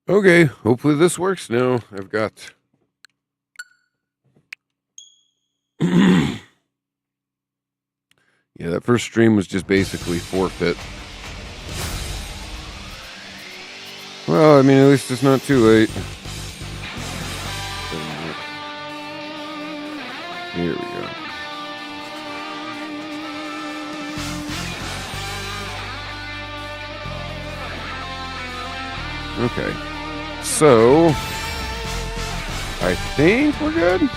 Okay, hopefully this works now. I've got... yeah, that first stream was just basically forfeit. Well, I mean, at least it's not too late. Here we go. Okay. So, I think we're good.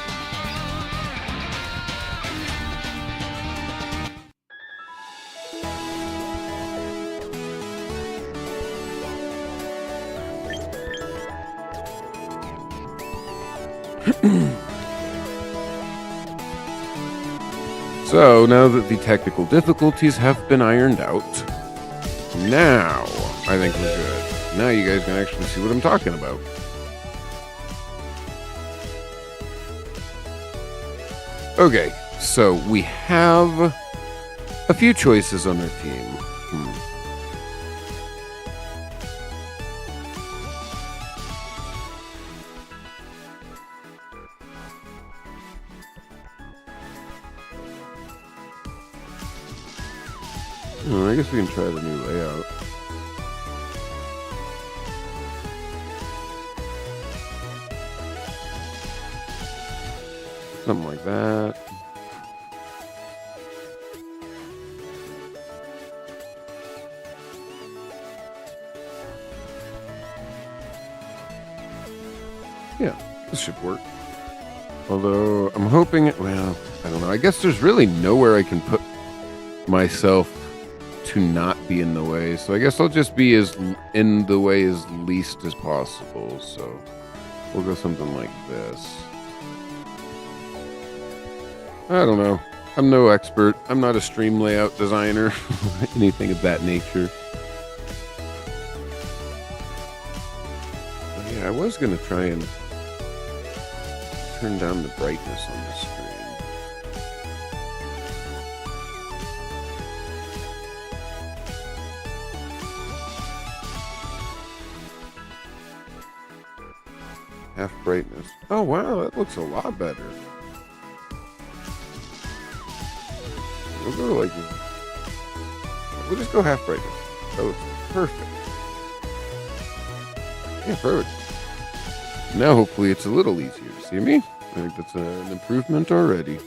So, now that the technical difficulties have been ironed out, now I think we're good. Now you guys can actually see what I'm talking about. Okay, so we have a few choices on our team. Oh, I guess we can try the new layout. Something like that. Yeah, this should work. Although, I'm hoping... well, I don't know. I guess there's really nowhere I can put myself to not be in the way. So I guess I'll just be as in the way as least as possible. So we'll go something like this. I don't know. I'm no expert. I'm not a stream layout designer. Anything of that nature. But yeah, I was going to try and turn down the brightness on the screen. Half brightness. Oh wow, that looks a lot better. We'll go like this. We'll just go half brightness. That looks perfect. Yeah, perfect. Now hopefully it's a little easier. See me? I think that's an improvement already.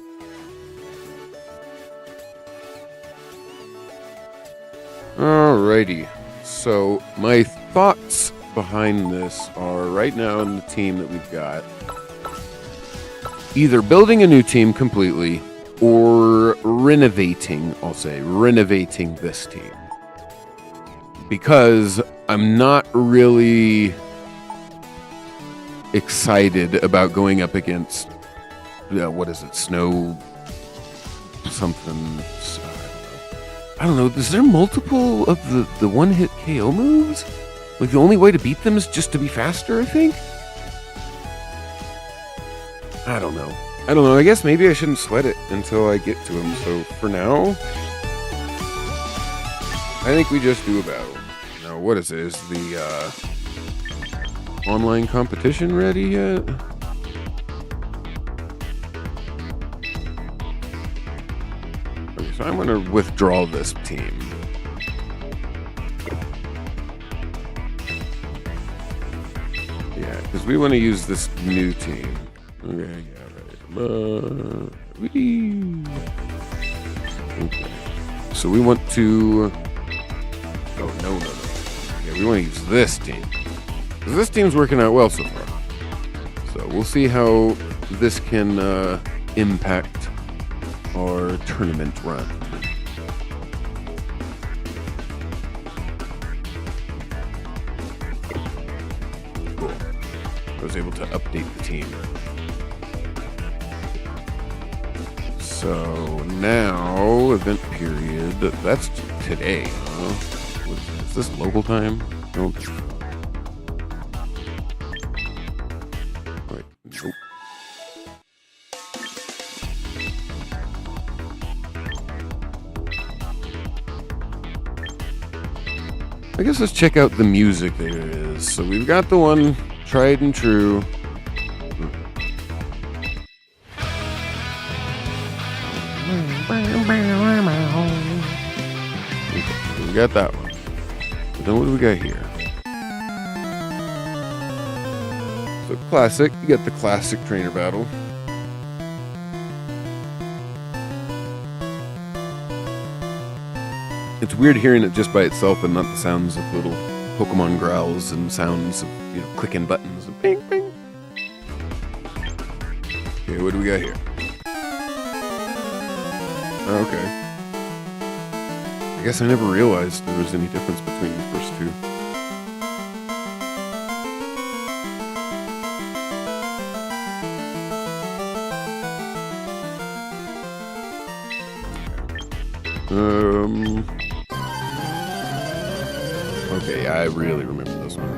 Alrighty. So my thoughts behind this are right now in the team that we've got, either building a new team completely or renovating, I'll say, renovating this team. Because I'm not really excited about going up against, what is it, Snow something, I don't know, is there multiple of the one-hit KO moves? Like, the only way to beat them is just to be faster, I think? I don't know. I guess maybe I shouldn't sweat it until I get to him. So, for now, I think we just do a battle. Now, what is it? Is the online competition ready yet? Okay, so I'm going to withdraw this team. Yeah, because we want to use this new team. Okay, yeah, right. Okay. So we want to... oh, no. Yeah, we want to use this team. Because this team's working out well so far. So we'll see how this can impact our tournament run. Cool. I was able to update the team. So now, event period, that's today, huh? Is this local time? Nope. Wait, nope. I guess let's check out the music there is. is. So we've got the one tried and true. Okay, we got that one. But then what do we got here? So classic. You got the classic trainer battle. It's weird hearing it just by itself and not the sounds of little Pokemon growls and sounds of, clicking buttons and ping, ping. Okay, what do we got here? Okay. I guess I never realized there was any difference between the first two. Okay, I really remember this one.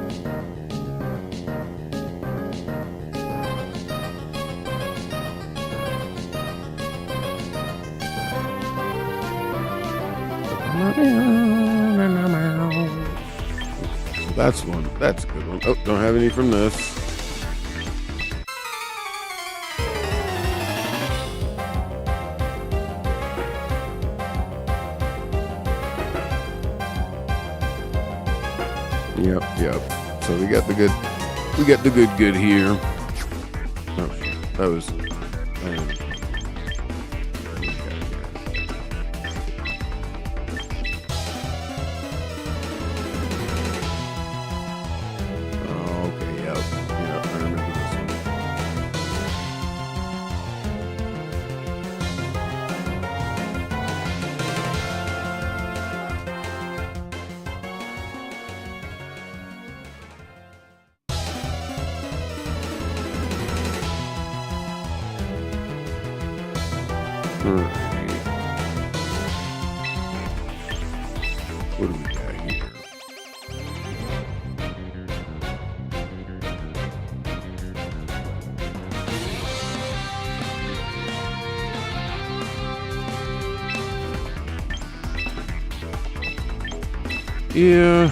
That's one. That's a good one. Oh, don't have any from this. Yep. So we got the good here. Oh, that was. Okay, yep. I remember this one. What do we got here? Yeah.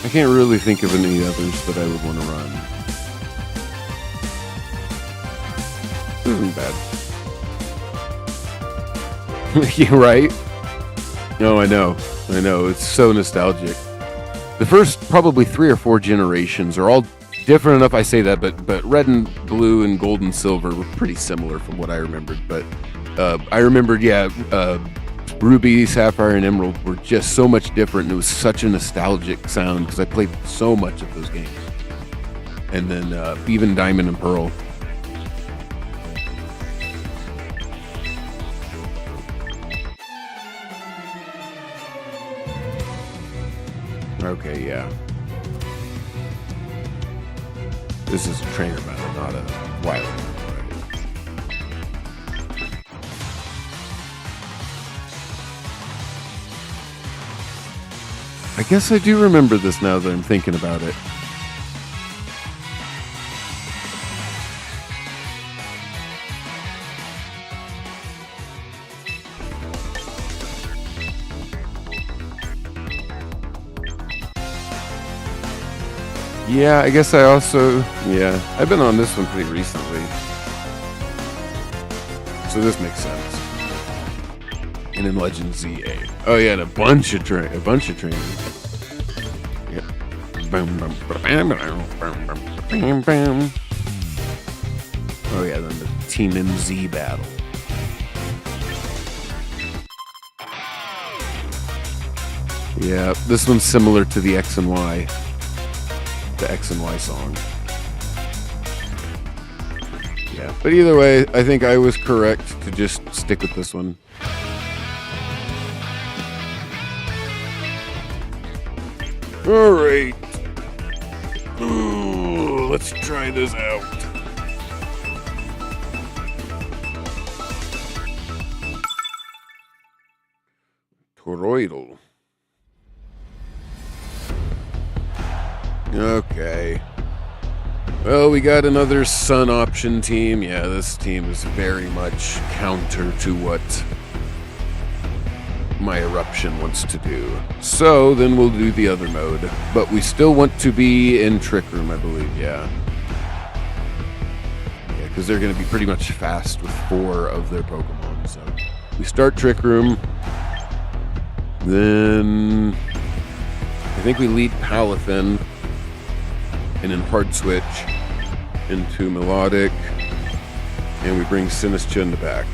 I can't really think of any others that I would want to run. This isn't bad. You're right. No, I know. It's so nostalgic. The first probably 3 or 4 generations are all different enough. I say that, but red and blue and gold and silver were pretty similar from what I remembered. But I remembered, Ruby, Sapphire, and Emerald were just so much different. And it was such a nostalgic sound because I played so much of those games. And then even Diamond and Pearl. Okay, yeah. This is a trainer battle, not a wild one. I guess I do remember this now that I'm thinking about it. Yeah, I guess I've been on this one pretty recently. So this makes sense. And in Legend ZA. Oh yeah, and a bunch of trainers. Yep. Oh yeah, then the Team MZ battle. Yeah, this one's similar to the X and Y. The X and Y song. Yeah, but either way, I think I was correct to just stick with this one. All right. Ooh, let's try this out. Toroidal. Okay. Well, we got another Sun option team. Yeah, this team is very much counter to what my eruption wants to do. So then we'll do the other mode. But we still want to be in Trick Room, I believe, yeah. Yeah, because they're going to be pretty much fast with 4 of their Pokemon. So we start Trick Room. Then I think we lead Palafin and then hard switch into Melodic. And we bring Sinistcha in the back.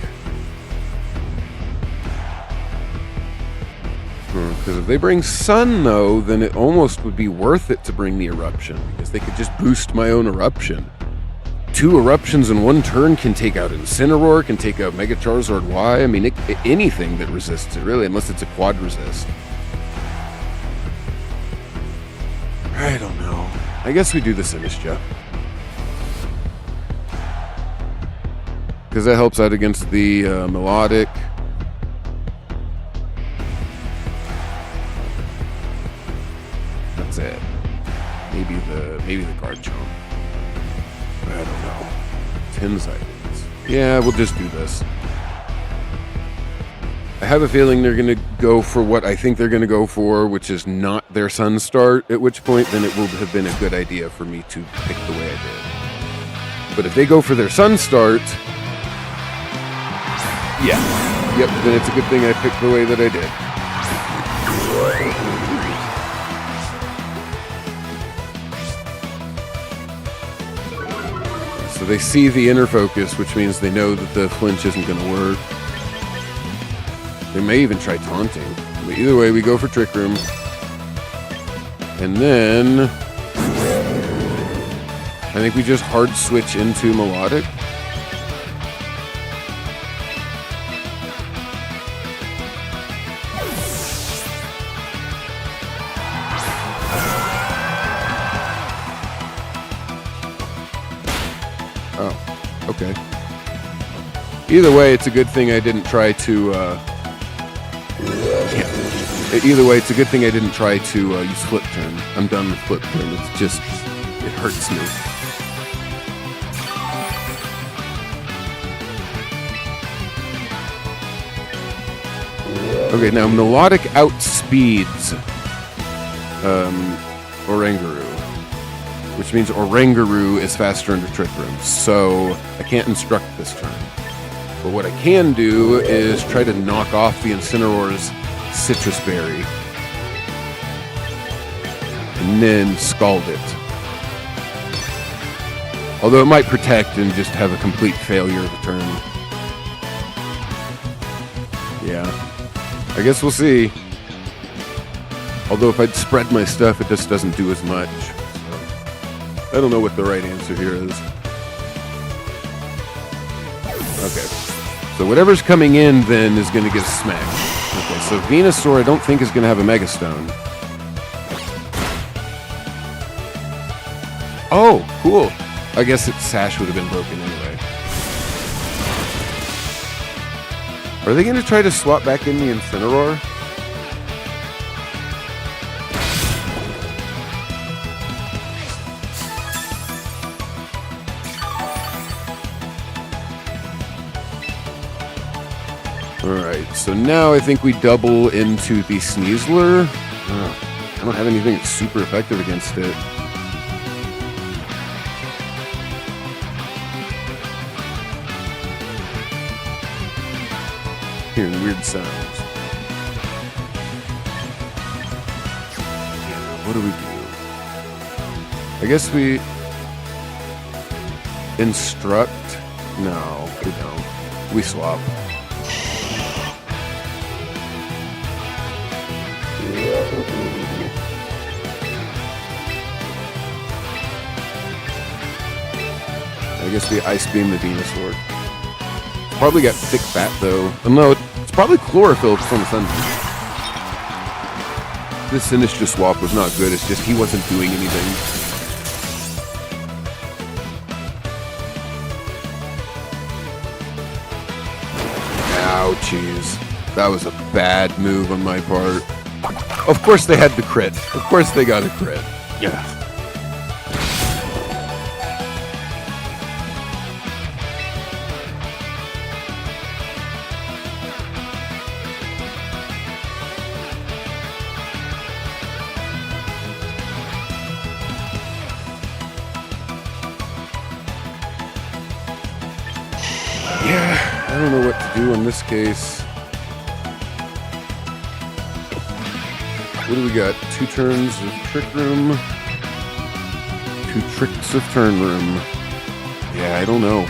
Because if they bring Sun, though, then it almost would be worth it to bring the Eruption. Because they could just boost my own Eruption. 2 Eruptions in 1 turn can take out Incineroar, can take out Mega Charizard Y. I mean, anything that resists it, really, unless it's a quad resist. I don't know. I guess we do the Sinistcha. Because that helps out against the Melodic. That's it. Maybe the Garchomp. I don't know. 10 seconds. Yeah, we'll just do this. I have a feeling they're going to go for what I think they're going to go for, which is not their Sun start, at which point then it will have been a good idea for me to pick the way I did. But if they go for their Sun start... Yeah. Yep, then it's a good thing I picked the way that I did. So they see the inner focus, which means they know that the flinch isn't going to work. They may even try taunting. But either way, we go for Trick Room. And then... I think we just hard switch into Melodic. Oh, okay. Either way, it's a good thing I didn't try to, Either way, it's a good thing I didn't try to use Flip Turn. I'm done with Flip Turn. It's just, it hurts me. Okay, now Melodic outspeeds Oranguru. Which means Oranguru is faster under Trick Room, so I can't instruct this turn. But what I can do is try to knock off the Incineroar's Citrus Berry. And then Scald it. Although it might protect and just have a complete failure of a turn. Yeah. I guess we'll see. Although if I'd spread my stuff, it just doesn't do as much. I don't know what the right answer here is. Okay. So whatever's coming in then is going to get smacked. Okay, so Venusaur I don't think is going to have a Mega Stone. Oh, cool. I guess its Sash would have been broken anyway. Are they going to try to swap back in the Incineroar? Alright, so now I think we double into the Sneasler. I don't have anything that's super effective against it. Hearing weird sounds. Yeah, what do we do? I guess we... Instruct? No, we don't. We swap. I guess we Ice Beam the Venusaur. Probably got thick fat though. No, it's probably chlorophyll from the sun. This Sinistcha swap was not good, it's just he wasn't doing anything. Ouchies. That was a bad move on my part. Of course they had the crit. Of course they got a crit. Yeah. Yeah, I don't know what to do in this case. What do we got? 2 turns of Trick Room. 2 tricks of Turn Room. Yeah, I don't know.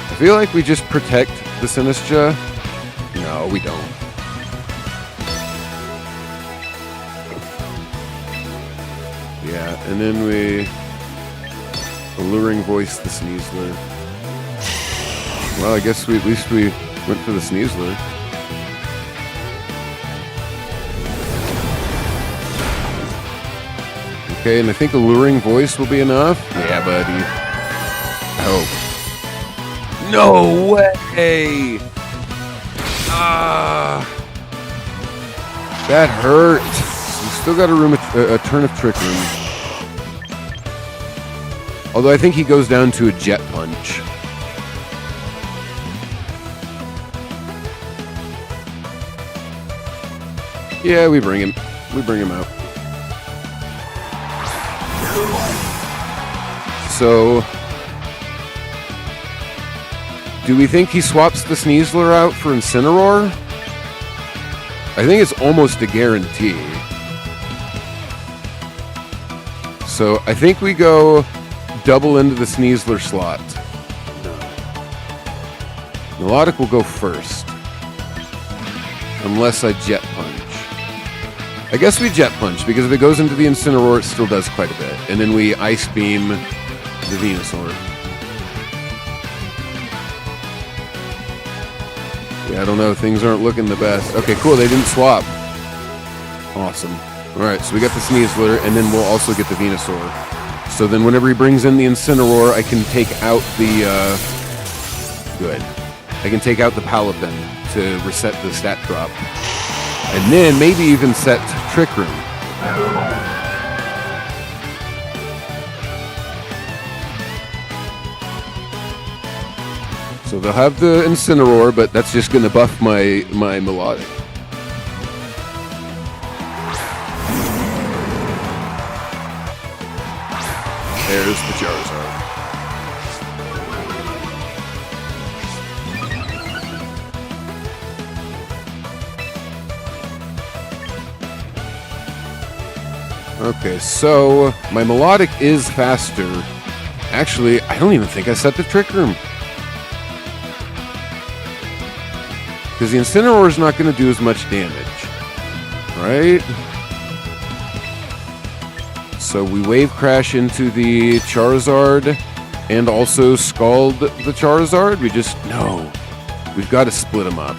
I feel like we just protect the Sinistcha. No, we don't. Yeah, and then we Alluring Voice the Sneasler. Well, I guess at least we went for the Sneasler. Okay, and I think Alluring Voice will be enough. Yeah, buddy. Oh. No way! That hurt. We still got a turn of Trick Room. Although I think he goes down to a Jet Punch. Yeah, we bring him. We bring him out. So, do we think he swaps the Sneasler out for Incineroar? I think it's almost a guarantee. So, I think we go double into the Sneasler slot. Melodic will go first. Unless I Jet Punch. I guess we Jet Punch, because if it goes into the Incineroar, it still does quite a bit. And then we Ice Beam the Venusaur. Yeah, I don't know. Things aren't looking the best. Okay, cool. They didn't swap. Awesome. Alright, so we got the Sneasler, and then we'll also get the Venusaur. So then whenever he brings in the Incineroar, I can take out the... Good. I can take out the Palafin to reset the stat drop. And then maybe even set Trick Room. So they'll have the Incineroar, but that's just going to buff my Melodic. There's the Charizard. Okay, so my Melodic is faster. Actually, I don't even think I set the Trick Room. Because the Incineroar is not going to do as much damage. Right? So we Wave Crash into the Charizard and also Scald the Charizard. No. We've got to split them up.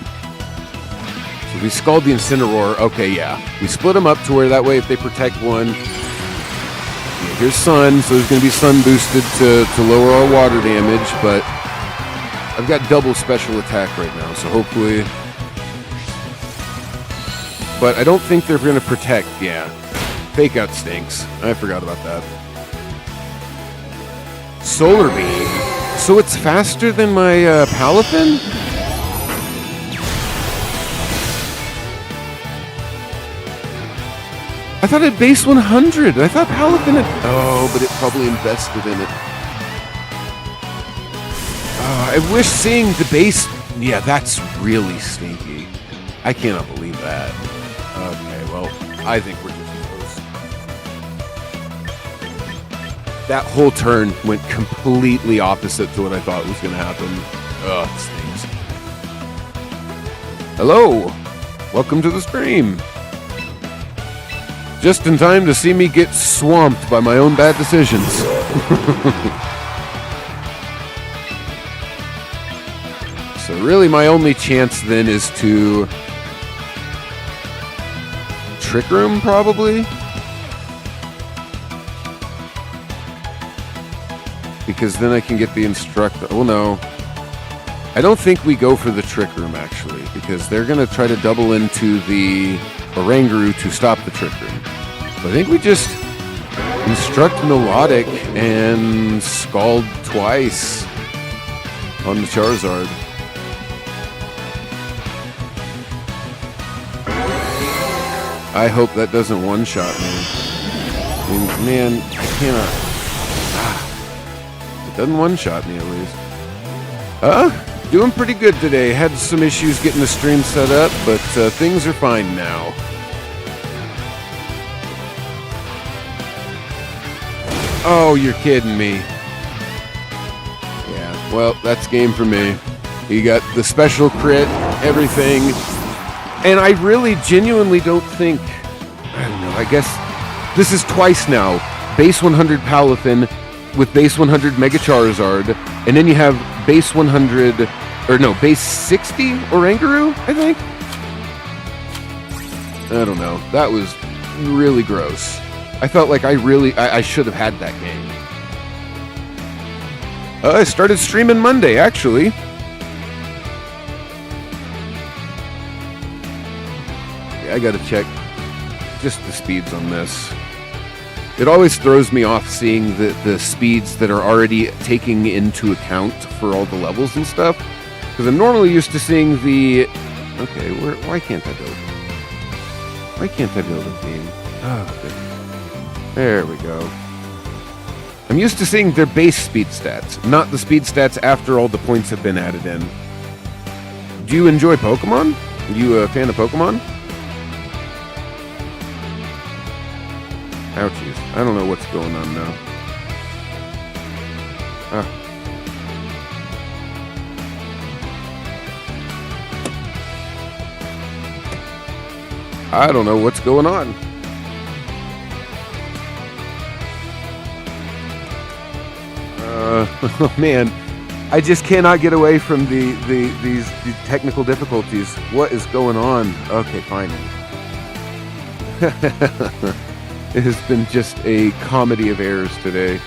So we Scald the Incineroar. Okay, yeah. We split them up to where that way if they protect one. Yeah, here's Sun, so there's going to be Sun boosted to lower our water damage, but I've got double special attack right now, so hopefully... But I don't think they're going to protect, yeah. Fake Out stinks. I forgot about that. Solar Beam. So it's faster than my Palafin? I thought it base 100. I thought Palafin had... Oh, but it probably invested in it. I wish seeing the base... Yeah, that's really stinky. I cannot believe that. Okay, well, I think we're just close. That whole turn went completely opposite to what I thought was going to happen. Ugh, it stinks. Hello! Welcome to the stream. Just in time to see me get swamped by my own bad decisions. So really my only chance then is to... Trick Room, probably? Because then I can get the Instructor... Oh, no. I don't think we go for the Trick Room, actually, because they're going to try to double into the Oranguru to stop the Trick Room. So I think we just Instruct Melodic and Scald twice on the Charizard. I hope that doesn't one-shot me. I mean, man, I cannot... Doesn't one-shot me, at least. Doing pretty good today. Had some issues getting the stream set up, but things are fine now. Oh, you're kidding me. Yeah, well, that's game for me. You got the special crit, everything. And I really genuinely don't think... I don't know, I guess this is twice now. Base 100 Palafin with base 100 Mega Charizard, and then you have base 100... Or no, base 60 Oranguru, I think? I don't know. That was really gross. I felt like I should have had that game. I started streaming Monday, actually. Yeah, I gotta check just the speeds on this. It always throws me off seeing the speeds that are already taking into account for all the levels and stuff. Because I'm normally used to seeing the... Okay, why can't I build? Why can't I build a team? Oh, goodness. There we go. I'm used to seeing their base speed stats, not the speed stats after all the points have been added in. Do you enjoy Pokemon? Are you a fan of Pokemon? Ouchies. I don't know what's going on now. Ah. I don't know what's going on. Oh man, I just cannot get away from these technical difficulties. What is going on? Okay, finally. It has been just a comedy of errors today.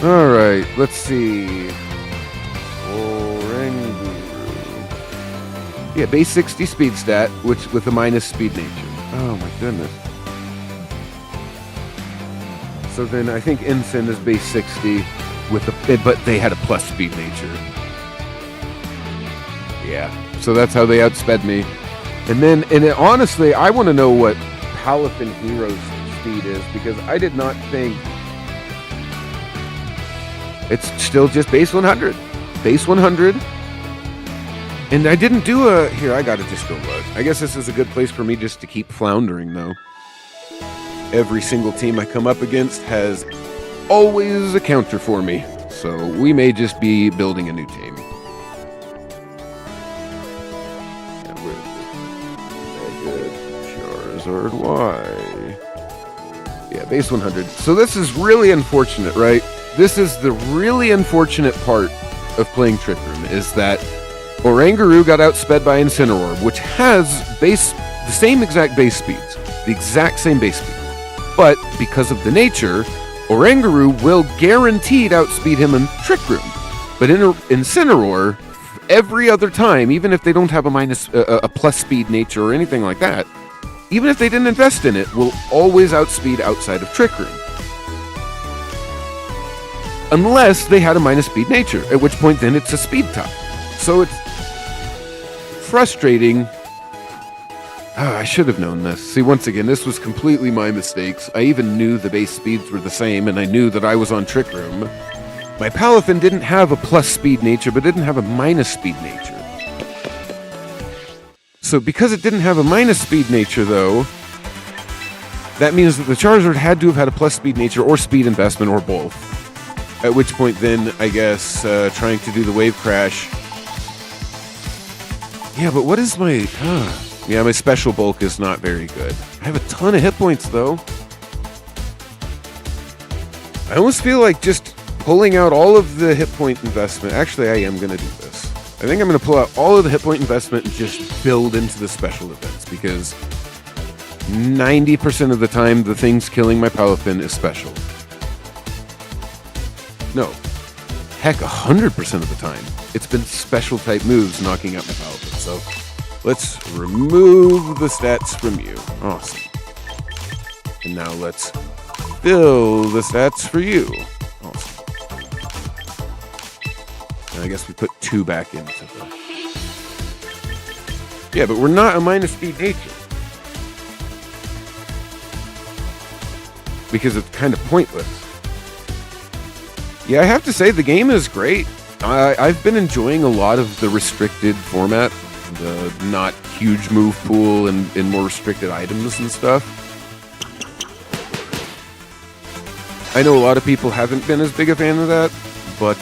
All right, let's see. Yeah, base 60 speed stat, which with a minus speed nature. Oh my goodness. So then I think Ensign is base 60 with but they had a plus speed nature. Yeah, so that's how they outsped me. And honestly, I want to know what Palafin Hero's speed is, because I did not think... It's still just base 100. Base 100. And I didn't do a... Here, I gotta just go look. I guess this is a good place for me just to keep floundering, though. Every single team I come up against has always a counter for me. So we may just be building a new team. And where is it? Charizard Y. Yeah, base 100. So this is really unfortunate, right? This is the really unfortunate part of playing Trick Room, is that Oranguru got outsped by Incineroar, which has the same exact base speeds. The exact same base speed. But because of the nature, Oranguru will guaranteed outspeed him in Trick Room. But in Incineroar, every other time, even if they don't have a plus speed nature or anything like that, even if they didn't invest in it, will always outspeed outside of Trick Room. Unless they had a minus speed nature, at which point then it's a speed tie. So it's frustrating. Oh, I should have known this. See, once again, this was completely my mistakes. I even knew the base speeds were the same, and I knew that I was on Trick Room. My Palafin didn't have a plus speed nature, but didn't have a minus speed nature. So because it didn't have a minus speed nature, though, that means that the Charizard had to have had a plus speed nature or speed investment or both. At which point then, I guess, trying to do the Wave Crash. Yeah, but what is my... Yeah, my special bulk is not very good. I have a ton of hit points, though. I almost feel like just pulling out all of the hit point investment. Actually, I am going to do this. I think I'm going to pull out all of the hit point investment and just build into the special events, because 90% of the time, the thing's killing my Palafin is special. No. Heck, 100% of the time, it's been special type moves knocking out my Palafin. So let's remove the stats from you. Awesome. And now let's fill the stats for you. Awesome. And I guess we put 2 back into the... Yeah, but we're not a minus speed nature. Because it's kind of pointless. Yeah, I have to say the game is great. I've been enjoying a lot of the restricted format, the not huge move pool and more restricted items and stuff. I know a lot of people haven't been as big a fan of that, but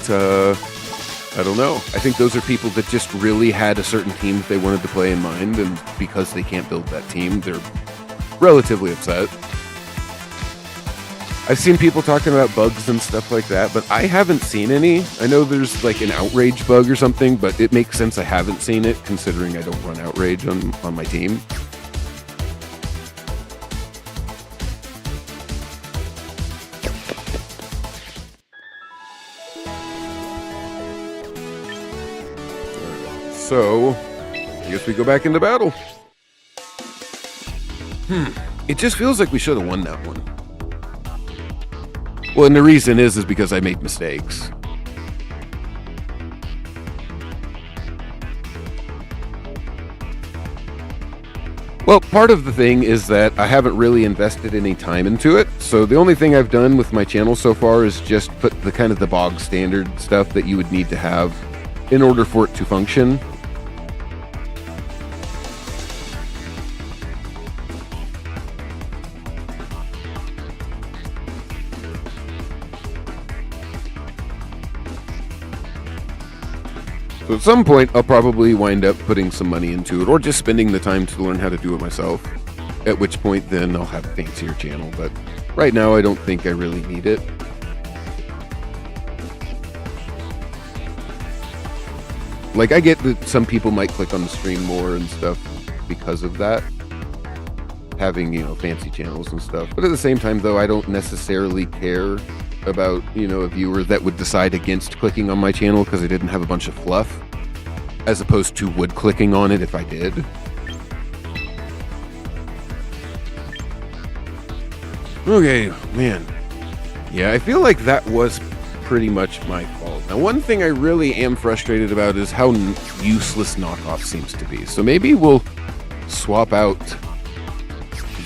I don't know. I think those are people that just really had a certain team that they wanted to play in mind, and because they can't build that team, they're relatively upset. I've seen people talking about bugs and stuff like that, but I haven't seen any. I know there's like an outrage bug or something, but it makes sense I haven't seen it, considering I don't run outrage on my team. So, I guess we go back into battle. It just feels like we should have won that one. Well, and the reason is because I made mistakes. Well, part of the thing is that I haven't really invested any time into it, so the only thing I've done with my channel so far is just put the kind of the bog standard stuff that you would need to have in order for it to function. So at some point, I'll probably wind up putting some money into it, or just spending the time to learn how to do it myself. At which point, then I'll have a fancier channel, but right now I don't think I really need it. Like, I get that some people might click on the stream more and stuff because of that. Having, you know, fancy channels and stuff. But at the same time, though, I don't necessarily care about, you know, a viewer that would decide against clicking on my channel because I didn't have a bunch of fluff, as opposed to would clicking on it if I did. Okay, man. Yeah, I feel like that was pretty much my fault. Now, one thing I really am frustrated about is how useless knockoff seems to be. So maybe we'll swap out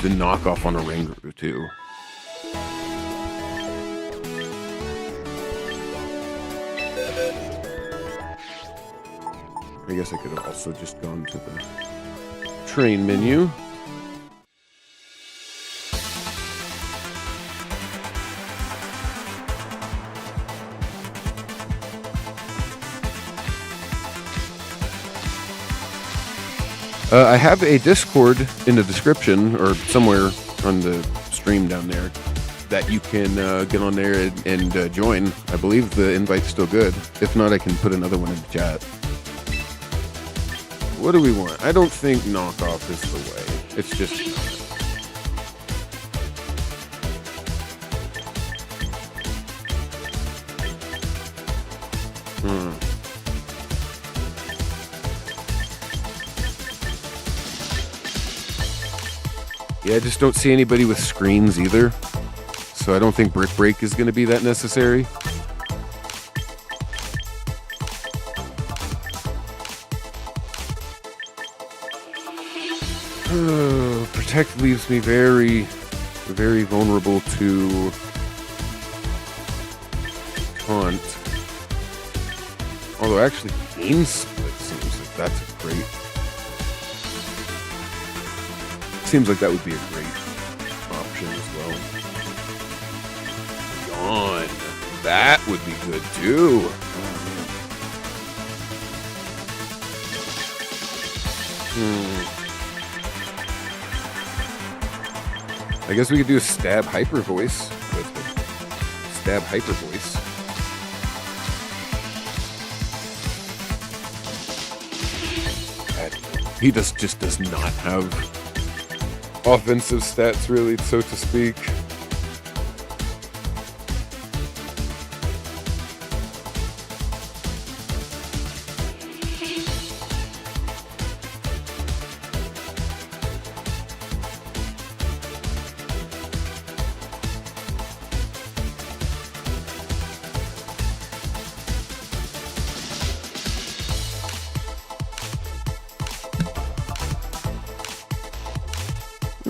the knockoff on a Ringaroo too. I guess I could have also just gone to the train menu. I have a Discord in the description, or somewhere on the stream down there, that you can get on there and join. I believe the invite's still good. If not, I can put another one in the chat. What do we want? I don't think knockoff is the way. It's just... Yeah, I just don't see anybody with screens either. So I don't think Brick Break is going to be that necessary. Protect leaves me very, very vulnerable to taunt. Although actually Game Split seems like that's a great... Seems like that would be a great option as well. Yawn. That would be good too. I guess we could do a Stab Hyper Voice. Stab Hyper Voice. He just does not have offensive stats, really, so to speak.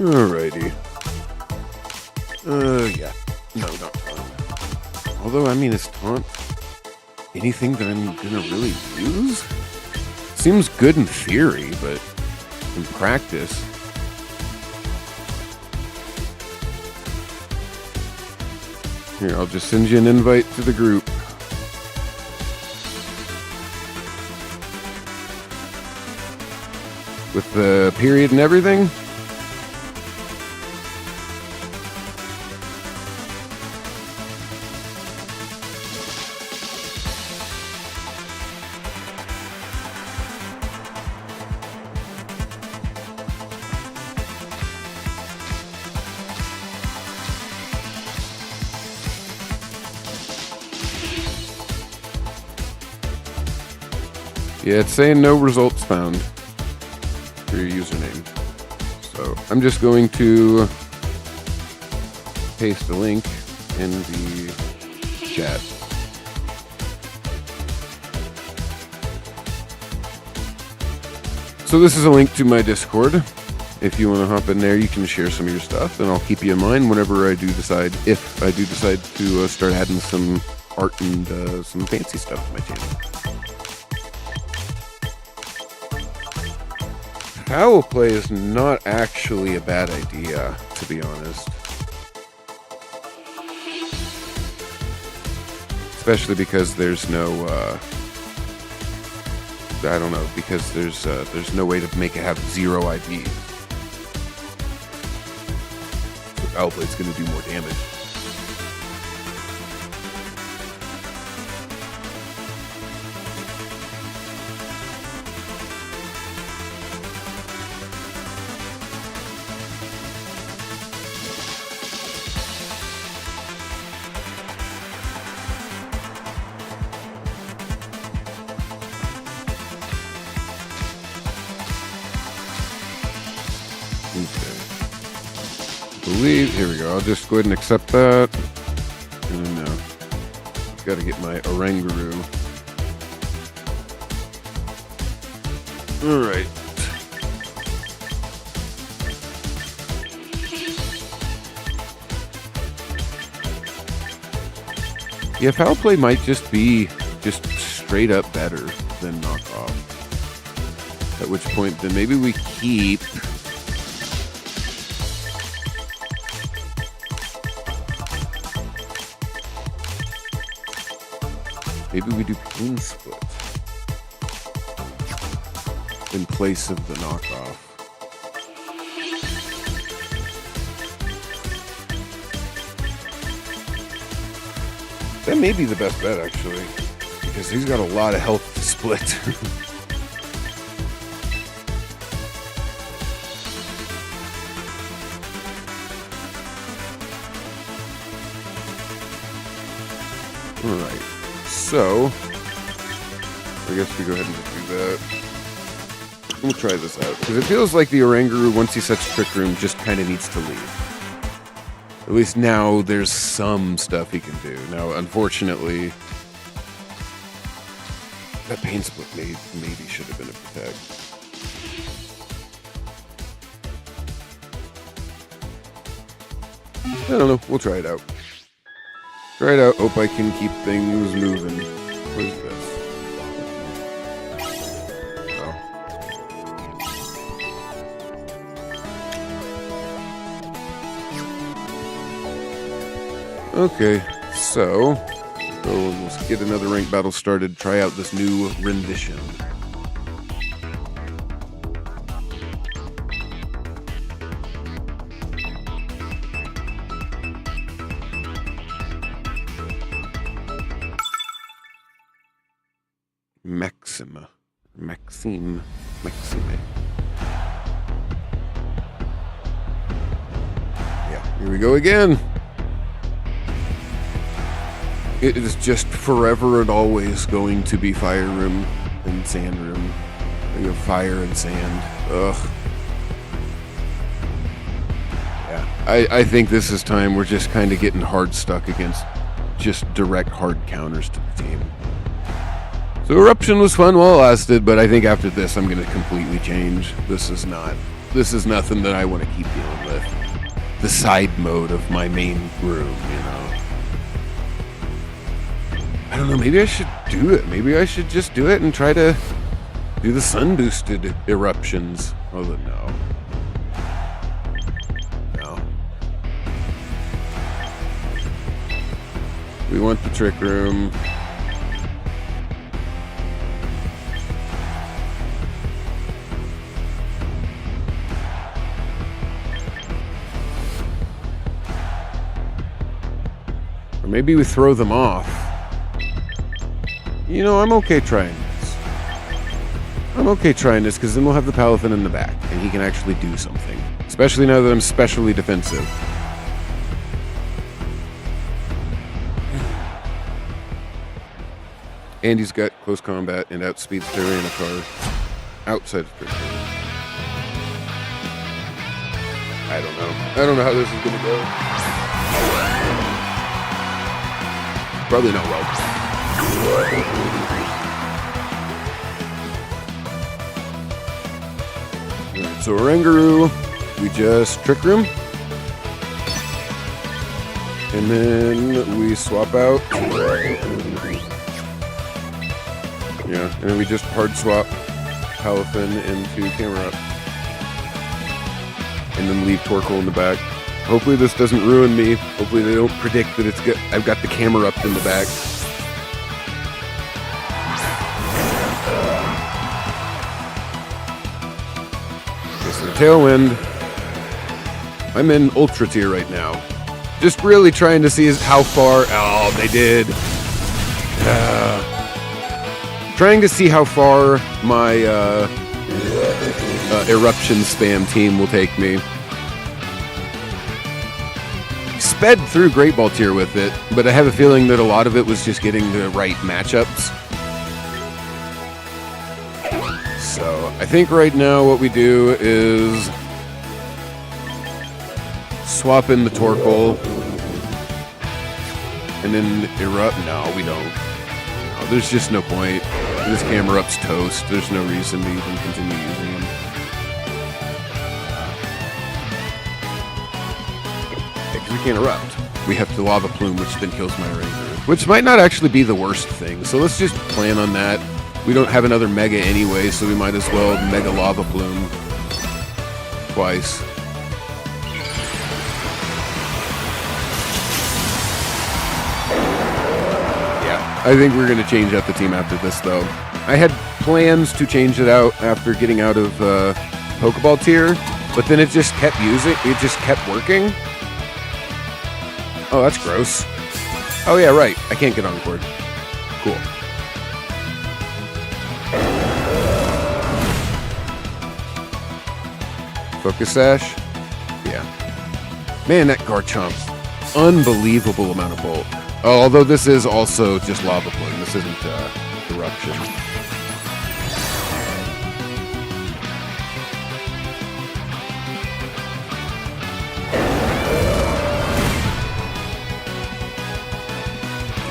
Alrighty. Yeah. No, not fun. Although, I mean, is taunt anything that I'm gonna really use? Seems good in theory, but in practice... Here, I'll just send you an invite to the group. With the period and everything? Yeah, it's saying no results found for your username. So I'm just going to paste a link in the chat. So this is a link to my Discord. If you want to hop in there, you can share some of your stuff, and I'll keep you in mind whenever I do decide, if I do decide to start adding some art and some fancy stuff to my channel. Foul play is not actually a bad idea, to be honest. Especially because there's no, I don't know, because there's no way to make it have 0 IVs. So foul play's gonna do more damage. Here we go. I'll just go ahead and accept that. And then I've got to get my Oranguru. All right. Yeah, foul play might just be just straight up better than knockoff. At which point, then maybe we keep. Maybe we do Pain Split in place of the knockoff. That may be the best bet, actually, because he's got a lot of health to split. All right. So, I guess we go ahead and just do that. We'll try this out. Because it feels like the Oranguru, once he sets Trick Room, just kind of needs to leave. At least now there's some stuff he can do. Now, unfortunately, that Pain Split maybe should have been a Protect. I don't know. We'll try it out. Try it out. Hope I can keep things moving. What is this? Oh. Okay, so let's get another ranked battle started. Try out this new rendition. Maxime. Yeah, here we go again. It is just forever and always going to be Fire Room and Sand Room. You have fire and sand. Ugh. Yeah, I think this is time we're just kind of getting hard stuck against just direct hard counters to the team. So Eruption was fun while it lasted, but I think after this I'm going to completely change. This is nothing that I want to keep dealing with. The side mode of my main room, you know. don't know. Maybe I should do it. Maybe I should just do it and try to do the sun-boosted eruptions. Oh, no. No. We want the Trick Room. Or maybe we throw them off. You know, I'm okay trying this. I'm okay trying this because then we'll have the Palathin in the back and he can actually do something. Especially now that I'm specially defensive. And he's got close combat and outspeeds Tyranitar outside of Trick Room. I don't know. I don't know how this is going to go. Probably not well. Alright, so Oranguru, we just Trick Room. And then we swap out. Yeah, and then we just hard swap Palathin into Camera Up. And then leave Torkoal in the back. Hopefully this doesn't ruin me. Hopefully they don't predict that I've got the Camera Up in the back. Okay, so the Tailwind. I'm in Ultra Tier right now. Just really trying to see how far... Oh, they did. Trying to see how far my Eruption spam team will take me. Sped through Great Ball Tier with it, but I have a feeling that a lot of it was just getting the right matchups. So I think right now what we do is swap in the Torkoal and then Erupt. No, we don't. No, there's just no point. This Camera Up's toast. There's no reason to even continue using him. We can't erupt. We have to Lava Plume, which then kills my Oranguru. Which might not actually be the worst thing, so let's just plan on that. We don't have another Mega anyway, so we might as well Mega Lava Plume twice. Yeah, I think we're going to change out the team after this, though. I had plans to change it out after getting out of Pokeball Tier, but then it just kept working. Oh, that's gross. Oh, yeah, right. I can't get on board. Cool. Focus Sash. Yeah. Man, that Garchomp. Unbelievable amount of bulk. Oh, although this is also just Lava Plume. This isn't Eruption.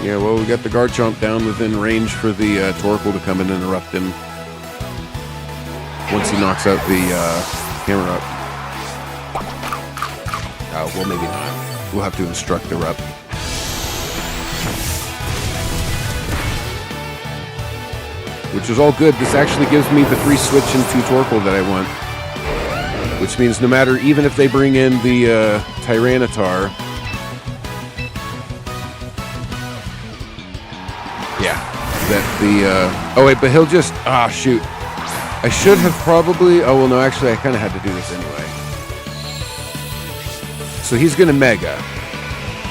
Yeah, well, we got the Garchomp down within range for the Torkoal to come in and erupt him. Once he knocks out the Camera Up. Oh, well, maybe not. We'll have to instruct Erupt. Which is all good. This actually gives me the free switch into Torkoal that I want. Which means no matter, even if they bring in the Tyranitar... Yeah, that the, oh wait, but he'll just, shoot. I should have probably, oh well no, actually I kind of had to do this anyway. So he's gonna Mega.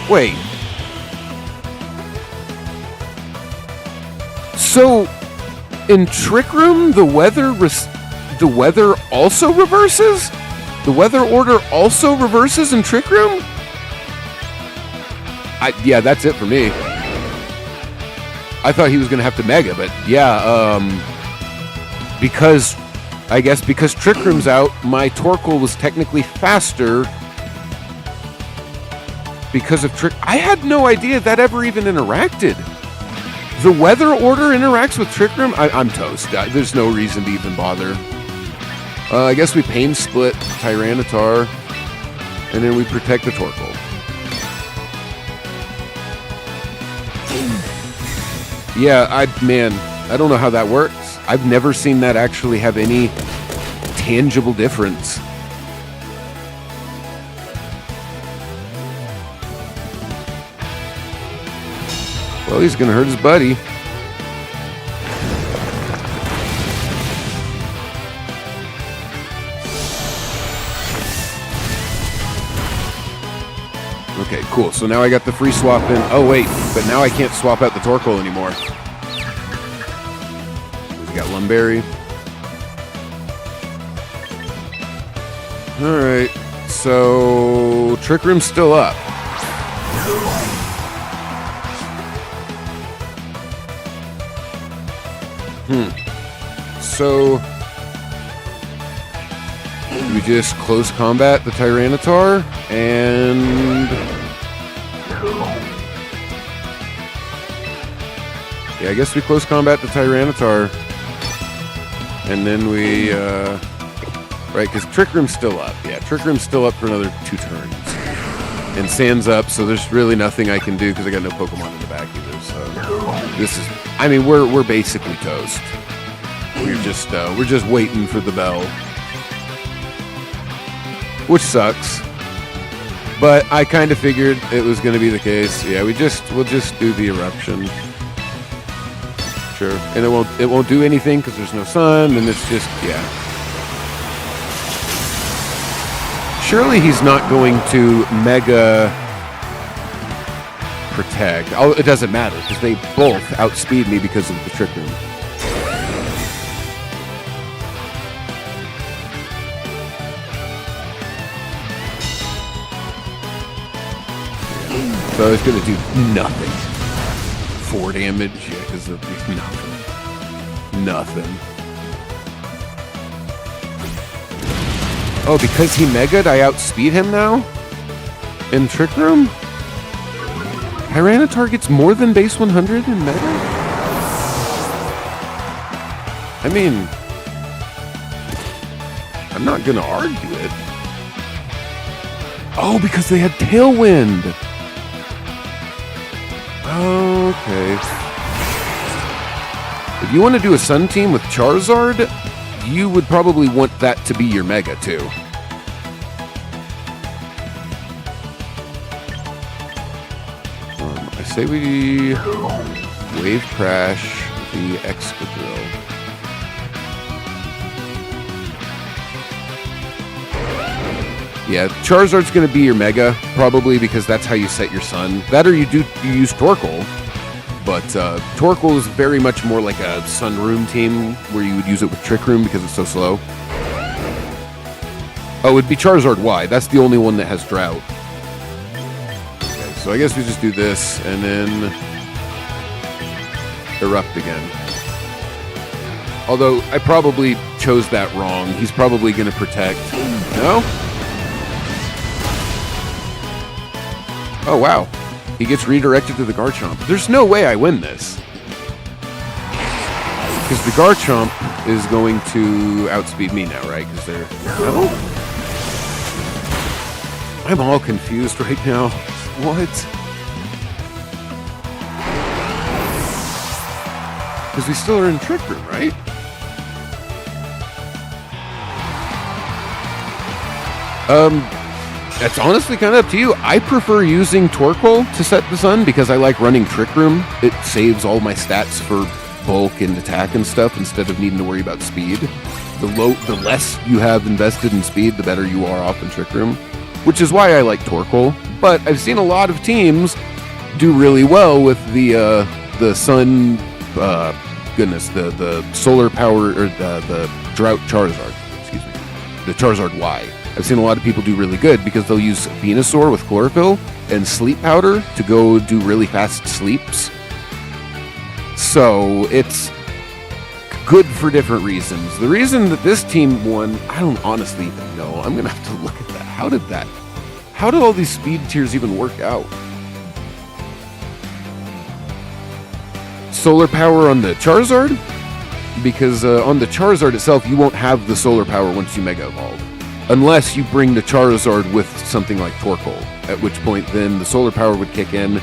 Wait. So, in Trick Room, the weather also reverses? The weather order also reverses in Trick Room? Yeah, that's it for me. I thought he was going to have to Mega, but yeah, because Trick Room's out, my Torkoal was technically faster because of Trick... I had no idea that ever even interacted. The weather order interacts with Trick Room? I'm toast. There's no reason to even bother. I guess we Pain Split Tyranitar, and then we protect the Torkoal. Yeah, I don't know how that works. I've never seen that actually have any tangible difference. Well, he's gonna hurt his buddy. Okay, cool. So now I got the free swap in. Oh, wait. But now I can't swap out the Torkoal anymore. We got Lumberry. Alright. So Trick Room's still up. So we just close combat the Tyranitar and yeah, I guess we close combat the Tyranitar and then we right, because Trick Room's still up. Yeah, Trick Room's still up for another 2 turns. And Sand's up, so there's really nothing I can do because I got no Pokemon in the back either. So this is, I mean, we're basically toast. We're just waiting for the bell, which sucks. But I kind of figured it was going to be the case. Yeah, we'll just do the eruption. Sure, and it won't do anything because there's no sun, and it's just yeah. Surely he's not going to Mega Protect. Oh, it doesn't matter because they both outspeed me because of the Trick Room. So it's going to do nothing. 4 damage, yeah, because of nothing. Nothing. Oh, because he Mega'd, I outspeed him now? In Trick Room? Tyranitar gets more than base 100 in Mega? I mean, I'm not going to argue it. Oh, because they had Tailwind! Okay. If you want to do a Sun team with Charizard, you would probably want that to be your Mega, too. I say we Wave Crash the Excadrill. Yeah, Charizard's going to be your Mega, probably because that's how you set your Sun. That or you use Torkoal, but Torkoal is very much more like a Sun Room team where you would use it with Trick Room because it's so slow. Oh, it'd be Charizard Y. That's the only one that has Drought. Okay, so I guess we just do this and then Erupt again. Although I probably chose that wrong. He's probably going to Protect. No? Oh, wow. He gets redirected to the Garchomp. There's no way I win this. Because the Garchomp is going to outspeed me now, right? Because they're... No? I'm all confused right now. What? Because we still are in Trick Room, right? That's honestly kind of up to you. I prefer using Torkoal to set the Sun because I like running Trick Room. It saves all my stats for bulk and attack and stuff instead of needing to worry about speed. The less you have invested in speed, the better you are off in Trick Room, which is why I like Torkoal. But I've seen a lot of teams do really well with the Sun, the solar power, or the Drought Charizard, excuse me, the Charizard Y. I've seen a lot of people do really good because they'll use Venusaur with Chlorophyll and Sleep Powder to go do really fast sleeps. So it's good for different reasons. The reason that this team won, I don't honestly even know. I'm going to have to look at that. How did all these speed tiers even work out? Solar Power on the Charizard? Because on the Charizard itself, you won't have the Solar Power once you Mega Evolve. Unless you bring the Charizard with something like Torkoal, at which point then the Solar Power would kick in,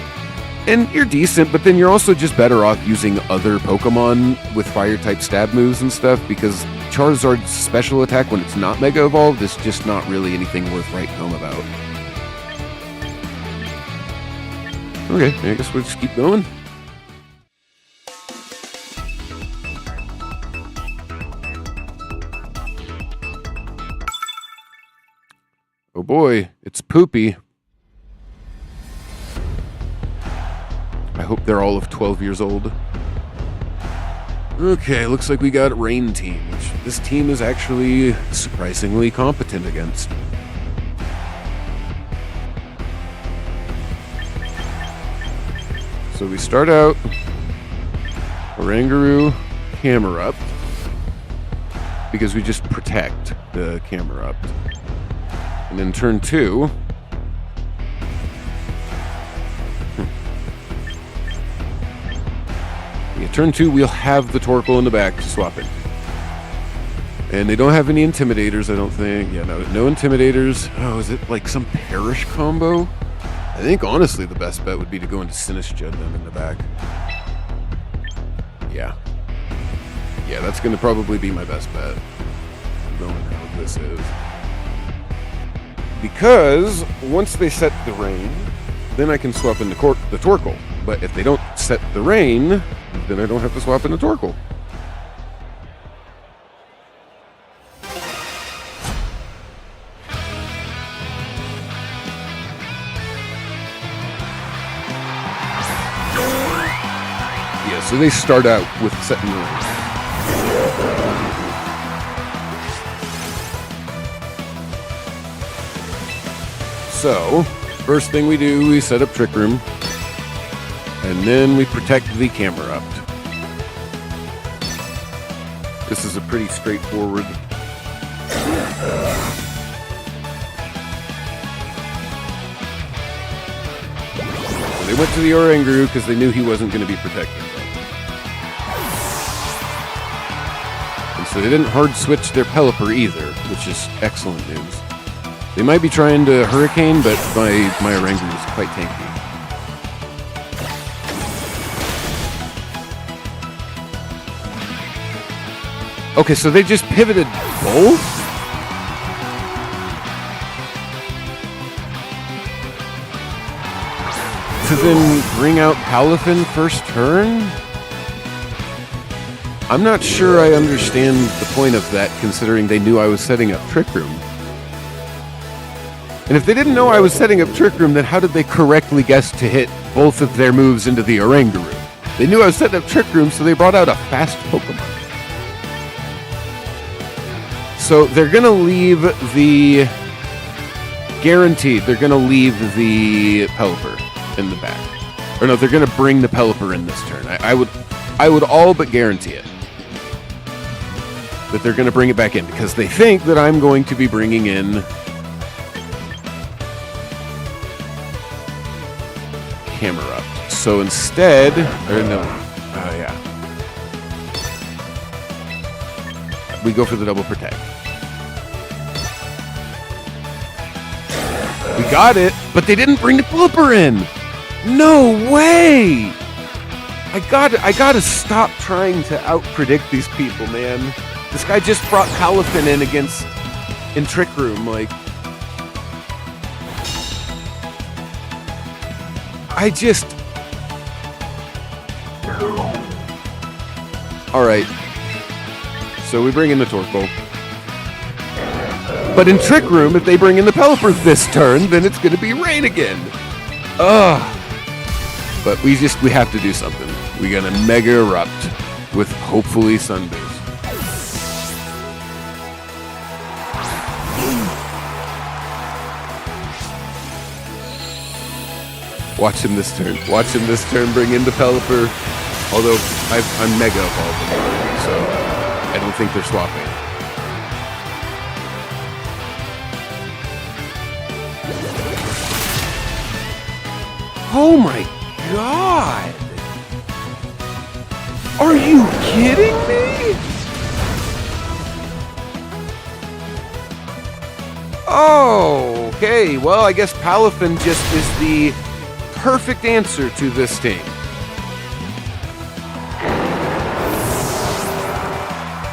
And you're decent, but then you're also just better off using other Pokemon with fire-type stab moves and stuff, because Charizard's special attack when it's not Mega Evolved is just not really anything worth writing home about. Okay, I guess we'll just keep going. Oh boy, it's Poopy. I hope they're all of 12 years old. Okay, looks like we got Rain Team, which this team is actually surprisingly competent against. So we start out Oranguru, Camerupt, because we just protect the Camerupt. And then turn 2, turn 2, we'll have the Torkoal in the back to swap it. And they don't have any Intimidators, I don't think. Yeah, no Intimidators. Oh, is it like some Perish combo? I think, honestly, the best bet would be to go into Sinistcha then in the back. Yeah. Yeah, that's going to probably be my best bet. Knowing how this is. Because once they set the rain, then I can swap in the Torkoal. But if they don't set the rain, then I don't have to swap in the Torkoal. Yeah, so they start out with setting the rain. So, first thing we do, we set up Trick Room. And then we protect the Camerupt. This is a pretty straightforward. So they went to the Oranguru because they knew he wasn't going to be protected. And so they didn't hard switch their Pelipper either, which is excellent news. They might be trying to Hurricane, but my Oranguru is quite tanky. Okay, so they just pivoted both? To then bring out Palafin first turn? I'm not sure I understand the point of that, considering they knew I was setting up Trick Room. And if they didn't know I was setting up Trick Room, then how did they correctly guess to hit both of their moves into the Oranguru? They knew I was setting up Trick Room, so they brought out a fast Pokemon. So they're going to leave the... Guaranteed, they're going to leave the Pelipper in the back. Or no, they're going to bring the Pelipper in this turn. I would all but guarantee it. That they're going to bring it back in, because they think that I'm going to be bringing in... Camerupt. So instead... Or no. Yeah. We go for the double protect. We got it, but they didn't bring the Pelipper in. No way! I gotta stop trying to out-predict these people, man. This guy just brought Palafin in Trick Room, like... Alright. So we bring in the Torkoal. But in Trick Room, if they bring in the Pelipper this turn, then it's gonna be rain again. Ugh. But we have to do something. We gotta Mega Erupt with hopefully Sunbeam. Watch him this turn. Watch him this turn bring in the Pelipper. Although I'm Mega Evolved already, so I don't think they're swapping. Oh my god! Are you kidding me? Oh, okay. Well, I guess Palafin just is the perfect answer to this team.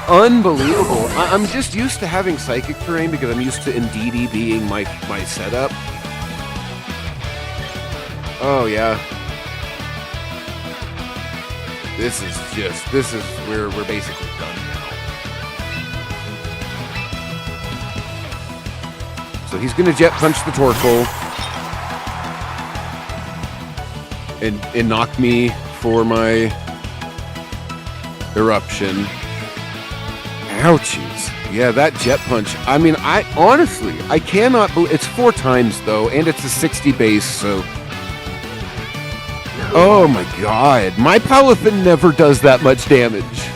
Unbelievable. I'm just used to having psychic terrain because I'm used to Indeedee being my setup. Oh, yeah. This is where we're basically done now. So he's going to jet punch the Torkoal and knock me for my eruption. Ouchies. Yeah, that jet punch. I mean, I cannot believe it's 4 times though, and it's a 60 base, so. Oh my god. My Palafin never does that much damage.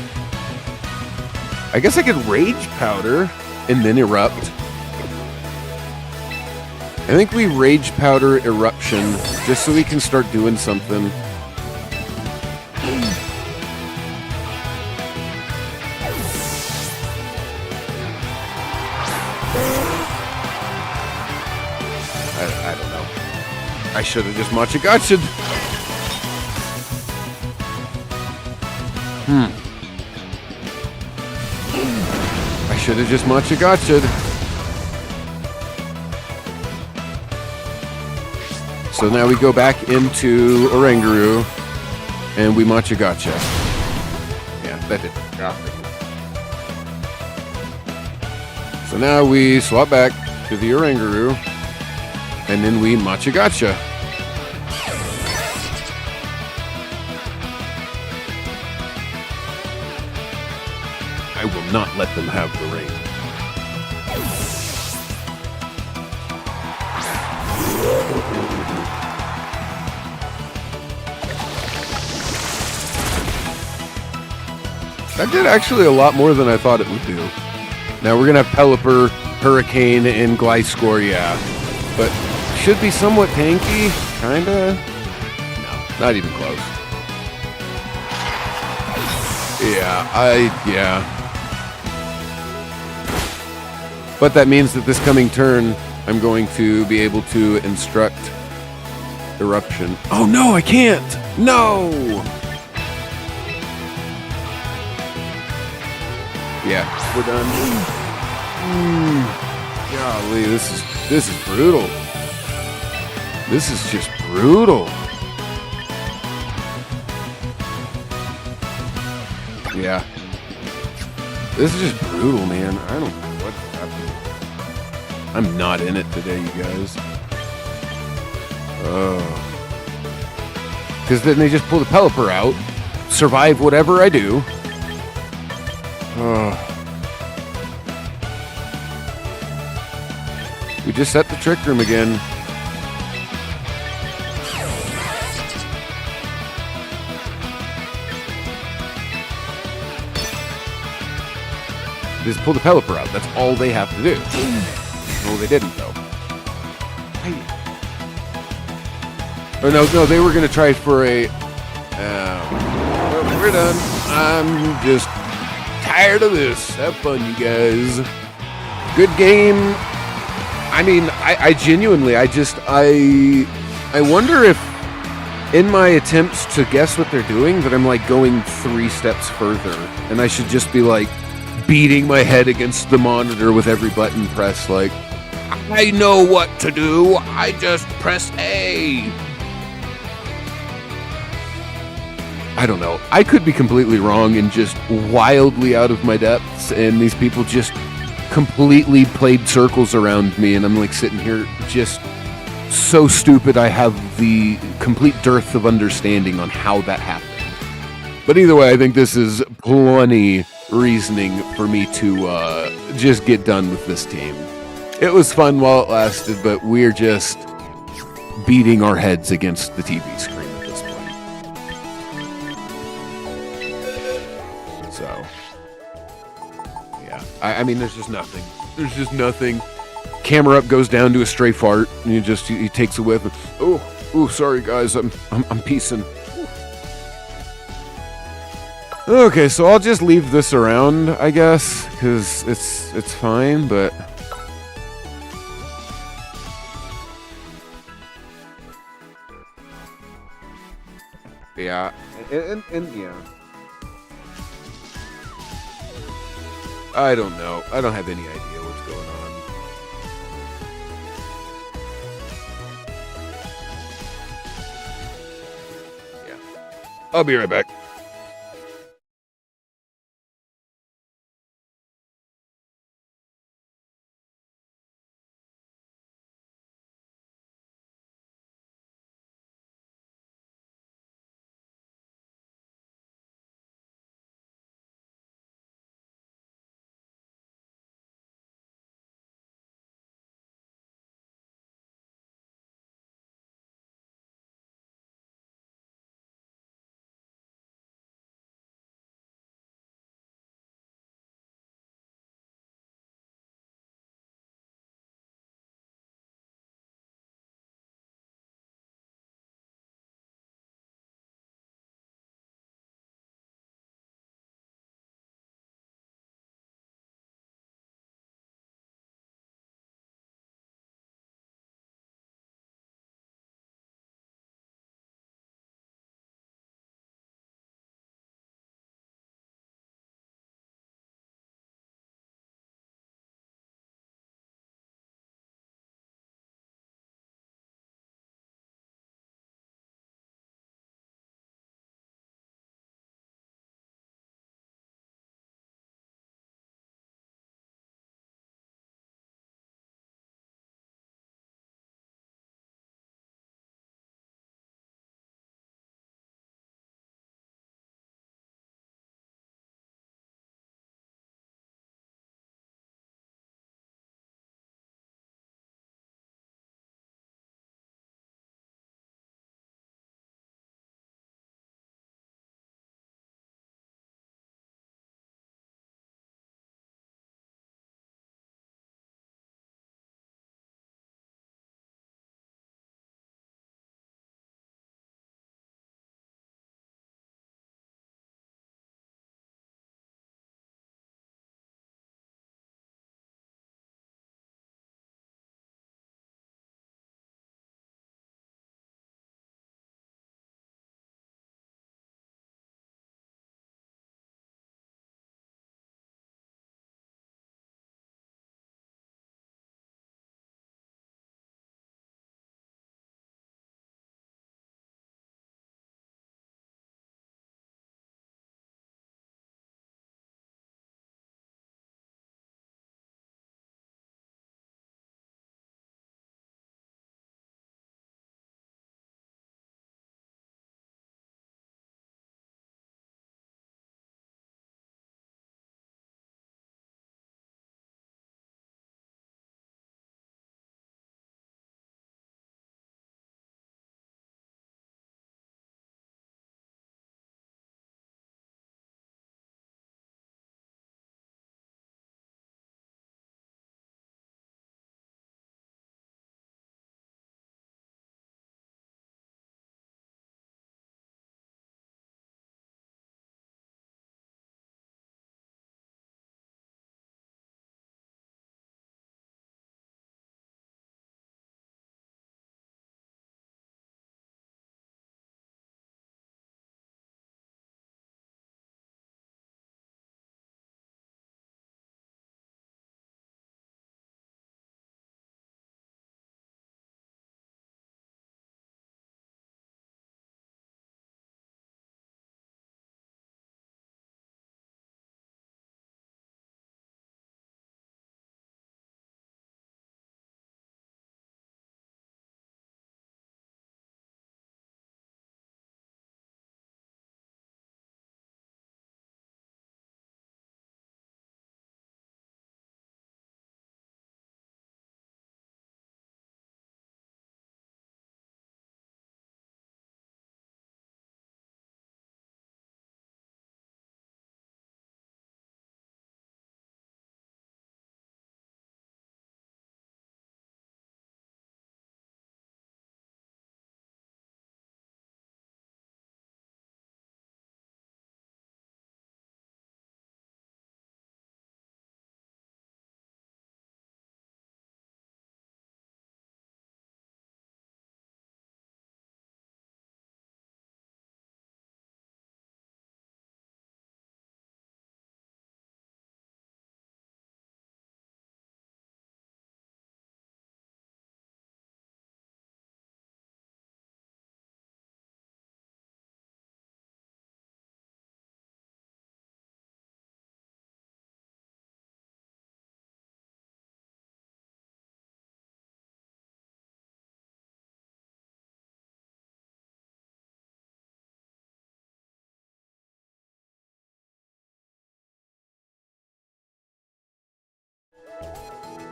I guess I could Rage Powder and then Erupt. I think we Rage Powder Eruption just so we can start doing something. I don't know. I should have just Machigacha'd. I should have just Machigacha'd. So now we go back into Oranguru and we Machigacha. Yeah, that did nothing. So now we swap back to the Oranguru and then we Machigacha. I will not let them have the rain. That did actually a lot more than I thought it would do. Now we're going to have Pelipper, Hurricane, and Gliscor, yeah. But should be somewhat tanky, kinda. No, not even close. Yeah. But that means that this coming turn, I'm going to be able to instruct Eruption. Oh no, I can't! No! Yeah, we're done. Golly, this is brutal. This is just brutal. Yeah. This is just brutal, man. I don't know what's happening. I'm not in it today, you guys. Because then they just pull the Pelipper out, survive whatever I do. We just set the Trick Room again. Just pull the Pelipper out. That's all they have to do. No, they didn't, though. Oh, no, they were going to try for a... well, we're done. I'm just tired of this. Have fun, you guys. Good game. I mean, I genuinely, I wonder if in my attempts to guess what they're doing that I'm like going 3 steps further. And I should just be like beating my head against the monitor with every button press like, I know what to do. I just press A. I don't know. I could be completely wrong and just wildly out of my depths, and these people just completely played circles around me, and I'm like sitting here just so stupid I have the complete dearth of understanding on how that happened. But either way, I think this is plenty reasoning for me to just get done with this team. It was fun while it lasted, but we're just beating our heads against the TV screen at this point. So, yeah. I mean, there's just nothing. There's just nothing. Camera up goes down to a stray fart, and he takes a whiff. And, oh, sorry guys, I'm peacing. Okay, so I'll just leave this around, I guess, because it's fine, but. Yeah, and yeah, I don't know. I don't have any idea what's going on. Yeah, I'll be right back.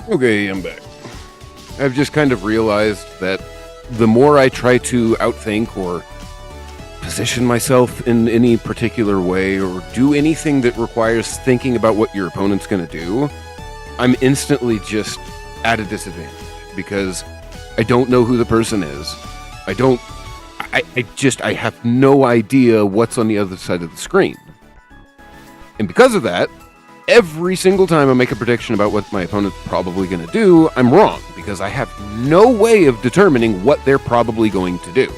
Okay, I'm back. I've just kind of realized that the more I try to outthink or position myself in any particular way or do anything that requires thinking about what your opponent's going to do, I'm instantly just at a disadvantage because I don't know who the person is. I have no idea what's on the other side of the screen. And because of that, every single time I make a prediction about what my opponent's probably going to do, I'm wrong because I have no way of determining what they're probably going to do.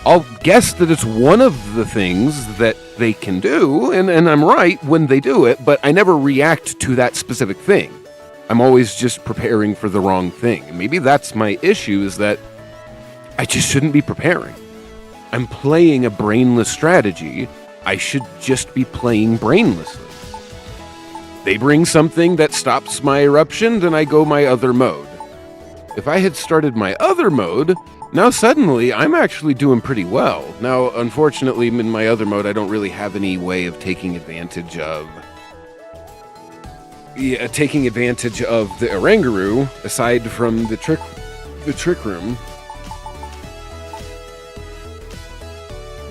I'll guess that it's one of the things that they can do, and I'm right when they do it, but I never react to that specific thing. I'm always just preparing for the wrong thing. And maybe that's my issue, is that I just shouldn't be preparing. I'm playing a brainless strategy. I should just be playing brainlessly. They bring something that stops my eruption, then I go my other mode. If I had started my other mode, now suddenly I'm actually doing pretty well. Now, unfortunately, in my other mode, I don't really have any way of taking advantage of the Oranguru, aside from the trick room.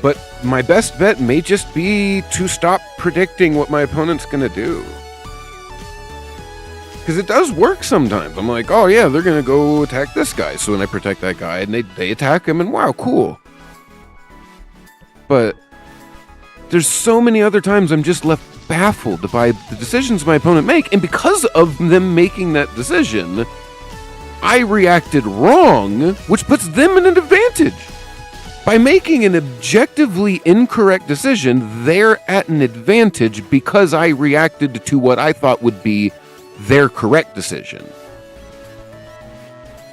But my best bet may just be to stop predicting what my opponent's gonna do. Because it does work sometimes. I'm like, oh yeah, they're going to go attack this guy. So when I protect that guy and they attack him, and wow, cool. But there's so many other times I'm just left baffled by the decisions my opponent make. And because of them making that decision, I reacted wrong, which puts them in an advantage. By making an objectively incorrect decision, they're at an advantage because I reacted to what I thought would be their correct decision.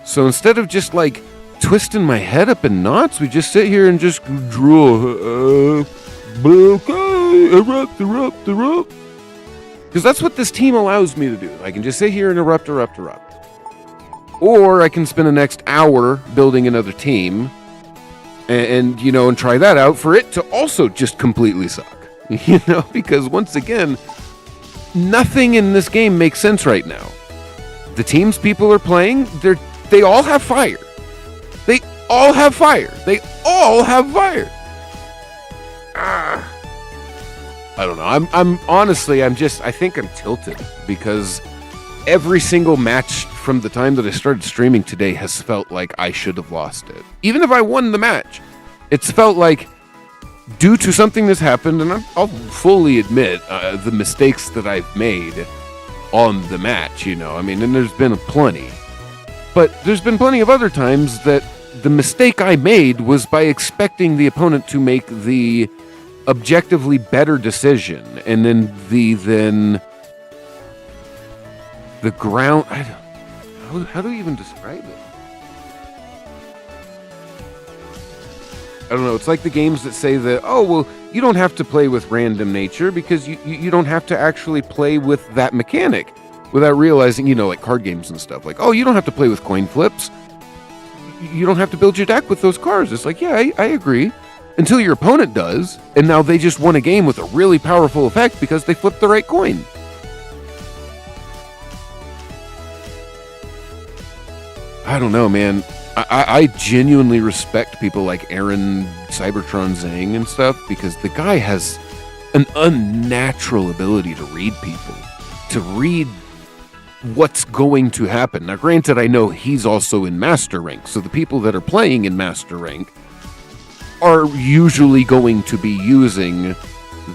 So instead of just like twisting my head up in knots, we just sit here and just draw. Okay, erupt. Because that's what this team allows me to do. I can just sit here and erupt. Or I can spend the next hour building another team and try that out for it to also just completely suck. Because once again, nothing in this game makes sense right now. The teams people are playing, they all have fire. They all have fire. I don't know. I'm honestly, I think I'm tilted because every single match from the time that I started streaming today has felt like I should have lost it. Even if I won the match, it's felt like, due to something that's happened, and I'll fully admit the mistakes that I've made on the match, and there's been plenty. But there's been plenty of other times that the mistake I made was by expecting the opponent to make the objectively better decision, and then the ground. How do you even describe it? I don't know. It's like the games that say that, oh, well, you don't have to play with random nature because you don't have to actually play with that mechanic without realizing, like card games and stuff. Like, oh, you don't have to play with coin flips. You don't have to build your deck with those cards. It's like, yeah, I agree. Until your opponent does, and now they just won a game with a really powerful effect because they flipped the right coin. I don't know, man. I genuinely respect people like Aaron Cybertron Zhang and stuff because the guy has an unnatural ability to read people, to read what's going to happen. Now, granted, I know he's also in Master Rank, so the people that are playing in Master Rank are usually going to be using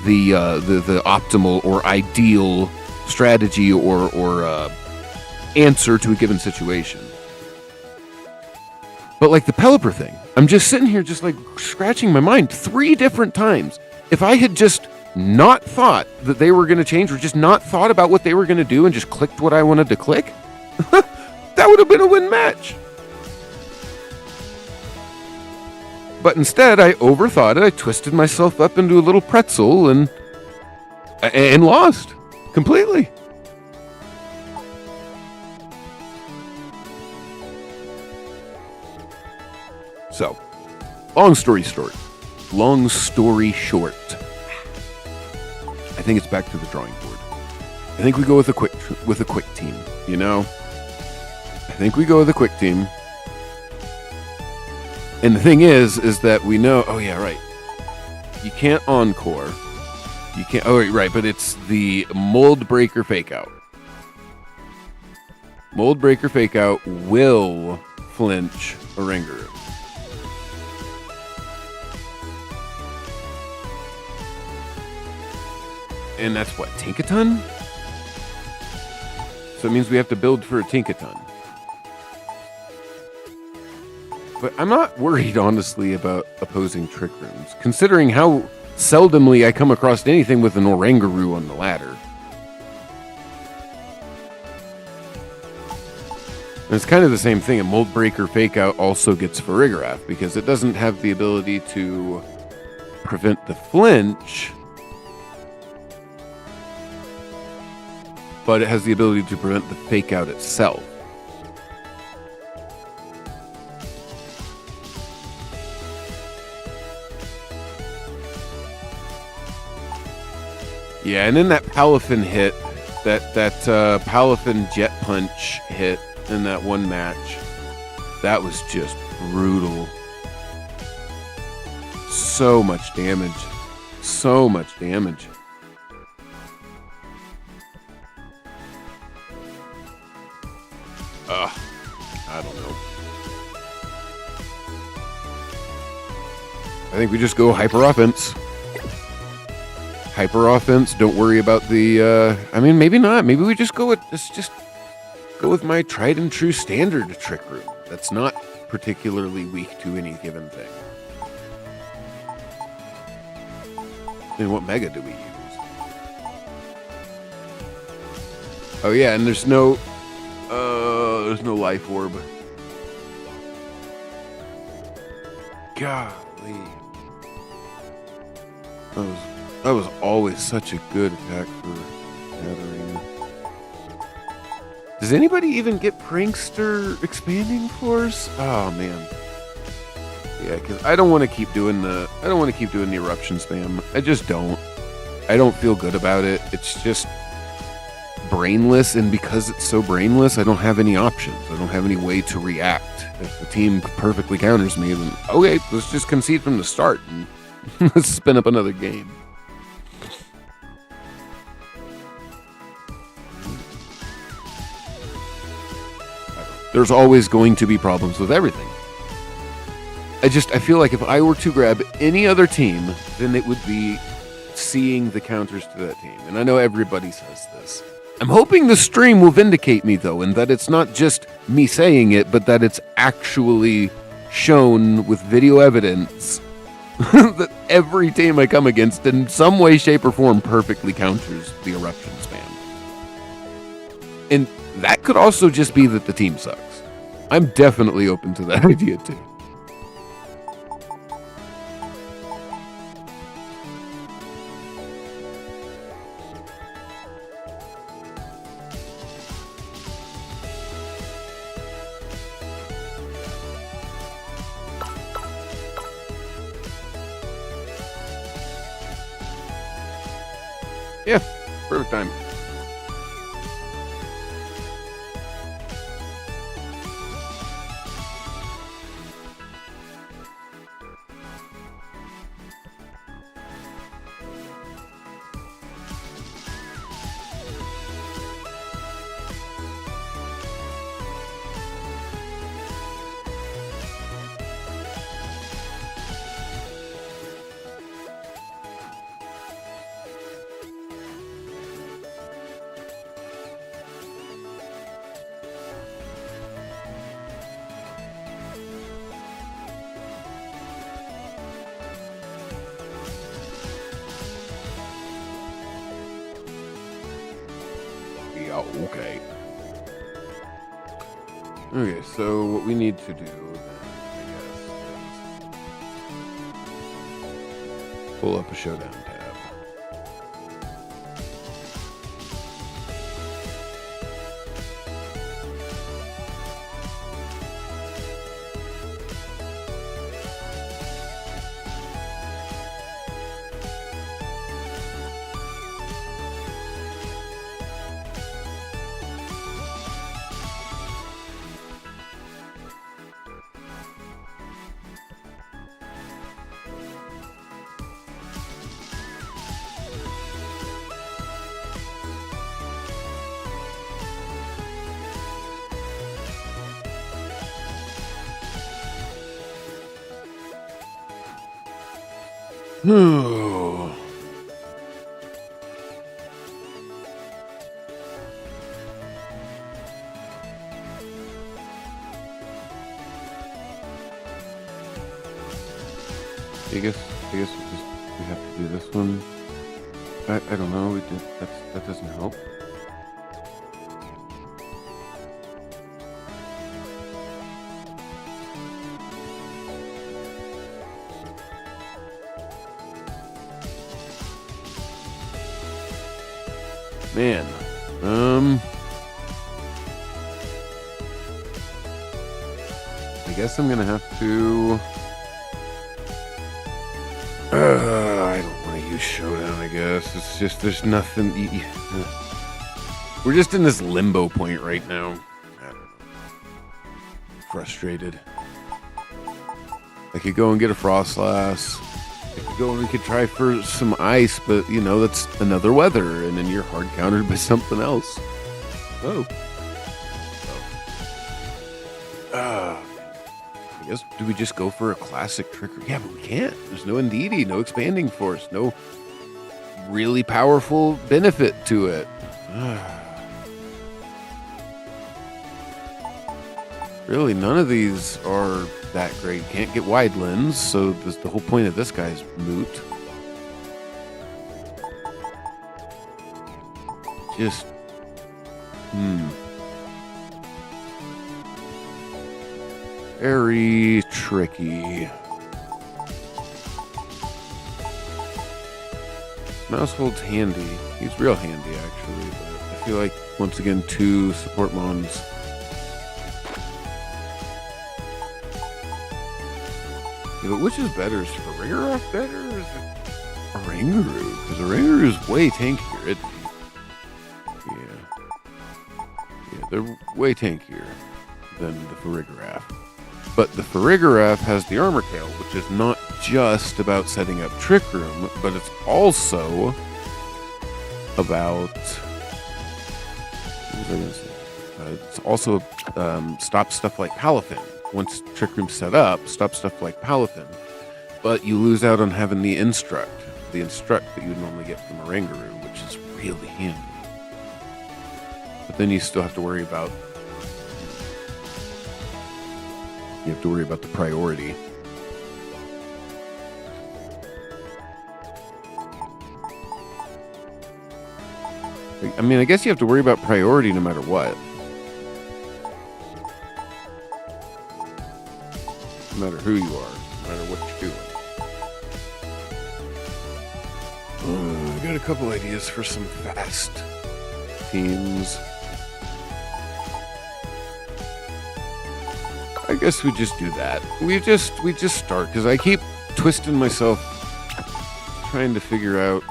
the optimal or ideal strategy or answer to a given situation. But like the Pelipper thing, I'm just sitting here just like scratching my mind 3 different times. If I had just not thought that they were going to change or just not thought about what they were going to do and just clicked what I wanted to click, that would have been a win match. But instead, I overthought it. I twisted myself up into a little pretzel and lost completely. So, long story short, I think it's back to the drawing board. I think we go with a quick team, think we go with a quick team. And the thing is that we know. Oh yeah, right. You can't encore. You can't. Oh right, but it's the Mold Breaker Fake Out. Mold Breaker Fake Out will flinch Oranguru. And that's what, Tinkaton? So it means we have to build for a Tinkaton. But I'm not worried, honestly, about opposing Trick Rooms, considering how seldomly I come across anything with an Oranguru on the ladder. And it's kind of the same thing. A Mold Breaker Fake Out also gets Farigiraf, because it doesn't have the ability to prevent the flinch, but it has the ability to prevent the Fake Out itself. Yeah, and then that Palafin hit, that Palafin Jet Punch hit in that one match, that was just brutal. So much damage. So much damage. I don't know. I think we just go hyper offense. Hyper offense. Don't worry about the. I mean, maybe not. Maybe we just go with just go with my tried and true standard Trick Room. That's not particularly weak to any given thing. And what mega do we use? Oh yeah, and there's no life orb. Golly. That was always such a good attack for Gathering. Does anybody even get Prankster Expanding Force? Oh man. Yeah, because I don't want to keep doing the eruption spam. I just don't. I don't feel good about it. It's just brainless, and because it's so brainless, I don't have any options. I don't have any way to react. If the team perfectly counters me, then okay, let's just concede from the start and let's spin up another game. There's always going to be problems with everything. I feel like if I were to grab any other team, then it would be seeing the counters to that team. And I know everybody says this. I'm hoping the stream will vindicate me, though, and that it's not just me saying it, but that it's actually shown with video evidence that every team I come against in some way, shape, or form perfectly counters the eruption spam. And that could also just be that the team sucks. I'm definitely open to that idea, too. Yeah, perfect time. Okay. Okay, so what we need to do then, I guess, is pull up a showdown tab. Oh. I guess we have to do this one. I don't know. That doesn't help. Man, I guess I'm gonna have to. I don't want to use Showdown. I guess it's just there's nothing. We're just in this limbo point right now. I don't know. Frustrated. I could go and get a Frostlass. I could go and we could try for some ice, but you know that's another weather, and then you're hard countered by something else. Oh. I guess, do we just go for a classic Trick Room? Yeah, but we can't. There's no Indeedee, no Expanding Force, no really powerful benefit to it. Really, none of these are that great. Can't get Wide Lens, so the whole point of this guy is moot. Just, very tricky. Mousehold's handy. He's real handy, actually. But I feel like, once again, 2 support mons. Yeah, but which is better? Is Farigiraf better, or is it Oranguru? Because Oranguru is way tankier, isn't he? Yeah, they're way tankier than the Farigiraf. But the Farigiraf has the Armor Tail, which is not just about setting up Trick Room, but it's also about... What was I going to say? It's also stop stuff like Palafin. Once Trick Room's set up, stop stuff like Palafin. But you lose out on having the Instruct that you would normally get from Oranguru, which is really handy. But then you still have to worry about... You have to worry about the priority. I mean, I guess you have to worry about priority no matter what. No matter who you are, no matter what you're doing. I got a couple ideas for some fast teams. I guess we just do that. We just start, because I keep twisting myself trying to figure out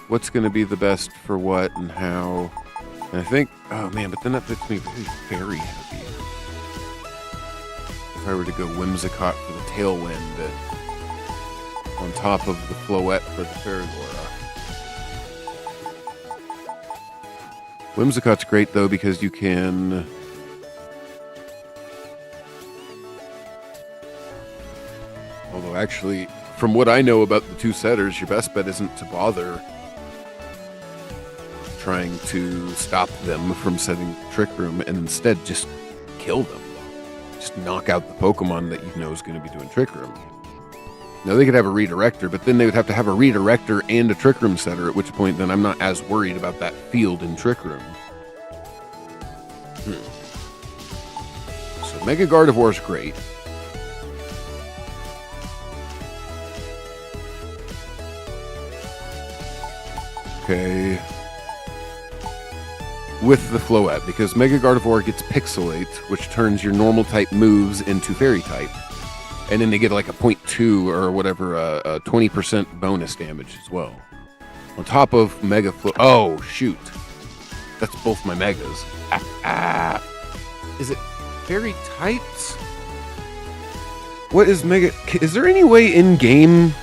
what's going to be the best for what and how. And I think, oh man, but then that puts me very heavy. If I were to go Whimsicott for the Tailwind on top of the Floette for the Farigora. Whimsicott's great though because you can... Although actually, from what I know about the 2 setters, your best bet isn't to bother trying to stop them from setting Trick Room, and instead just kill them. Just knock out the Pokemon that you know is going to be doing Trick Room. Now, they could have a Redirector, but then they would have to have a Redirector and a Trick Room setter, at which point then I'm not as worried about that field in Trick Room. So Mega Gardevoir is great. Okay. With the Floette, because Mega Gardevoir gets Pixelate, which turns your normal type moves into Fairy type. And then they get like a 0.2 or whatever, a 20% bonus damage as well. On top of Mega Floette. Oh, shoot. That's both my Megas. Is it Fairy types? What is Mega... Is there any way in-game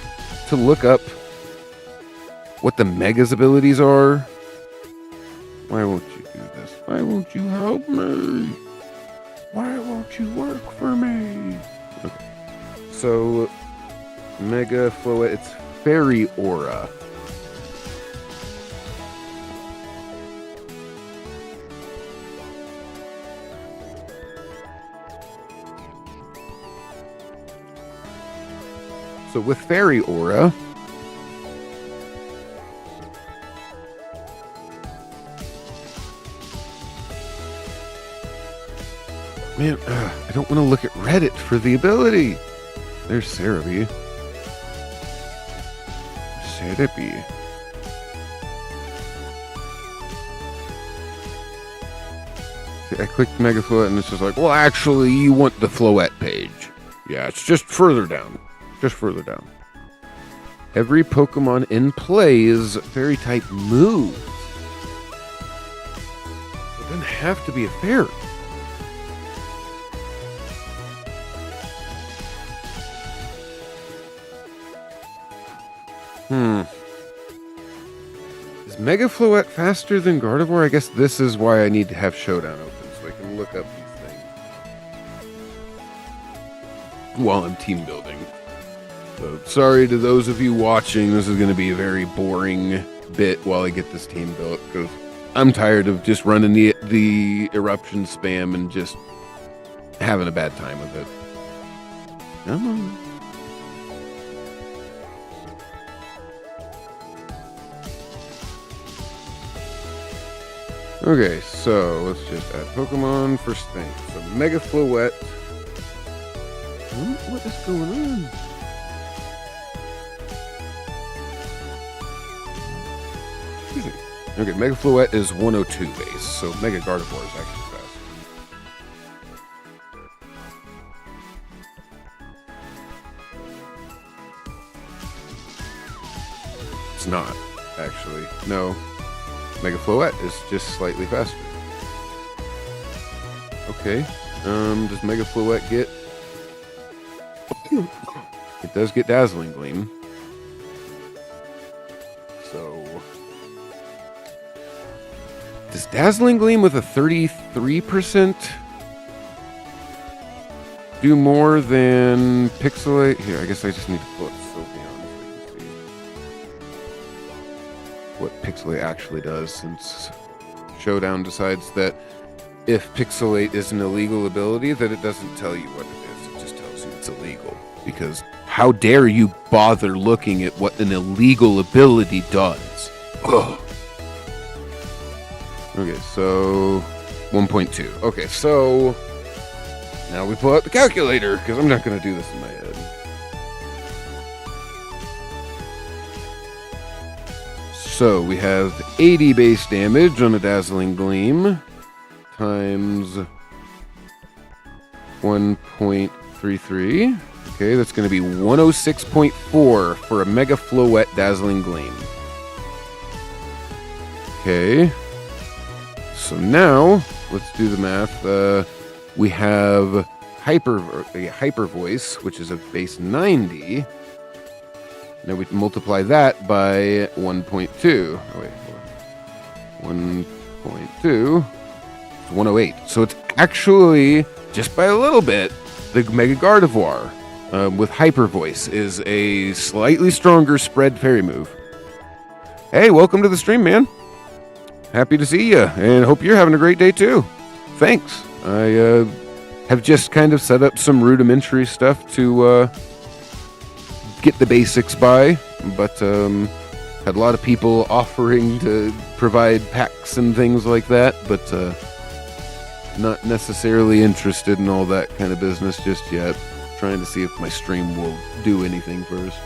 to look up what the Mega's abilities are? Why won't you do this? Why won't you help me? Why won't you work for me? Okay. So, Mega Floette. It's Fairy Aura. So with Fairy Aura, man, I don't want to look at Reddit for the ability. There's Cerebi. Cerebi. See, I clicked Mega Floette and it's just like, well, actually, you want the Floette page. Yeah, it's just further down. Just further down. Every Pokemon in play is fairy type moves. It doesn't have to be a fairy. Is Mega Floette faster than Gardevoir? I guess this is why I need to have Showdown open, so I can look up these things while I'm team building. So sorry to those of you watching, this is going to be a very boring bit while I get this team built, because I'm tired of just running the eruption spam and just having a bad time with it. Come on. Okay, so let's just add Pokemon first thing. So Mega Floette. What is going on? Excuse me. Okay, Mega Floette is 102 base, so Mega Gardevoir is actually fast. It's not, actually. No. Mega Floette is just slightly faster. Okay. Does Mega Floette get... It does get Dazzling Gleam. So... Does Dazzling Gleam with a 33% do more than Pixelate? Here, I guess I just need to pull up Sylveon so I can see what Pixelate actually does, since Showdown decides that if Pixelate is an illegal ability, that it doesn't tell you what it is. It just tells you it's illegal. Because how dare you bother looking at what an illegal ability does? Ugh. Okay, so 1.2. Okay, so now we pull out the calculator, because I'm not going to do this in my head. So we have 80 base damage on a Dazzling Gleam times 1.33. Okay, that's going to be 106.4 for a Mega Floette Dazzling Gleam. Okay. So now, let's do the math. We have Hyper Voice, which is a base 90. Now we can multiply that by 1.2. Oh, wait, hold on. 1.2 is 108. So it's actually, just by a little bit, the Mega Gardevoir with Hyper Voice is a slightly stronger spread fairy move. Hey, welcome to the stream, man. Happy to see you, and hope you're having a great day too. Thanks. I have just kind of set up some rudimentary stuff to get the basics by, but had a lot of people offering to provide packs and things like that, but not necessarily interested in all that kind of business just yet. Trying to see if my stream will do anything first.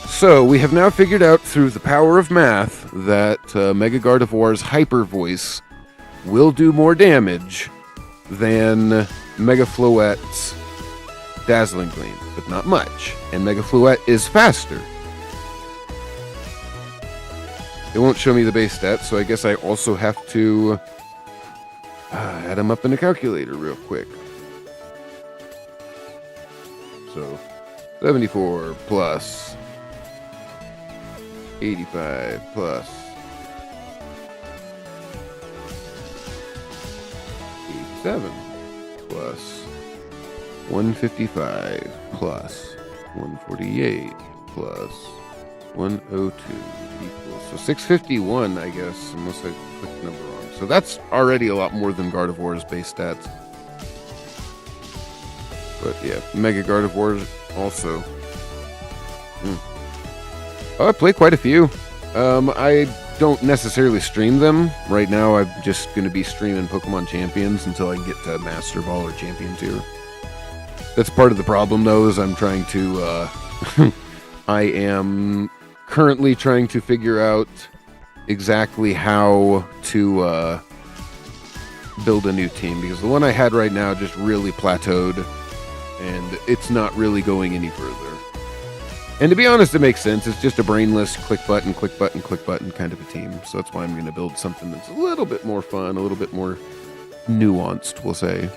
So, we have now figured out through the power of math that Mega Gardevoir's Hyper Voice will do more damage than Mega Floette's Dazzling Gleam, but not much. And Mega Floette is faster. It won't show me the base stats, so I guess I also have to add them up in a calculator real quick. So, 74 plus 85 plus 87 plus 155 plus 148 plus 102 equals, so 651, I guess, unless I clicked the number wrong. So that's already a lot more than Gardevoir's base stats. But yeah, Mega Gardevoir also. Oh, I play quite a few. I don't necessarily stream them. Right now, I'm just going to be streaming Pokemon Champions until I can get to Master Ball or Champion Tier. That's part of the problem, though, is I'm trying to... I am currently trying to figure out exactly how to build a new team, because the one I had right now just really plateaued, and it's not really going any further. And to be honest, it makes sense. It's just a brainless click button, click button, click button kind of a team. So that's why I'm going to build something that's a little bit more fun, a little bit more nuanced, we'll say.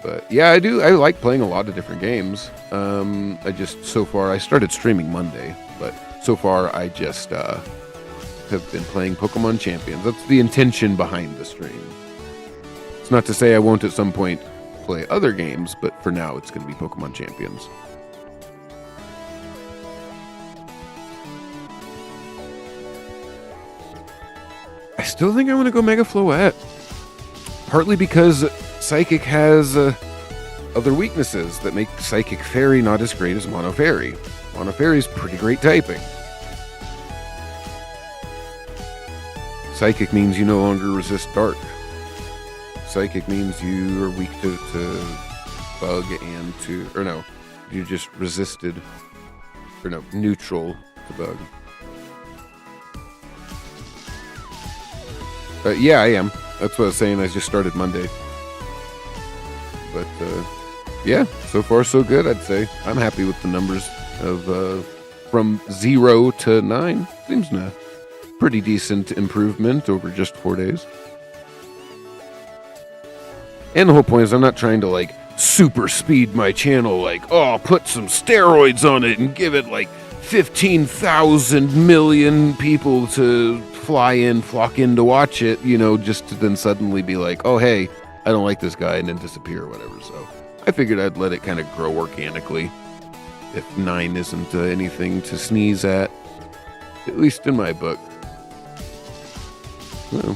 But yeah, I like playing a lot of different games. So far, I started streaming Monday, but so far I just have been playing Pokemon Champions. That's the intention behind the stream. It's not to say I won't at some point play other games, but for now it's going to be Pokemon Champions. I still think I want to go Mega Floette. Partly because Psychic has other weaknesses that make Psychic Fairy not as great as Mono Fairy. Mono Fairy's pretty great typing. Psychic means you no longer resist Dark. Psychic means you are weak to Bug and to... Or no, you just resisted... Or no, neutral to Bug. Yeah, I am. That's what I was saying. I just started Monday. But, yeah, so far so good, I'd say. I'm happy with the numbers of from 0 to 9. Seems a pretty decent improvement over just 4 days. And the whole point is I'm not trying to, like, super speed my channel, like, oh, put some steroids on it and give it, like, 15,000 million people to flock in to watch it, you know, just to then suddenly be like, oh, hey, I don't like this guy, and then disappear or whatever. So I figured I'd let it kind of grow organically. If 9 isn't anything to sneeze at least in my book. Well.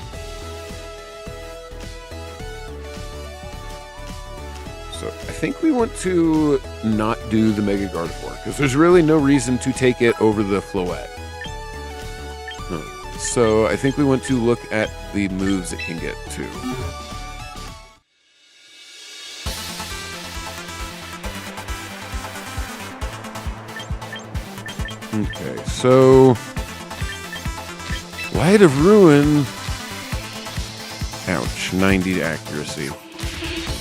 So I think we want to not do the Mega Gardevoir, because there's really no reason to take it over the Floette. So I think we want to look at the moves it can get to. Okay, so Light of Ruin. Ouch, 90 accuracy.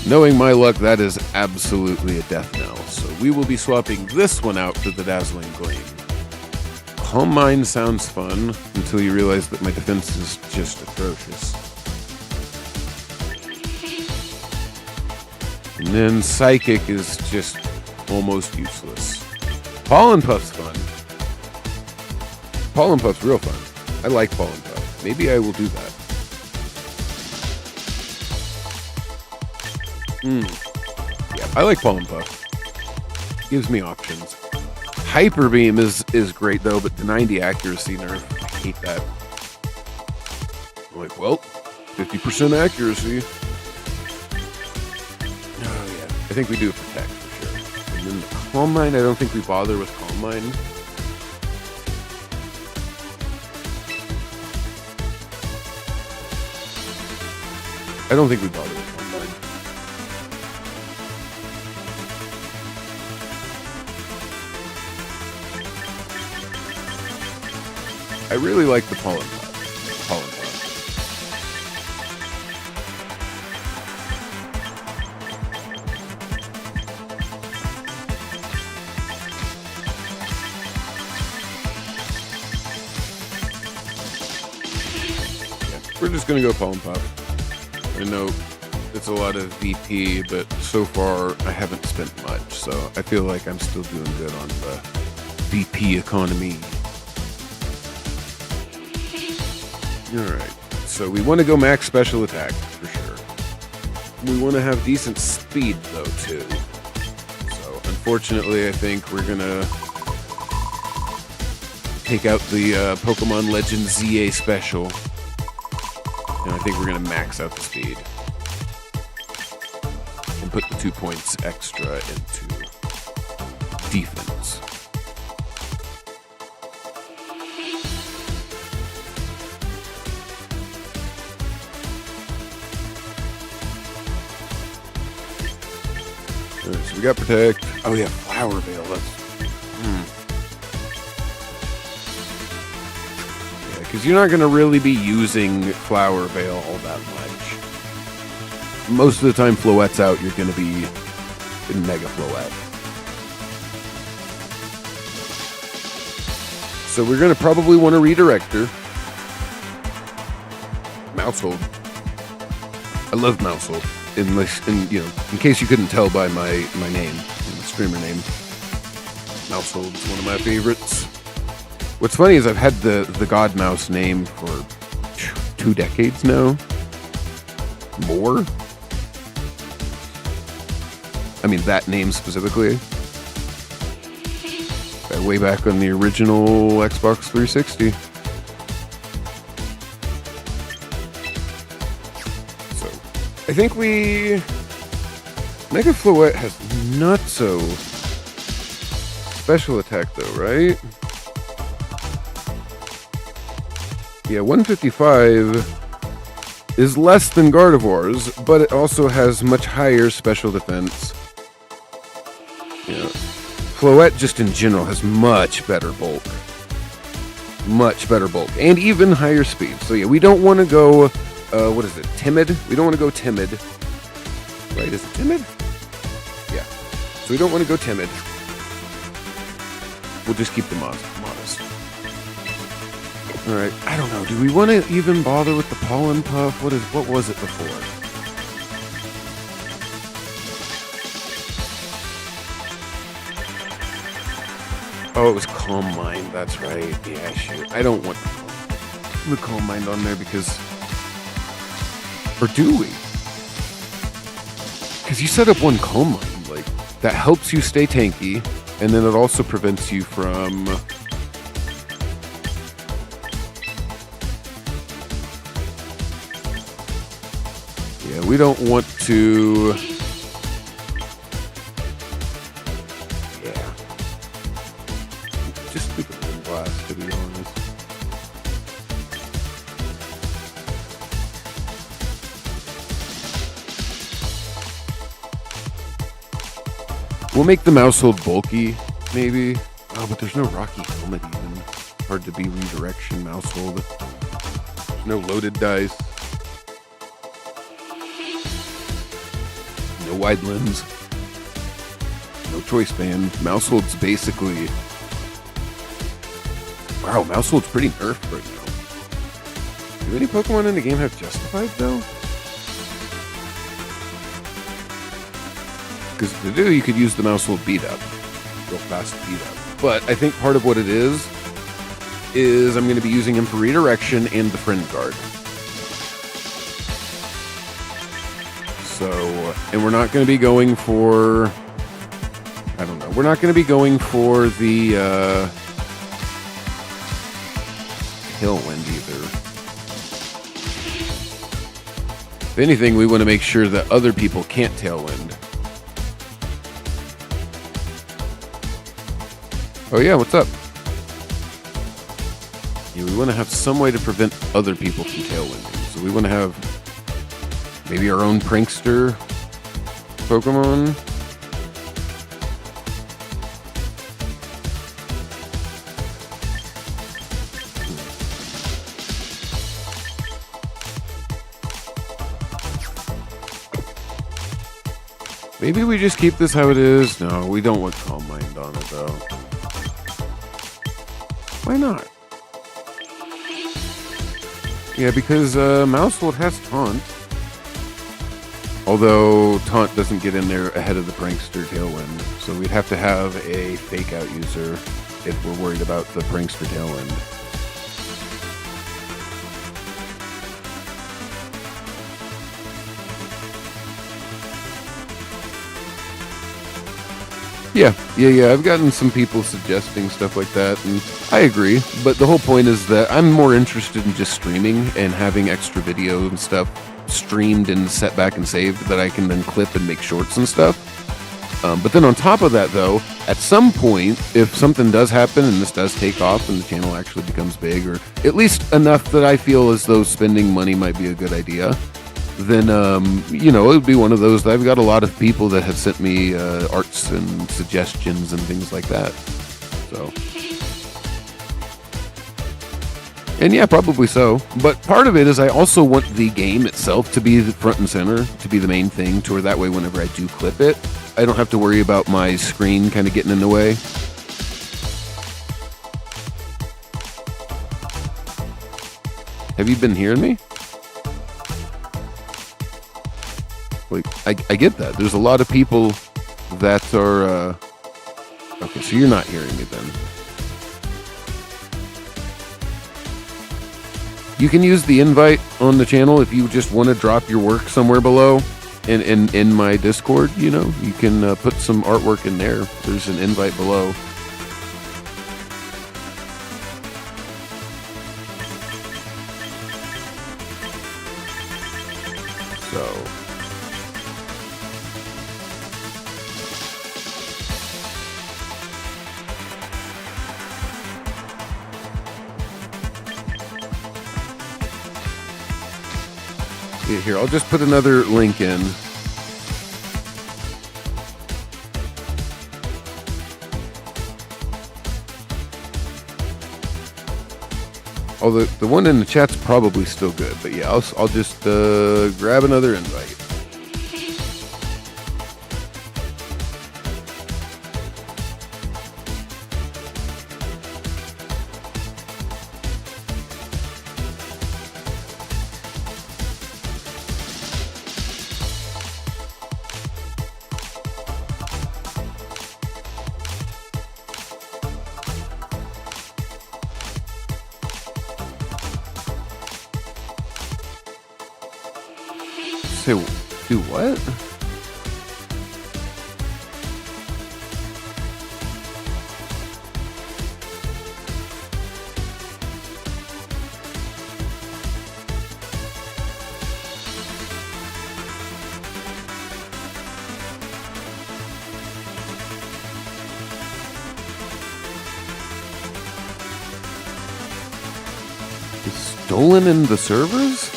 Knowing my luck, that is absolutely a death knell. So we will be swapping this one out for the Dazzling Gleam. Calm Mind sounds fun until you realize that my defense is just atrocious. And then Psychic is just almost useless. Pollen Puff's fun. Pollen Puff's real fun. I like Pollen Puff. Maybe I will do that. Yeah, I like Pollen Puff. Gives me options. Hyper Beam is great though, but the 90 accuracy nerf, I hate that. I'm like, well, 50% accuracy. Oh yeah, I think we do Protect for sure. And then the Calm Mind, I don't think we bother with Calm Mind. I don't think we bother with Calm Mind. I really like the Pollen Puff. Pollen Puff. Yeah, we're just gonna go Pollen Puff. I know it's a lot of VP, but so far I haven't spent much, so I feel like I'm still doing good on the VP economy. Alright, so we want to go max special attack, for sure. We want to have decent speed, though, too. So, unfortunately, I think we're gonna take out the Pokemon Legends ZA special. And I think we're gonna max out the speed. And put the 2 points extra into defense. Alright, so we got Protect. Oh yeah, Flower Veil. Yeah, because you're not going to really be using Flower Veil all that much. Most of the time Floette's out, you're going to be in Mega Floette. So we're going to probably want to redirect her. Mousehold. I love Mousehold. In case you couldn't tell by my name, the streamer name, Mousehold's one of my favorites. What's funny is I've had the God Mouse name for 2 decades now. More. I mean, that name specifically. Way back on the original Xbox 360. I think Mega Floette has nutso special attack though, right? Yeah, 155 is less than Gardevoir's, but it also has much higher special defense. Yeah. Floette just in general has much better bulk. Much better bulk. And even higher speed. So yeah, we don't want to go what is it? Timid? We don't want to go timid. Right? Is it timid? Yeah. So we don't want to go timid. We'll just keep the modest. Alright. I don't know. Do we want to even bother with the Pollen Puff? What was it before? Oh, it was Calm Mind. That's right. Yeah, shoot. I don't want the Calm Mind on there because... Or do we? Because you set up one Calm Mind, like, that helps you stay tanky, and then it also prevents you from... Yeah, we don't want to... Yeah. Just keep it in blast, to be honest. We'll make the Mousehold bulky, maybe. Oh, but there's no Rocky Helmet even. Hard to be redirection Mousehold. There's no loaded dice. No wide limbs. No choice band. Mousehold's basically... Wow, Mousehold's pretty nerfed right now. Do any Pokemon in the game have Justified, though? Because to do, you could use the Mousehold Beat Up. Real fast Beat Up. But I think part of what it is I'm going to be using him for redirection and the Friend Guard. So, and we're not going to be going for... I don't know. We're not going to be going for the Tailwind either. If anything, we want to make sure that other people can't Tailwind. Oh yeah, what's up? Yeah, we want to have some way to prevent other people from tailwinding. So we want to have maybe our own prankster Pokemon. Maybe we just keep this how it is. No, we don't want Calm Mind on it though. Why not? Yeah, because Mousehold has Taunt. Although Taunt doesn't get in there ahead of the Prankster Tailwind. So we'd have to have a Fake Out user if we're worried about the Prankster Tailwind. Yeah. I've gotten some people suggesting stuff like that, and I agree. But the whole point is that I'm more interested in just streaming and having extra video and stuff streamed and set back and saved that I can then clip and make shorts and stuff. But then on top of that, though, at some point, if something does happen and this does take off and the channel actually becomes big, or at least enough that I feel as though spending money might be a good idea, then, it would be one of those that I've got a lot of people that have sent me arts and suggestions and things like that. So, and yeah, probably so. But part of it is I also want the game itself to be the front and center, to be the main thing, to where that way whenever I do clip it, I don't have to worry about my screen kind of getting in the way. Have you been hearing me? Like, I get that. There's a lot of people that are... Okay, so you're not hearing me then. You can use the invite on the channel if you just want to drop your work somewhere below. In my Discord, you can put some artwork in there. There's an invite below. So, here, I'll just put another link in. Oh, the one in the chat's probably still good, but yeah, I'll just grab another invite. Do what? Is stolen in the servers?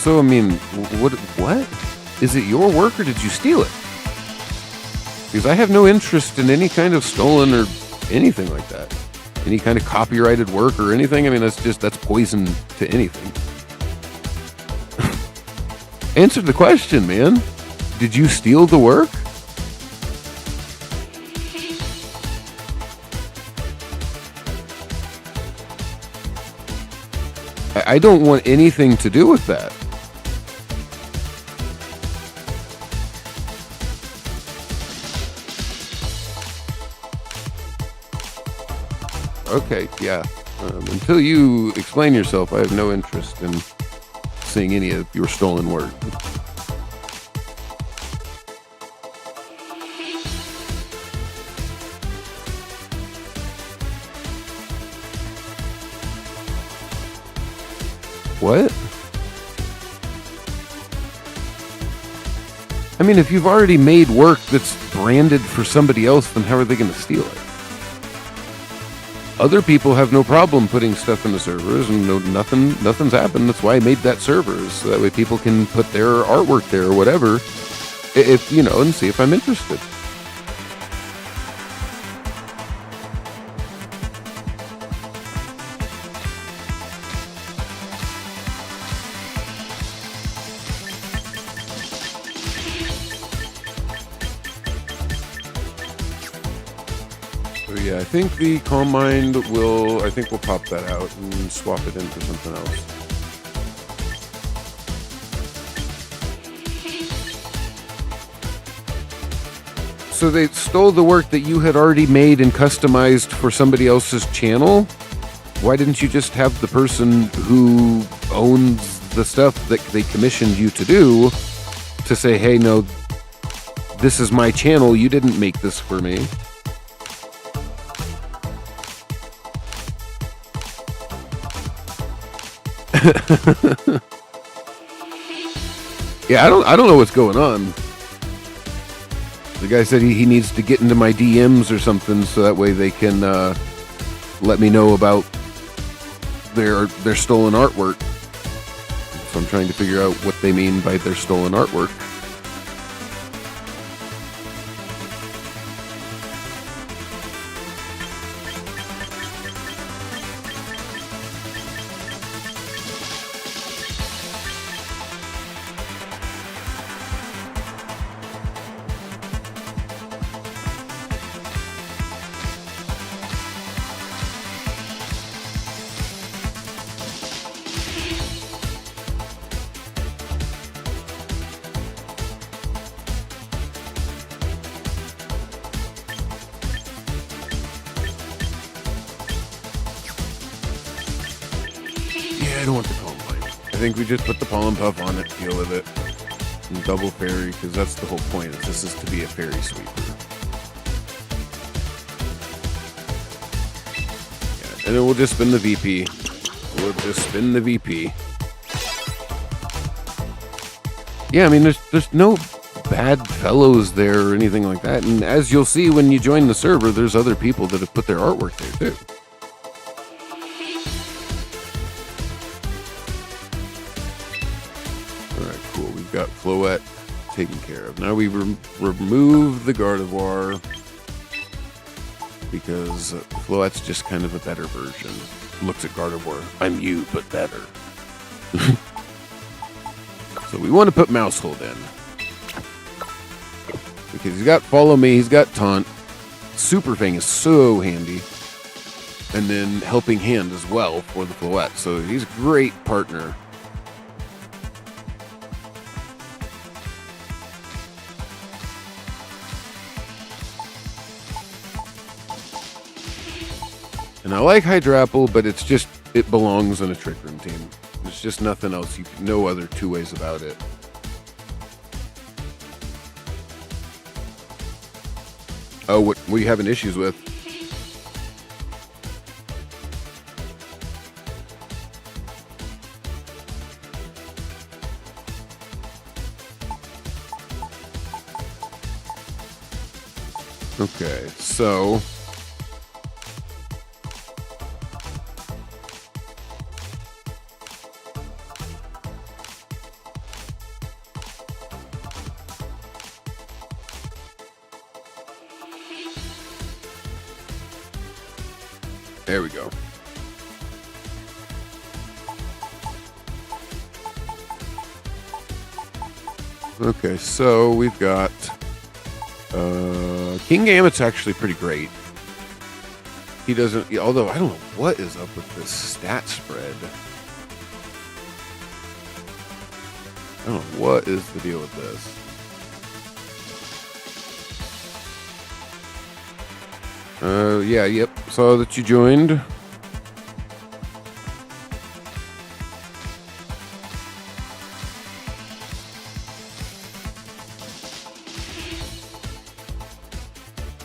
So, I mean, what? Is it your work or did you steal it? Because I have no interest in any kind of stolen or anything like that. Any kind of copyrighted work or anything. I mean, that's poison to anything. Answer the question, man. Did you steal the work? I don't want anything to do with that. Okay, yeah. Until you explain yourself, I have no interest in seeing any of your stolen work. What? I mean, if you've already made work that's branded for somebody else, then how are they going to steal it? Other people have no problem putting stuff in the servers, and nothing's happened. That's why I made that server, so that way people can put their artwork there or whatever, if and see if I'm interested. Yeah, I think the Calm Mind we'll pop that out and swap it in for something else. So they stole the work that you had already made and customized for somebody else's channel? Why didn't you just have the person who owns the stuff that they commissioned you to do to say, hey, no, this is my channel. You didn't make this for me. Yeah, I don't know what's going on. The guy said he needs to get into my DMs or something so that way they can let me know about their stolen artwork. So I'm trying to figure out what they mean by their stolen artwork. I don't want the Calm Light. I think we just put the Pollen Puff on it, deal with it, and double fairy, because that's the whole point, is this is to be a fairy sweeper. Yeah, and then we'll just spin the VP. We'll just spin the VP. Yeah, I mean, there's no bad fellows there or anything like that, and as you'll see when you join the server, there's other people that have put their artwork there, too. Got Floette taken care of. Now we remove the Gardevoir because Floette's just kind of a better version. Looks at Gardevoir. I'm you, but better. So we want to put Maushold in because he's got Follow Me, he's got Taunt. Super Fang is so handy, and then Helping Hand as well for the Floette. So he's a great partner. And I like Hydrapple, but it's just, it belongs in a Trick Room team. There's just nothing else. No other two ways about it. Oh, what are you having issues with? Okay, so there we go. Okay, so we've got Kingambit's actually pretty great. He doesn't, although I don't know what is up with this stat spread. I don't know what is the deal with this. Yeah, yep. Saw that you joined.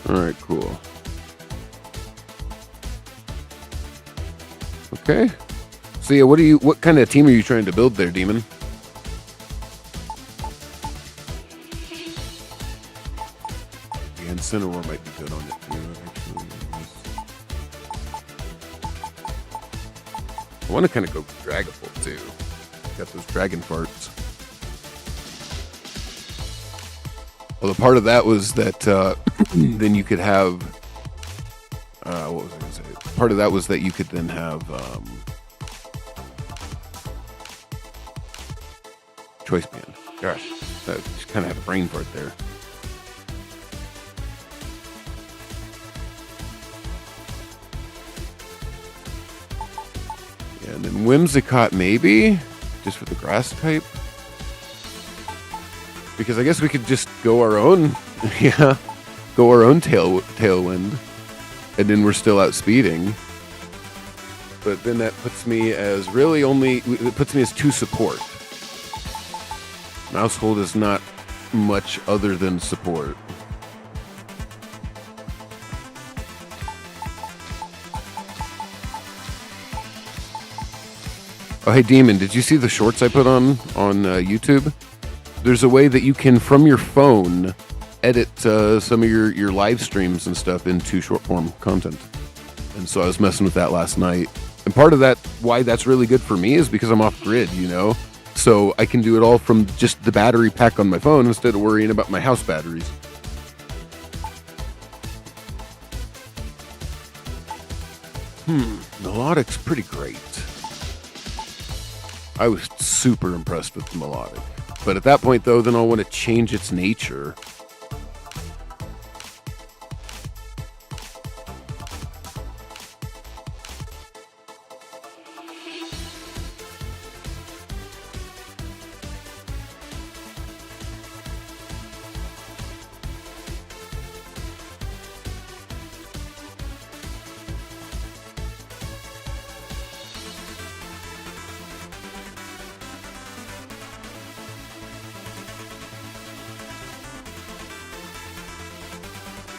Alright, cool. Okay. So yeah, what kind of team are you trying to build there, Demon? Yeah, and Cinnamore might be good on it too, actually. I want to kind of go Dragapult too. Got those dragon farts. Well, the part of that was that then you could have. What was I going to say? Part of that was that you could then have Choice Band. Gosh, that just kind of had a brain fart there. Yeah, and then Whimsicott maybe, just for the grass type. Because I guess we could just go our own, yeah, go our own Tailwind, and then we're still outspeeding. but then that puts me as it puts me as 2 support. Mousehold is not much other than support. Oh, hey, Demon, did you see the shorts I put on YouTube? There's a way that you can, from your phone, edit some of your live streams and stuff into short form content. And so I was messing with that last night. And part of that, why that's really good for me, is because I'm off grid, you know? So I can do it all from just the battery pack on my phone instead of worrying about my house batteries. Melodic's pretty great. I was super impressed with the melodic. But at that point, though, then I'll want to change its nature.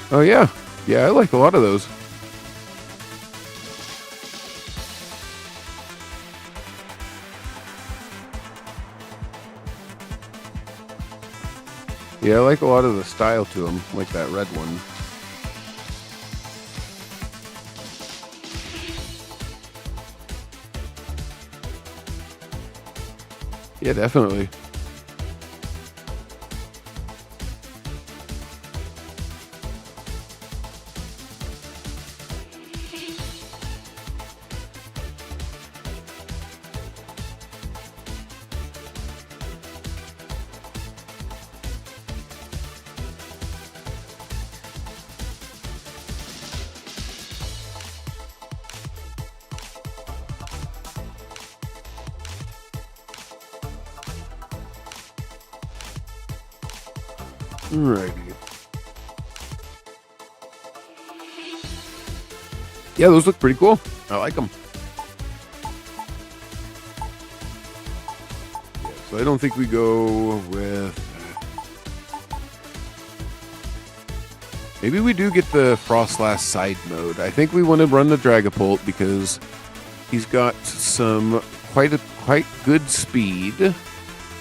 Oh, yeah. Yeah, I like a lot of those. Yeah, I like a lot of the style to them, like that red one. Yeah, definitely. Alrighty. Yeah, those look pretty cool. I like them. Yeah, so I don't think we go with... Maybe we do get the Frostlass side mode. I think we want to run the Dragapult because he's got some quite good speed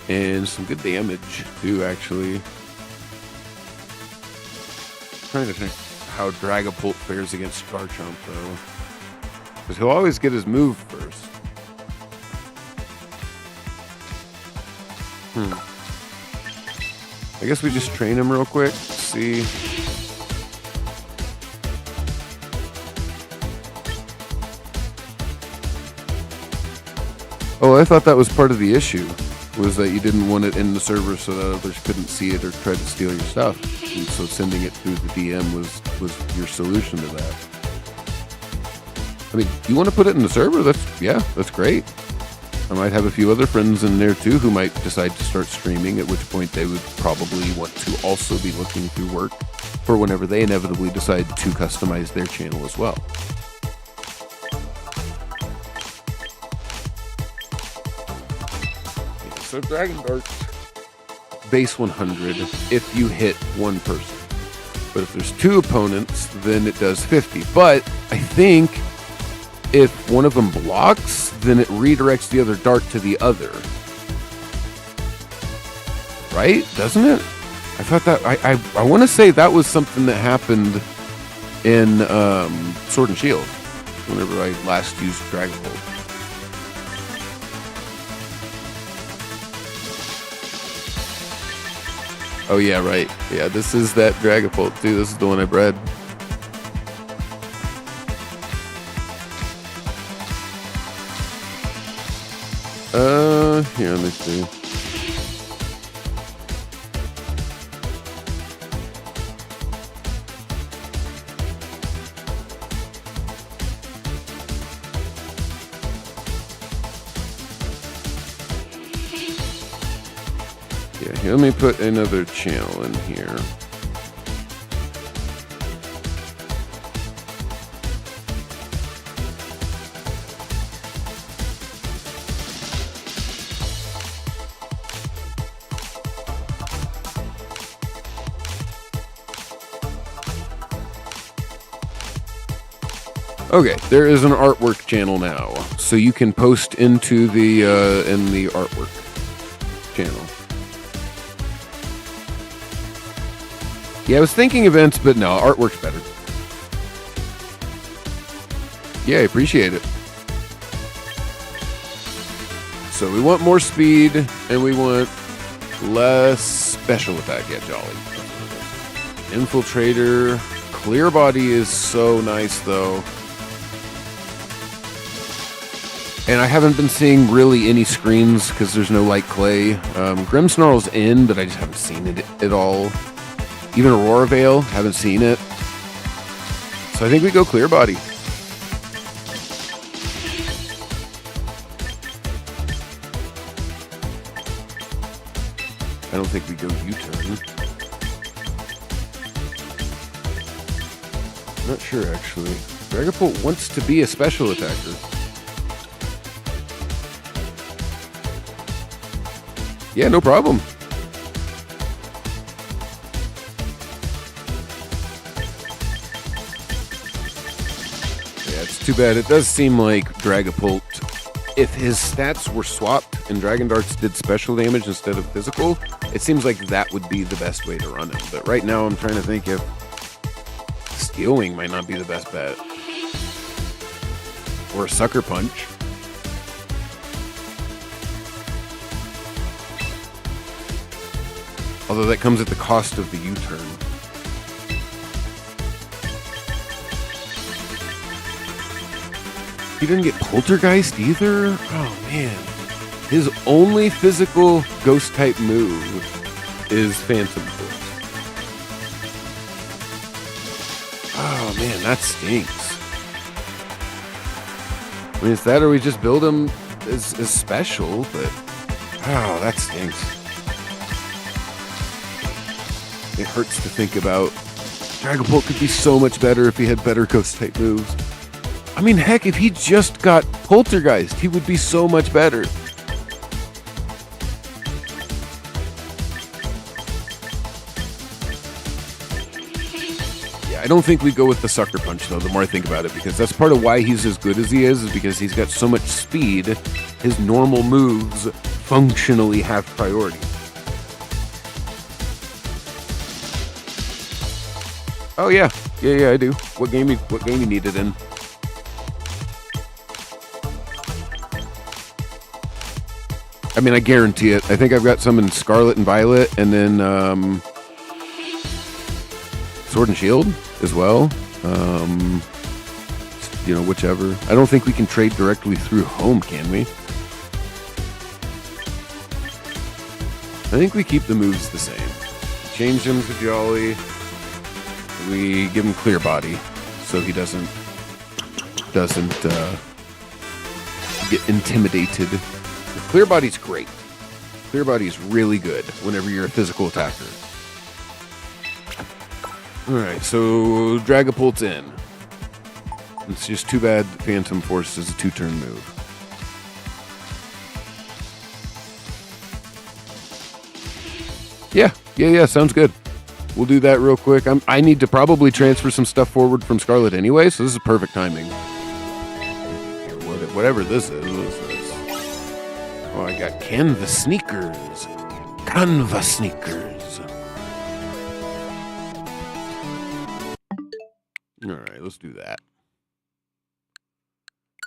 and some good damage too, actually. Trying to think how Dragapult fares against Garchomp, though. Because he'll always get his move first. I guess we just train him real quick. See. Oh, I thought that was part of the issue. Was that you didn't want it in the server so that others couldn't see it or try to steal your stuff. And so sending it through the DM was your solution to that. I mean, you want to put it in the server? That's great. I might have a few other friends in there too who might decide to start streaming, at which point they would probably want to also be looking through work for whenever they inevitably decide to customize their channel as well. So Dragon Darts, base 100 if you hit one person. But if there's 2 opponents, then it does 50. But I think if one of them blocks, then it redirects the other dart to the other. Right? Doesn't it? I thought that... I want to say that was something that happened in Sword and Shield whenever I last used Dragapult. Oh yeah, right. Yeah, this is that Dragapult too. This is the one I bred. Here, let me see. Yeah, here, let me put another channel in here. Okay, there is an artwork channel now, so you can post into the in the artwork channel. Yeah, I was thinking events, but no, artwork's better. Yeah, I appreciate it. So we want more speed, and we want less special attack. Yeah, Jolly. Infiltrator. Clear Body is so nice, though. And I haven't been seeing really any screens because there's no light clay. Grimmsnarl's in, but I just haven't seen it at all. Even Aurora Veil, haven't seen it. So I think we go Clear Body. I don't think we go U-turn. Not sure, actually. Dragapult wants to be a special attacker. Yeah, no problem. Yeah, it's too bad. It does seem like Dragapult, if his stats were swapped and Dragon Darts did special damage instead of physical, it seems like that would be the best way to run him. But right now I'm trying to think if Steel Wing might not be the best bet. Or a Sucker Punch. Although that comes at the cost of the U-turn. He didn't get Poltergeist either? Oh, man. His only physical ghost-type move is Phantom Force. Oh, man, that stinks. I mean, it's that or we just build him as special, but... Oh, that stinks. It hurts to think about. Dragapult could be so much better if he had better ghost-type moves. I mean, heck, if he just got Poltergeist, he would be so much better. Yeah, I don't think we go with the Sucker Punch, though, the more I think about it, because that's part of why he's as good as he is because he's got so much speed, his normal moves functionally have priority. Oh yeah, I do. What game you need it in? I mean, I guarantee it. I think I've got some in Scarlet and Violet, and then Sword and Shield as well. You know, whichever. I don't think we can trade directly through home, can we? I think we keep the moves the same. Change them to Jolly. We give him Clear Body, so he doesn't get intimidated. Clear Body's great. Clear Body's really good whenever you're a physical attacker. Alright, so Dragapult's in. It's just too bad Phantom Force is a 2-turn move. Yeah, sounds good. We'll do that real quick. I need to probably transfer some stuff forward from Scarlet anyway, so this is perfect timing. Whatever this is. What is this? Oh, I got Canva Sneakers. Canva Sneakers. All right, let's do that.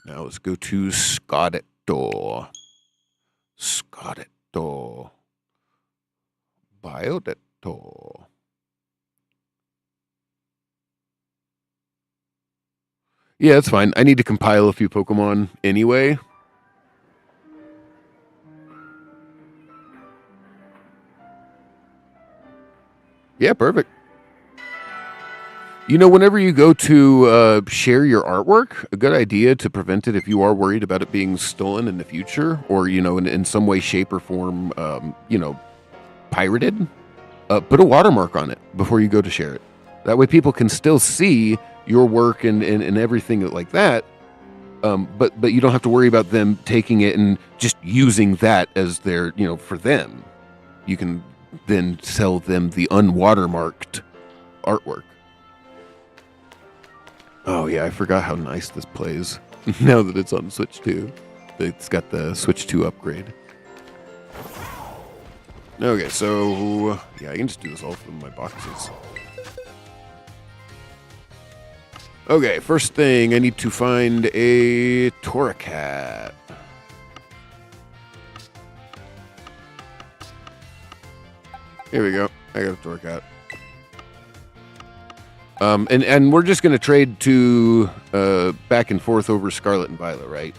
Now let's go to Scotito. Biodetto. Yeah, that's fine. I need to compile a few Pokemon anyway. Yeah, perfect. You know, whenever you go to share your artwork, a good idea to prevent it if you are worried about it being stolen in the future or, you know, in some way, shape, or form, you know, pirated, put a watermark on it before you go to share it. That way people can still see your work and everything like that, but you don't have to worry about them taking it and just using that as their, you know, for them. You can then sell them the unwatermarked artwork. Oh, yeah, I forgot how nice this plays now that it's on Switch 2. It's got the Switch 2 upgrade. Okay, so yeah, I can just do this all from my boxes. Okay, first thing, I need to find a Torracat. Here we go. I got a Torracat. And we're just gonna trade to back and forth over Scarlet and Violet, right?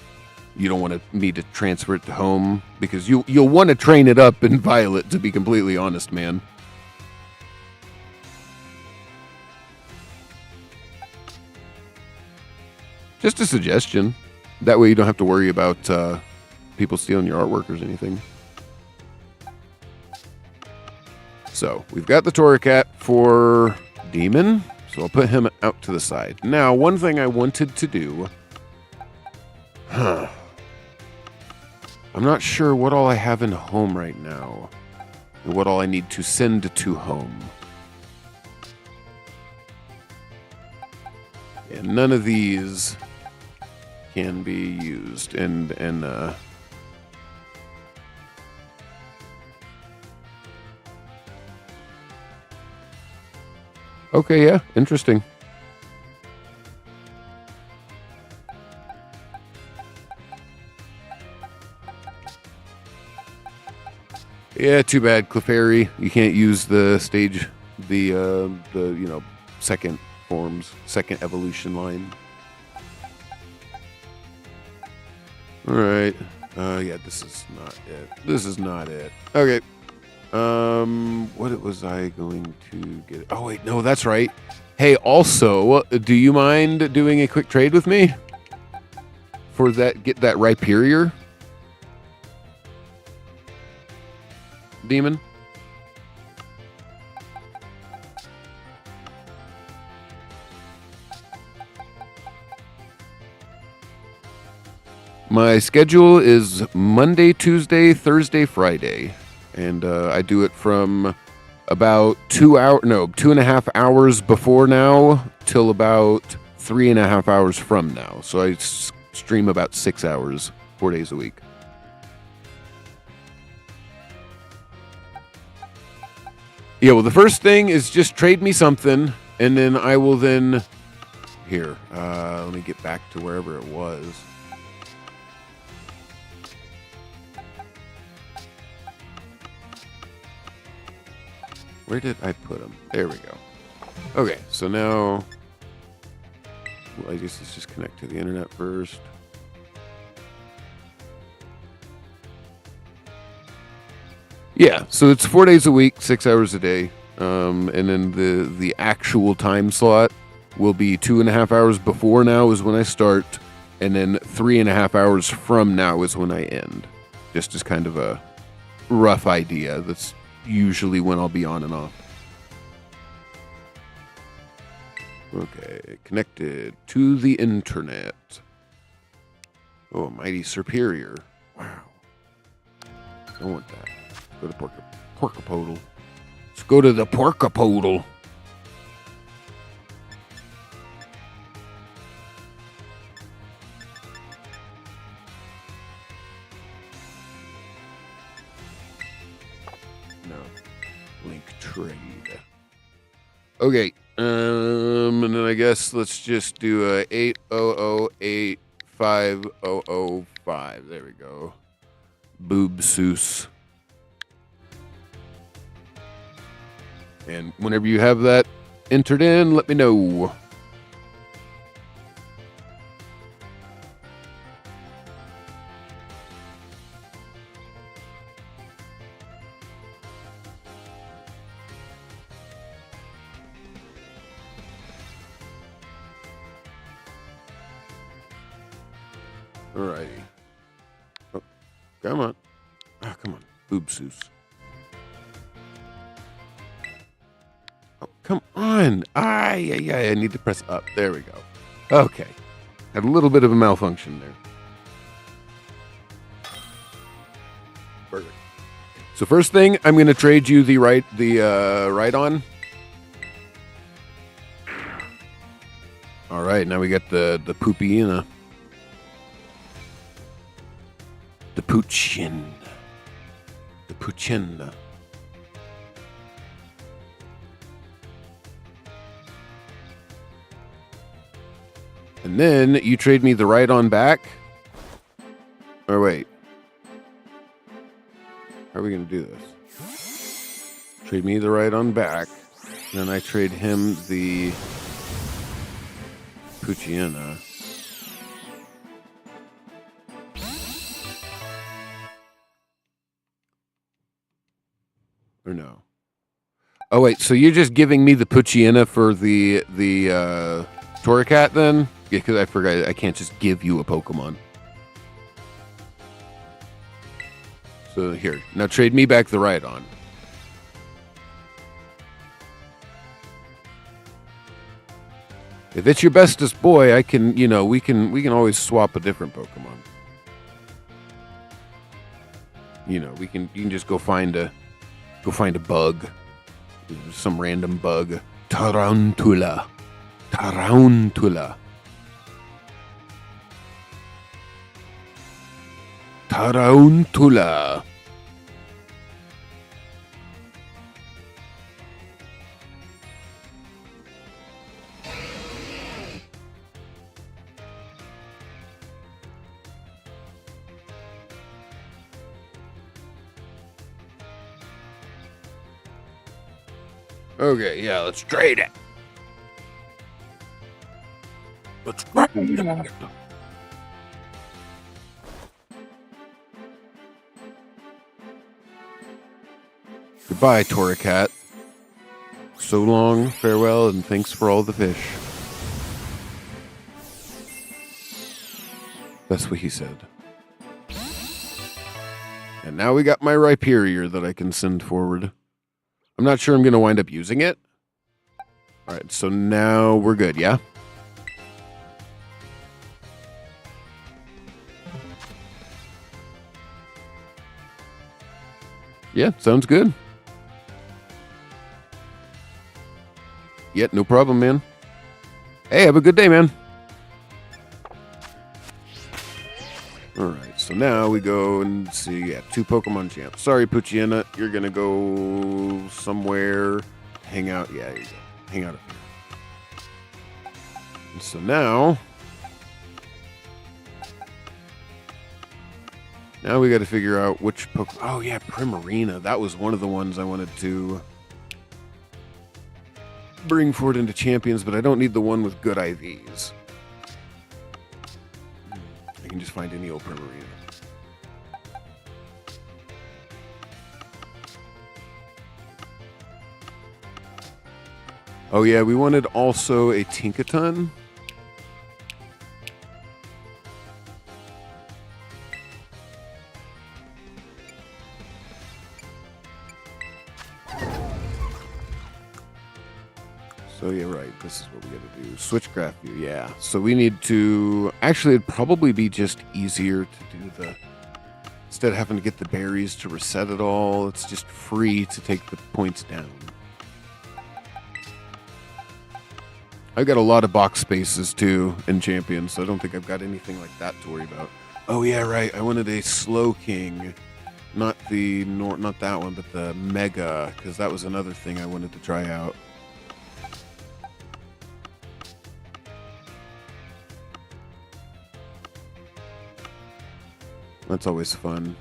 You don't want me to transfer it to home because you'll want to train it up in Violet, to be completely honest, man. Just a suggestion. That way you don't have to worry about people stealing your artwork or anything. So we've got the Torracat for Demon, so I'll put him out to the side. Now, one thing I wanted to do. I'm not sure what all I have in home right now, and what all I need to send to home. And none of these can be used, and okay, yeah, interesting. Yeah, too bad, Clefairy. You can't use the stage, the second forms, second evolution line. All right. Yeah, this is not it. This is not it. Okay. What was I going to get? Oh wait, no, that's right. Hey, also, do you mind doing a quick trade with me for that? Get that Rhyperior demon. My schedule is Monday, Tuesday, Thursday, Friday, and I do it from about 2.5 hours before now till about 3.5 hours from now. So I stream about 6 hours, 4 days a week. Yeah, well, the first thing is just trade me something, and then I will then... Here, let me get back to wherever it was. Where did I put them? There we go. Okay, so now... Well, I guess let's just connect to the internet first. Yeah, so it's 4 days a week, 6 hours a day. And then the actual time slot will be 2.5 hours before now is when I start. And then 3.5 hours from now is when I end. Just as kind of a rough idea. That's usually when I'll be on and off. Okay, connected to the internet. Oh, Mighty Superior. Wow. I want that. Go to Porcapodal. Let's go to the Porcapodal. No. Link trade. Okay. And then I guess let's just do a 800850005. There we go. Boobseuss. And whenever you have that entered in, let me know. Alrighty. Oh, come on. Ah, come on. Boobseuss. Oh, come on. Yeah, I need to press up. There we go. Okay. Had a little bit of a malfunction there. Perfect. So first thing, I'm going to trade you the Rhydon. All right, now we got the Poopyena. The Poochin. The Poochinda. And then you trade me the Rhydon back. Or wait. How are we going to do this? Trade me the Rhydon back. And then I trade him the Poochyena. Or no? Oh wait, so you're just giving me the Poochyena for the Torracat then? Yeah, because I forgot I can't just give you a Pokemon. So here, now trade me back the Rhydon. If it's your bestest boy, I can, we can always swap a different Pokemon. You can just go find a bug. Some random bug. Tarantula. Tarantula. Tarantula. Okay, yeah, let's trade it. Let's trade it. Goodbye, Torracat. So long, farewell, and thanks for all the fish. That's what he said. And now we got my Rhyperior that I can send forward. I'm not sure I'm going to wind up using it. All right, so now we're good, yeah? Yeah, sounds good. Yeah, no problem, man. Hey, have a good day, man. All right, so now we go and see, 2 Pokemon champs. Sorry, Poochyena, you're going to go somewhere, hang out. Yeah, there you go. Hang out up here. And so now we got to figure out which Pokemon. Oh, yeah, Primarina. That was one of the ones I wanted to bring forward into Champions, but I don't need the one with good IVs. I can just find any old Primarina. Oh yeah, we wanted also a Tinkaton. So yeah, right. This is what we got to do. Switchcraft view, yeah. So we need to... Actually, it'd probably be just easier to do the... Instead of having to get the berries to reset it all, it's just free to take the points down. I've got a lot of box spaces, too, in Champions, so I don't think I've got anything like that to worry about. Oh, yeah, right. I wanted a Slowking. Not the... not that one, but the Mega, because that was another thing I wanted to try out. That's always fun.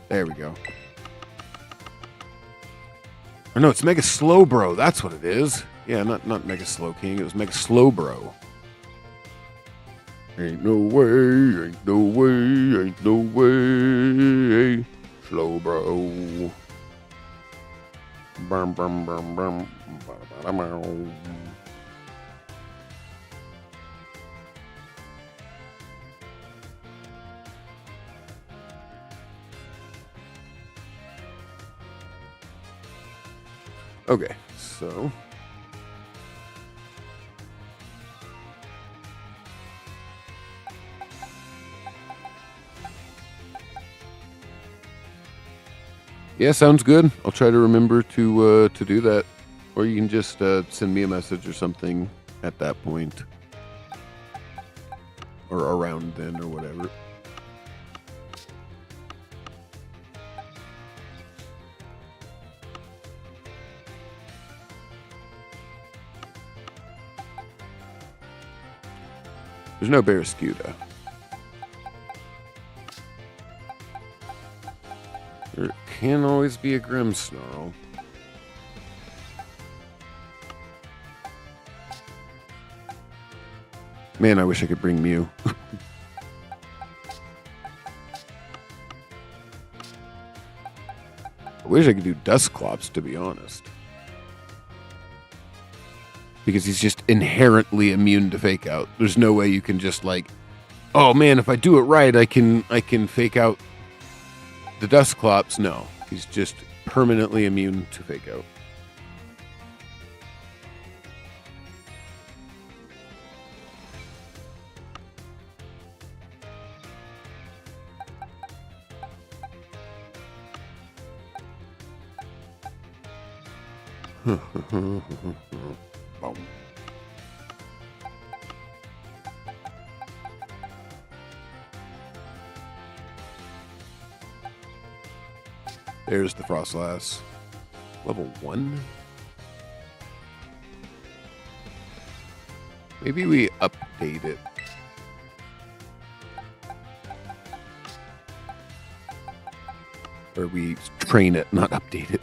There we go. Or no, it's Mega Slowbro. That's what it is. Yeah, not Mega Slowking. It was Mega Slowbro. Ain't no way, ain't no way, ain't no way. Slowbro. Bum, bum, bum, bum. Ba-da-ba-da-bow. Okay, so yeah, sounds good. I'll try to remember to do that. Or you can just send me a message or something at that point. Or around then or whatever. There's no Barraskewda. There can always be a Grimmsnarl. Man, I wish I could bring Mew. I wish I could do Dusclops, to be honest. Because he's just inherently immune to Fake Out. There's no way you can just like, oh man, if I do it right, I can Fake Out the Dusclops. No, he's just permanently immune to Fake Out. Boom. There's the Frostlass. Level 1? Maybe we update it. Or we train it, not update it.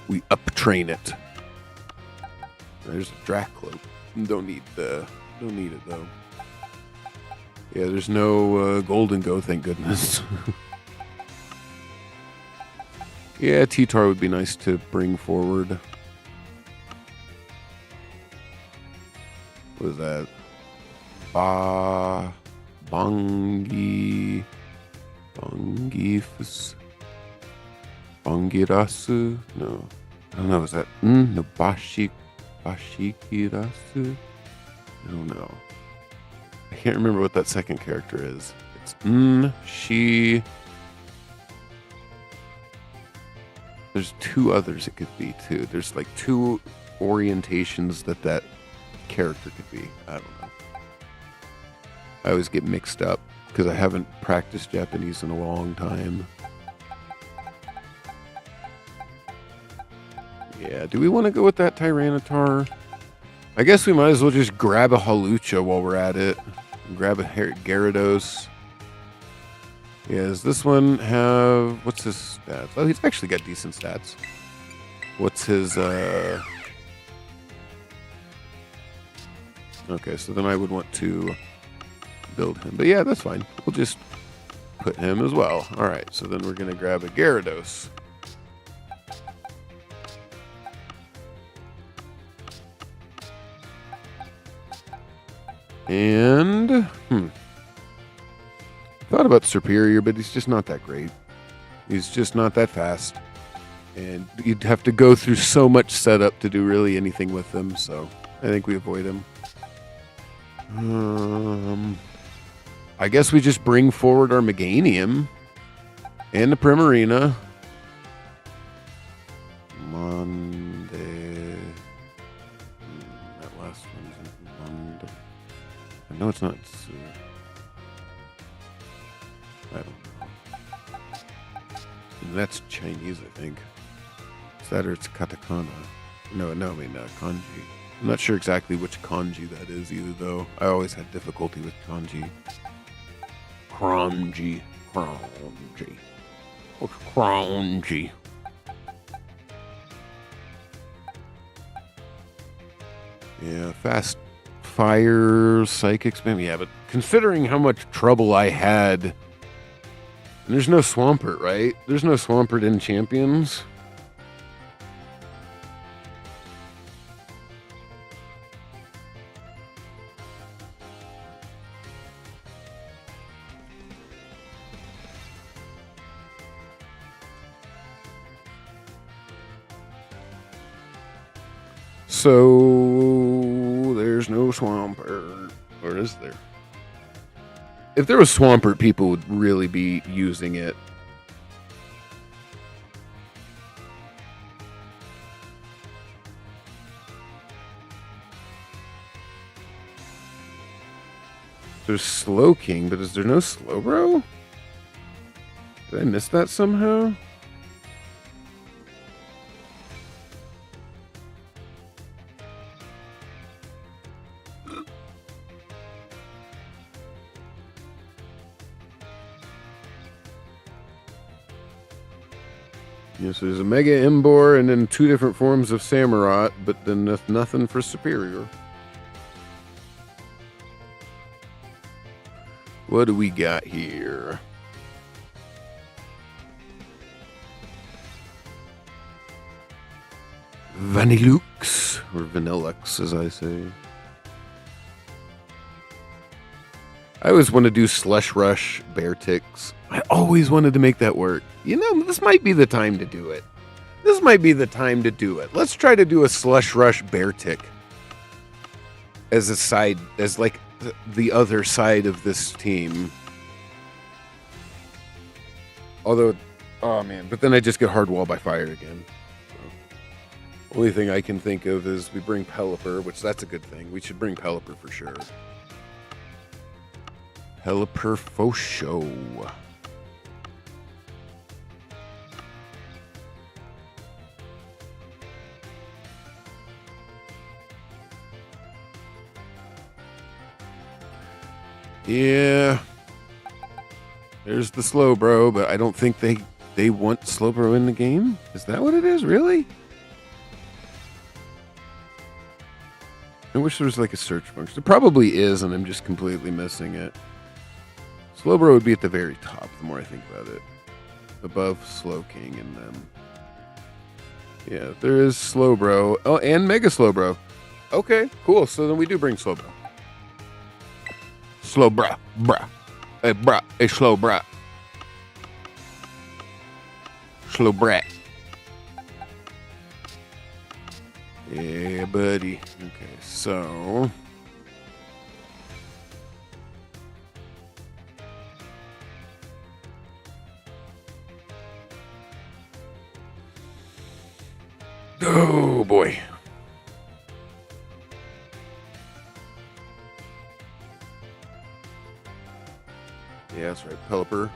We up-train it. There's a Dracloak. Don't need it though. Yeah, there's no Golden Go, thank goodness. Yeah, T-Tar would be nice to bring forward. What is that? Bangirasu? No. I don't know, is that no Bashikirasu? I don't know. I can't remember what that second character is. It's she. There's two others it could be too. There's like two orientations that character could be. I don't know. I always get mixed up because I haven't practiced Japanese in a long time. Yeah, do we want to go with that Tyranitar? I guess we might as well just grab a Hawlucha while we're at it. Grab a Gyarados. Yeah, does this one have... What's his stats? Oh, he's actually got decent stats. What's his... Okay, so then I would want to build him. But yeah, that's fine. We'll just put him as well. Alright, so then we're going to grab a Gyarados. And, thought about Serperior, but he's just not that great. He's just not that fast. And you'd have to go through so much setup to do really anything with him, so I think we avoid him. I guess we just bring forward our Meganium and the Primarina. That last one's Monday. No, it's not. I don't know. That's Chinese, I think. Is that or it's katakana? No, I mean kanji. I'm not sure exactly which kanji that is either, though. I always had difficulty with kanji. Kanji. What's kanji? Yeah, fast fire, psychic spam. Yeah, but considering how much trouble I had, and there's no Swampert, right? There's no Swampert in Champions. So there's no Swampert, or is there? If there was Swampert, people would really be using it. There's Slowking, but is there no Slowbro? Did I miss that somehow? Yes, there's a Mega Emboar and then 2 different forms of Samurott, but then nothing for Superior. What do we got here? Vanillux, or Vanillux, as I say. I always want to do Slush Rush Bearticks. I always wanted to make that work. You know, this might be the time to do it. This might be the time to do it. Let's try to do a Slush Rush Beartick as a side, as like the other side of this team. Although, oh man, but then I just get hard wall by fire again. So, only thing I can think of is we bring Pelipper, which that's a good thing. We should bring Pelipper for sure. Pelipper for show. Yeah. There's the Slowbro, but I don't think they want Slowbro in the game. Is that what it is? Really? I wish there was like a search function. There probably is, and I'm just completely missing it. Slowbro would be at the very top, the more I think about it. Above Slowking, and then... yeah, there is Slowbro. Oh, and Mega Slowbro. Okay, cool. So then we do bring Slowbro. Slowbra, bruh. Hey, bruh. Hey, Slowbra. Slowbrat. Yeah, buddy. Okay, so... oh, boy. Yeah, that's right, Pelipper.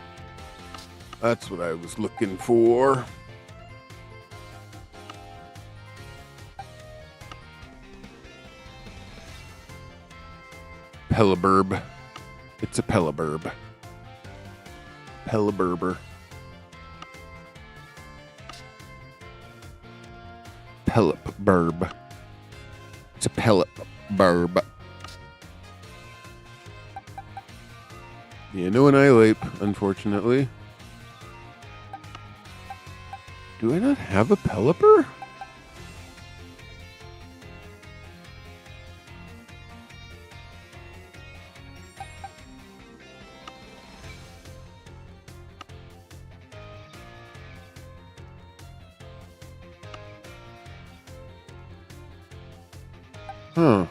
That's what I was looking for. Pelipperb. It's a Pelipperb. Pelipperber. Pelipperb. It's a Pelipperb. Yeah, no Annihilape, unfortunately. Do I not have a Pelipper? Huh.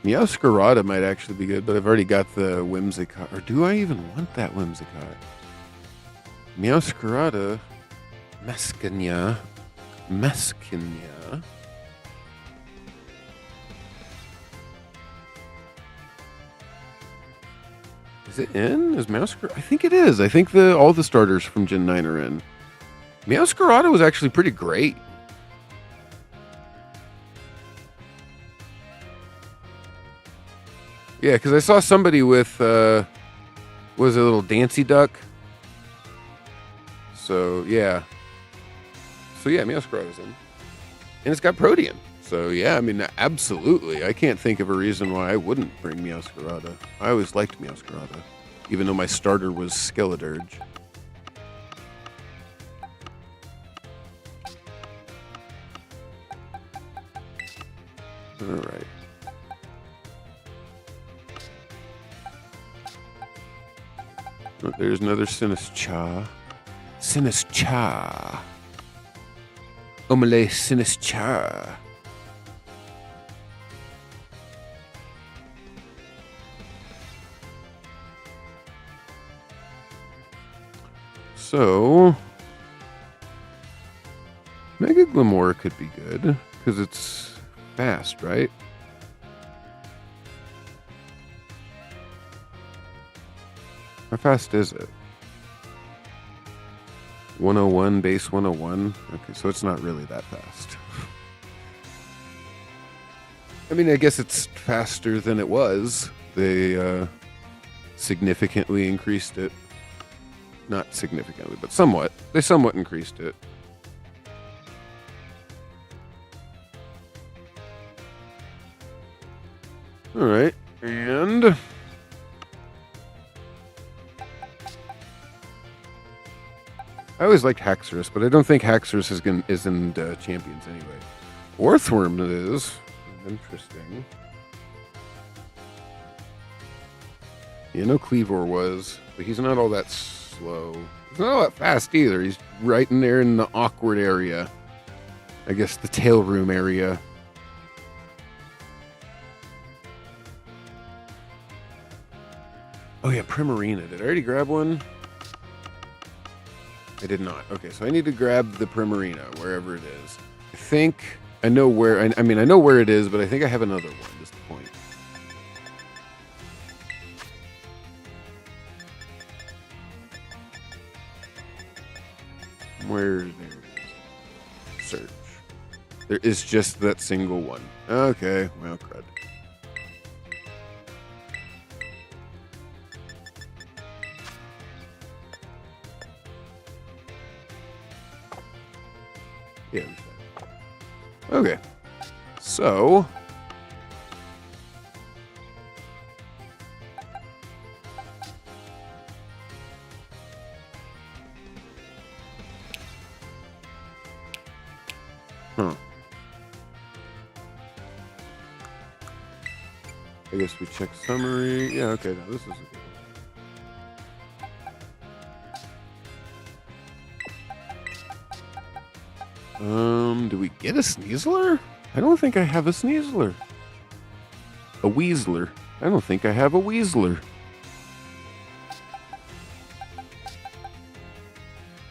Meowscarada might actually be good, but I've already got the Whimsicott. Or do I even want that Whimsicott? Meowscarada. Mescania. Is it in? Is Meowscarada? I think it is. I think all the starters from Gen 9 are in. Meowscarada was actually pretty great. Yeah, because I saw somebody with, was a little Dancy Duck. So, yeah. Meowscarada's in. And it's got Protean. So, yeah, I mean, absolutely. I can't think of a reason why I wouldn't bring Meowscarada. I always liked Meowscarada, even though my starter was Skeledirge. All right. Oh, there's another Sinistcha. Sinistcha. Omele Sinistcha. So, Mega Glamour could be good, because it's fast, right? How fast is it? 101, base 101. Okay, so it's not really that fast. I mean, I guess it's faster than it was. They significantly increased it. Not significantly, but somewhat. They somewhat increased it. All right, and I always liked Haxorus, but I don't think Haxorus is in Champions anyway. Orthworm it is. Interesting. Yeah, no Cleavor was, but he's not all that slow. He's not all that fast either. He's right in there in the awkward area. I guess the tail room area. Oh yeah, Primarina. Did I already grab one? I did not. Okay, so I need to grab the Primarina, wherever it is. I think I know where, I mean, I know where it is, but I think I have another one, is the point. Where there it is. Search. There is just that single one. Okay, well, crud. Yeah. Okay. So. Huh. I guess we check summary. Yeah, okay. Now this is a good one. Do we get a Sneasler? I don't think I have a Sneasler. A Weasler. I don't think I have a Weasler.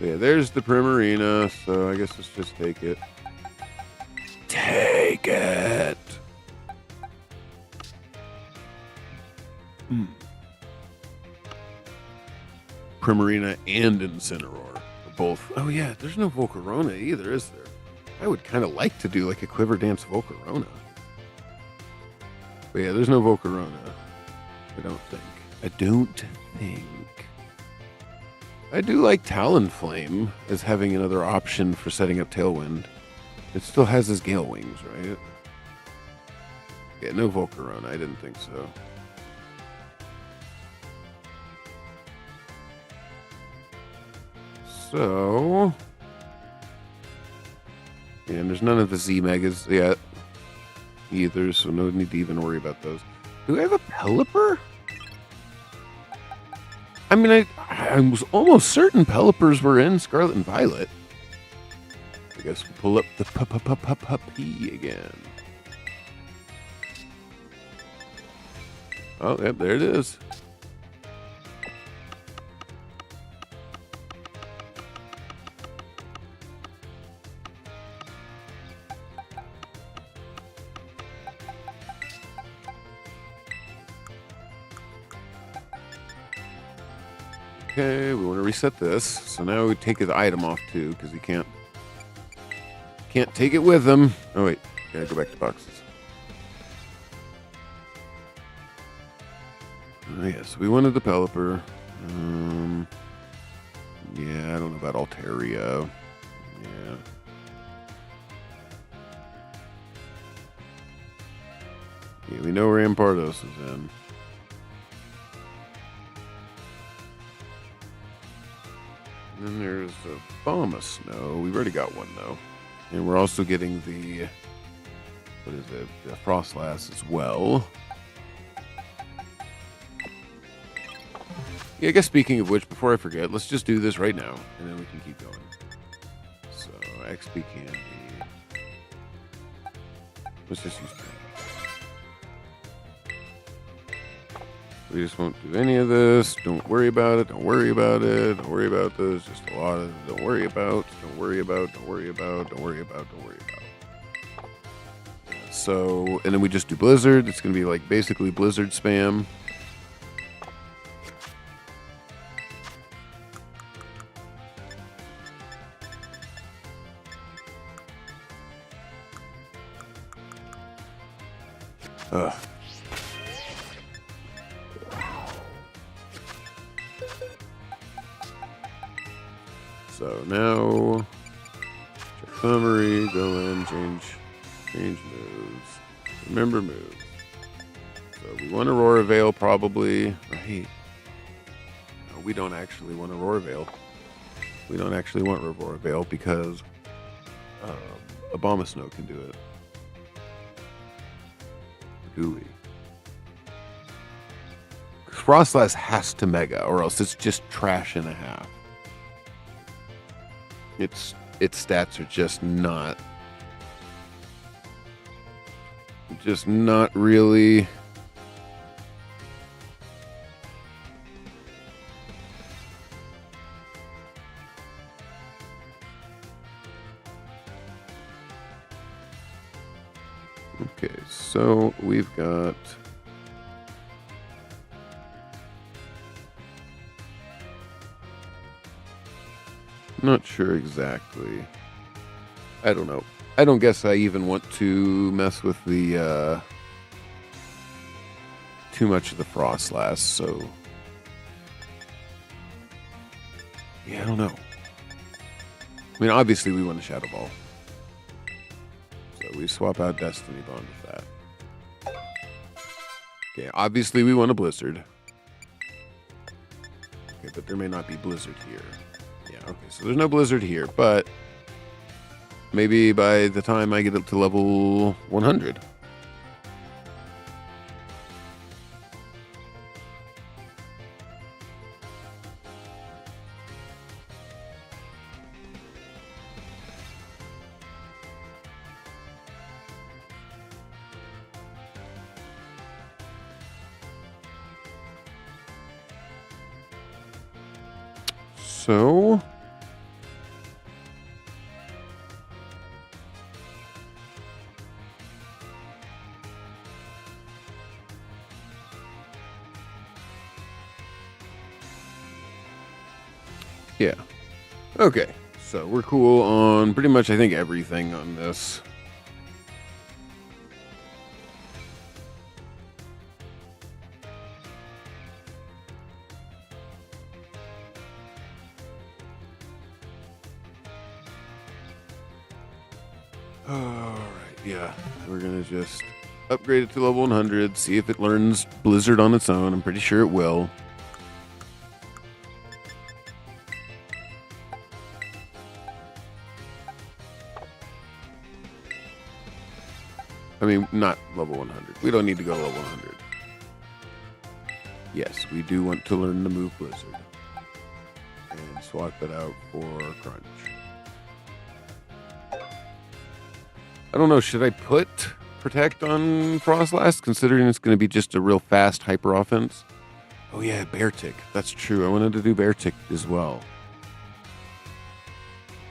Yeah, there's the Primarina, so I guess let's just take it. Take it! Primarina and Incineroar. Both. Oh yeah, there's no Volcarona either, is there? I would kind of like to do like a Quiver Dance Volcarona. But yeah, there's no Volcarona. I don't think. I do like Talonflame as having another option for setting up Tailwind. It still has his Gale Wings, right? Yeah, no Volcarona. I didn't think so. So, yeah, and there's none of the Z Megas yet either, so no need to even worry about those. Do I have a Pelipper? I mean, I was almost certain Pelipers were in Scarlet and Violet. I guess we'll pull up the puppy again. Oh, yep, there it is. Okay, we want to reset this. So now we take his item off too, because he can't take it with him. Oh wait, gotta go back to boxes. Oh yes, we wanted the Pelipper. Yeah, I don't know about Altaria. Yeah. Yeah, we know Rampardos is in. And then there's the Abomasnow. We've already got one though. And we're also getting the, what is it, the Frostlass as well. Yeah, I guess speaking of which, before I forget, let's just do this right now, and then we can keep going. So, XP Candy. Let's just use that. We just won't do any of this. Don't worry about it. Don't worry about it. Don't worry about this. Just a lot of don't worry about. Don't worry about. Don't worry about. Don't worry about. Don't worry about. So, and then we just do Blizzard. It's going to be like basically Blizzard spam. Ugh. So now, check summary, go in, change moves, remember moves. So we want Aurora Veil probably, right? No, we don't actually want Aurora Veil. We don't actually want Aurora Veil because Abomasnow can do it. Do we? Frostlass has to Mega, or else it's just trash and a half. Its stats are just not really. Okay, so we've got not sure exactly. I don't know. I don't guess I even want to mess with the too much of the Frostlass, so yeah, I don't know. I mean, obviously we want a Shadow Ball. So we swap out Destiny Bond with that. Okay, obviously we want a Blizzard. Okay, but there may not be Blizzard here. Yeah, okay, so there's no Blizzard here, but maybe by the time I get up to level 100. So yeah. Okay. So we're cool on pretty much, I think, everything on this. Alright, yeah. We're going to just upgrade it to level 100, see if it learns Blizzard on its own. I'm pretty sure it will. I mean, not level 100. We don't need to go level 100. Yes, we do want to learn the move Blizzard. And swap it out for Crunch. I don't know, should I put Protect on Frostlass, considering it's going to be just a real fast hyper offense? Oh yeah, Bear Tick. That's true. I wanted to do Bear Tick as well.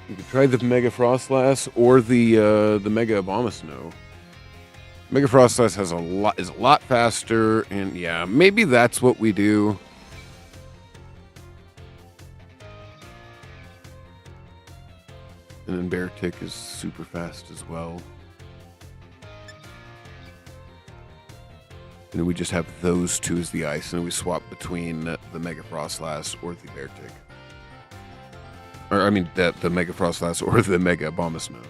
You could try the Mega Frostlass or the Mega Abomasnow. Mega Frostlass is a lot faster, and yeah, maybe that's what we do. And then Bear Tick is super fast as well. And then we just have those two as the ice, and then we swap between the Mega Frostlass or the Bear Tick. Or, I mean, the Mega Frostlass or the Mega Abomasnow.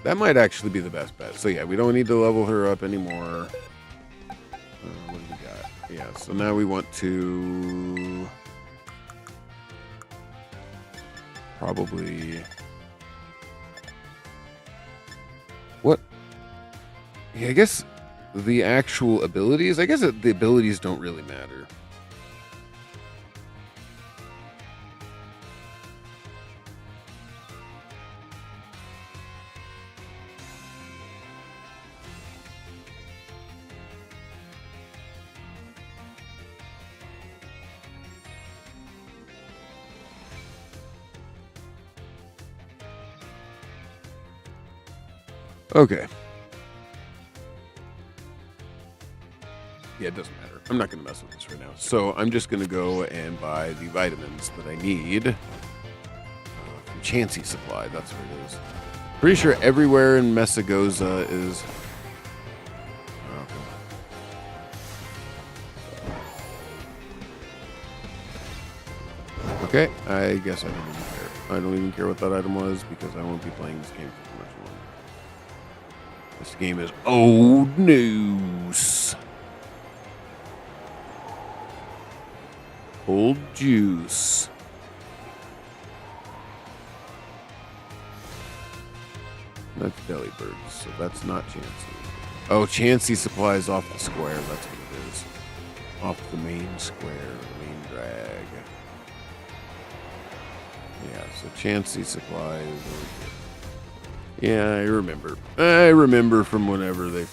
That might actually be the best bet. So yeah, we don't need to level her up anymore. What do we got? Yeah, so now we want to probably... What? Yeah, I guess the actual abilities, I guess the abilities don't really matter. Okay. Yeah, it doesn't matter. I'm not going to mess with this right now. So I'm just going to go and buy the vitamins that I need from Chansey Supply. That's where it is. Pretty sure everywhere in Mesagoza is... Okay. Okay, I guess I don't even care. I don't even care what that item was because I won't be playing this game for much longer. This game is old news. Old juice. That's Delibirds, so that's not Chansey. Oh, Chansey supplies off the square. That's what it is. Off the main square, the main drag. Yeah, so Chansey supplies over here. Yeah, I remember. I remember from whenever I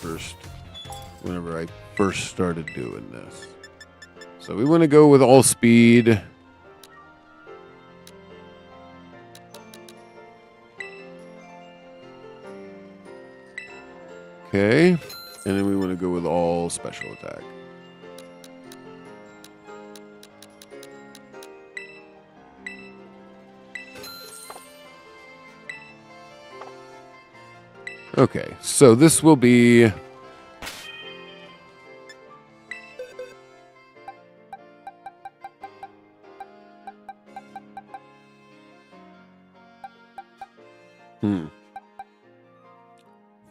first started doing this. So we want to go with all speed. Okay. And then we want to go with all special attack. Okay, so this will be...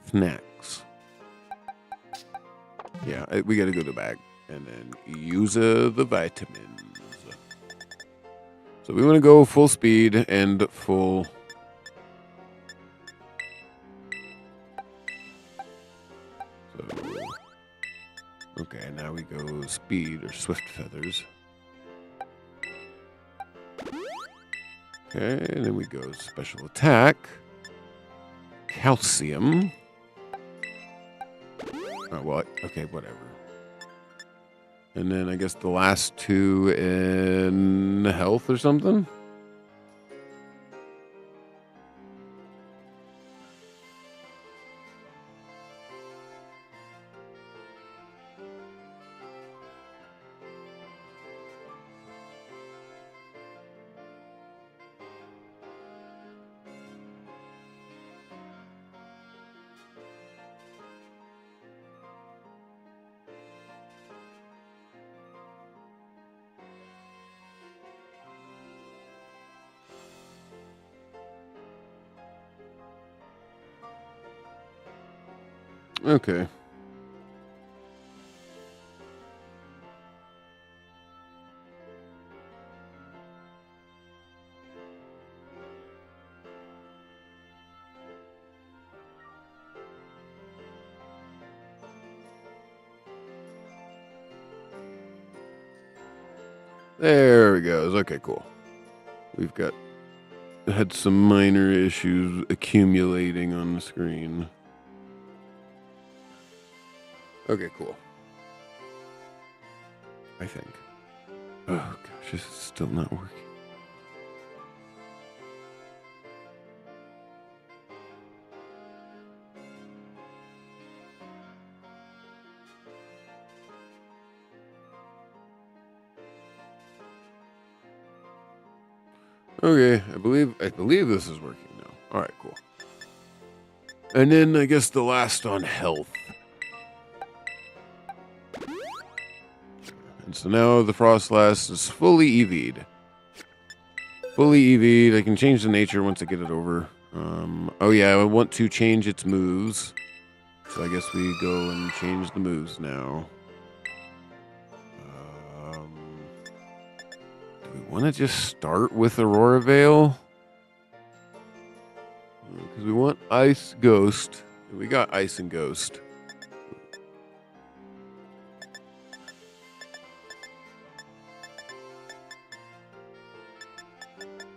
Snacks. Yeah, we got to go to the bag and then use the vitamins. So we want to go full speed and full... So, okay, now we go speed or swift feathers. Okay, and then we go special attack. Calcium. Oh, well, okay, whatever. And then I guess the last two in health or something? Okay. There we go. Okay, cool. We've had some minor issues accumulating on the screen. Okay, cool. I think. Oh gosh, this is still not working. Okay, I believe this is working now. All right, cool. And then I guess the last on health. And so now the Frostlass is fully EV'd. Fully EV'd. I can change the nature once I get it over. Oh yeah, I want to change its moves. So I guess we go and change the moves now. Do we want to just start with Aurora Veil? Because we want Ice Ghost. We got Ice and Ghost.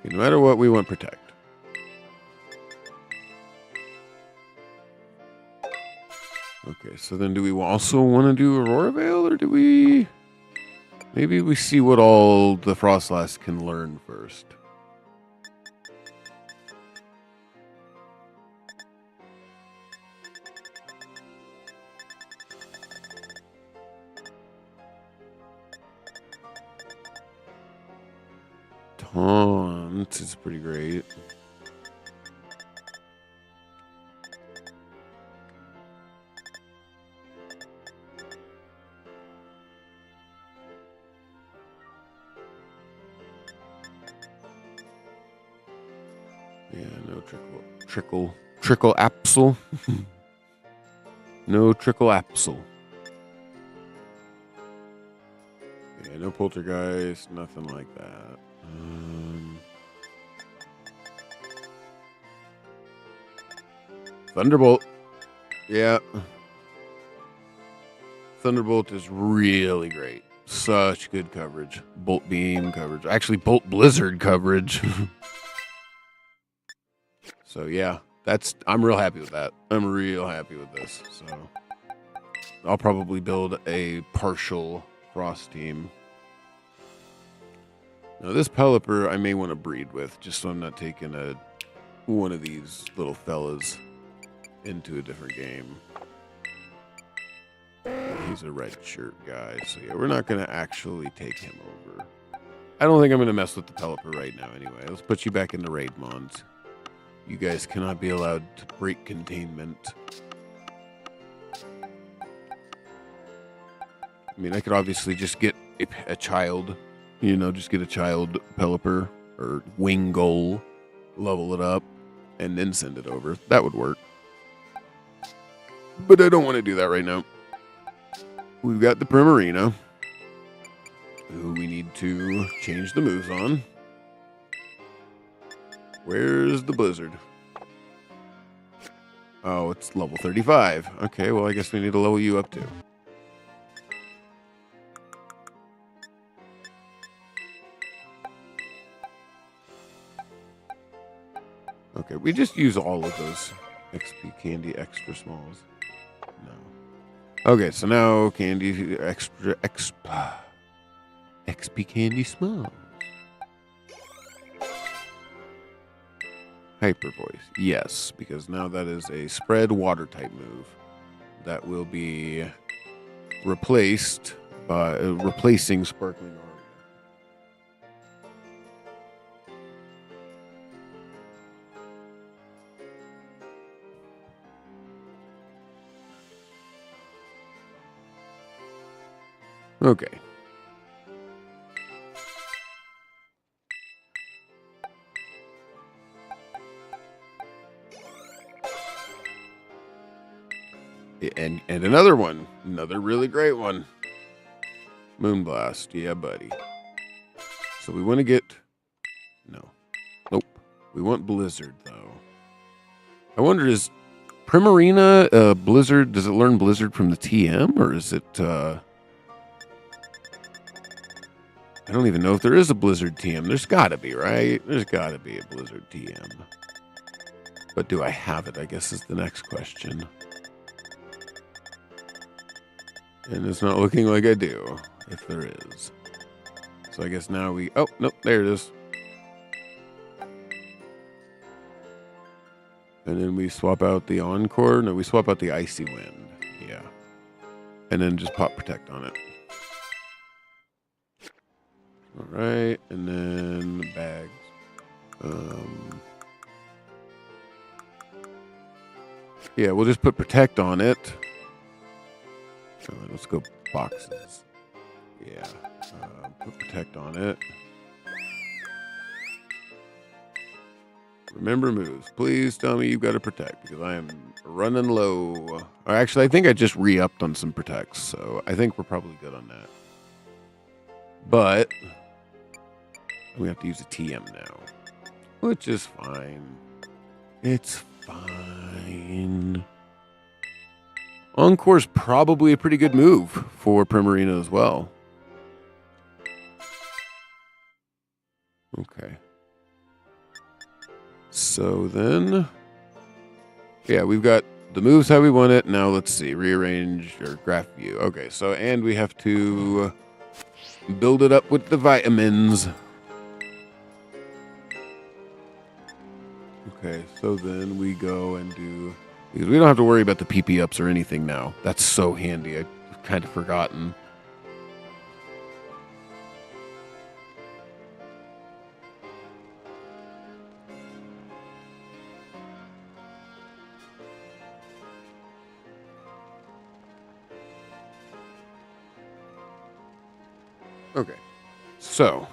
Okay, no matter what, we want Protect. Okay, so then do we also want to do Aurora Veil, or do we... Maybe we see what all the Frostlass can learn first. Taunt is pretty great. Yeah, no trickle apsel. No trickle apsel. Yeah, no poltergeist, nothing like that. Thunderbolt. Yeah. Thunderbolt is really great. Such good coverage. Bolt beam coverage. Actually, Bolt Blizzard coverage. So yeah, I'm real happy with that. I'm real happy with this. So I'll probably build a partial Frost team. Now this Pelipper I may want to breed with, just so I'm not taking one of these little fellas into a different game. He's a red shirt guy, so yeah, we're not going to actually take him over. I don't think I'm going to mess with the Pelipper right now anyway. Let's put you back in the raid mons. You guys cannot be allowed to break containment. I mean, I could obviously just get a child, just get a child Pelipper or Wing Goal, level it up, and then send it over. That would work. But I don't want to do that right now. We've got the Primarina, who we need to change the moves on. Where's the Blizzard? Oh, it's level 35. Okay, well, I guess we need to level you up too. Okay, we just use all of those XP candy extra smalls. No. Okay, so now candy extra XP candy smalls. Hyper Voice. Yes, because now that is a spread water type move that will be replaced by replacing Sparkling Aria. Okay. And another one. Another really great one. Moonblast. Yeah, buddy. So we want to get... No. Nope. We want Blizzard, though. I wonder, is Primarina Blizzard... Does it learn Blizzard from the TM? Or is it... I don't even know if there is a Blizzard TM. There's got to be, right? There's got to be a Blizzard TM. But do I have it, I guess, is the next question. And it's not looking like I do, if there is. So I guess now we... Oh, nope, there it is. And then we swap out the Encore. No, we swap out the Icy Wind. Yeah. And then just pop Protect on it. All right, and then the bags. Yeah, we'll just put Protect on it. Let's go boxes. Yeah, put Protect on it. Remember moves. Please tell me you've got to Protect because I am running low. Or actually, I think I just re-upped on some Protects, so I think we're probably good on that. But we have to use a TM now, which is fine. It's fine. Encore's probably a pretty good move for Primarina as well. Okay. So then, yeah, we've got the moves how we want it. Now let's see, rearrange or graph view. Okay, so and we have to build it up with the vitamins. Okay, so then we go and do... Because we don't have to worry about the PP ups or anything now. That's so handy. I've kind of forgotten. Okay. So.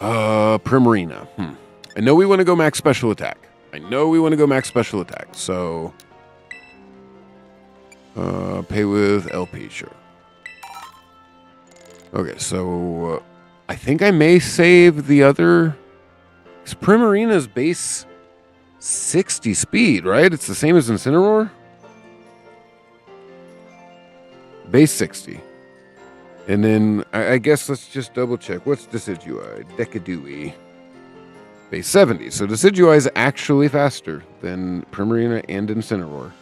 Primarina. I know we want to go max special attack. So, pay with LP, sure. Okay, so I think I may save the other. Primarina's base 60 speed, right? It's the same as Incineroar? Base 60. And then I guess let's just double check. What's Decidueye? Decadui. Base 70. So Decidueye is actually faster than Primarina and Incineroar.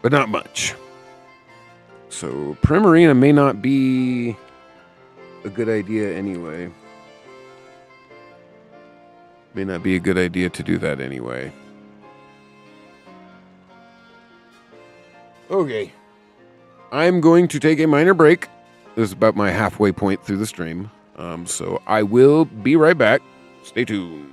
But not much. So Primarina may not be a good idea anyway. May not be a good idea to do that anyway. Okay. I'm going to take a minor break. This is about my halfway point through the stream. So I will be right back. Stay tuned.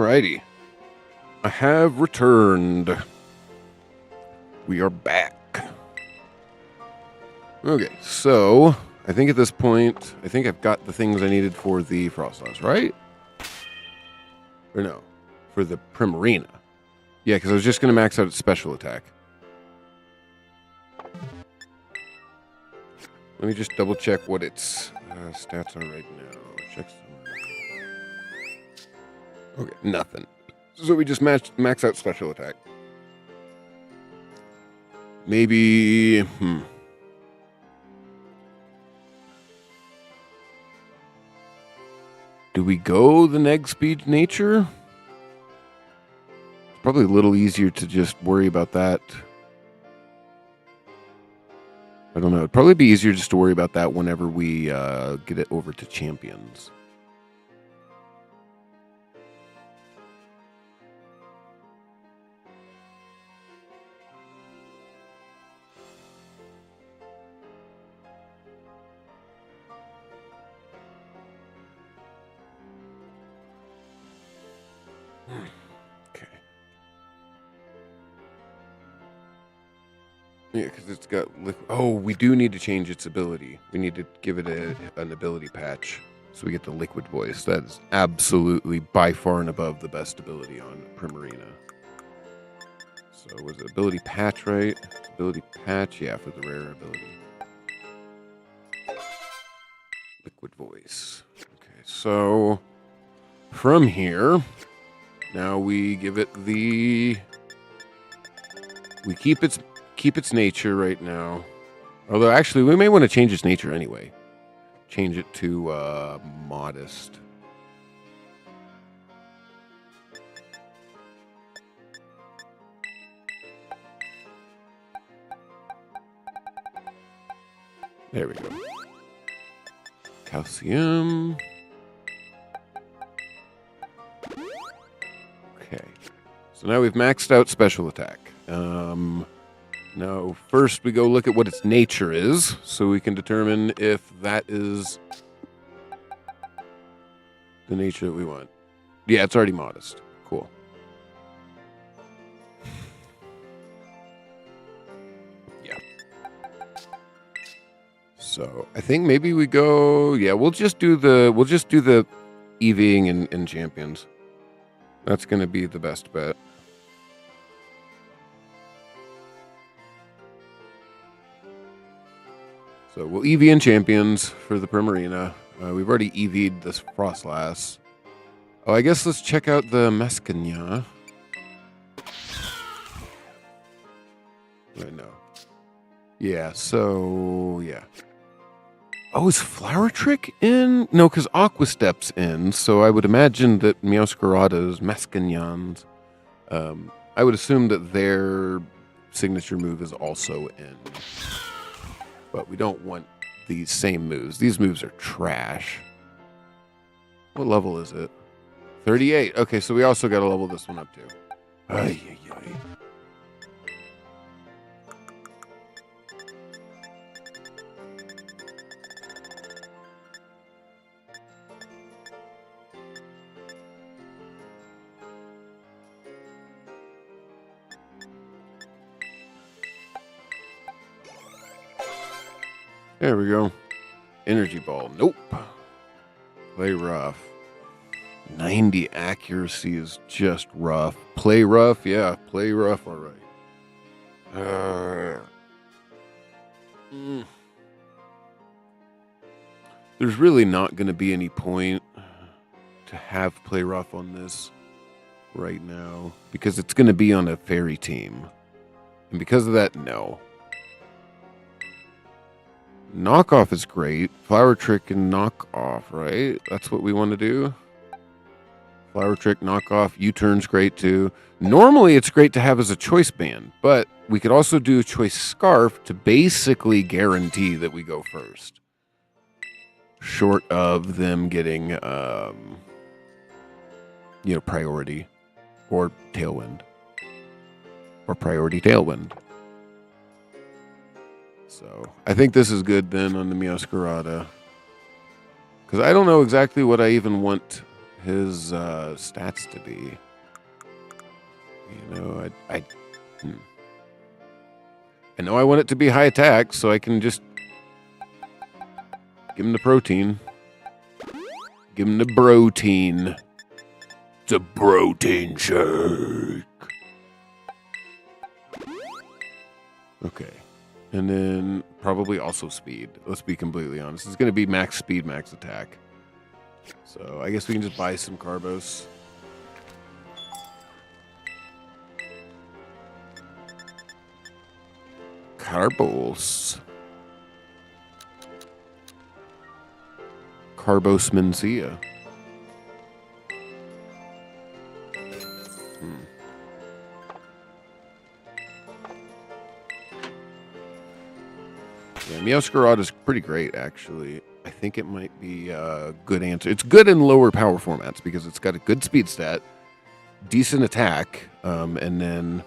Alrighty. I have returned. We are back. Okay, so I think at this point, I think I've got the things I needed for the Frostlass, right? Or no, for the Primarina. Yeah, because I was just going to max out its special attack. Let me just double check what its stats are right now. Check some. Okay, nothing. So we just max out special attack. Maybe, do we go the neg speed nature? It's probably a little easier to just worry about that. I don't know. It'd probably be easier just to worry about that whenever we get it over to champions. Okay. Yeah, because it's got... Oh, we do need to change its ability. We need to give it an ability patch so we get the Liquid Voice. That is absolutely by far and above the best ability on Primarina. So was it ability patch, right? Ability patch, yeah, for the rare ability. Liquid Voice. Okay, so from here, now we give it the... We keep its nature right now. Although, actually, we may want to change its nature anyway. Change it to modest. There we go. Calcium. Okay. So now we've maxed out special attack. Now, first we go look at what its nature is, so we can determine if that is the nature that we want. Yeah, it's already modest. Cool. Yeah. So I think maybe we go. Yeah, we'll just do the EVing in champions. That's gonna be the best bet. So we'll EV in champions for the Primarina. We've already EV'd this Frostlass. Oh, I guess let's check out the Mascanya. I know. Yeah, so, yeah. Oh, is Flower Trick in? No, because Aqua Step's in, so I would imagine that Meowscarada's Mascanyans, I would assume that their signature move is also in. But we don't want these same moves. These moves are trash. What level is it? 38. Okay, so we also got to level this one up too. Ay, ay, ay. There we go. Energy Ball. Nope. Play rough. 90 accuracy is just rough. Play rough? Yeah, play rough. All right. There's really not going to be any point to have play rough on this right now because it's going to be on a fairy team. And because of that, no. Knockoff is great. Flower Trick and Knockoff, right? That's what we want to do. Flower Trick, Knockoff, U-Turn's great too. Normally it's great to have as a choice band, but we could also do a choice scarf to basically guarantee that we go first. Short of them getting, priority or tailwind. Or priority tailwind. So I think this is good then on the Meowscarada. Because I don't know exactly what I even want his stats to be? You know, I know I want it to be high attack, so I can just give him the protein. Give him the protein. It's a protein shake. Okay. And then probably also speed. Let's be completely honest. It's going to be max speed, max attack. So I guess we can just buy some Carbos. Carbos. Carbos Mencia. Yeah, Meowscarada is pretty great, actually. I think it might be a good answer. It's good in lower power formats because it's got a good speed stat, decent attack, and then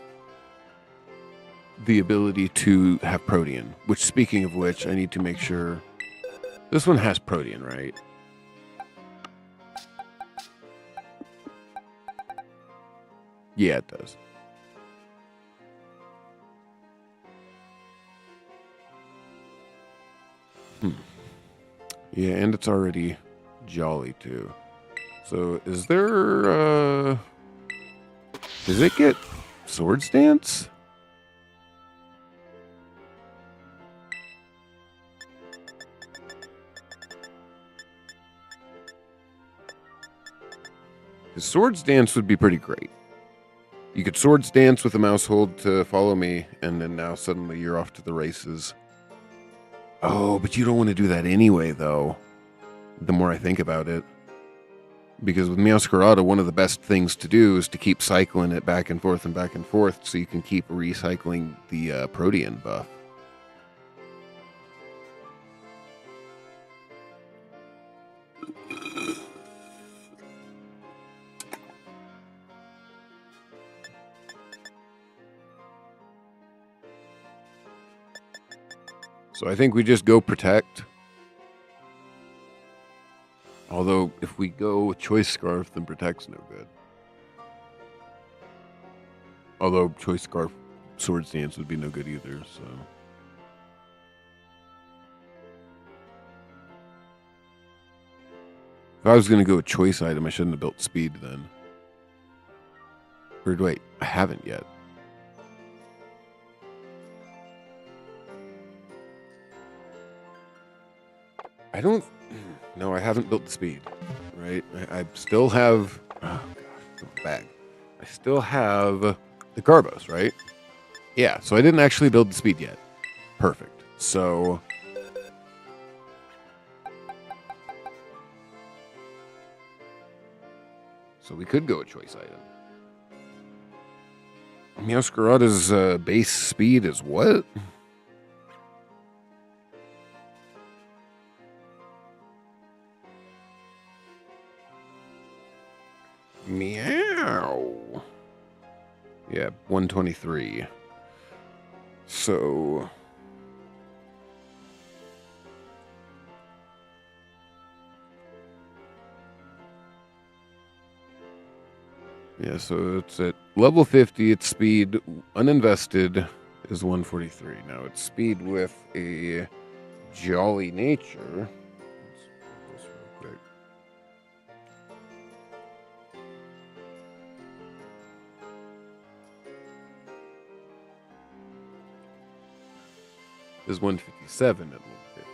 the ability to have Protean. Which, speaking of which, I need to make sure... This one has Protean, right? Yeah, it does. Yeah, and it's already jolly, too. So, is there, does it get Swords Dance? Because Swords Dance would be pretty great. You could Swords Dance with a Mousehold to follow me, and then now suddenly you're off to the races. Oh, but you don't want to do that anyway, though. The more I think about it. Because with Meowscarada, one of the best things to do is to keep cycling it back and forth so you can keep recycling the Protean buff. So I think we just go Protect. Although, if we go with Choice Scarf, then Protect's no good. Although, Choice Scarf Swords Dance would be no good either, so... If I was going to go with Choice Item, I shouldn't have built Speed then. Or wait, I haven't yet. I don't... No, I haven't built the Speed, right? I still have... Oh, God, bag. I still have the Carbos, right? Yeah, so I didn't actually build the Speed yet. Perfect. So... So we could go a Choice Item. Meowscarada's base speed is what? Meow. Yeah, 123. So... Yeah, so it's at level 50, its speed uninvested is 143. Now its speed with a jolly nature. Let's put this real quick. Is 157 at 150.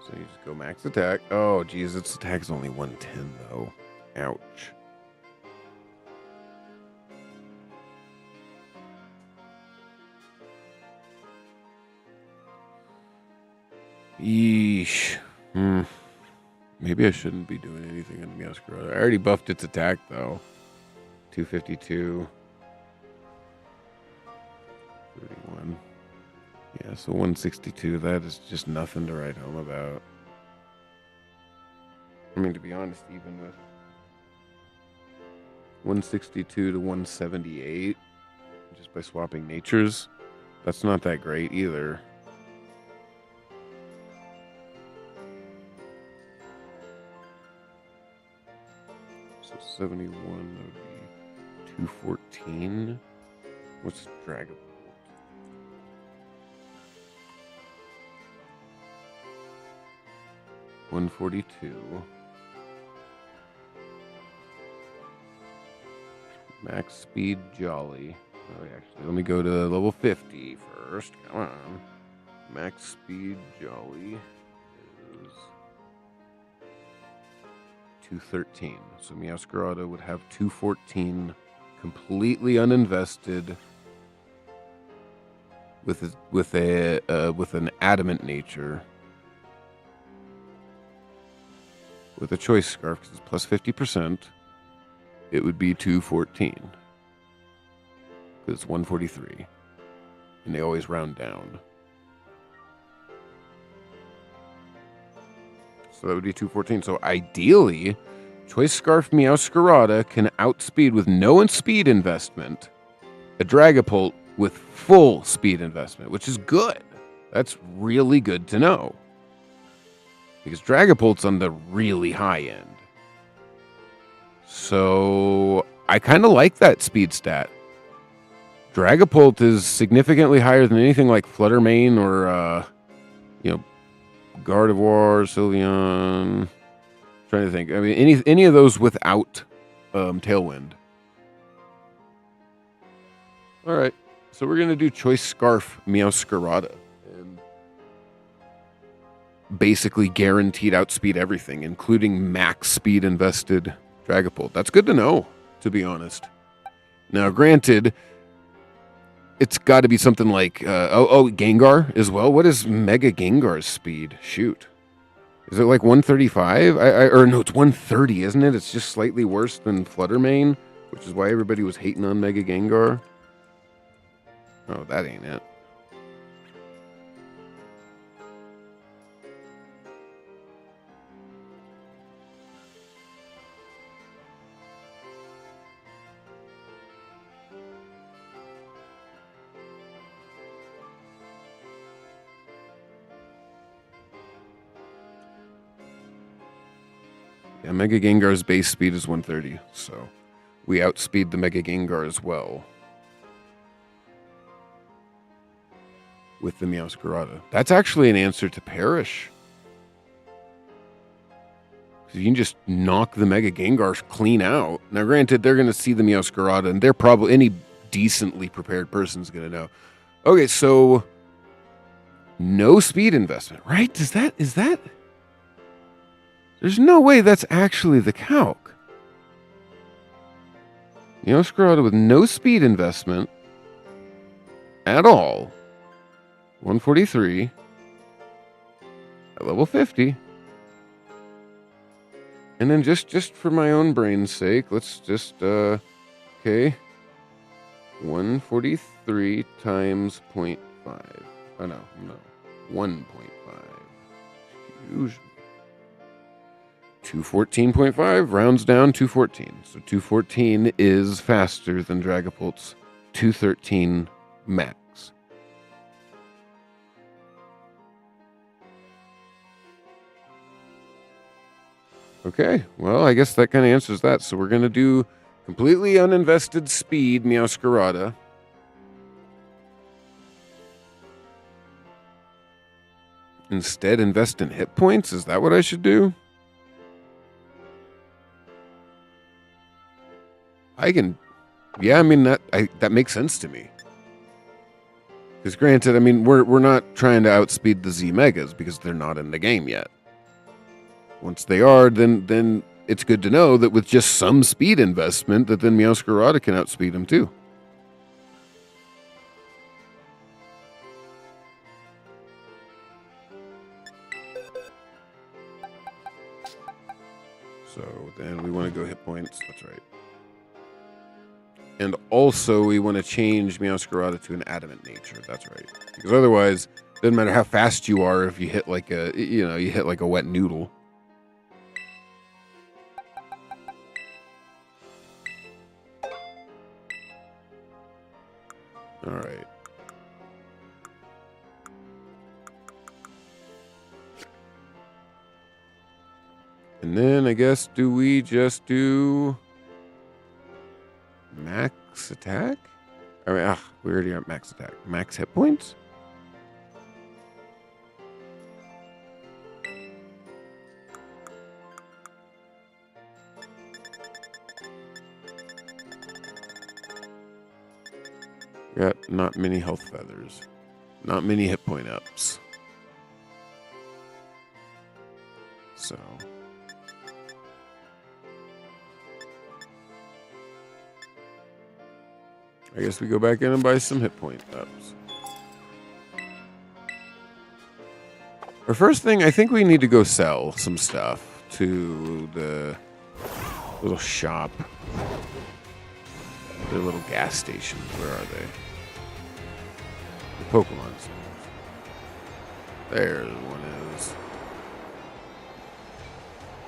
So you just go max attack. Oh, geez, its attack is only 110, though. Ouch. Yeesh. Maybe I shouldn't be doing anything on Meowscarada. I already buffed its attack, though. 252. 31. Yeah, so 162. That is just nothing to write home about. I mean, to be honest, even with 162 to 178, just by swapping natures, that's not that great either. 71, that would be 214. What's Dragapult? $142. Max speed Jolly. Oh, actually, let me go to level 50 first. Come on. Max speed Jolly is 213. So Meowscarada would have 214 completely uninvested with an adamant nature. With a choice scarf, because it's plus 50%, it would be 214. Because it's 143. And they always round down. So that would be 214. So ideally, Choice Scarf Meowscarada can outspeed with no speed investment a Dragapult with full speed investment, which is good. That's really good to know. Because Dragapult's on the really high end. So I kind of like that speed stat. Dragapult is significantly higher than anything like Fluttermane or, Gardevoir, Sylveon. Trying to think. I mean, any of those without Tailwind. All right. So we're going to do Choice Scarf Meowscarada. And basically guaranteed outspeed everything, including max speed invested Dragapult. That's good to know, to be honest. Now, granted, it's got to be something like, Gengar as well. What is Mega Gengar's speed? Shoot. Is it like 135? Or no, it's 130, isn't it? It's just slightly worse than Fluttermane, which is why everybody was hating on Mega Gengar. Oh, that ain't it. Yeah, Mega Gengar's base speed is 130, so we outspeed the Mega Gengar as well with the Meowscarada. That's actually an answer to Perish. You can just knock the Mega Gengar clean out. Now, granted, they're going to see the Meowscarada, and they're probably any decently prepared person's going to know. Okay, so no speed investment, right? Is that? There's no way that's actually the calc. Meowscarada with no speed investment at all. 143 at level 50. And then just for my own brain's sake, let's just, okay. 143 times 0.5. Oh, no. 1.5. Excuse me. 214.5 rounds down 214. So 214 is faster than Dragapult's 213 max. Okay, well, I guess that kind of answers that. So we're going to do completely uninvested speed Meowscarada. Instead, invest in hit points? Is that what I should do? Yeah, I mean, that makes sense to me. Because granted, I mean, we're not trying to outspeed the Z Megas because they're not in the game yet. Once they are, then it's good to know that with just some speed investment, that then Meowscarada can outspeed them too. So then we want to go hit points. That's right. And also, we want to change Meowscarada to an adamant nature. That's right. Because otherwise, it doesn't matter how fast you are if you hit like a wet noodle. All right. And then I guess, do we just do attack? I mean, we already are at max attack. Max hit points? Got not many health feathers. Not many hit point ups. So. I guess we go back in and buy some hit point ups. Our first thing, I think we need to go sell some stuff to the little shop. Their little gas stations. Where are they? The Pokemon centers. There one is.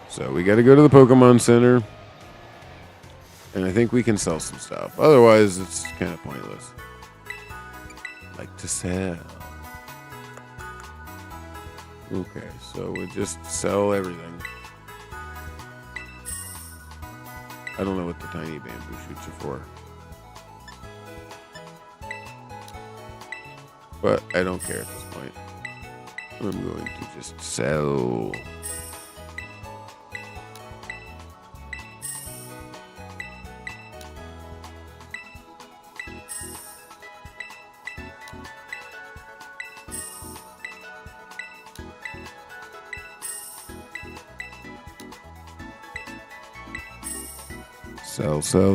So we got to go to the Pokemon Center. And I think we can sell some stuff. Otherwise, it's kind of pointless. Like to sell. Okay, so we'll just sell everything. I don't know what the tiny bamboo shoots are for. But I don't care at this point. I'm going to just sell.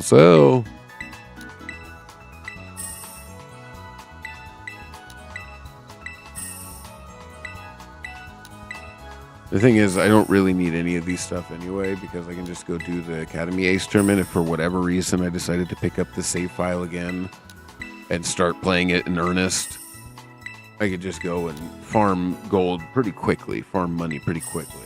Sell. The thing is, I don't really need any of these stuff anyway, because I can just go do the Academy Ace tournament. If for whatever reason I decided to pick up the save file again and start playing it in earnest, I could just go and farm gold pretty quickly, farm money pretty quickly.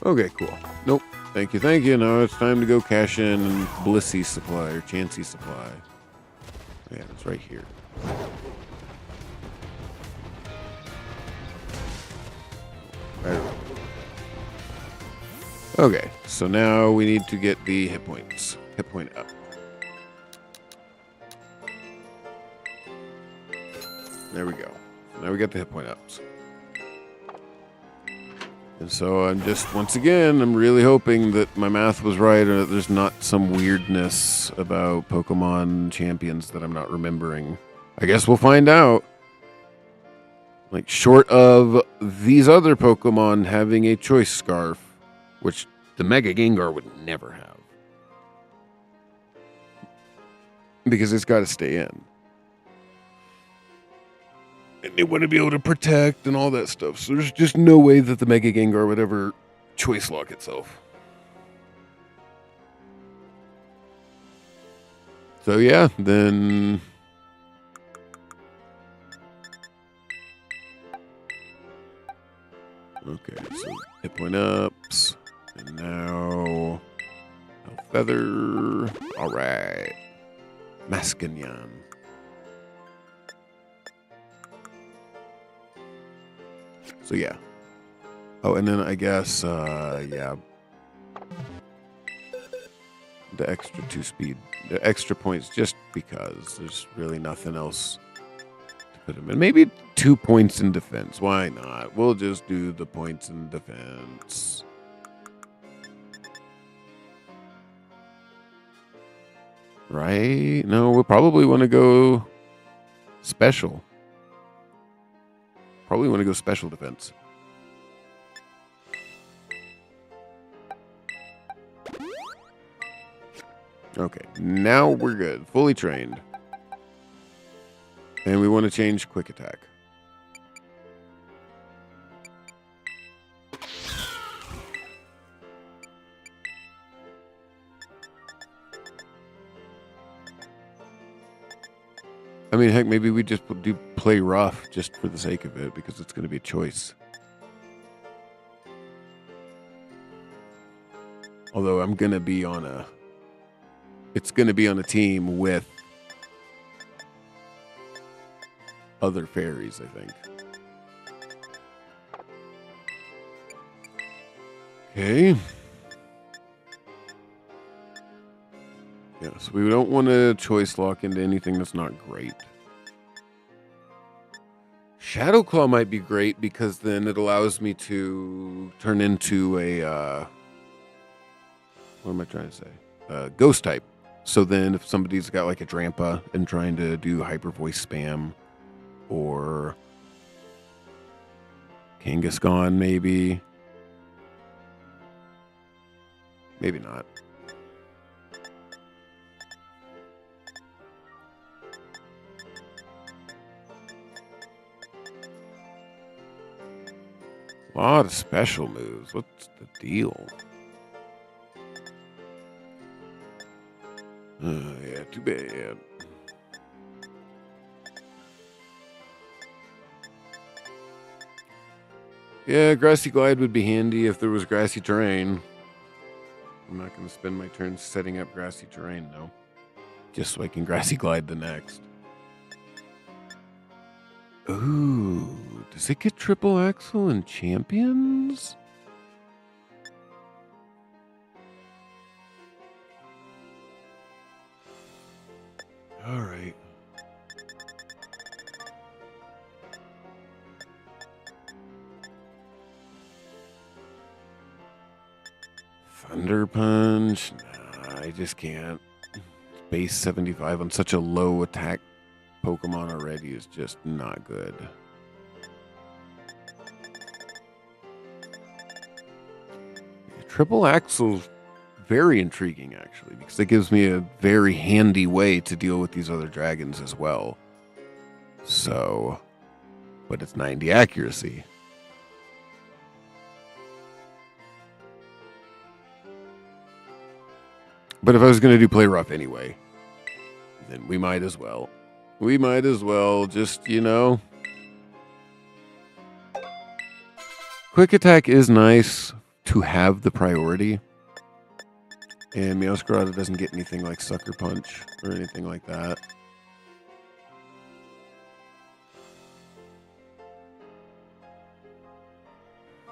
Okay, cool. Nope. Thank you. Now it's time to go cash in Blissy's supply or Chansey's supply. Yeah, it's right here. Okay, so now we need to get the hit points. Hit point up. There we go. Now we got the hit point ups. And so I'm just, once again, I'm really hoping that my math was right or that there's not some weirdness about Pokemon champions that I'm not remembering. I guess we'll find out. Like, short of these other Pokemon having a choice scarf, which the Mega Gengar would never have. Because it's got to stay in. And they want to be able to protect and all that stuff. So there's just no way that the Mega Gengar would ever choice lock itself. So yeah, then... Okay, so hit point ups. And now... Feather. Alright. Mascanyan. So yeah. Oh, and then I guess, yeah. The extra 2 speed. The extra points just because there's really nothing else to put them in. Maybe 2 points in defense. Why not? We'll just do the points in defense. Right? No, we'll probably want to go special. Probably want to go special defense. Okay, now we're good. Fully trained. And we want to change quick attack. I mean, heck, maybe we just do play rough just for the sake of it, because it's going to be a choice. Although I'm going to be on a... It's going to be on a team with other fairies, I think. Okay. Yeah, so we don't want to choice lock into anything that's not great. Shadow Claw might be great because then it allows me to turn into a what am I trying to say? Ghost type. So then if somebody's got like a Drampa and trying to do hyper voice spam or Kangaskhan maybe. Maybe not. A lot of special moves. What's the deal? Yeah, too bad. Yeah, Grassy Glide would be handy if there was grassy terrain. I'm not going to spend my turn setting up grassy terrain, though. Just so I can Grassy Glide the next. Ooh, does it get triple axle in champions? All right. Thunder Punch? Nah, I just can't. Base 75 on such a low attack Pokemon already is just not good. Triple Axle's very intriguing, actually, because it gives me a very handy way to deal with these other dragons as well. So, but it's 90 accuracy. But if I was going to do play rough anyway, then we might as well. We might as well just, you know. Quick attack is nice to have the priority. And Meowscarada doesn't get anything like Sucker Punch or anything like that.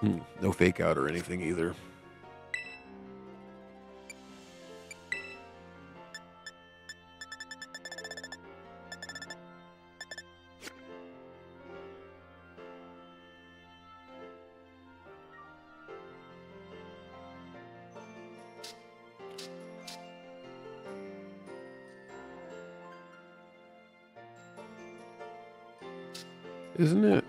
No fake out or anything either. Isn't it?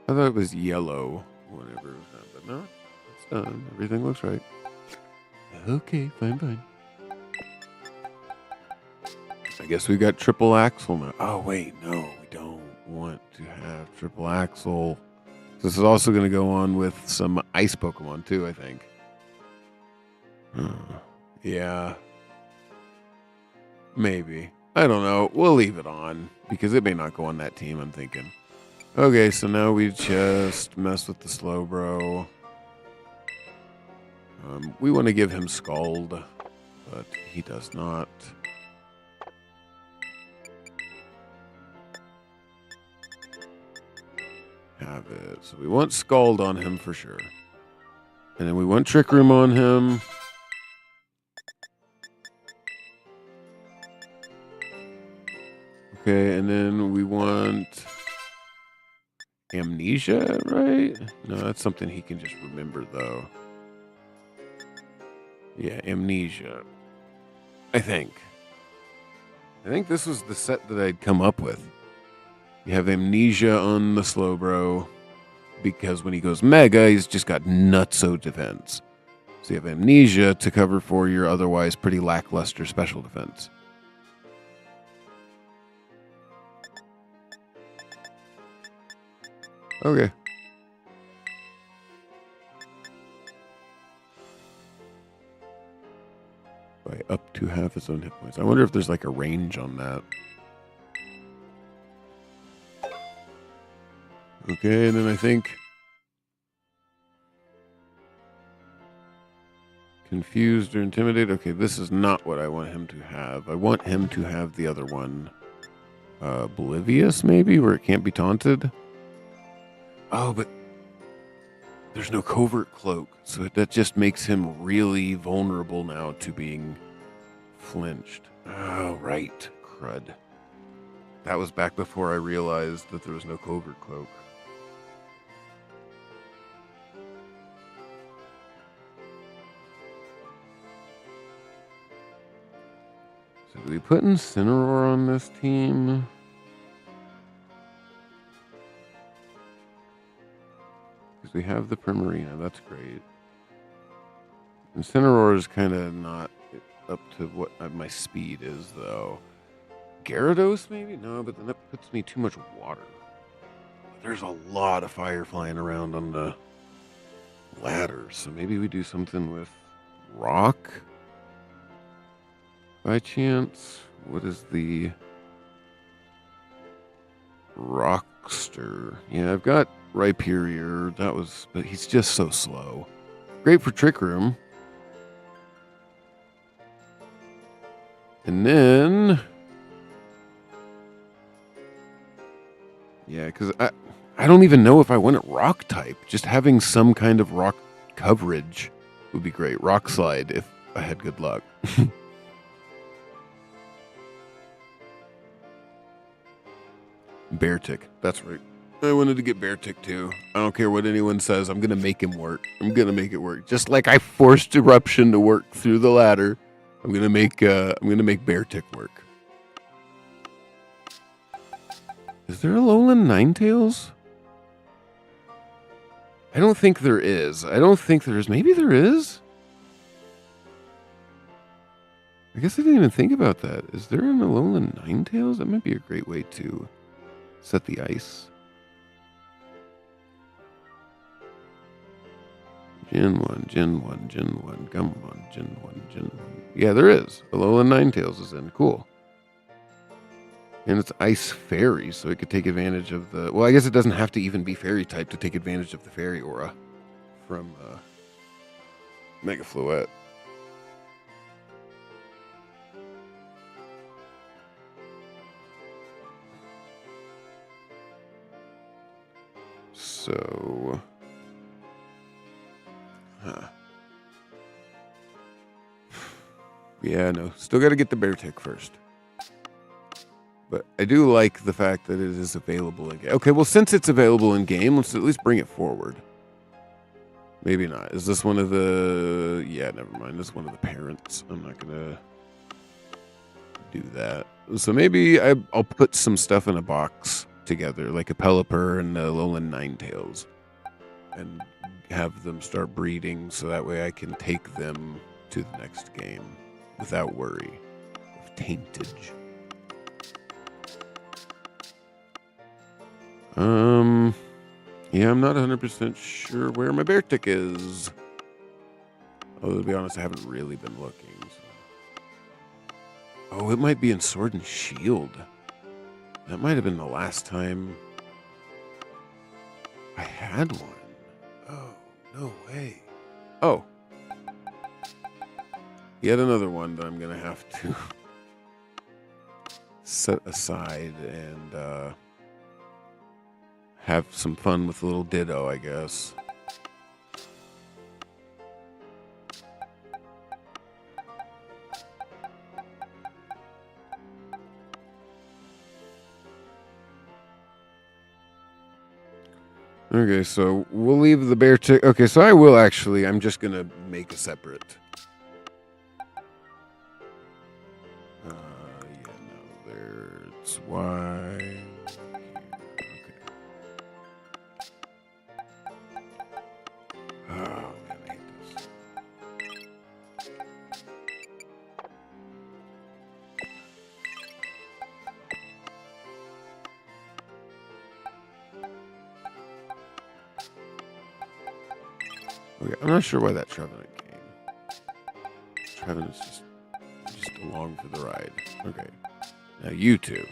I thought it was yellow whenever it was done, but no, it's done. Everything looks right. Okay, fine. I guess we got triple axle now. Oh, wait, no, we don't want to have triple axle. This is also going to go on with some ice Pokemon too, I think. Yeah. Maybe. I don't know. We'll leave it on because it may not go on that team, I'm thinking. Okay, so now we just mess with the Slowbro. We want to give him Scald, but he does not. Have it. So we want Scald on him for sure. And then we want Trick Room on him. Okay, and then we want Amnesia, right? No, that's something he can just remember, though. Yeah, Amnesia. I think this was the set that I'd come up with. You have Amnesia on the Slowbro, because when he goes Mega, he's just got nutso defense. So you have Amnesia to cover for your otherwise pretty lackluster special defense. Okay. By up to half his own hit points. I wonder if there's like a range on that. Okay, and then I think confused or intimidated. Okay, this is not what I want him to have. I want him to have the other one. Oblivious, maybe, where it can't be taunted. Oh, but There's no covert cloak, so that just makes him really vulnerable now to being flinched. Oh, right. Crud. That was back before I realized that there was no covert cloak. So do we put Incineroar on this team? Because we have the Primarina, that's great. Incineroar is kind of not up to what my speed is, though. Gyarados, maybe? No, but then that puts me too much water. There's a lot of fire flying around on the ladder, so maybe we do something with rock? By chance? What is the Rockster? Yeah, I've got Rhyperior. But he's just so slow. Great for Trick Room. And then, yeah, because I don't even know if I want it rock type. Just having some kind of rock coverage would be great. Rock Slide if I had good luck. Beartic, that's right. I wanted to get Beartic too. I don't care what anyone says. I'm gonna make him work. I'm gonna make it work. Just like I forced Eruption to work through the ladder, I'm gonna make Beartic work. Is there a Alolan Ninetales? I don't think there is. Maybe there is. I guess I didn't even think about that. Is there an Alolan Ninetales? That might be a great way to set the ice. Gen 1, Gen 1, Gen 1, come on, Gen 1, Gen 1. Yeah, there is. Alolan Ninetales is in. Cool. And it's Ice Fairy, so it could take advantage of the... Well, I guess it doesn't have to even be Fairy type to take advantage of the Fairy Aura from Mega Floette. So... Yeah, no. Still got to get the Beartic first. But I do like the fact that it is available in game. Okay, well, since it's available in game, let's at least bring it forward. Maybe not. Is this one of the... Yeah, never mind. This is one of the parents. I'm not going to do that. So maybe I'll put some stuff in a box together, like a Pelipper and a Alolan Ninetales, and have them start breeding so that way I can take them to the next game without worry of taintage. Yeah, I'm not 100% sure where my Beartic is. Although, to be honest, I haven't really been looking. So. Oh, it might be in Sword and Shield. That might have been the last time I had one. Oh, no way. Oh. Yet another one that I'm going to have to set aside and have some fun with a little Ditto, I guess. Okay, so we'll leave the Beartic. Okay, so I will actually, I'm just going to make a separate. Yeah, no, there's why. Oh, man, I hate this. Okay, I'm not sure why that Trevenant came. Trevenant's just along for the ride. Okay. Now you two.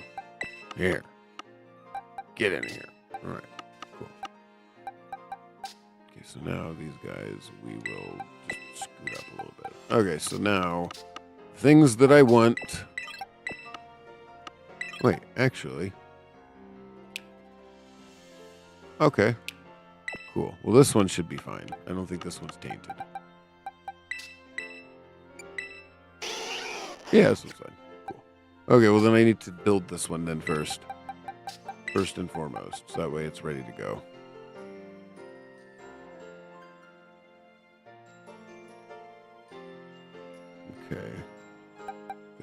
Here. Get in here. All right. Cool. Okay, so now these guys, we will just scoot up a little bit. Okay, so now, things that I want. Wait, actually. Okay. Cool. Well, this one should be fine. I don't think this one's tainted. Yeah, this one's fine. Cool. Okay, well then I need to build this one then first. First and foremost. So that way it's ready to go. Okay.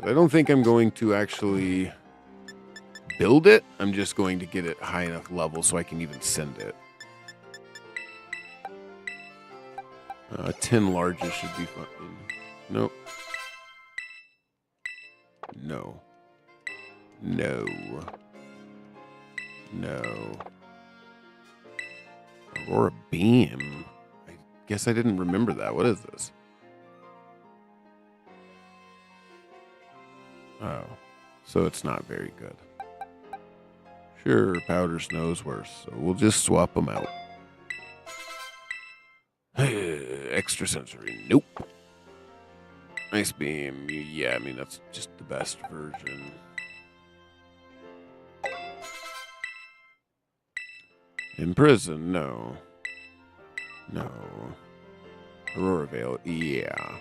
I don't think I'm going to actually build it. I'm just going to get it high enough level so I can even send it. 10 larges should be fine. Nope. No. No. No. Aurora Beam. I guess I didn't remember that. What is this? Oh. So it's not very good. Sure, Powder Snow's worse. So we'll just swap them out. Extrasensory. Nope. Ice Beam. Yeah, I mean, that's just the best version. Imprison. No. No. Aurora Veil. Yeah.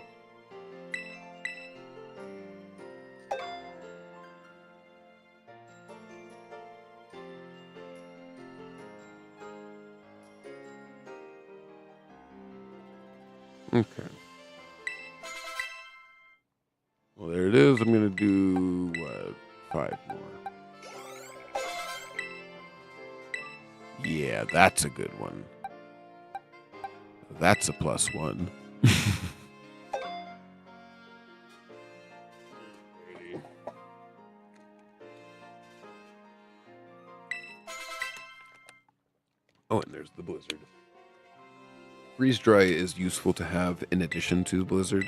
Okay. Well, there it is. I'm going to do, 5 more. Yeah, that's a good one. That's a +1. Oh, and there's the blizzard. Freeze dry is useful to have in addition to the blizzard.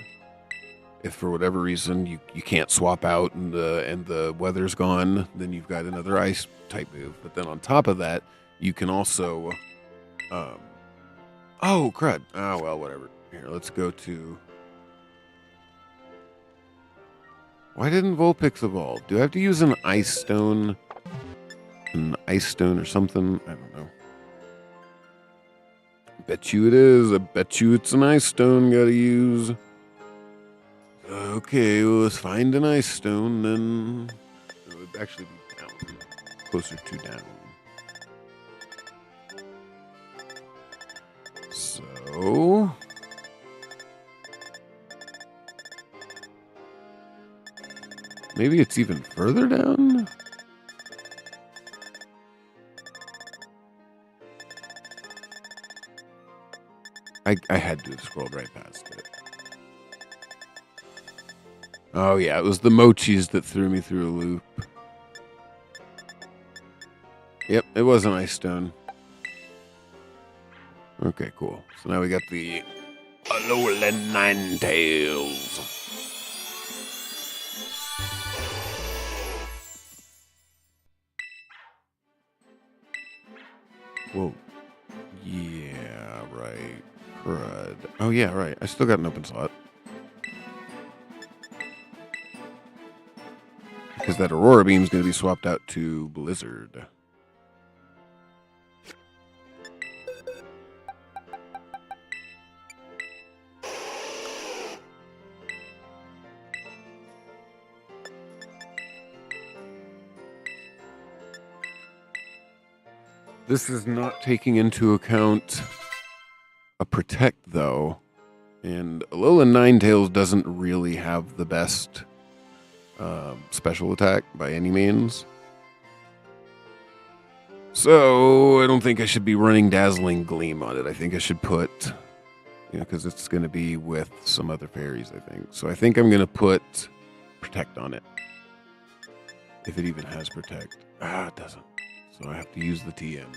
If for whatever reason you can't swap out and the weather's gone, then you've got another ice type move. But then on top of that, you can also oh crud. Oh well, whatever. Here, let's go to. Why didn't Vulpix evolve? Do I have to use an ice stone? An ice stone or something? I don't know. Bet you it is. I bet you it's an ice stone gotta use. Okay, well, let's find an ice stone, then it would actually be down. Closer to down. So... maybe it's even further down? I had to have scrolled right past it. Oh yeah, it was the mochis that threw me through a loop. Yep, it was an ice stone. Okay, cool. So now we got the Alolan Ninetales. Whoa. Yeah, right. Crud. Oh yeah, right. I still got an open slot. Because that Aurora Beam is going to be swapped out to Blizzard. This is not taking into account a Protect, though. And Alolan Ninetales doesn't really have the best special attack by any means. So I don't think I should be running Dazzling Gleam on it. I think I should put, because it's going to be with some other fairies, I think. So I think I'm going to put Protect on it. If it even has Protect. It doesn't. So I have to use the TM.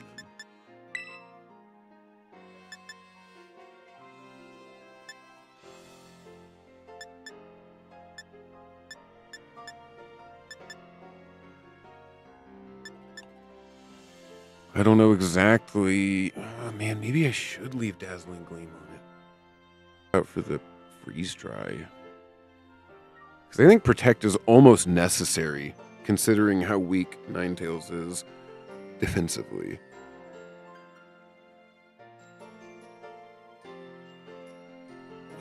I don't know exactly. Oh, man, maybe I should leave Dazzling Gleam on it. Out for the Freeze Dry. Because I think Protect is almost necessary, considering how weak Ninetales is defensively.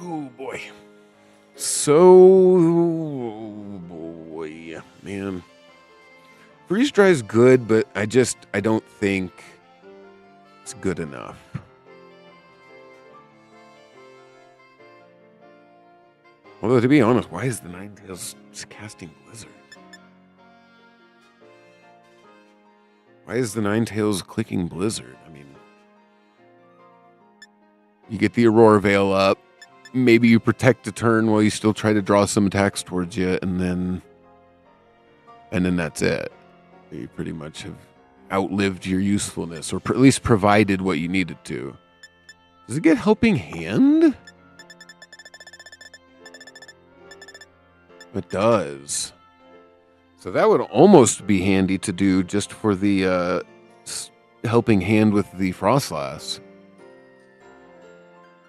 Oh boy. So boy, man. Freeze dry is good, but I don't think it's good enough. Although, to be honest, why is the Ninetales casting Blizzard? Why is the Ninetales clicking Blizzard? I mean, you get the Aurora Veil up. Maybe you protect a turn while you still try to draw some attacks towards you, and then that's it. You pretty much have outlived your usefulness, or at least provided what you needed to. Does it get Helping Hand? It does. So that would almost be handy to do just for the Helping Hand with the Frostlass.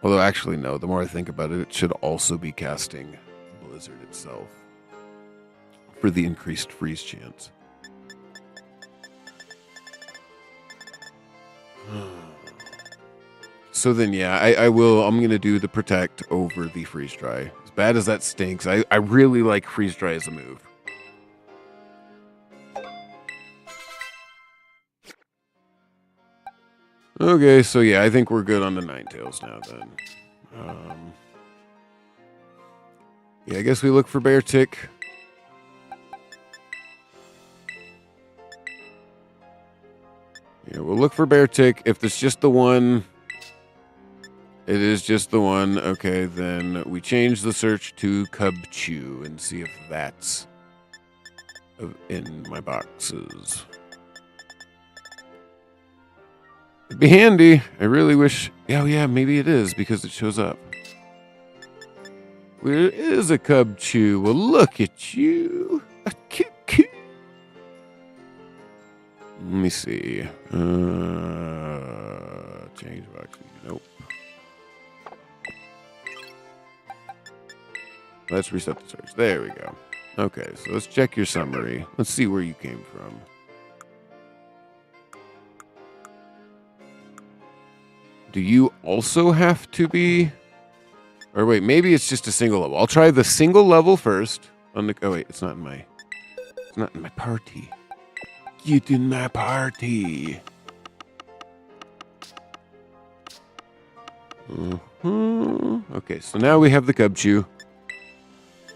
Although, actually, no. The more I think about it, it should also be casting Blizzard itself for the increased freeze chance. So then, yeah, I'm going to do the Protect over the Freeze Dry. As bad as that stinks, I really like Freeze Dry as a move. Okay, so yeah, I think we're good on the Ninetales now then. Yeah, I guess we look for Beartic. Yeah, we'll look for Beartic. If it's just the one, it is just the one. Okay, then we change the search to Cubchoo and see if that's in my boxes. It'd be handy. I really wish. Oh, yeah, maybe it is because it shows up. Where is a Cubchoo? Well, look at you. A cute. Let me see. Change box. Nope. Let's reset the search. There we go. Okay, so let's check your summary. Let's see where you came from. Do you also have to be... Or wait, maybe it's just a single level. I'll try the single level first. Oh wait, it's not in my party. Get in my party. Okay, so now we have the Cubchoo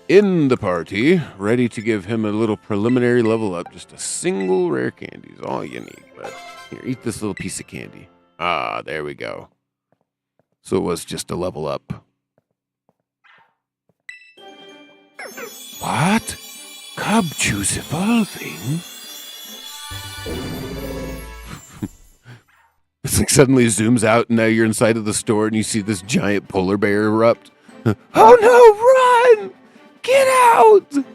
in the party, ready to give him a little preliminary level up. Just a single rare candy is all you need. But here, eat this little piece of candy. Ah, there we go. So it was just a level up. What? Cubchoo's evolving? It's like suddenly zooms out and now you're inside of the store and you see this giant polar bear erupt. Oh no, run! Get out!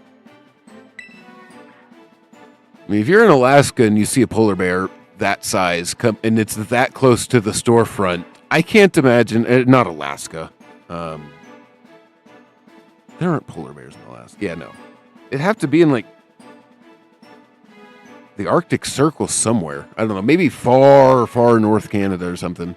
I mean, if you're in Alaska and you see a polar bear that size and it's that close to the storefront, I can't imagine. Not Alaska. There aren't polar bears in Alaska. Yeah, no. It'd have to be in like the Arctic Circle somewhere. I don't know. Maybe far, far North Canada or something.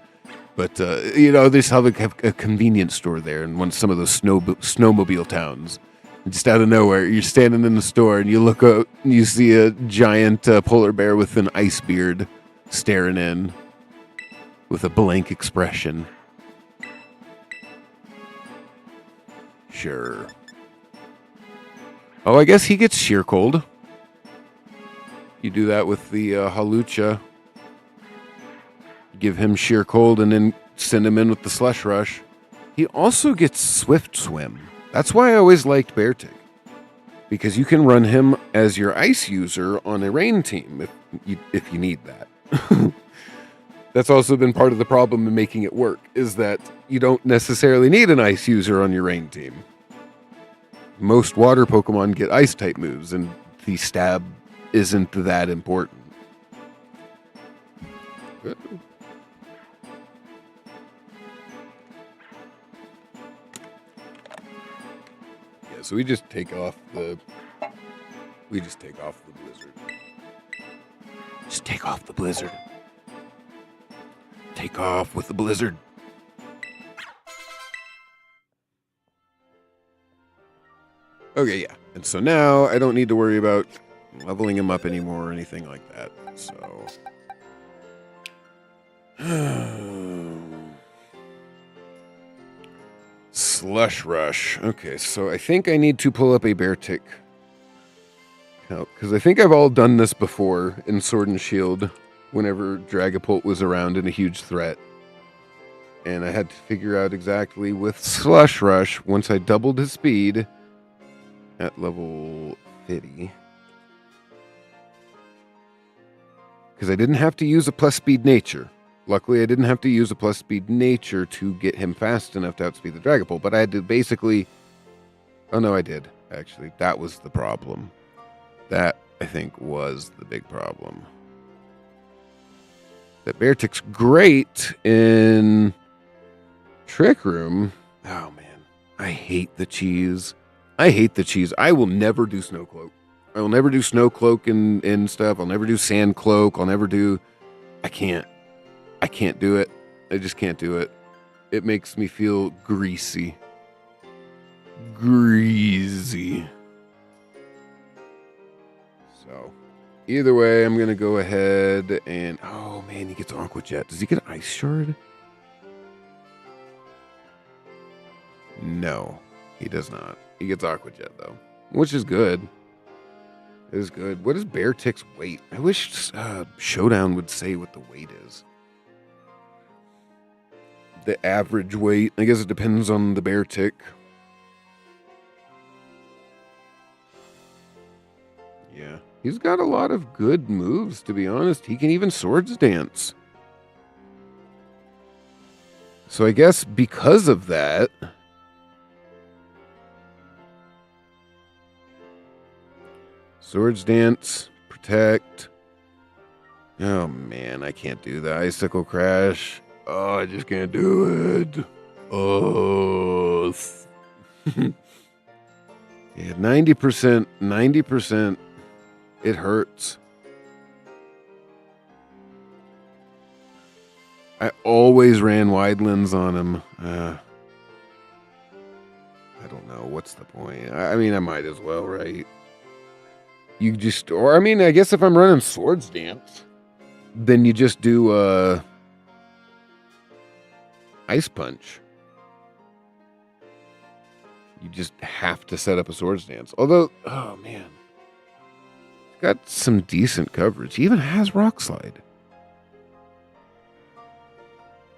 But, they have a convenience store there in some of those snowmobile towns. And just out of nowhere, you're standing in the store and you look up and you see a giant polar bear with an ice beard staring in with a blank expression. Sure. Oh, I guess he gets Sheer Cold. You do that with the Hawlucha. Give him Sheer Cold and then send him in with the Slush Rush. He also gets Swift Swim. That's why I always liked Beartic. Because you can run him as your ice user on a rain team if you need that. That's also been part of the problem in making it work, is that you don't necessarily need an ice user on your rain team. Most water Pokemon get ice type moves, and the stab isn't that important. Yeah, so we just take off the blizzard. Just take off the blizzard. Take off with the blizzard. Okay, yeah. And so now I don't need to worry about leveling him up anymore or anything like that. So. Slush Rush. Okay, so I think I need to pull up a Beartic count, because I think I've all done this before in Sword and Shield whenever Dragapult was around and a huge threat. And I had to figure out exactly with Slush Rush, once I doubled his speed at level 50. Because I didn't have to use a plus speed nature. Luckily, I didn't have to use a plus speed nature to get him fast enough to outspeed the Dragapult, but I had to basically... Oh, no, I did, actually. That was the problem. That, I think, was the big problem. That Beartic's great in Trick Room. Oh, man. I hate the cheese. I hate the cheese. I will never do Snow Cloak. I will never do Snow Cloak and stuff. I'll never do Sand Cloak. I'll never do... I can't do it. I just can't do it. It makes me feel greasy. Greasy. So, either way, I'm going to go ahead and... Oh, man, he gets Aqua Jet. Does he get Ice Shard? No, he does not. He gets Aqua Jet, though, which is good. It is good. What is Beartic's weight? I wish Showdown would say what the weight is. The average weight. I guess it depends on the Beartic. Yeah. He's got a lot of good moves, to be honest. He can even Swords Dance. So I guess because of that... Swords Dance, Protect. Oh, man, I can't do the Icicle Crash. Oh, I just can't do it. Oh. Yeah, 90%. 90%. It hurts. I always ran Widelands on him. I don't know. What's the point? I mean, I might as well, right? You just... Or, I mean, I guess if I'm running Swords Dance, then you just do, Ice Punch. You just have to set up a Swords Dance. Although, oh man, he's got some decent coverage. He even has Rock Slide.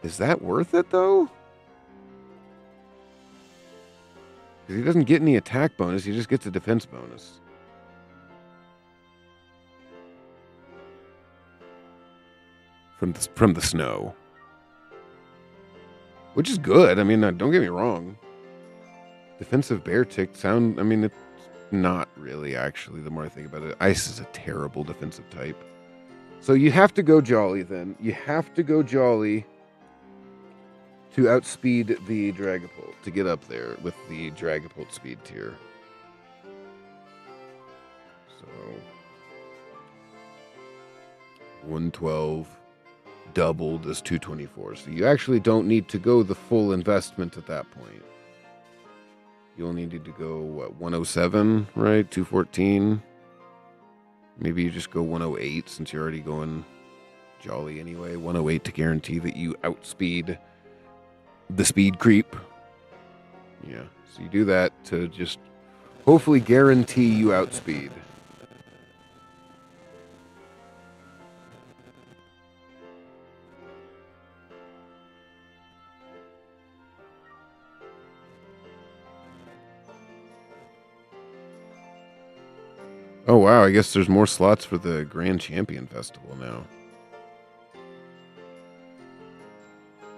Is that worth it though? Because he doesn't get any attack bonus. He just gets a defense bonus. From the snow. Which is good. I mean, don't get me wrong. Defensive Beartic sound... I mean, it's not really, actually, the more I think about it. Ice is a terrible defensive type. So you have to go Jolly, then. You have to go Jolly to outspeed the Dragapult, to get up there with the Dragapult speed tier. So... 112... doubled is 224. So you actually don't need to go the full investment at that point. You only need to go, what, 107, right? 214. Maybe you just go 108 since you're already going Jolly anyway. 108 to guarantee that you outspeed the speed creep. Yeah, so you do that to just hopefully guarantee you outspeed. Oh, wow. I guess there's more slots for the Grand Champion Festival now.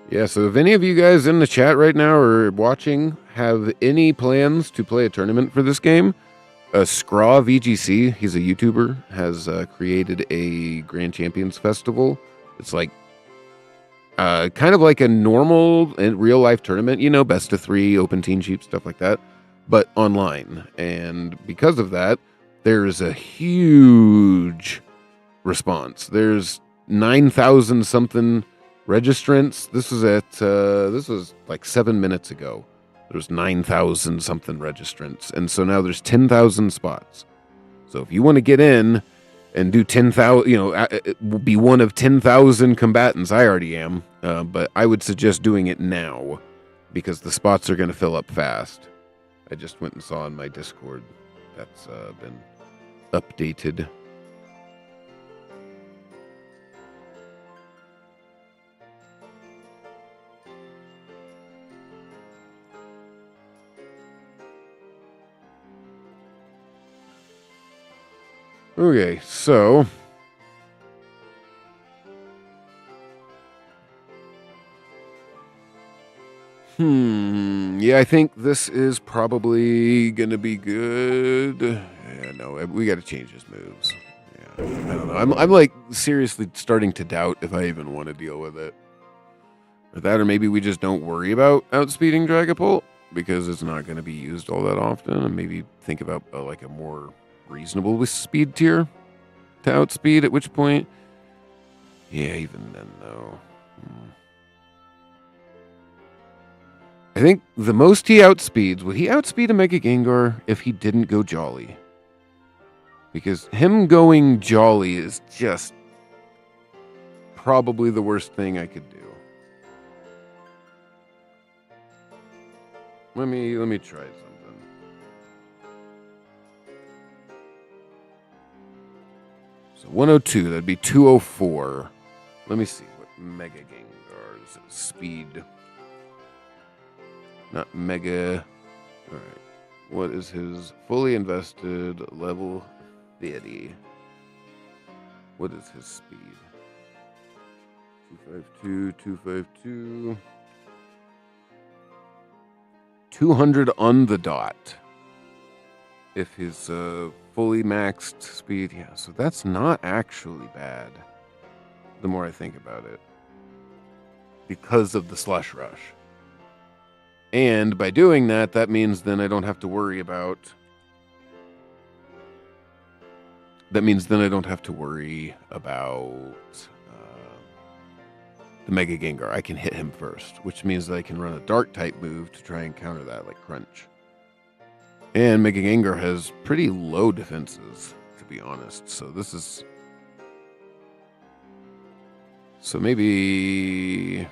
Yeah, so if any of you guys in the chat right now or watching have any plans to play a tournament for this game, Scraw VGC, he's a YouTuber, has created a Grand Champions Festival. It's like kind of like a normal real-life tournament, you know, best of 3, open team sheep, stuff like that, but online. And because of that, there's a huge response. There's 9,000 something registrants. This was like 7 minutes ago. There's 9,000 something registrants. And so now there's 10,000 spots. So if you want to get in and do 10,000, be one of 10,000 combatants, I already am. But I would suggest doing it now because the spots are going to fill up fast. I just went and saw in my Discord that's been updated. Okay, so yeah, I think this is probably gonna be good. Yeah, no, we got to change his moves. Yeah, I don't know. I'm like seriously starting to doubt if I even want to deal with it, or that, or maybe we just don't worry about outspeeding Dragapult because it's not going to be used all that often, and maybe think about like a more reasonable speed tier to outspeed. At which point, yeah, even then though. I think the most he outspeeds, would he outspeed a Mega Gengar if he didn't go Jolly? Because him going Jolly is just probably the worst thing I could do. Let me try something. So 102, that'd be 204. Let me see what Mega Gengar's speed. Not Mega. All right. What is his fully invested level 30? What is his speed? 252, 252. 200 on the dot. If his fully maxed speed, yeah, so that's not actually bad. The more I think about it. Because of the Slush Rush. And by doing that, that means then I don't have to worry about... the Mega Gengar. I can hit him first, which means that I can run a Dark-type move to try and counter that, like Crunch. And Mega Gengar has pretty low defenses, to be honest. So this is... so maybe...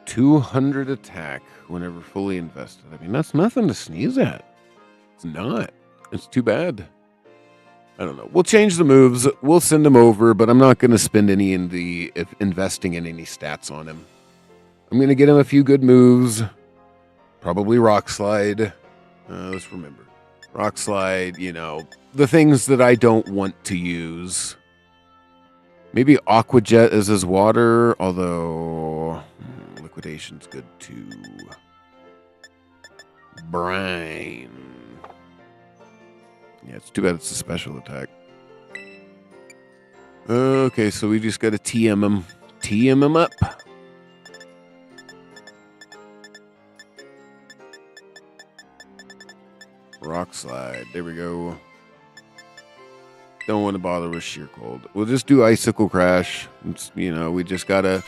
$200 attack whenever fully invested. I mean, that's nothing to sneeze at. It's not. It's too bad. I don't know. We'll change the moves. We'll send him over, but I'm not going to spend any investing in any stats on him. I'm going to get him a few good moves. Probably Rock Slide. Let's remember. Rock Slide, the things that I don't want to use. Maybe Aqua Jet as his water, although... Liquidation's good too. Brine. Yeah, it's too bad it's a special attack. Okay, so we just got to TM him. TM him up. Rock Slide. There we go. Don't want to bother with Sheer Cold. We'll just do Icicle Crash. It's, we just gotta...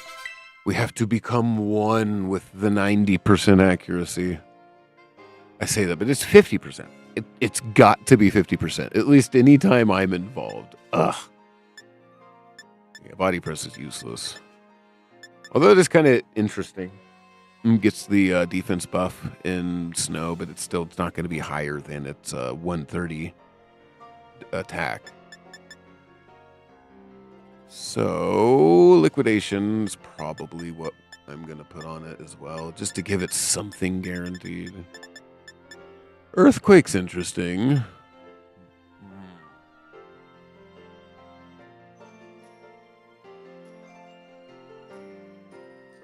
we have to become one with the 90% accuracy. I say that, but it's 50%. It's got to be 50%. At least anytime I'm involved. Ugh. Yeah, Body Press is useless. Although it is kind of interesting. Gets the defense buff in Snow, but it's not going to be higher than its 130 attack. So, Liquidation is probably what I'm going to put on it as well, just to give it something guaranteed. Earthquake's interesting.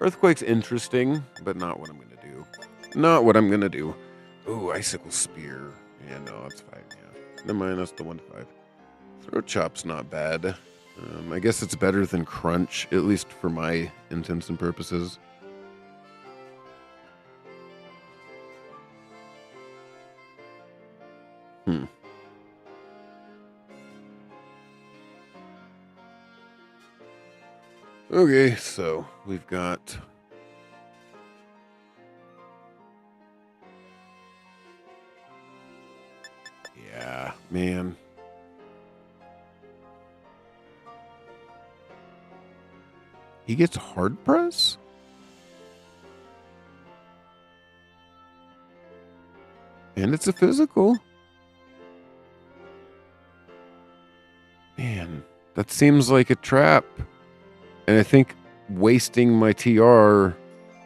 Earthquake's interesting, but not what I'm going to do. Not what I'm going to do. Ooh, Icicle Spear. Yeah, no, that's fine. Yeah. Never mind, that's the 1-5. Throat Chop's not bad. I guess it's better than Crunch, at least for my intents and purposes. Okay, so we've got... Yeah, man. He gets hard press? And it's a physical. Man, that seems like a trap. And I think wasting my TR,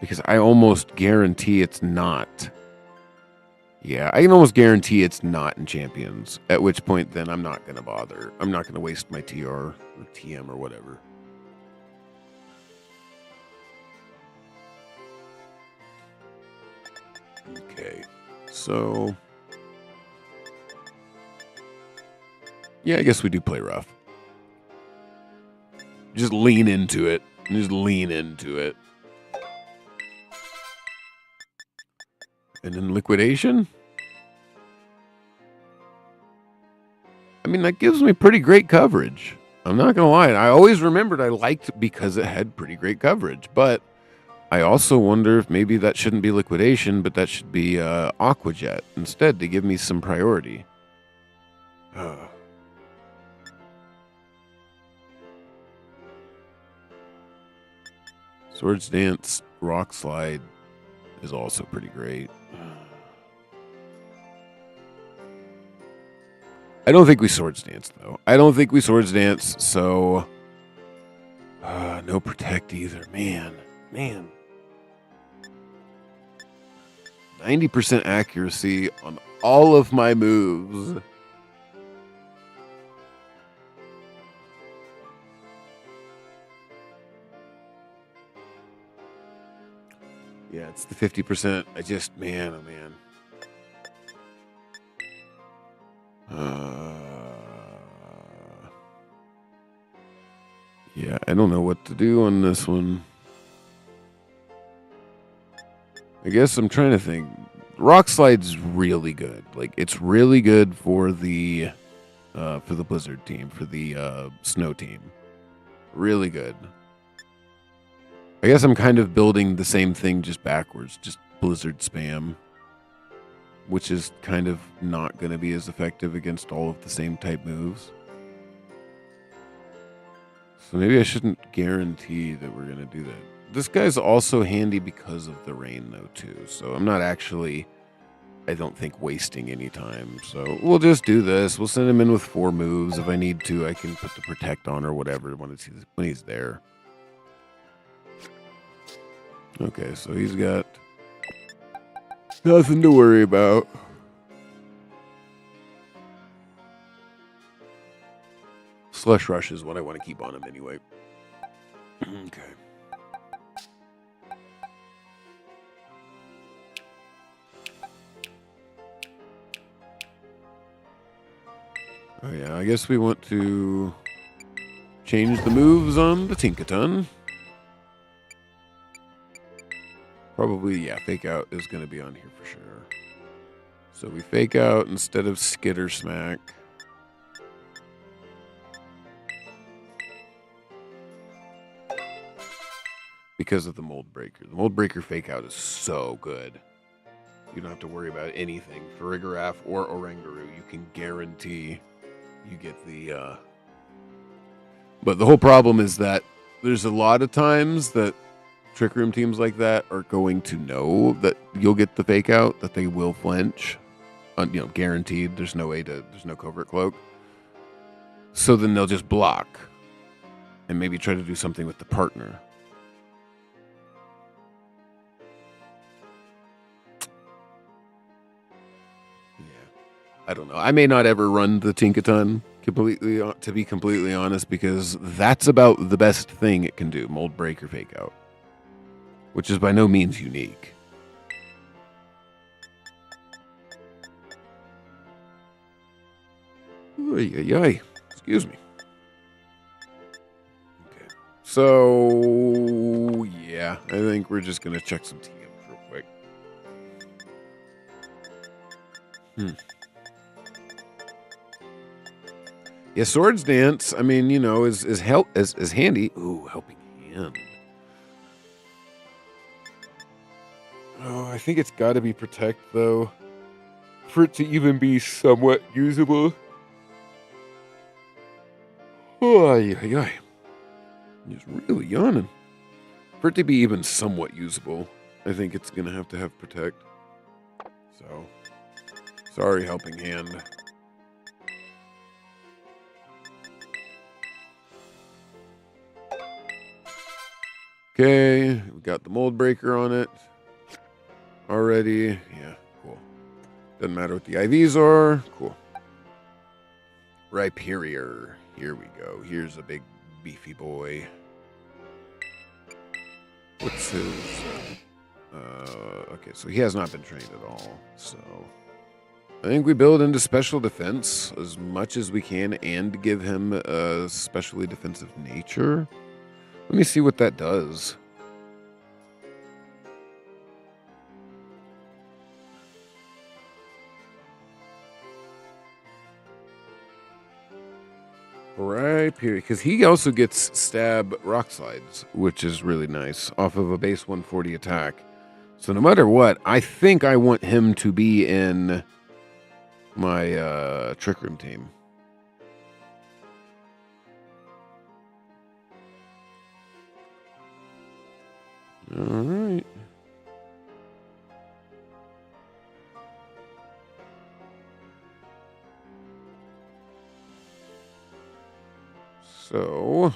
because I almost guarantee it's not. Yeah, I can almost guarantee it's not in Champions. At which point, then I'm not going to bother. I'm not going to waste my TR or TM or whatever. Okay, so... Yeah, I guess we do play rough. Just lean into it. Just lean into it. And then liquidation? I mean, that gives me pretty great coverage. I'm not going to lie. I always remembered I liked because it had pretty great coverage. But I also wonder if maybe that shouldn't be liquidation, but that should be Aquajet instead to give me some priority. Swords Dance, Rock Slide is also pretty great. I don't think we Swords Dance, though. I don't think we Swords Dance, so... no Protect either. Man. 90% accuracy on all of my moves. Yeah, it's the 50%. I just, man, oh man. Yeah, I don't know what to do on this one. I guess I'm trying to think. Rock Slide's really good. Like, it's really good for the Blizzard team, for the Snow team. Really good. I guess I'm kind of building the same thing just backwards, just Blizzard spam, which is kind of not going to be as effective against all of the same type moves. So maybe I shouldn't guarantee that we're going to do that. This guy's also handy because of the rain, though, too. So I'm not actually, I don't think, wasting any time. So we'll just do this. We'll send him in with 4 moves. If I need to, I can put the Protect on or whatever when he's there. Okay, so he's got nothing to worry about. Slush Rush is what I want to keep on him anyway. Okay. Oh yeah, I guess we want to change the moves on the Tinkaton. Probably, yeah, Fake Out is going to be on here for sure. So we Fake Out instead of Skitter Smack. Because of the Mold Breaker. The Mold Breaker Fake Out is so good. You don't have to worry about anything. For Farigiraf or Oranguru, you can guarantee you get the... But the whole problem is that there's a lot of times that Trick Room teams like that are going to know that you'll get the Fake Out, that they will flinch. Guaranteed. There's no Covert Cloak. So then they'll just block. And maybe try to do something with the partner. I don't know. I may not ever run the Tinkaton to be completely honest, because that's about the best thing it can do. Mold Break or Fake Out. Which is by no means unique. Yay. Excuse me. Okay. So, yeah. I think we're just going to check some TMs real quick. Yeah, Swords Dance, I mean, is handy. Ooh, Helping hand. Oh, I think it's got to be protect, though, for it to even be somewhat usable. Oh, yeah. He's really yawning. For it to be even somewhat usable, I think it's going to have protect. So, sorry, helping hand. Okay, we got the mold breaker on it already. Yeah, cool. Doesn't matter what the IVs are. Cool. Rhyperior. Here we go. Here's a big beefy boy. What's his... okay, so he has not been trained at all. So I think we build into special defense as much as we can and give him a specially defensive nature. Let me see what that does. Right here, because he also gets stab rock slides, which is really nice, off of a base 140 attack. So no matter what, I think I want him to be in my Trick Room team. All right. So,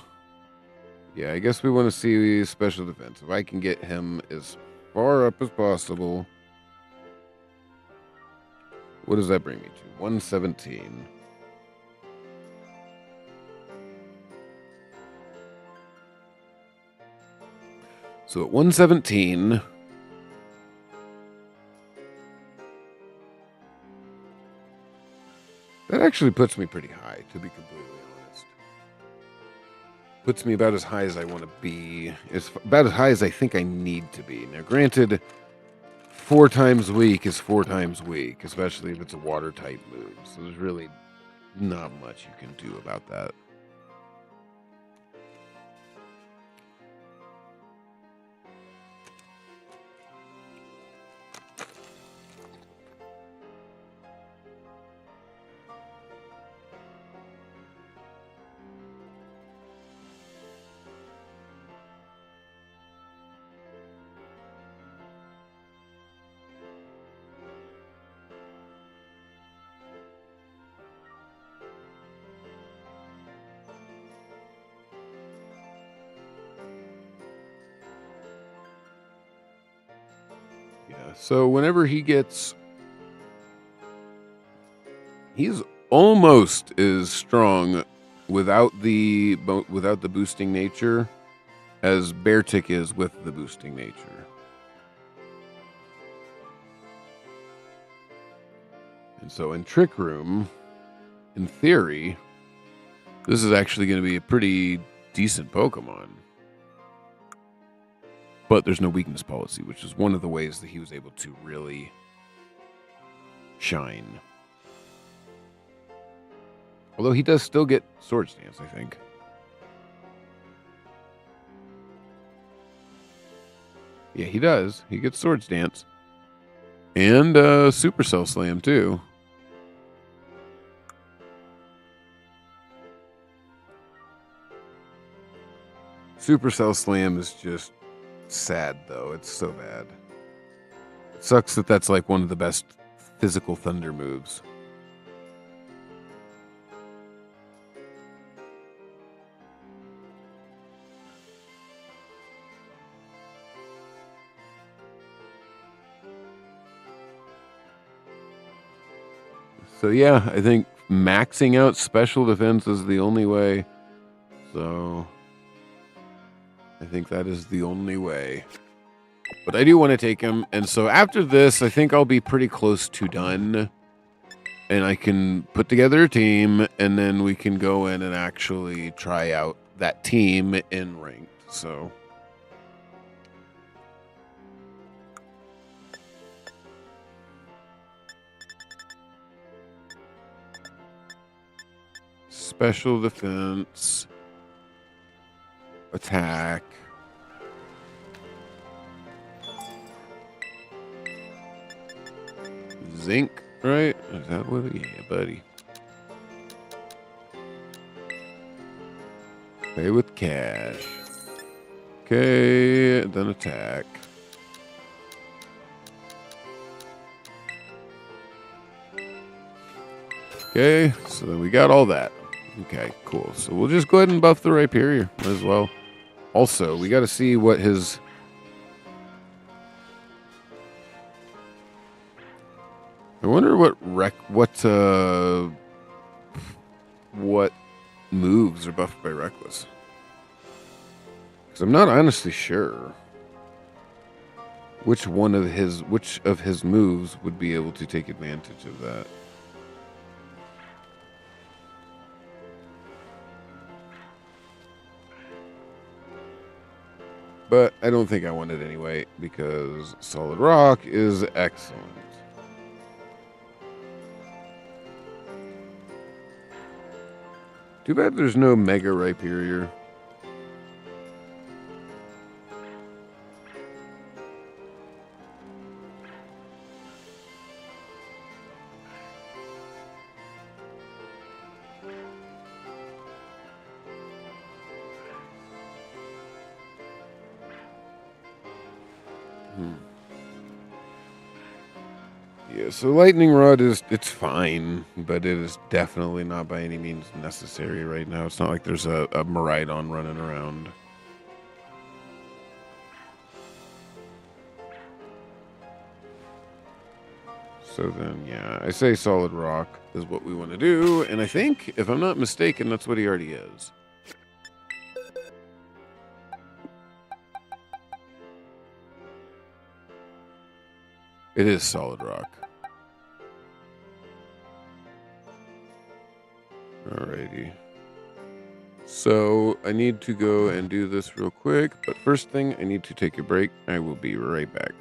yeah, I guess we want to see special defense. If I can get him as far up as possible. What does that bring me to? 117. So at 117... that actually puts me pretty high, to be completely honest. Puts me about as high as I want to be. It's about as high as I think I need to be. Now, granted, 4 times weak is 4 times weak, especially if it's a water-type move. So there's really not much you can do about that. So whenever he gets... he's almost as strong without the boosting nature as Beartic is with the boosting nature. And so in Trick Room, in theory, this is actually going to be a pretty decent Pokemon. But there's no weakness policy, which is one of the ways that he was able to really shine. Although he does still get Swords Dance, I think. Yeah, he does. He gets Swords Dance. And Supercell Slam, too. Supercell Slam is just sad, though. It's so bad. It sucks that that's like one of the best physical thunder moves. So yeah, I think maxing out special defense is the only way. So I think that is the only way. But I do want to take him. And so after this, I think I'll be pretty close to done. And I can put together a team, and then we can go in and actually try out that team in ranked. So special defense, attack. zinc, right? Is that what? Yeah, buddy. Pay with cash. Okay, then attack. Okay, so then we got all that. Okay, cool. So we'll just go ahead and buff the Rhyperior as well. Also, we got to see what his... I wonder what moves are buffed by Reckless. Because I'm not honestly sure which of his moves would be able to take advantage of that. But I don't think I want it anyway, because Solid Rock is excellent. Too bad there's no Mega Rhyperior. Yeah, so Lightning Rod it's fine, but it is definitely not by any means necessary right now. It's not like there's a Miraidon running around. So then, yeah, I say Solid Rock is what we want to do, and I think, if I'm not mistaken, that's what he already is. It is Solid Rock. Alrighty. So I need to go and do this real quick, but first thing, I need to take a break. I will be right back.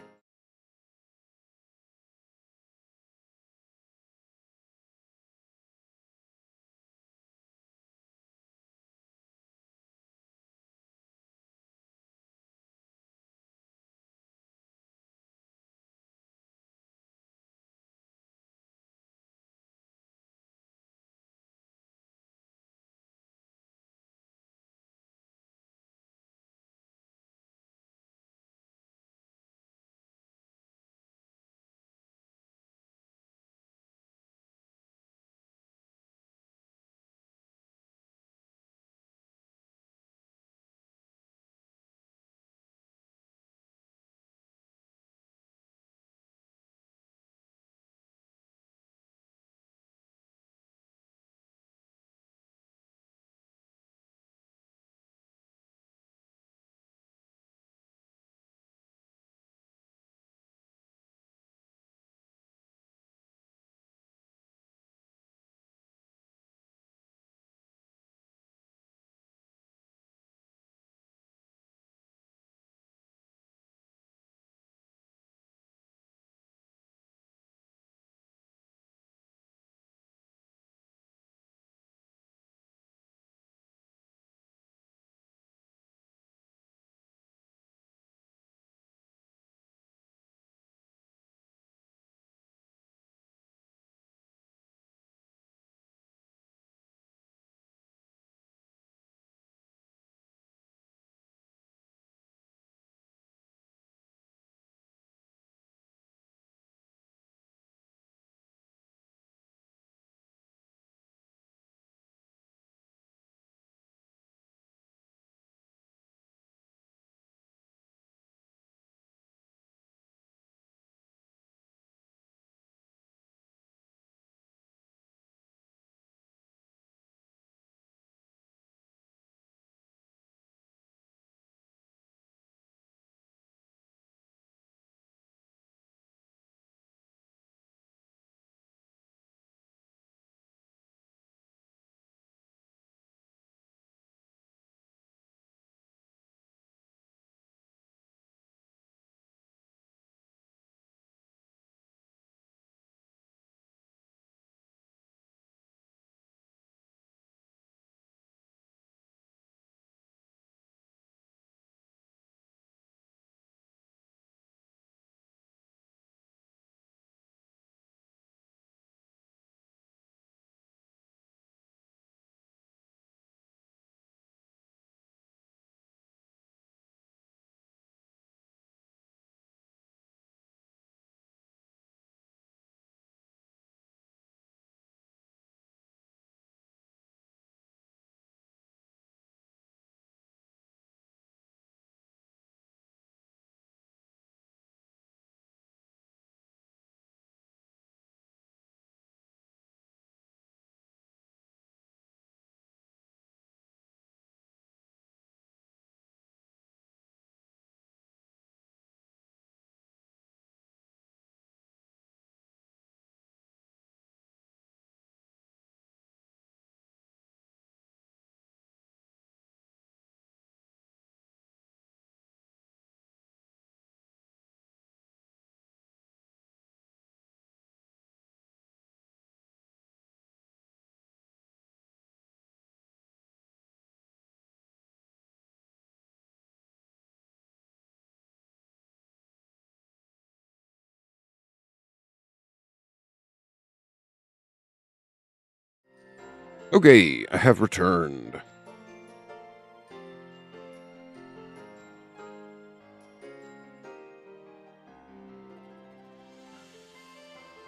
Okay, I have returned.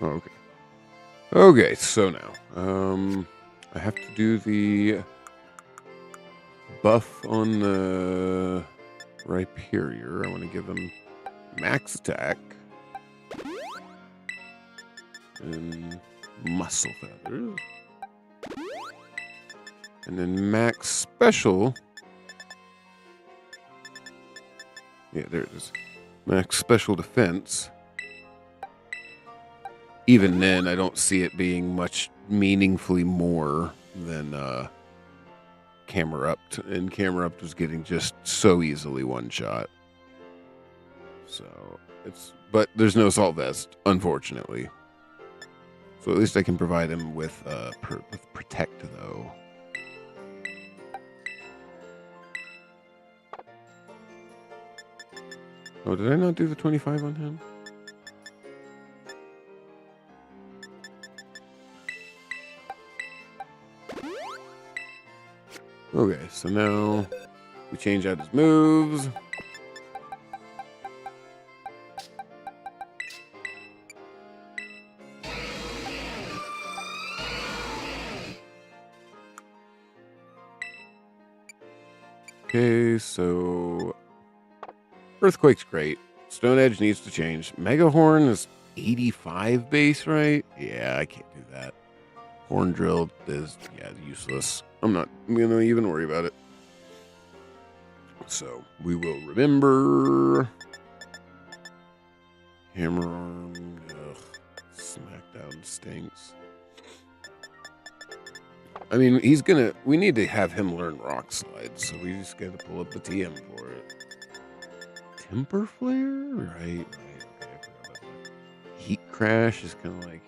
Oh, okay. Okay, so now, I have to do the buff on the Rhyperior. I want to give him max attack and muscle feathers, and then max special. Yeah, there it is. Max special defense. Even then, I don't see it being much meaningfully more than Camerupt. And Camerupt was getting just so easily one shot. So but there's no Assault Vest, unfortunately. So at least I can provide him with Protect, though. Oh, did I not do the 25 on him? Okay, so now we change out his moves. Okay, so Earthquake's great. Stone Edge needs to change. Megahorn is 85 base, right? Yeah, I can't do that. Horn Drill is, useless. I'm not going to even worry about it. So, we will remember. Hammer Arm. Ugh. Smackdown stinks. I mean, we need to have him learn Rock Slide, so we just got to pull up the TM for it. Temper Flare? Right. Okay, Heat Crash is kind of like...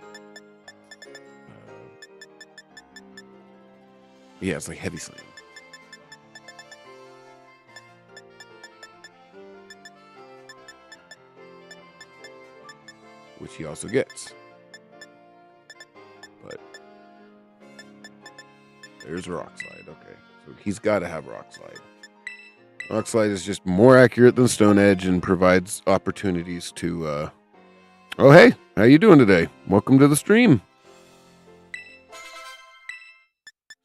yeah, it's like Heavy Slam. Which he also gets. But there's Rock Slide. Okay. So he's got to have Rock Slide. Rock Slide is just more accurate than Stone Edge and provides opportunities to... Oh, hey. How you doing today? Welcome to the stream.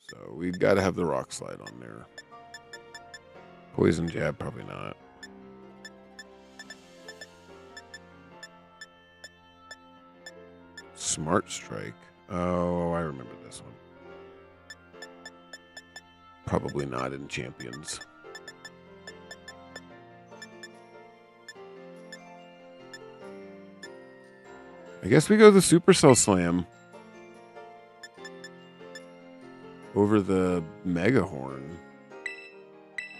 So we've got to have the Rock Slide on there. Poison Jab, probably not. Smart Strike. Oh, I remember this one. Probably not in Champions. I guess we go the Supercell Slam over the Megahorn.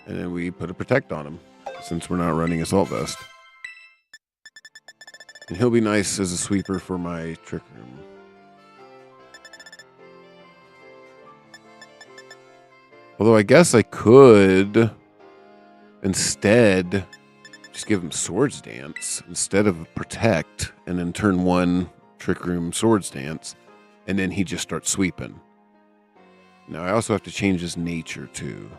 And then we put a Protect on him, since we're not running Assault Vest. And he'll be nice as a sweeper for my Trick Room. Although I guess I could instead just give him Swords Dance instead of Protect, and then turn one Trick Room Swords Dance, and then he just starts sweeping. Now I also have to change his nature too.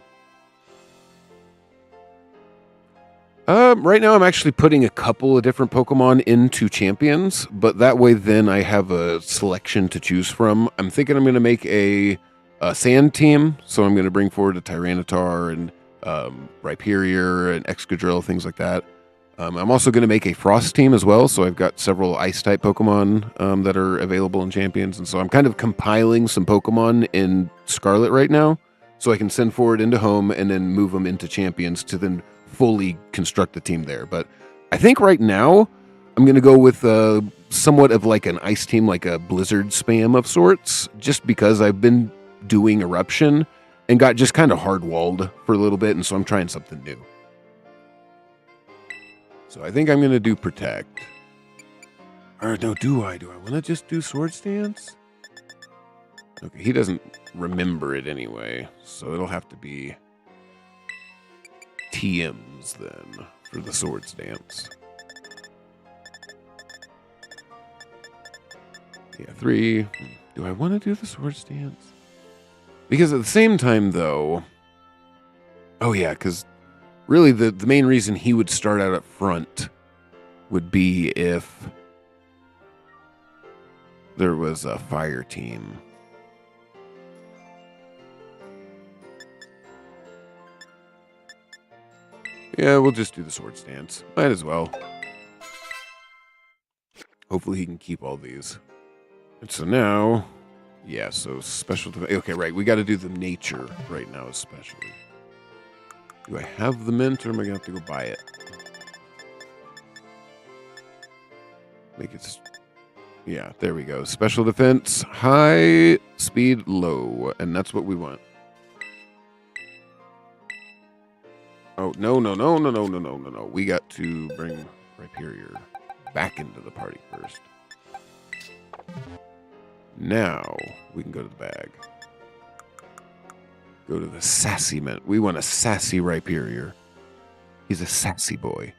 Right now I'm actually putting a couple of different Pokemon into Champions, but that way then I have a selection to choose from. I'm thinking I'm going to make a Sand team, so I'm going to bring forward a Tyranitar and Rhyperior and Excadrill, things like that. I'm also going to make a Frost team as well, so I've got several Ice-type Pokemon that are available in Champions, and so I'm kind of compiling some Pokemon in Scarlet right now, so I can send forward into Home and then move them into Champions to then fully construct the team there. But I think right now I'm going to go with somewhat of like an Ice team, like a Blizzard spam of sorts, just because I've been doing Eruption and got just kind of hard-walled for a little bit, and so I'm trying something new. So I think I'm going to do Protect. Or no, do I want to just do Swords Dance? Okay, he doesn't remember it anyway, so it'll have to be TMs then for the Swords Dance. Yeah, 3. Do I want to do the Swords Dance? Because at the same time, though... Oh, yeah, because really the main reason he would start out up front would be if there was a fire team. Yeah, we'll just do the sword stance. Might as well. Hopefully he can keep all these. And so now... Yeah, so special... Okay, right. We got to do the nature right now especially. Do I have the mint or am I going to have to go buy it? Make it... Yeah, there we go. Special defense, high, speed, low. And that's what we want. Oh, no. We got to bring Rhyperior back into the party first. Now, we can go to the bag. Go to the sassy mint. We want a sassy Rhyperior. He's a sassy boy.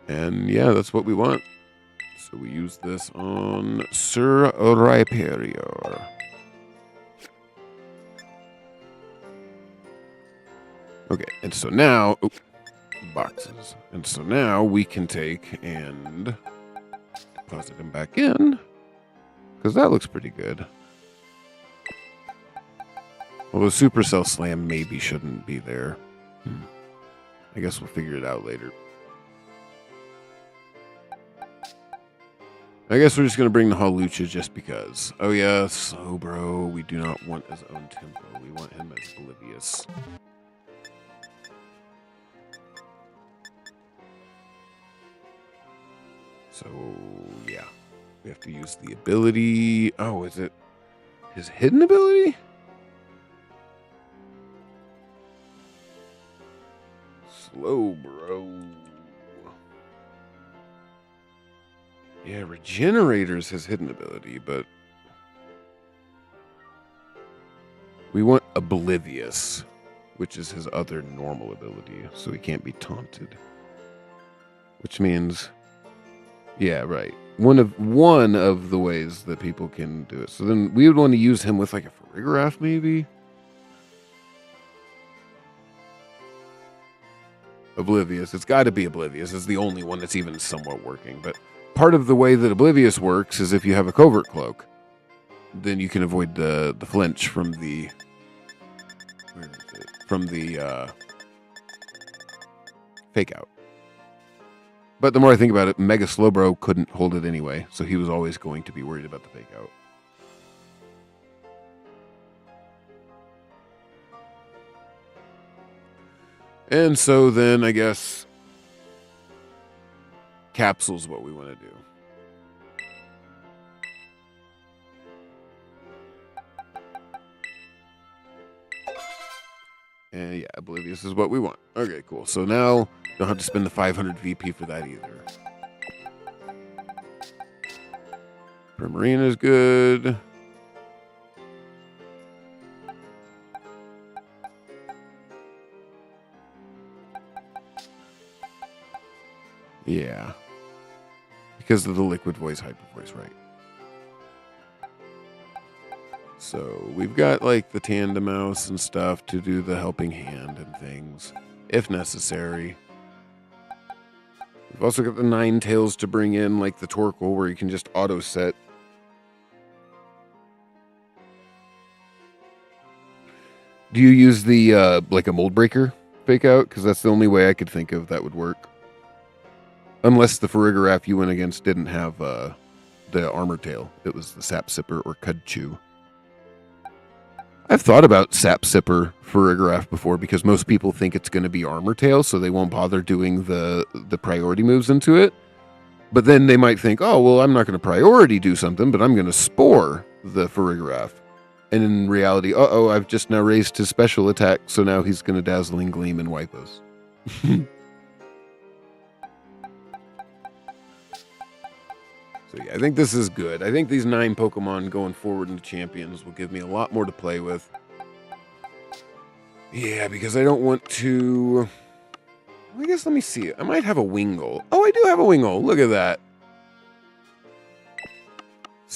And yeah, that's what we want. So we use this on Sir Rhyperior. Okay, and so now... Oh, boxes. And so now we can take and deposit him back in. Because that looks pretty good. Although Supercell Slam maybe shouldn't be there. I guess we'll figure it out later. I guess we're just going to bring the Hawlucha just because. Oh yeah, Slowbro. We do not want his own tempo. We want him as Oblivious. So, yeah. We have to use the ability. Oh, is it his hidden ability? Slowbro. Yeah, Regenerator's his hidden ability, but we want Oblivious, which is his other normal ability, so he can't be taunted. Which means, yeah, right. One of the ways that people can do it. So then we would want to use him with like a Farigiraf, maybe. Oblivious. It's got to be Oblivious. It's the only one that's even somewhat working, but part of the way that Oblivious works is if you have a Covert Cloak, then you can avoid the flinch from the fake out. But the more I think about it, Mega Slowbro couldn't hold it anyway, so he was always going to be worried about the fake out. And so then I guess Capsule's what we want to do. And yeah, Oblivious is what we want. Okay, cool. So now don't have to spend the 500 VP for that either. Primarina is good. Yeah. Because of the Liquid Voice, Hyper Voice, right? So we've got like the Tandemaus and stuff to do the helping hand and things, if necessary. We've also got the Ninetales to bring in, like the Torkoal, where you can just auto set. Do you use the like a Mold Breaker fake out? Because that's the only way I could think of that would work. Unless the Farigiraf you went against didn't have the Armor Tail. It was the Sap Sipper or Cudchew. I've thought about Sap Sipper Farigiraf before because most people think it's going to be Armor Tail, so they won't bother doing the priority moves into it. But then they might think, oh, well, I'm not going to priority do something, but I'm going to Spore the Farigiraf. And in reality, uh-oh, I've just now raised his special attack, so now he's going to Dazzling Gleam and wipe us. So yeah, I think this is good. I think these 9 Pokemon going forward into Champions will give me a lot more to play with. Yeah, because I don't want to... I guess let me see. I might have a Wingull. Oh, I do have a Wingull. Look at that.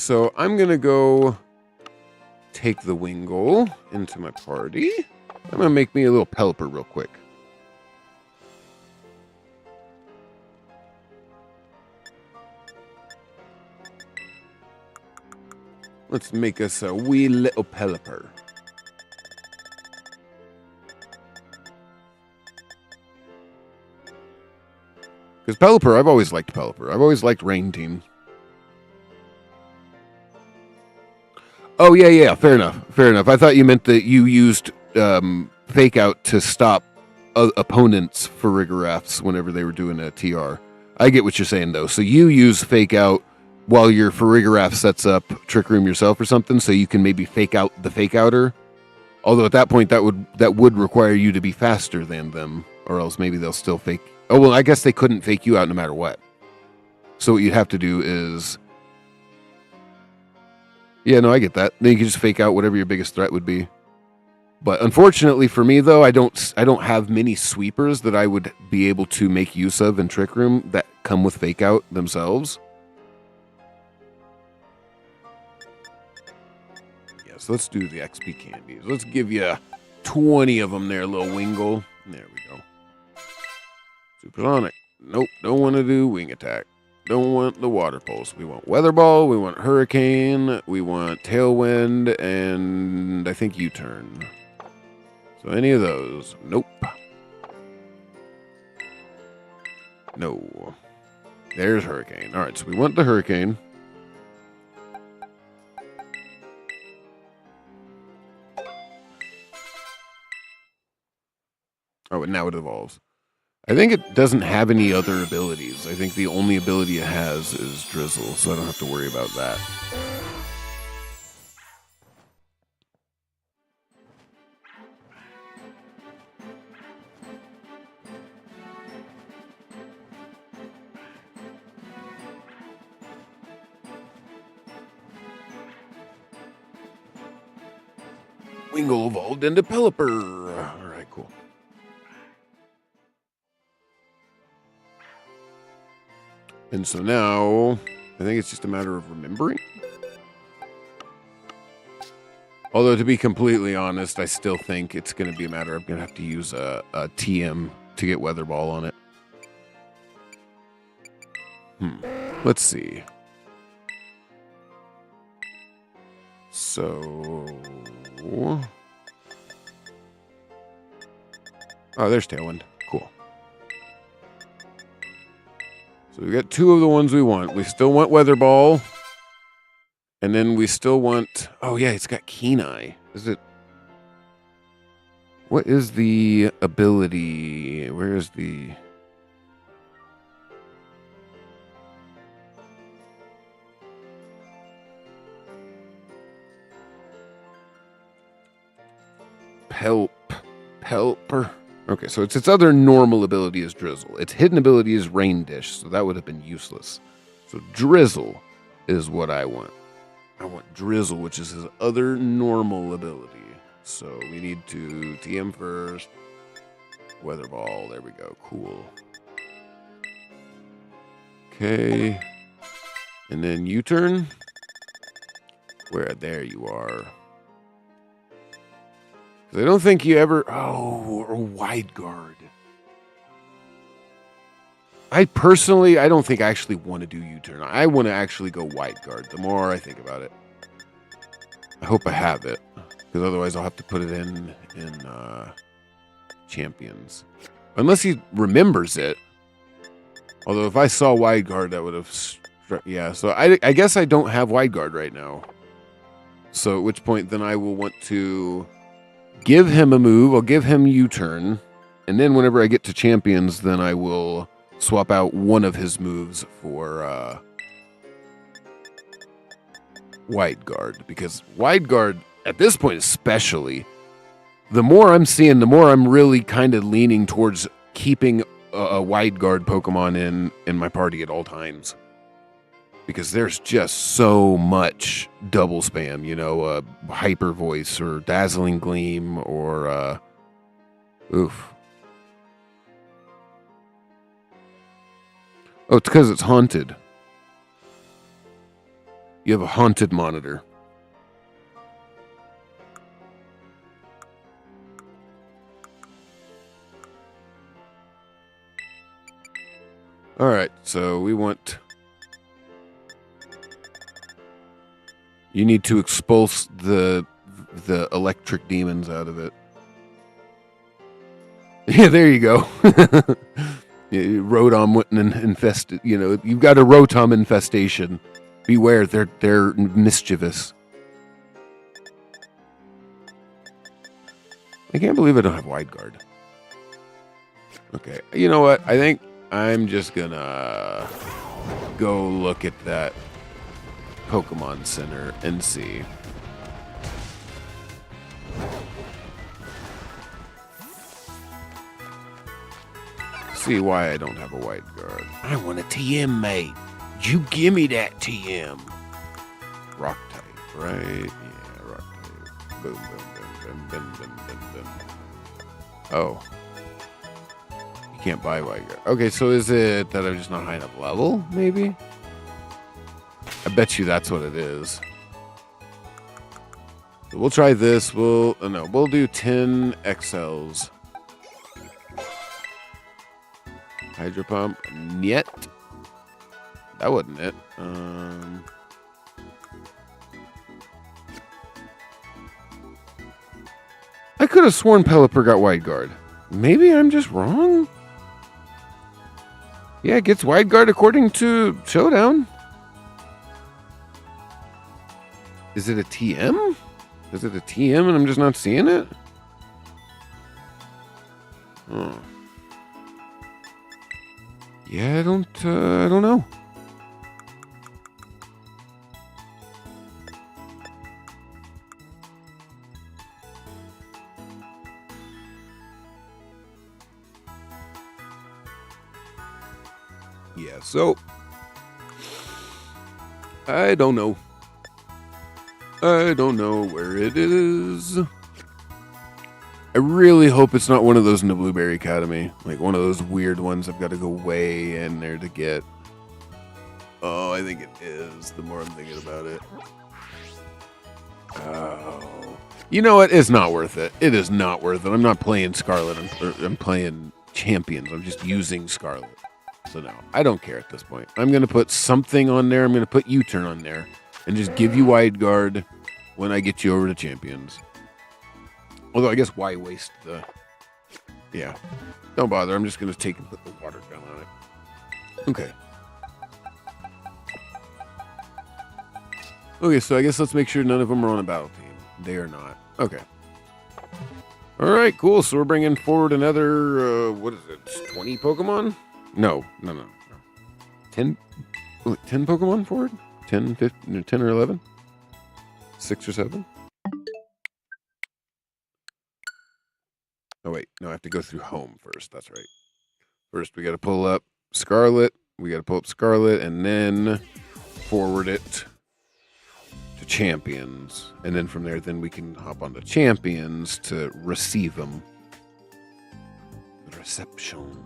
So I'm going to go take the Wingull into my party. I'm going to make me a little Pelipper real quick. Let's make us a wee little Pelipper. Because Pelipper, I've always liked Pelipper. I've always liked Rain Team. Oh, yeah. Fair enough. I thought you meant that you used Fake Out to stop opponents for Farigirafs whenever they were doing a TR. I get what you're saying, though. So you use Fake Out while your Farigiraf sets up Trick Room yourself or something, so you can maybe fake out the Fake Outer. Although at that point, that would require you to be faster than them, or else maybe they'll still fake. Oh, well, I guess they couldn't fake you out no matter what. So what you'd have to do is... Yeah, no, I get that. Then you can just fake out whatever your biggest threat would be. But unfortunately for me, though, I don't have many sweepers that I would be able to make use of in Trick Room that come with Fake Out themselves. Yes, let's do the XP candies. Let's give you 20 of them there, little Wingull. There we go. Supersonic. Nope, don't want to do Wing Attack. Don't want the Water Pulse. We want Weather Ball, we want Hurricane, we want Tailwind, and I think U-Turn. So any of those. Nope. No. There's Hurricane. Alright, so we want the Hurricane. Oh, and now it evolves. I think it doesn't have any other abilities. I think the only ability it has is Drizzle, so I don't have to worry about that. Wingull evolved into Pelipper. Alright, cool. And so now, I think it's just a matter of remembering. Although, to be completely honest, I still think it's going to be a matter of going to have to use a TM to get Weather Ball on it. Let's see. So... Oh, there's Tailwind. Cool. So we got two of the ones we want. We still want Weather Ball. And then we still want... Oh, yeah, it's got Keen Eye. Is it... What is the ability? Where is the... Pelipper. Okay, so its other normal ability is Drizzle. Its hidden ability is Rain Dish, so that would have been useless. So Drizzle is what I want. I want Drizzle, which is his other normal ability. So we need to TM first. Weather Ball. There we go. Cool. Okay. And then U-turn. Where? There you are. I don't think you ever... Oh, or Wide Guard. I don't think I actually want to do U-turn. I want to actually go Wide Guard the more I think about it. I hope I have it. Because otherwise I'll have to put it in Champions. Unless he remembers it. Although if I saw Wide Guard, that would have... Yeah, so I guess I don't have Wide Guard right now. So at which point then I will want to... give him a move. I'll give him U-turn. And then whenever I get to Champions, then I will swap out one of his moves for Wide Guard. Because Wide Guard, at this point especially, the more I'm seeing, the more I'm really kind of leaning towards keeping a Wide Guard Pokemon in my party at all times. Because there's just so much double spam, you know, Hyper Voice or Dazzling Gleam or, oof. Oh, it's because it's haunted. You have a haunted monitor. All right, so we want... You need to expulse the electric demons out of it. Yeah, there you go. Rotom wouldn't infest. You know, you've got a Rotom infestation. Beware, they're mischievous. I can't believe I don't have Wide Guard. Okay, you know what? I think I'm just gonna go look at that Pokemon Center and see. See why I don't have a Wide Guard. I want a TM, mate. You give me that TM. Rock type, right? Yeah, rock type. Boom, boom, boom, boom, boom, boom, boom, boom. Oh. You can't buy Wide Guard. Okay, so is it that I'm just not high enough level, maybe? I bet you that's what it is. So we'll try this. We'll do 10 XLs. Hydro Pump. Niet. That wasn't it. I could have sworn Pelipper got Wide Guard. Maybe I'm just wrong? Yeah, it gets Wide Guard according to Showdown. Is it a TM? Is it a TM and I'm just not seeing it? Oh. Yeah, I don't know. Yeah, so I don't know. I don't know where it is. I really hope it's not one of those in the Blueberry Academy. Like one of those weird ones I've got to go way in there to get. Oh, I think it is, the more I'm thinking about it. Oh. You know what? It's not worth it. It is not worth it. I'm not playing Scarlet. I'm playing Champions. I'm just using Scarlet. So no, I don't care at this point. I'm going to put something on there. I'm going to put U-Turn on there. And just give you Wide Guard when I get you over to Champions. Although, I guess why waste the... Yeah. Don't bother. I'm just going to take and put the water gun on it. Okay. Okay, so I guess let's make sure none of them are on a battle team. They are not. Okay. All right, cool. So we're bringing forward another, what is it, 20 Pokemon? No. 10 Pokemon forward? 10, 15, 10 or 11? 6 or 7? Oh, wait. No, I have to go through home first. That's right. First, we got to pull up Scarlet. We got to pull up Scarlet and then forward it to Champions. And then from there, then we can hop onto Champions to receive them. Reception.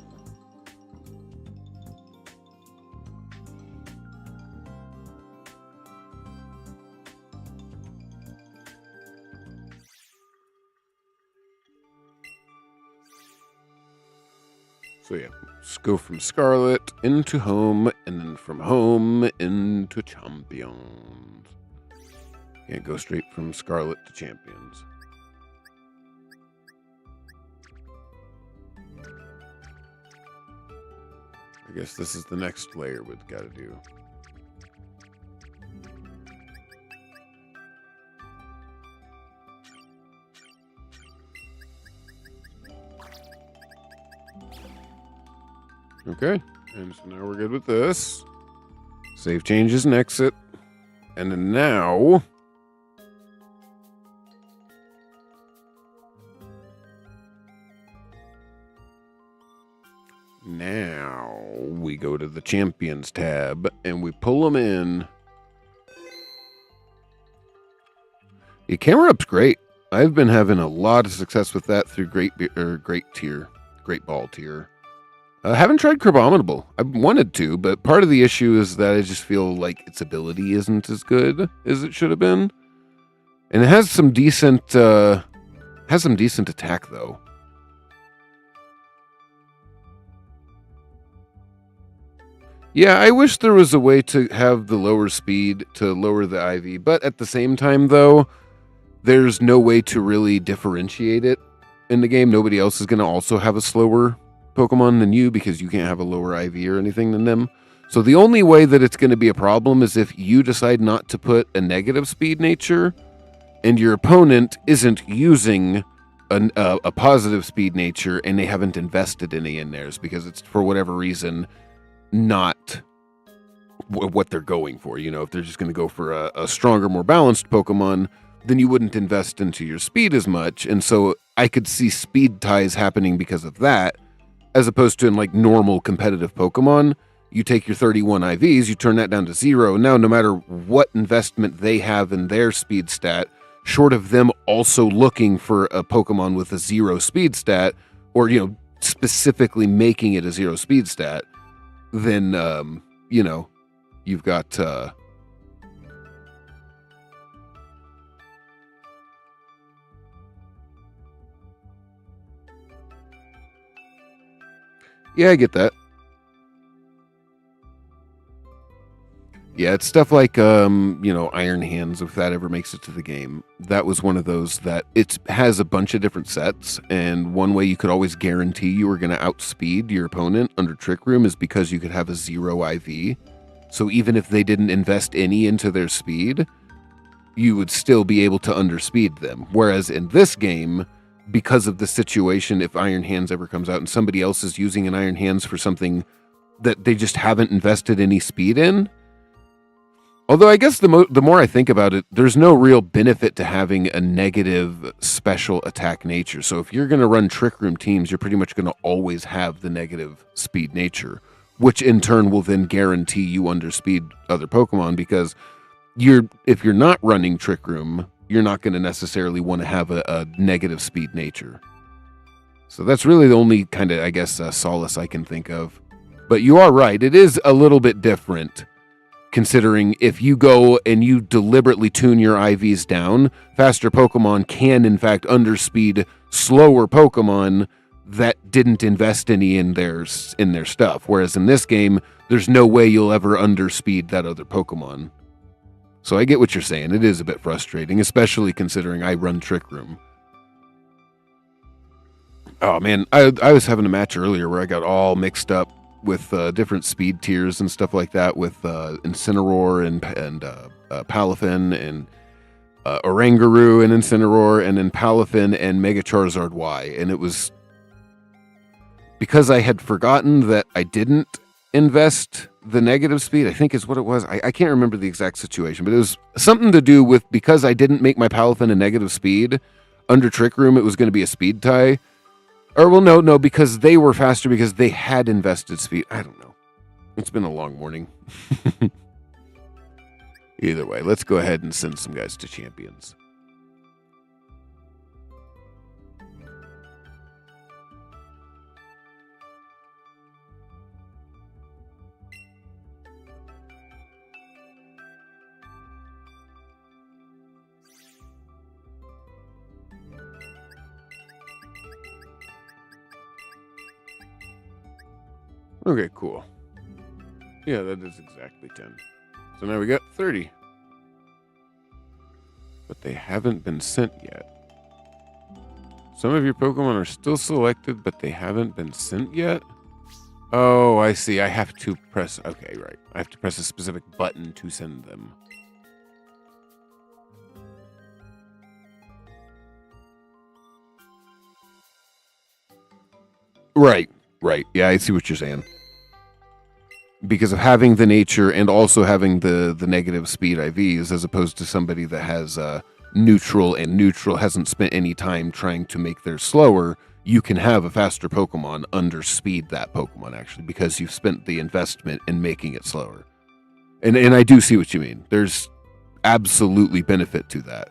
So yeah, let's go from Scarlet into home, and then from home into Champions. Can't go straight from Scarlet to Champions. I guess this is the next layer we've got to do. Okay, and so now we're good with this. Save changes and exit. And then now... Now we go to the Champions tab and we pull them in. The camera up's great. I've been having a lot of success with that through Great Ball tier. I haven't tried Crabominable. I wanted to, but part of the issue is that I just feel like its ability isn't as good as it should have been. And it has some decent attack though. Yeah, I wish there was a way to have the lower speed to lower the IV, but at the same time though, there's no way to really differentiate it in the game. Nobody else is going to also have a slower Pokemon than you because you can't have a lower IV or anything than them. So the only way that it's going to be a problem is if you decide not to put a negative speed nature and your opponent isn't using a positive speed nature and they haven't invested any in theirs because it's for whatever reason not what they're going for. You know, if they're just going to go for a stronger, more balanced Pokemon, then you wouldn't invest into your speed as much. And so I could see speed ties happening because of that, as opposed to in like normal competitive Pokemon. You take your 31 IVs, you turn that down to 0. Now, no matter what investment they have in their speed stat, short of them also looking for a Pokemon with a 0 speed stat, or, you know, specifically making it a 0 speed stat, then, you know, you've got... Yeah, I get that. Yeah, it's stuff like, you know, Iron Hands, if that ever makes it to the game. That was one of those that it has a bunch of different sets, and one way you could always guarantee you were going to outspeed your opponent under Trick Room is because you could have a 0 IV. So even if they didn't invest any into their speed, you would still be able to underspeed them. Whereas in this game, because of the situation, if Iron Hands ever comes out and somebody else is using an Iron Hands for something that they just haven't invested any speed in, although I guess the more I think about it, there's no real benefit to having a negative special attack nature. So if you're going to run Trick Room teams, you're pretty much going to always have the negative speed nature, which in turn will then guarantee you underspeed other Pokemon, because if you're not running Trick Room, you're not going to necessarily want to have a negative speed nature. So that's really the only kind of, I guess, solace I can think of. But you are right. It is a little bit different, considering if you go and you deliberately tune your IVs down, faster Pokemon can, in fact, underspeed slower Pokemon that didn't invest any in their stuff. Whereas in this game, there's no way you'll ever underspeed that other Pokemon. So I get what you're saying. It is a bit frustrating, especially considering I run Trick Room. Oh, man. I was having a match earlier where I got all mixed up with different speed tiers and stuff like that with Incineroar and Palafin and Oranguru and Incineroar and then Palafin and Mega Charizard Y. And it was because I had forgotten that I didn't invest the negative speed, I think is what it was. I can't remember the exact situation, but it was something to do with because I didn't make my Palafin a negative speed under Trick Room, it was going to be a speed tie. Or, well, no, because they were faster because they had invested speed. I don't know. It's been a long morning. Either way, let's go ahead and send some guys to champions. Okay, cool. Yeah, that is exactly 10. So now we got 30. But they haven't been sent yet. Some of your Pokemon are still selected, but they haven't been sent yet? Oh, I see. I have to press... Okay, right. I have to press a specific button to send them. Right. Yeah, I see what you're saying. Because of having the nature and also having the negative speed IVs, as opposed to somebody that has neutral and neutral hasn't spent any time trying to make theirs slower, you can have a faster Pokemon underspeed that Pokemon, actually, because you've spent the investment in making it slower. And I do see what you mean. There's absolutely benefit to that.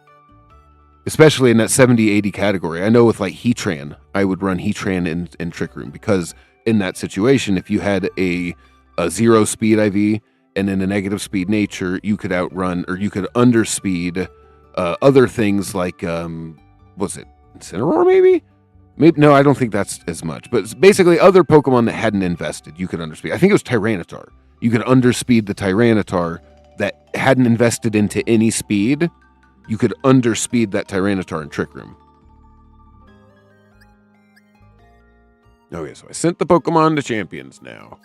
Especially in that 70-80 category. I know with like Heatran, I would run Heatran in Trick Room because in that situation, if you had a 0 speed IV and then a negative speed nature, you could outrun or you could underspeed other things like was it Incineroar maybe? Maybe no, I don't think that's as much. But it's basically other Pokemon that hadn't invested, you could underspeed. I think it was Tyranitar. You could underspeed the Tyranitar that hadn't invested into any speed. You could underspeed that Tyranitar in Trick Room. Okay, so I sent the Pokemon to Champions now.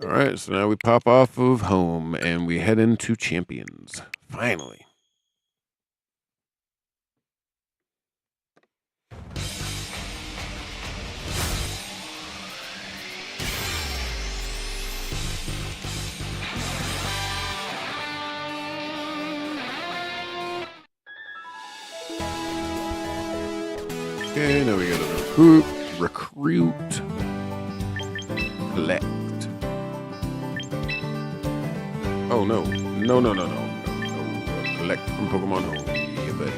All right, so now we pop off of home and we head into Champions. Finally. Okay, now we gotta recruit, collect. Oh no, no. Collect from Pokemon Home. Yeah, buddy.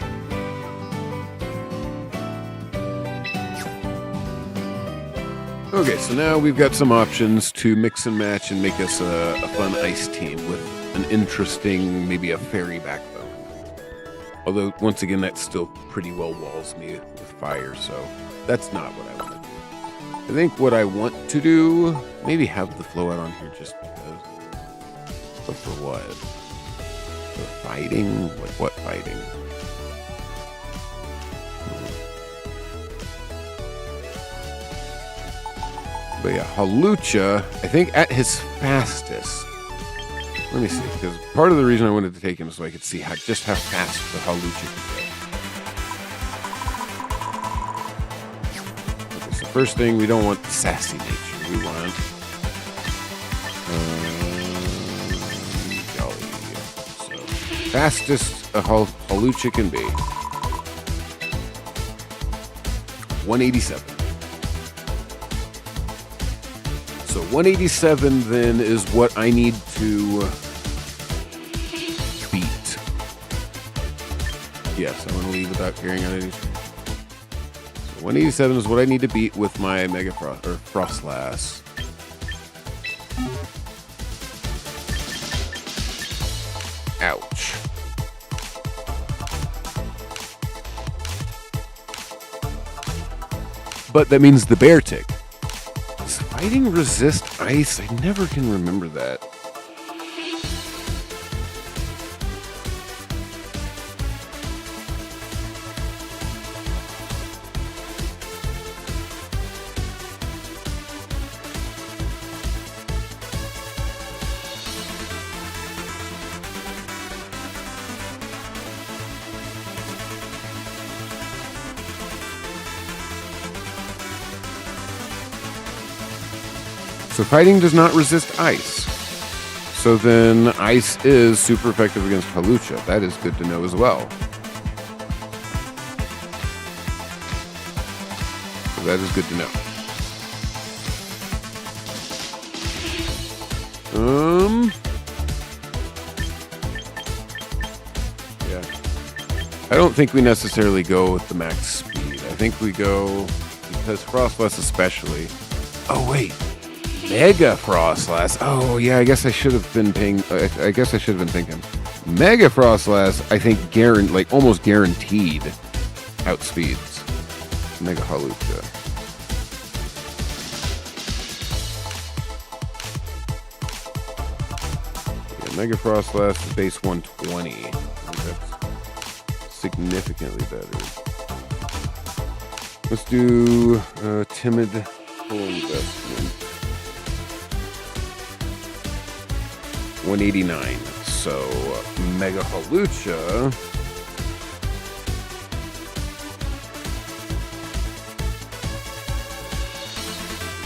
Okay, so now we've got some options to mix and match and make us a fun ice team with an interesting, maybe a fairy backbone. Although, once again, that still pretty well walls me with fire, so that's not what I want to do. I think what I want to do, maybe have the flow out on here just because. But for what? For fighting? Like what fighting? But yeah, Hawlucha, I think at his fastest. Let me see, because part of the reason I wanted to take him is so I could see just how fast the Hawlucha can go. Okay, so first thing, we don't want sassy nature. We want jolly. So fastest a Hawlucha can be 187. So 187 then is what I need to beat. Yes, I'm going to leave without carrying on any. So 187 is what I need to beat with my Mega Frostlass. Ouch. But that means the Beartic. Does fighting resist ice? I never can remember that. So fighting does not resist ice. So then ice is super effective against Hawlucha. That is good to know as well. So that is good to know. Yeah. I don't think we necessarily go with the max speed. I think we go, because Frostlass especially. Oh, wait. Mega Frostlass. Oh, yeah, I guess I should have been thinking. Mega Frostlass, I think, almost guaranteed outspeeds Mega Hawlucha. Yeah, Mega Frostlass is base 120. That's significantly better. Let's do Timid Full Investment. 189. So Mega Hawlucha.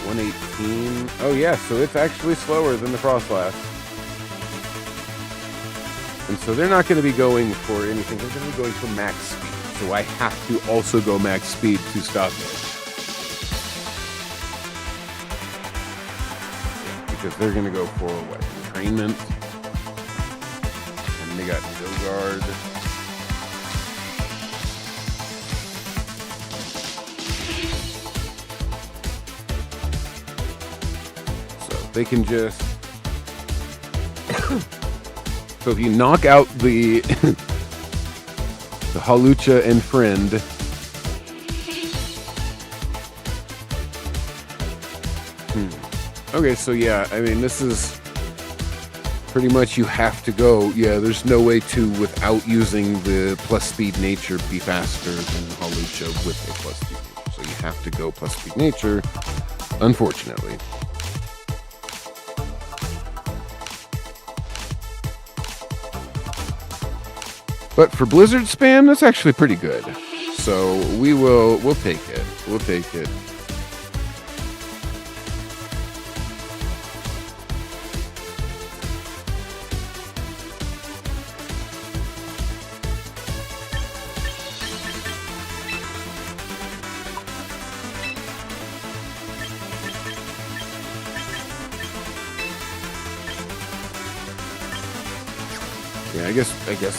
$118. Oh yeah, so it's actually slower than the Frostlass. And so they're not going to be going for anything. They're going to be going for max speed. So I have to also go max speed to stop it. Because they're going to go for what? Entrainment. And they got Guard. they can just... So if you knock out the the Hawlucha and friend, okay, so yeah, I mean, this is pretty much you have to go. Yeah, there's no way to, without using the plus speed nature, be faster than Hawlucha with a plus speed nature. So you have to go plus speed nature, unfortunately. But for Blizzard spam, that's actually pretty good. So we'll take it. We'll take it. Yeah, I guess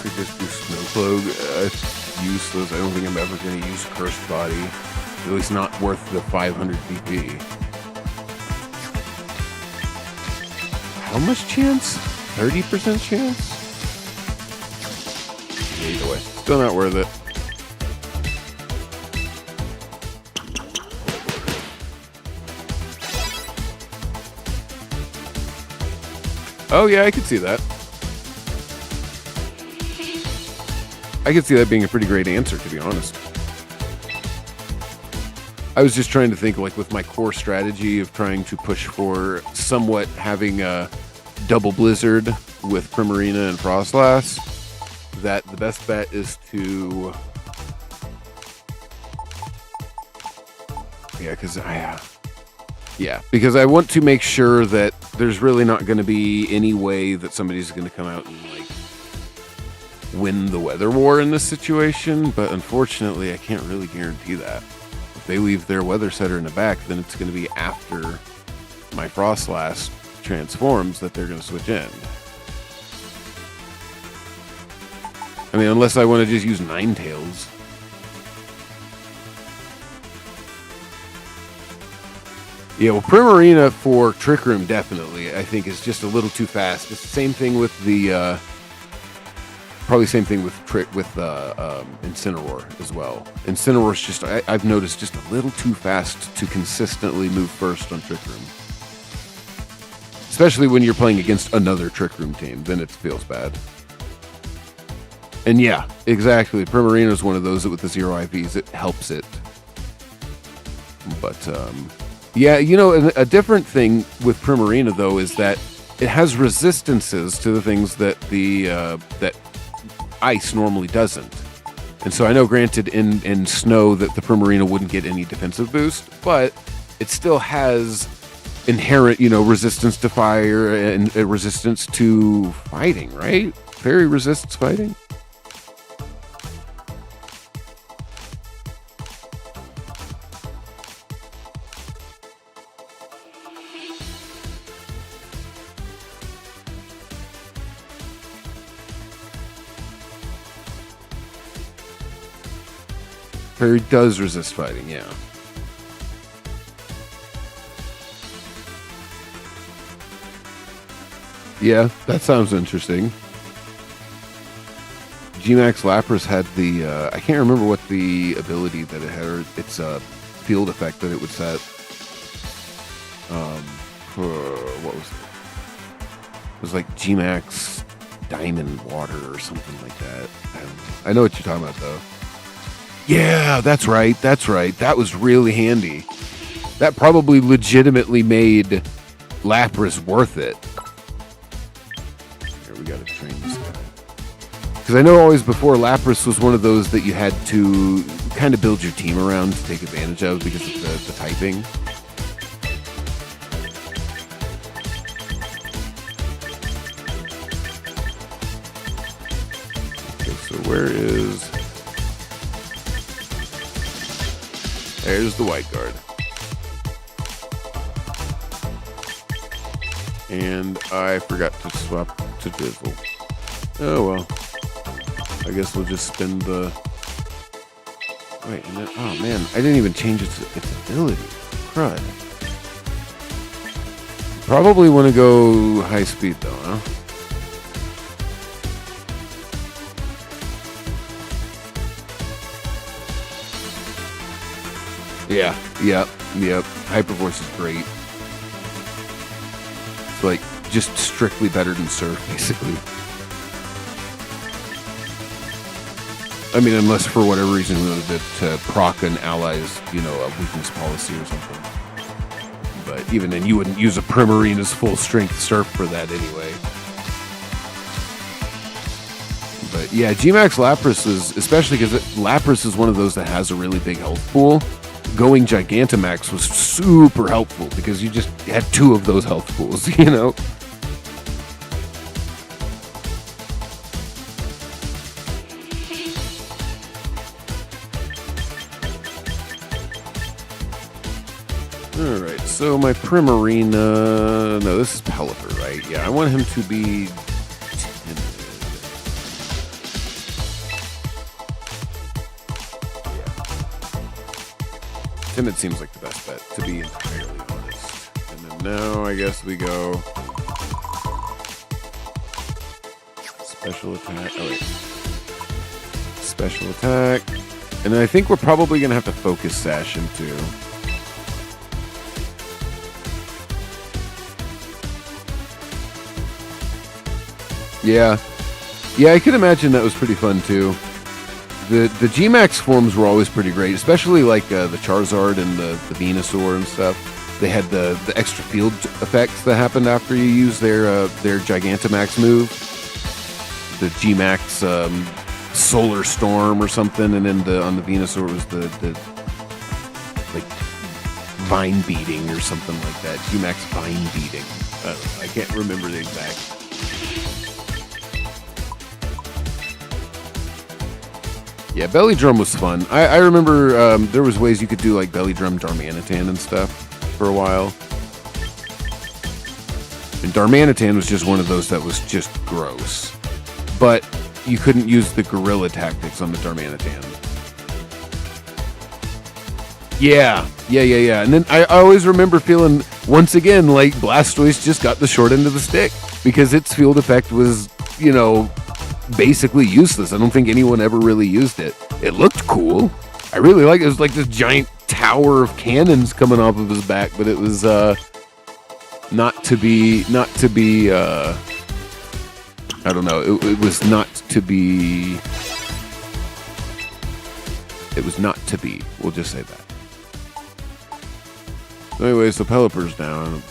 we just do Snowcloak. It's useless. I don't think I'm ever going to use Cursed Body. At least not worth the 500 BP. How much chance? 30% chance? Yeah, either way, still not worth it. Oh yeah, I could see that. I could see that being a pretty great answer, to be honest. I was just trying to think, like, with my core strategy of trying to push for somewhat having a double Blizzard with Primarina and Frostlass, that the best bet is to... Yeah, because I want to make sure that there's really not going to be any way that somebody's going to come out and, like, win the weather war in this situation, but unfortunately I can't really guarantee that. If they leave their weather setter in the back, then it's going to be after my Frostlass transforms that they're going to switch in. I mean, unless I want to just use Ninetales. Yeah, well, Primarina for Trick Room definitely, I think, is just a little too fast. It's the same thing with the... Probably same thing with Incineroar as well. Incineroar's just, I've noticed, just a little too fast to consistently move first on Trick Room. Especially when you're playing against another Trick Room team, then it feels bad. And yeah, exactly. Primarina is one of those that with the 0 IVs, it helps it. But, yeah, you know, a different thing with Primarina, though, is that it has resistances to the things that that Ice normally doesn't. And so I know, granted, in Snow that the Primarina wouldn't get any defensive boost, but it still has inherent, you know, resistance to fire and resistance to fighting, right? Fairy resists fighting. Fairy does resist fighting, yeah. Yeah, that sounds interesting. Gmax Lapras had the, I can't remember what the ability that it had, or its field effect that it would set. What was it? It was like Gmax Diamond Water or something like that. I don't know. I know what you're talking about, though. Yeah, that's right. That's right. That was really handy. That probably legitimately made Lapras worth it. Here, we gotta train this guy. Because I know always before, Lapras was one of those that you had to kind of build your team around to take advantage of because of the typing. Okay, so where is... There's the White Guard. And I forgot to swap to Drizzle. Oh well. I guess we'll just spend the... Wait, and then, oh man, I didn't even change its ability. Crud. Probably want to go high speed though, huh? Yeah, yep. Hypervoice is great. It's like just strictly better than Surf, basically. I mean, unless for whatever reason we wanted to proc an ally's, a weakness policy or something. But even then, you wouldn't use a Primarina's full strength Surf for that anyway. But yeah, Gmax Lapras is, especially because Lapras is one of those that has a really big health pool. Going Gigantamax was super helpful because you just had 2 of those health pools, Alright, so my Primarina... No, this is Pelipper, right? Yeah, I want him to be timid. Yeah. Timid seems like the best bet, to be entirely honest. And then now, I guess we go... Special attack. Oh, wait. Special attack. And then I think we're probably going to have to focus Sash him, too. Yeah, I can imagine that was pretty fun too. The Gmax forms were always pretty great, especially like the Charizard and the Venusaur and stuff. They had the extra field effects that happened after you use their Gigantamax move. The Gmax Solar Storm or something, and then on the Venusaur was the like Vine Beating or something like that. Gmax Vine Beating. I can't remember the exact. Yeah, Belly Drum was fun. I remember there was ways you could do like Belly Drum Darmanitan and stuff for a while. And Darmanitan was just one of those that was just gross. But you couldn't use the gorilla tactics on the Darmanitan. Yeah. And then I always remember feeling, once again, like Blastoise just got the short end of the stick. Because its field effect was, basically useless. I don't think anyone ever really used it. It looked cool. I really liked it. It was like this giant tower of cannons coming off of his back, but it was not to be I don't know. It was not to be. It was not to be. We'll just say that. So anyways, the Pelipper's done.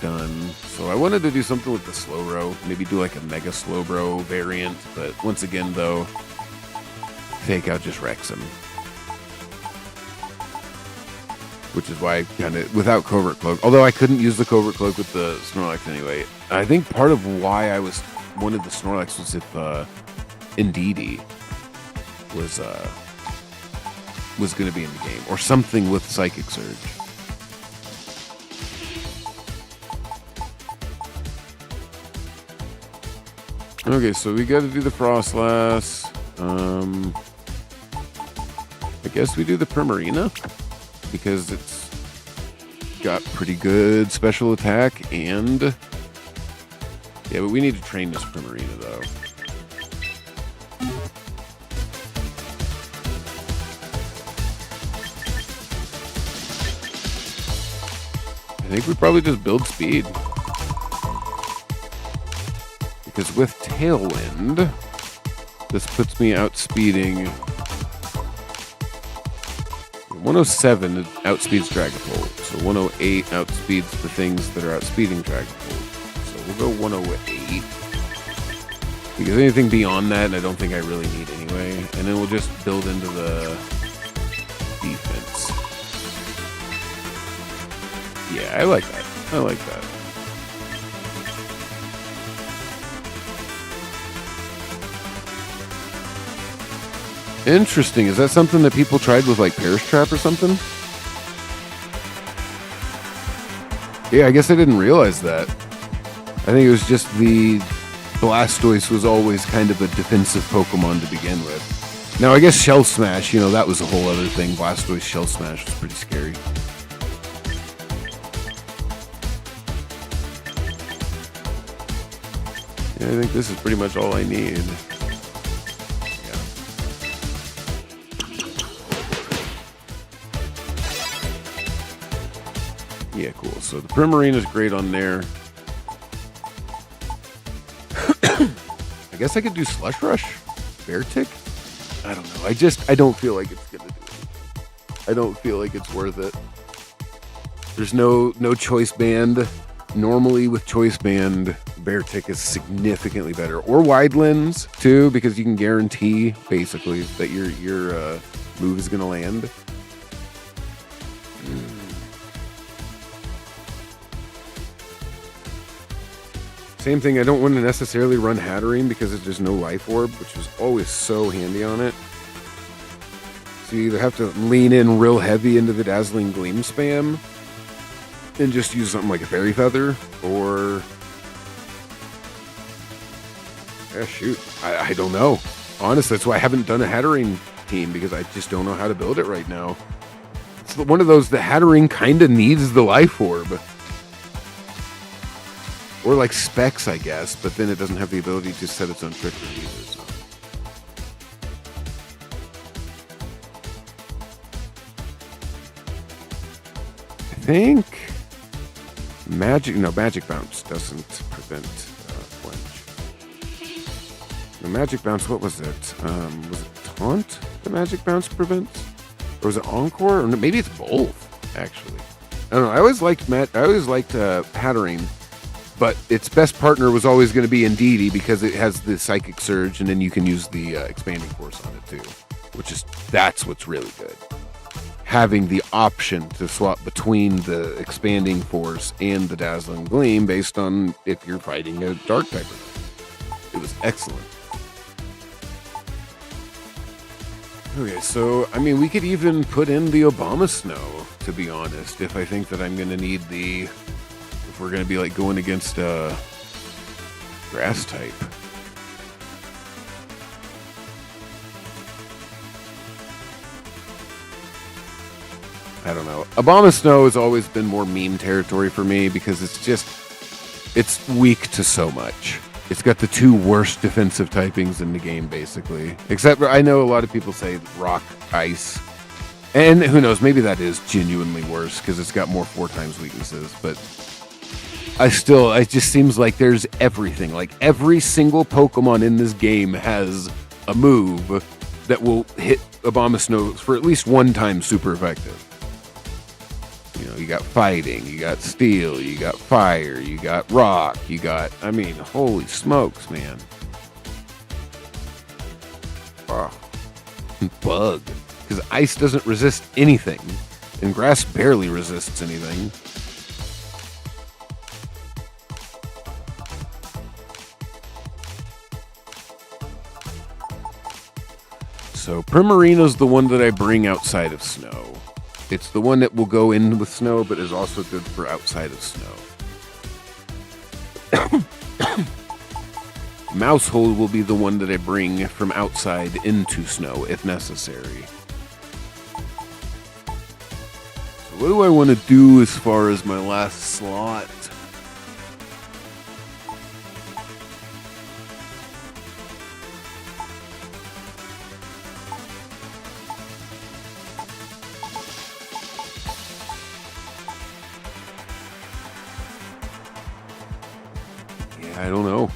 So I wanted to do something with the Slowbro. Maybe do like a Mega Slowbro variant. But once again, though, Fake Out just wrecks him. Which is why I kind of, without Covert Cloak, although I couldn't use the Covert Cloak with the Snorlax anyway. I think part of why I wanted the Snorlax was if Indeedee was going to be in the game. Or something with Psychic Surge. Okay, so we got to do the Frostlass. I guess we do the Primarina because it's got pretty good special attack and yeah, but we need to train this Primarina though. I think we probably just build speed. Because with Tailwind, this puts me outspeeding. 107 outspeeds Dragapult. So 108 outspeeds the things that are outspeeding Dragapult. So we'll go 108. Because anything beyond that, I don't think I really need anyway. And then we'll just build into the defense. Yeah, I like that. I like that. Interesting. Is that something that people tried with like Perish Trap or something? Yeah, I guess I didn't realize that. I think it was just the Blastoise was always kind of a defensive Pokemon to begin with. Now, I guess Shell Smash, that was a whole other thing. Blastoise Shell Smash was pretty scary. Yeah, I think this is pretty much all I need. Yeah. Yeah, cool. So the Primarina is great on there. I guess I could do Slush Rush, Beartic. I don't know. I don't feel like it's gonna do it. I don't feel like it's worth it. There's no choice band. Normally with choice band, Beartic is significantly better, or wide lens too, because you can guarantee basically that your move is gonna land. Same thing, I don't want to necessarily run Hatterene because there's no Life Orb, which is always so handy on it. So you either have to lean in real heavy into the Dazzling Gleam spam and just use something like a Fairy Feather, or... yeah, shoot. I don't know. Honestly, that's why I haven't done a Hatterene team, because I just don't know how to build it right now. It's one of those, the Hatterene kind of needs the Life Orb. Or like Specs, I guess, but then it doesn't have the ability to set its own trickery either. So. I think Magic Bounce doesn't prevent flinch. The Magic Bounce, what was it? Was it Taunt the Magic Bounce prevents? Or was it Encore? Or maybe it's both, actually. I don't know. I always liked Hatterene. But its best partner was always going to be Indeedee, because it has the Psychic Surge, and then you can use the Expanding Force on it too, that's what's really good. Having the option to swap between the Expanding Force and the Dazzling Gleam based on if you're fighting a Dark type of thing. It was excellent. Okay, so I mean, we could even put in the Abomasnow, to be honest, if I think that I'm going to need the. If we're going to be like going against grass type. I don't know. Abomasnow has always been more meme territory for me, because it's weak to so much. It's got the two worst defensive typings in the game, basically. Except for, I know a lot of people say rock, ice. And who knows, maybe that is genuinely worse, because it's got more 4 times weaknesses, but... it just seems like there's everything. Like, every single Pokemon in this game has a move that will hit Abomasnow for at least one time super effective. You know, you got fighting, you got steel, you got fire, you got rock, I mean, holy smokes, man. Oh. Bug. Because ice doesn't resist anything, and grass barely resists anything. So Primarina's the one that I bring outside of snow. It's the one that will go in with snow, but is also good for outside of snow. Maushold will be the one that I bring from outside into snow, if necessary. So what do I want to do as far as my last slot? I don't know.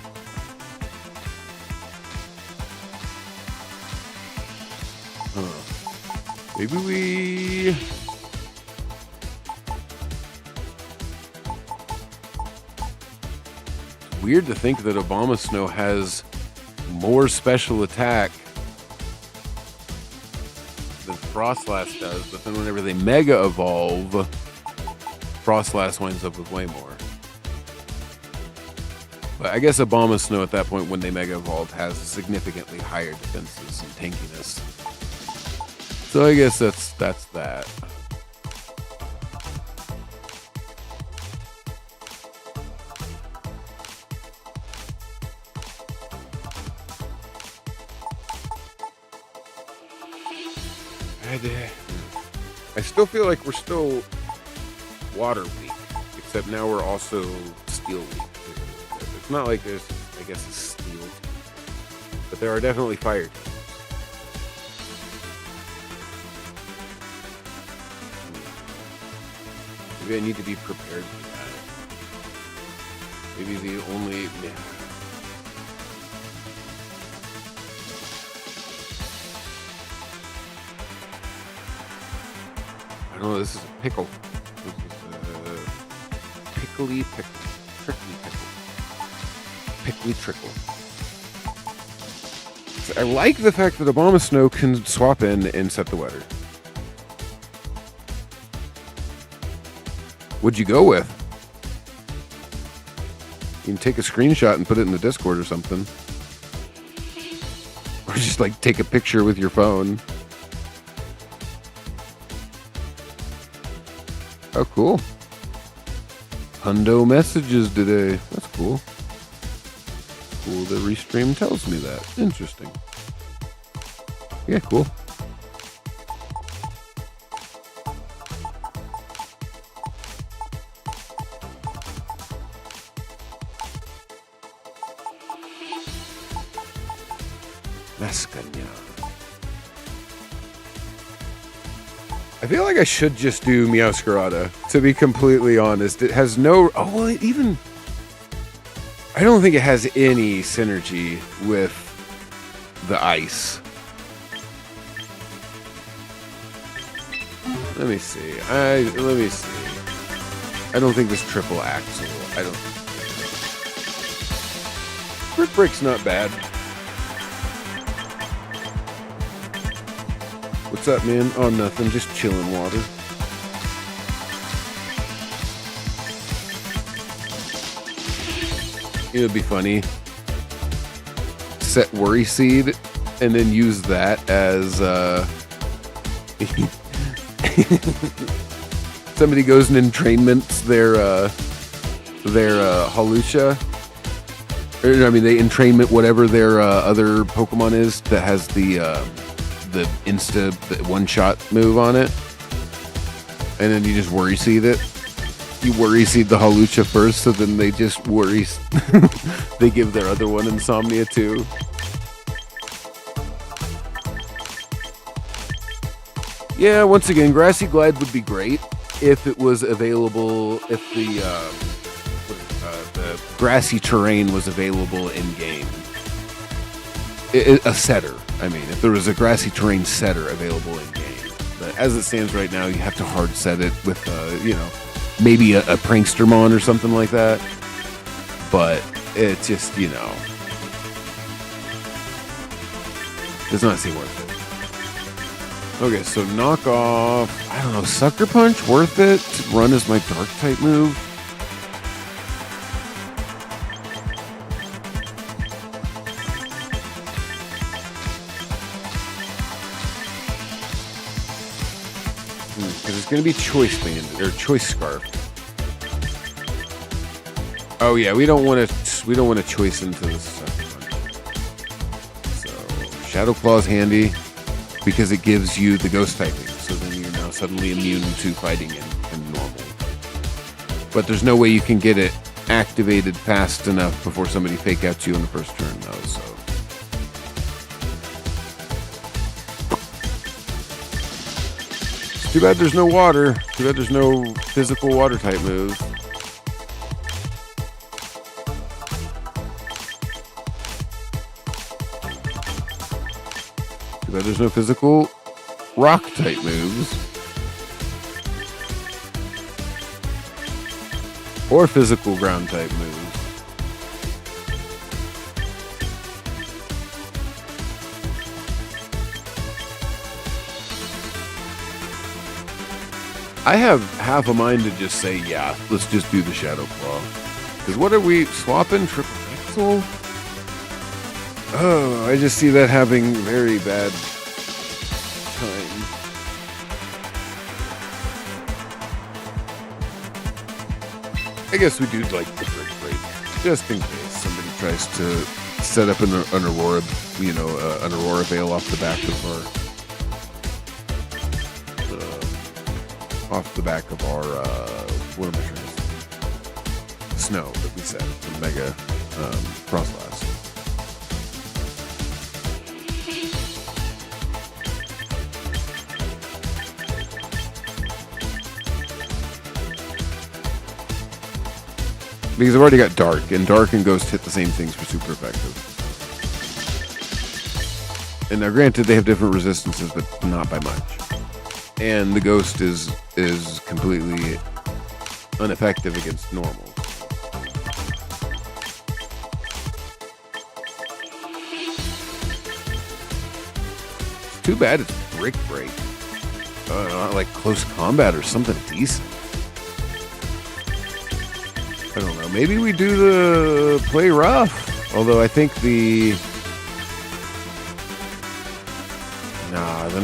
Maybe we... Weird to think that Abomasnow has more special attack than Frostlass does, but then whenever they Mega Evolve, Frostlass winds up with way more. But I guess Abomasnow at that point, when they Mega Evolve, has significantly higher defenses and tankiness. So I guess that's that. I still feel like we're still water weak, except now we're also steel weak. It's not like there's like guess is steel. But there are definitely fire teams. Maybe I need to be prepared for that. Maybe the only... Yeah. I don't know, this is a pickle. This is a pickly pickle. Trickly pickle. Pickly trickle. I like the fact that Abomasnow can swap in and set the weather. What'd you go with? You can take a screenshot and put it in the Discord or something. Or just like take a picture with your phone. Oh, cool. Hundo messages today. That's cool. Cool, the restream tells me that. Interesting. Yeah, cool. Mascagna. I feel like I should just do Meowscarada, to be completely honest. It has no... Oh, well, it even... I don't think it has any synergy with the ice. Let me see. Let me see. I don't think this triple axle. I don't... Brick Break's not bad. What's up, man? Oh, nothing. Just chilling water. It would be funny. Set Worry Seed and then use that as somebody goes and entrainments their Hawlucha. Or, I mean, they entrainment whatever their other Pokemon is that has the insta one-shot move on it, and then you just Worry Seed it. You Worry Seed the Hawlucha first, so then they just worry. They give their other one Insomnia too. Yeah, once again, Grassy Glide would be great if it was available. If the grassy terrain was available in game. A setter. I mean, if there was a grassy terrain setter available in game. But as it stands right now, you have to hard set it with, maybe a Prankstermon or something like that. But it just, does not seem worth it. Okay, so knock off, I don't know, Sucker Punch, worth it to run as my Dark type move? Because it's going to be Choice Band or Choice Scarf. Oh yeah, we don't want to choice into this Sucker Punch. So Shadow Claw's handy because it gives you the Ghost typing. So then you're now suddenly immune to fighting in normal. But there's no way you can get it activated fast enough before somebody fake outs you on the first turn, though. So. Too bad there's no water. Too bad there's no physical water type moves. Too bad there's no physical rock type moves. Or physical ground type moves. I have half a mind to just say, yeah, let's just do the Shadow Claw. Because what are we swapping? Triple Pixel? Oh, I just see that having very bad time. I guess we do like the Brick Break, just in case somebody tries to set up an Aurora, an Aurora Veil off the back of our. Off the back of our, what am I trying to say? Snow that we set, the Mega Frostlass. Because I've already got Dark, and Dark and Ghost hit the same things for super effective. And now granted, they have different resistances, but not by much. And the Ghost is completely ineffective against normal. It's too bad it's Brick Break. Like Close Combat or something decent. I don't know. Maybe we do the Play Rough. Although I think the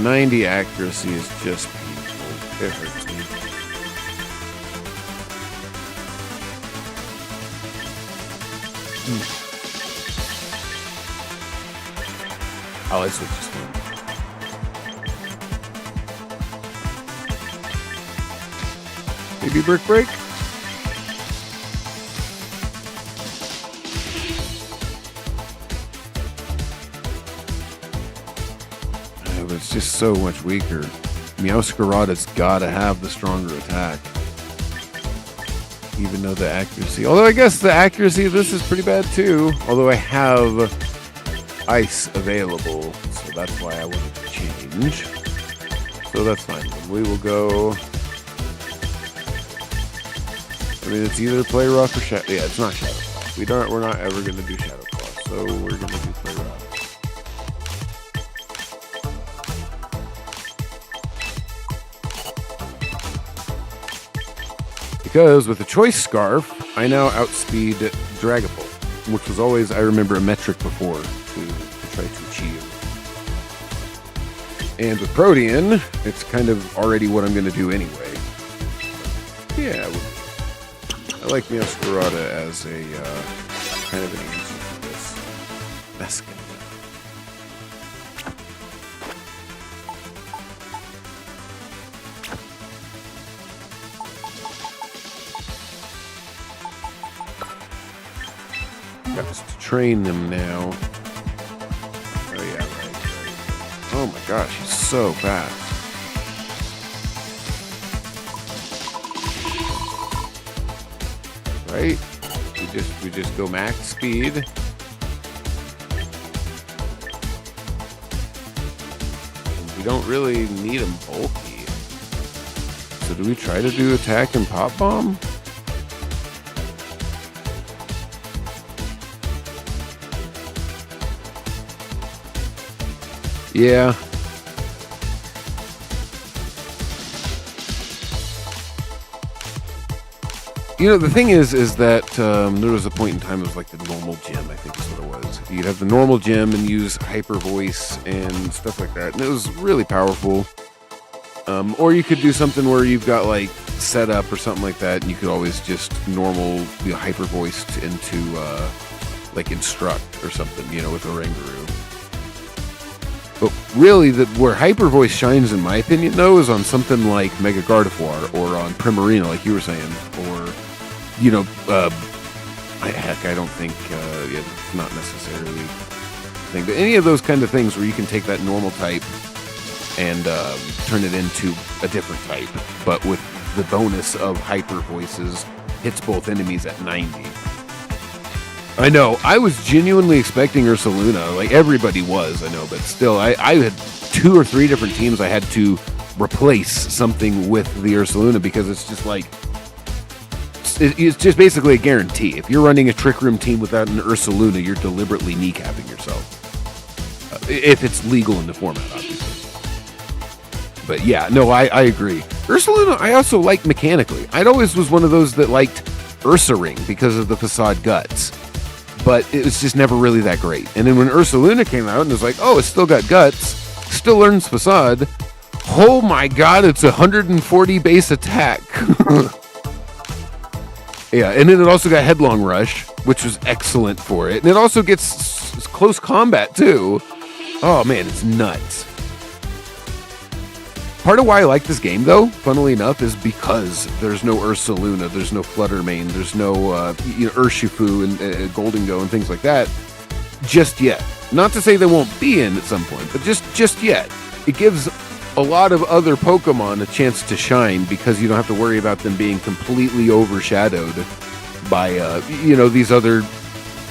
90 accuracy is just painful. It hurts me. Oh, I switched this one. Maybe Brick Break? It's just so much weaker. Meowscarada's gotta have the stronger attack. Even though the accuracy... Although I guess the accuracy of this is pretty bad too. Although I have ice available. So that's why I wanted to change. So that's fine. We will go... I mean, it's either Play Rough or Shadow... Yeah, it's not Shadow Claw. We're not ever going to do Shadow Claw. So we're going to do Play Rough. Because with the Choice Scarf, I now outspeed Dragapult, which was always, I remember, a metric before to try to achieve. And with Protean, it's kind of already what I'm going to do anyway. Yeah, I like Meowscarada as a kind of an answer to this. Meskin. Just to train them now. Oh yeah, right. Oh my gosh, he's so fast. Right? We just go max speed. We don't really need him bulky. So do we try to do attack and pop bomb? Yeah. You know, the thing is that there was a point in time it was like the normal gym, I think is what it was. You'd have the normal gym and use hyper voice and stuff like that. And it was really powerful. Or you could do something where you've got like setup or something like that, and you could always just normal hyper voiced into like instruct or something, with a Oranguru. But really, where Hyper Voice shines, in my opinion, though, is on something like Mega Gardevoir or on Primarina, like you were saying, or I don't think it's not necessarily a thing, but any of those kind of things where you can take that normal type and turn it into a different type, but with the bonus of Hyper Voices, hits both enemies at 90. I know. I was genuinely expecting Ursaluna. Like, everybody was, I know. But still, I had 2 or 3 different teams I had to replace something with the Ursaluna because it's just like... It's just basically a guarantee. If you're running a Trick Room team without an Ursaluna, you're deliberately kneecapping yourself. If it's legal in the format, obviously. But yeah, no, I agree. Ursaluna, I also like mechanically. I always was one of those that liked Ursaring because of the Facade Guts. But it was just never really that great. And then when Ursaluna came out and it was like, oh, it's still got Guts, still learns Facade. Oh my god, it's 140 base attack. Yeah, and then it also got Headlong Rush, which was excellent for it. And it also gets close combat too. Oh man, it's nuts. Part of why I like this game, though, funnily enough, is because there's no Ursaluna, there's no Fluttermane, there's no Urshifu and Goldengo and things like that just yet. Not to say they won't be in at some point, but just yet. It gives a lot of other Pokemon a chance to shine because you don't have to worry about them being completely overshadowed by these other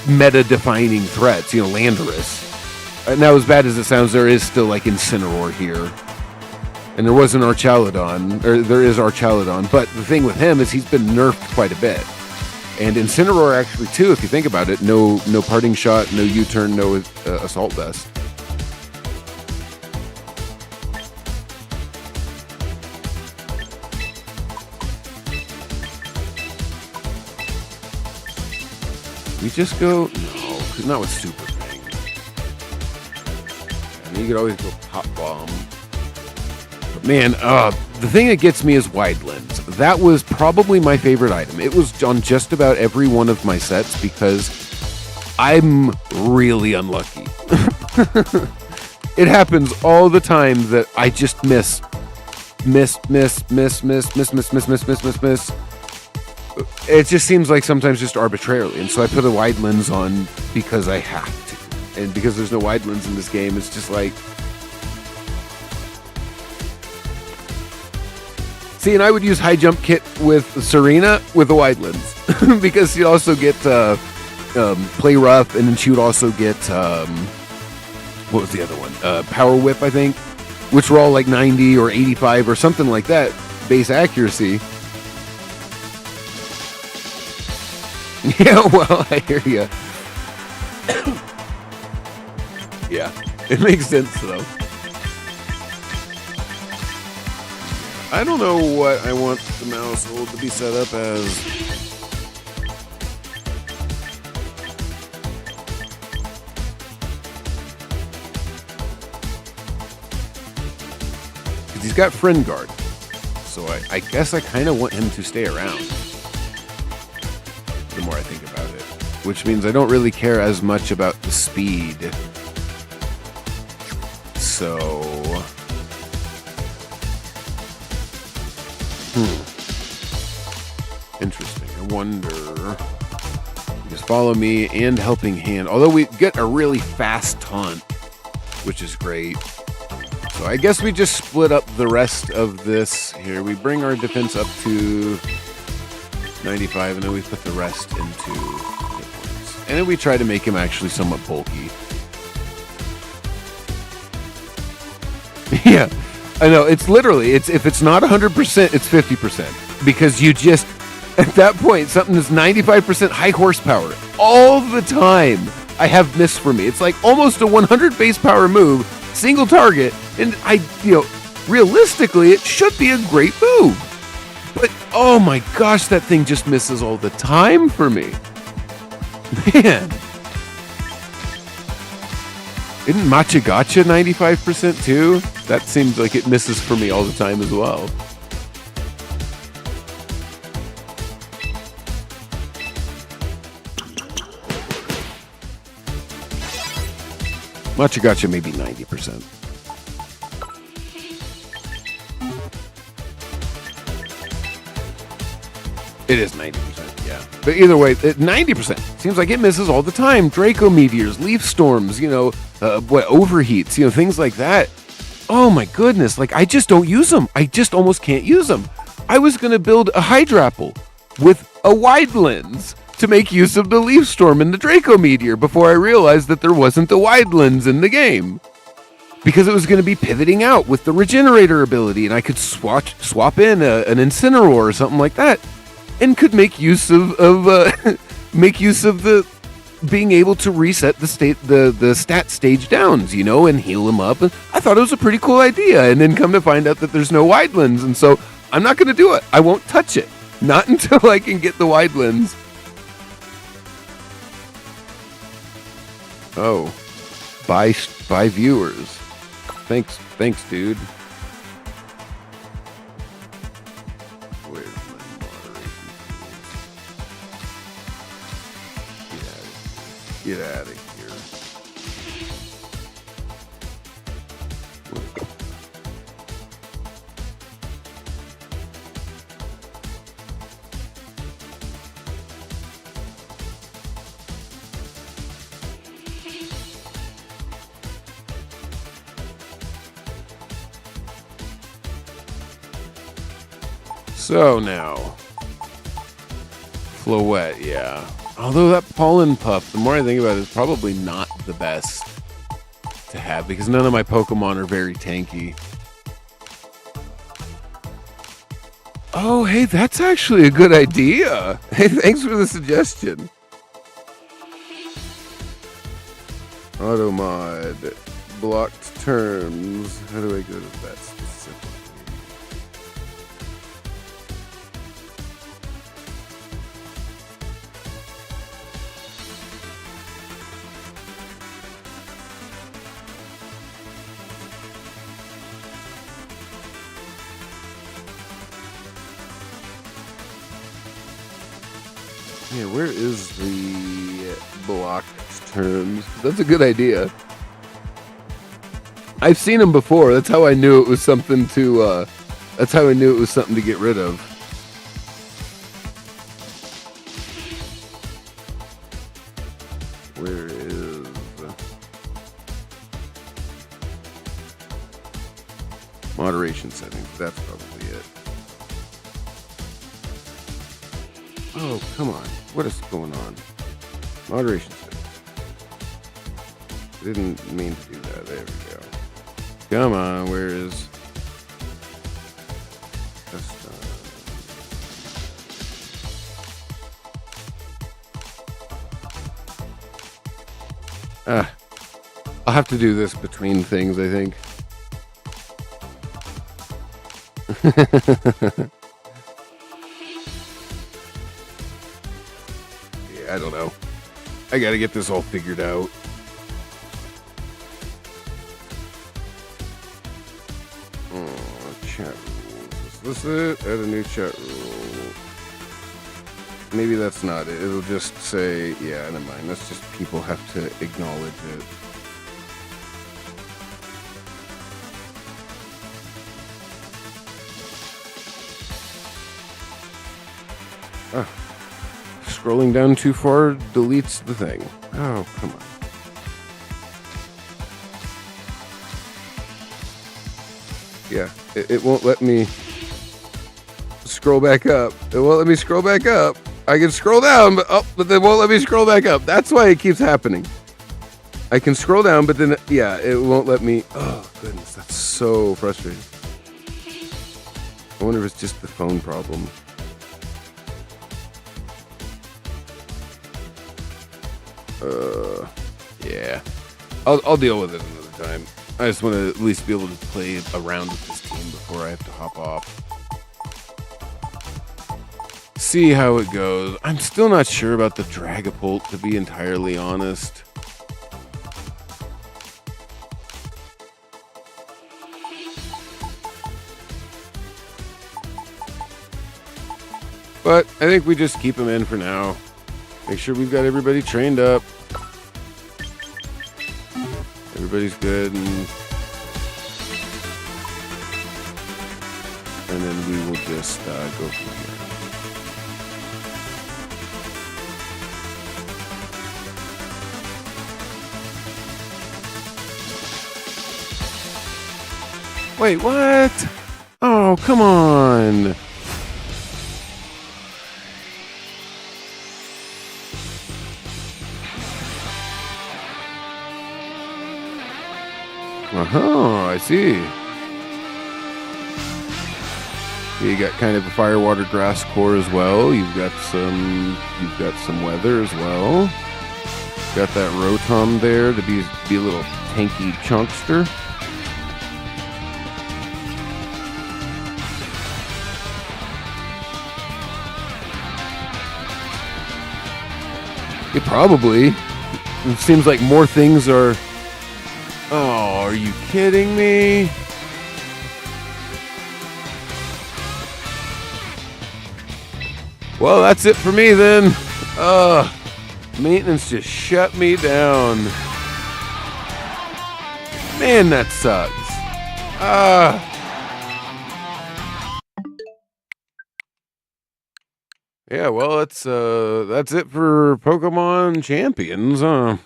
meta-defining threats. Landorus. Now, as bad as it sounds, there is still like Incineroar here. And there was an Archaludon, or there is Archaludon, but the thing with him is he's been nerfed quite a bit. And Incineroar actually too, if you think about it, no parting shot, no U-turn, no assault vest. We just go, no, not with Super Fang. I mean, you could always go Pop Bomb. Man, the thing that gets me is Wide Lens. That was probably my favorite item. It was on just about every one of my sets because I'm really unlucky. It happens all the time that I just miss. It just seems like sometimes just arbitrarily. And so I put a Wide Lens on because I have to. And because there's no Wide Lens in this game, it's just like... See, and I would use High Jump Kit with Serena with a Wide Lens because you'd also get Play Rough, and then she would also get what was the other one? Power Whip, I think, which were all like 90 or 85 or something like that base accuracy. Yeah, well, I hear you. Yeah, it makes sense though. I don't know what I want the mouse hold to be set up as. Because he's got Friend Guard. So I guess I kind of want him to stay around. The more I think about it. Which means I don't really care as much about the speed. So... Interesting. I wonder... Just follow me and Helping Hand. Although we get a really fast taunt, which is great. So I guess we just split up the rest of this here. We bring our defense up to 95, and then we put the rest into hit points. And then we try to make him actually somewhat bulky. Yeah, I know. It's literally, if it's not 100%, it's 50%. Because you just, at that point, something that's 95% high horsepower all the time, I have missed for me. It's like almost a 100 base power move, single target, and realistically, it should be a great move. But, oh my gosh, that thing just misses all the time for me. Man. Isn't Machagacha 95% too? That seems like it misses for me all the time as well. Machagacha may be 90%. It is 90%, yeah. But either way, 90%. Seems like it misses all the time. Draco Meteors, Leaf Storms, Overheats, things like that. Oh my goodness, I just don't use them. I just almost can't use them. I was going to build a Hydrapple with a Wide Lens to make use of the Leaf Storm and the Draco Meteor before I realized that there wasn't a Wide Lens in the game. Because it was going to be pivoting out with the Regenerator ability, and I could swap in an Incineroar or something like that. And could make use of the being able to reset the stat stage downs, and heal them up. And I thought it was a pretty cool idea. And then come to find out that there's no Wide Lens, and so I'm not going to do it. I won't touch it, not until I can get the Wide Lens. Oh, by viewers. Thanks, dude. Get out of here. So now, Floette, yeah. Although that Pollen Puff, the more I think about it, is probably not the best to have because none of my Pokemon are very tanky. Oh, hey, that's actually a good idea. Hey, thanks for the suggestion. Automod. Blocked terms. How do I go to that specifically? Yeah, where is the blocked terms? That's a good idea. I've seen them before. That's how I knew it was something to. That's how I knew it was something to get rid of. Where is moderation settings? That's probably it. Oh, come on. What is going on? Moderation settings. I didn't mean to do that. There we go. Come on, where is... I'll have to do this between things, I think. Yeah, I don't know. I gotta get this all figured out. Chat rules. Is this it? Add a new chat rule. Maybe that's not it. It'll just say, yeah, never mind. That's just people have to acknowledge it. Scrolling down too far deletes the thing. Oh, come on. Yeah, it won't let me scroll back up. It won't let me scroll back up. I can scroll down, but they won't let me scroll back up. That's why it keeps happening. I can scroll down, but then, yeah, it won't let me. Oh, goodness, that's so frustrating. I wonder if it's just the phone problem. Yeah. I'll deal with it another time. I just want to at least be able to play around with this team before I have to hop off. See how it goes. I'm still not sure about the Dragapult, to be entirely honest. But I think we just keep him in for now. Make sure we've got everybody trained up. Everybody's good, and then we will just go from here. Wait, what? Oh, come on. I see. You got kind of a fire, water, grass core as well. You've got some weather as well. Got that Rotom there to be a little tanky chunkster. It probably. It seems like more things are... Oh, are you kidding me? Well, that's it for me then. Maintenance just shut me down. Man, that sucks. Yeah, well, that's it for Pokemon Champions, huh?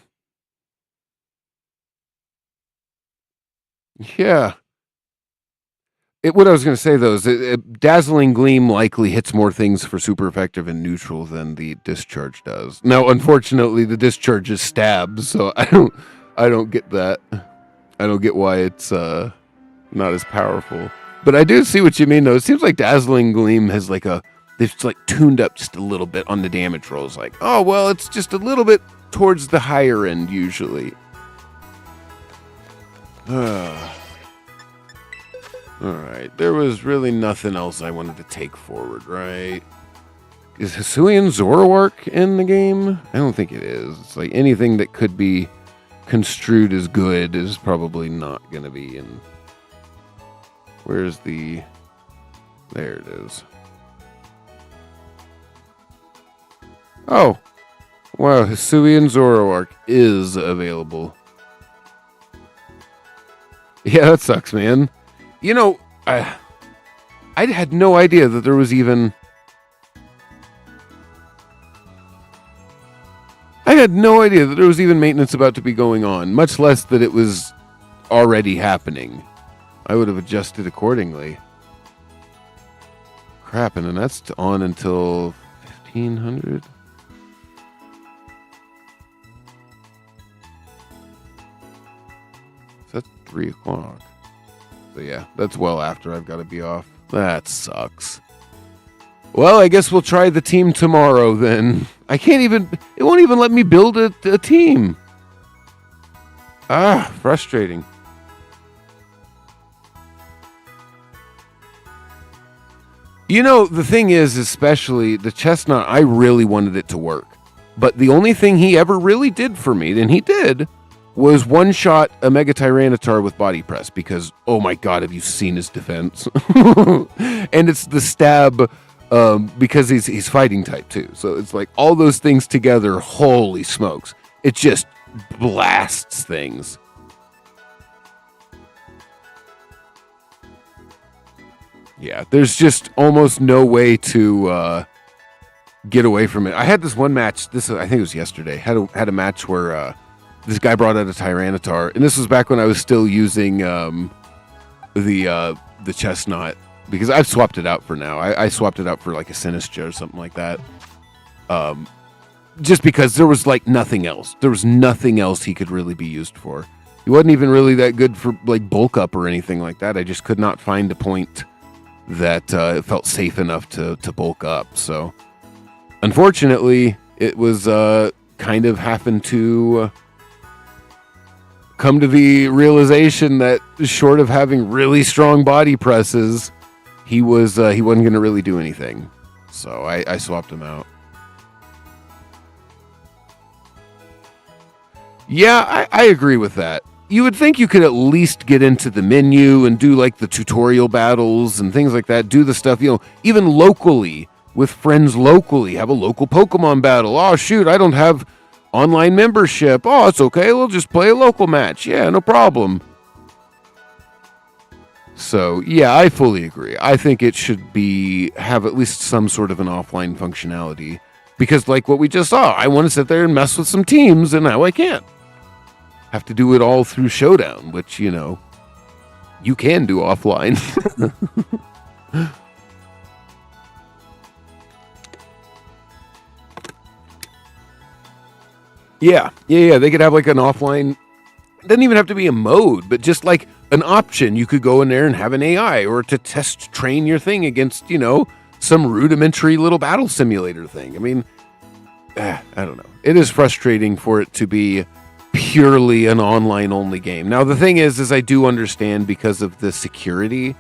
Yeah. What I was going to say though is Dazzling Gleam likely hits more things for super effective and neutral than the Discharge does. Now, unfortunately, the Discharge is stabs, so I don't get that. I don't get why it's not as powerful. But I do see what you mean though. It seems like Dazzling Gleam has they've like tuned up just a little bit on the damage rolls. Like, oh well, it's just a little bit towards the higher end usually. Alright, there was really nothing else I wanted to take forward, right? Is Hisuian Zoroark in the game? I don't think it is. It's like anything that could be construed as good is probably not going to be in. Where's the... There it is. Oh! Wow, Hisuian Zoroark is available. Yeah, that sucks, man. You know, I had no idea that there was even... I had no idea that there was even maintenance about to be going on, much less that it was already happening. I would have adjusted accordingly. Crap, and then that's on until 1500? So that's 3 o'clock. So yeah, that's well after I've got to be off. That sucks. Well, I guess we'll try the team tomorrow then. I can't even... It won't even let me build a team. Ah, frustrating. You know, the thing is, especially the Chestnut, I really wanted it to work. But the only thing he ever really did for me, and he did... was one-shot a Mega Tyranitar with Body Press, because, oh my god, have you seen his defense? And it's the stab, because he's fighting type, too. So it's like, all those things together, holy smokes. It just blasts things. Yeah, there's just almost no way to get away from it. I had this one match, I think it was yesterday, had a match where... this guy brought out a Tyranitar, and this was back when I was still using the Chestnut, because I've swapped it out for now. I swapped it out for like a Sinistcha or something like that. Just because there was like nothing else. There was nothing else he could really be used for. He wasn't even really that good for like bulk up or anything like that. I just could not find a point that felt safe enough to bulk up. So, unfortunately, it was kind of happened to... come to the realization that short of having really strong body presses, he wasn't going to really do anything. So I swapped him out. Yeah, I agree with that. You would think you could at least get into the menu and do like the tutorial battles and things like that. Do the stuff, even locally with friends locally. Have a local Pokemon battle. Oh, shoot, I don't have... online membership. Oh, it's okay. We'll just play a local match. Yeah, no problem. So, yeah, I fully agree. I think it should have at least some sort of an offline functionality. Because like what we just saw, I want to sit there and mess with some teams, and now I can't. Have to do it all through Showdown, which, you can do offline. Yeah. They could have like an offline. It doesn't even have to be a mode, but just like an option. You could go in there and have an AI or to test train your thing against, some rudimentary little battle simulator thing. I mean, I don't know. It is frustrating for it to be purely an online only game. Now, the thing is I do understand because of the security.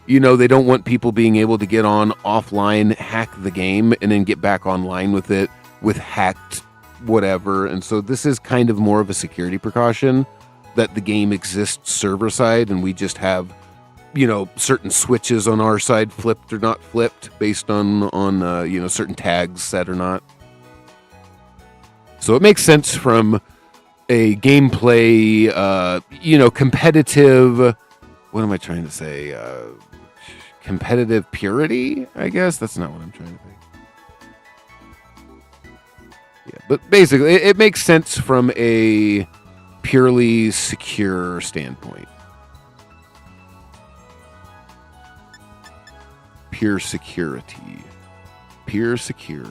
They don't want people being able to get on offline, hack the game, and then get back online with it with hacked whatever. And so this is kind of more of a security precaution that the game exists server side, and we just have certain switches on our side flipped or not flipped based on certain tags set or not. So it makes sense from a gameplay competitive, what am I trying to say, competitive purity, I guess. That's not what I'm trying to think. Yeah, but basically, it makes sense from a purely secure standpoint. pure security. Pure secure.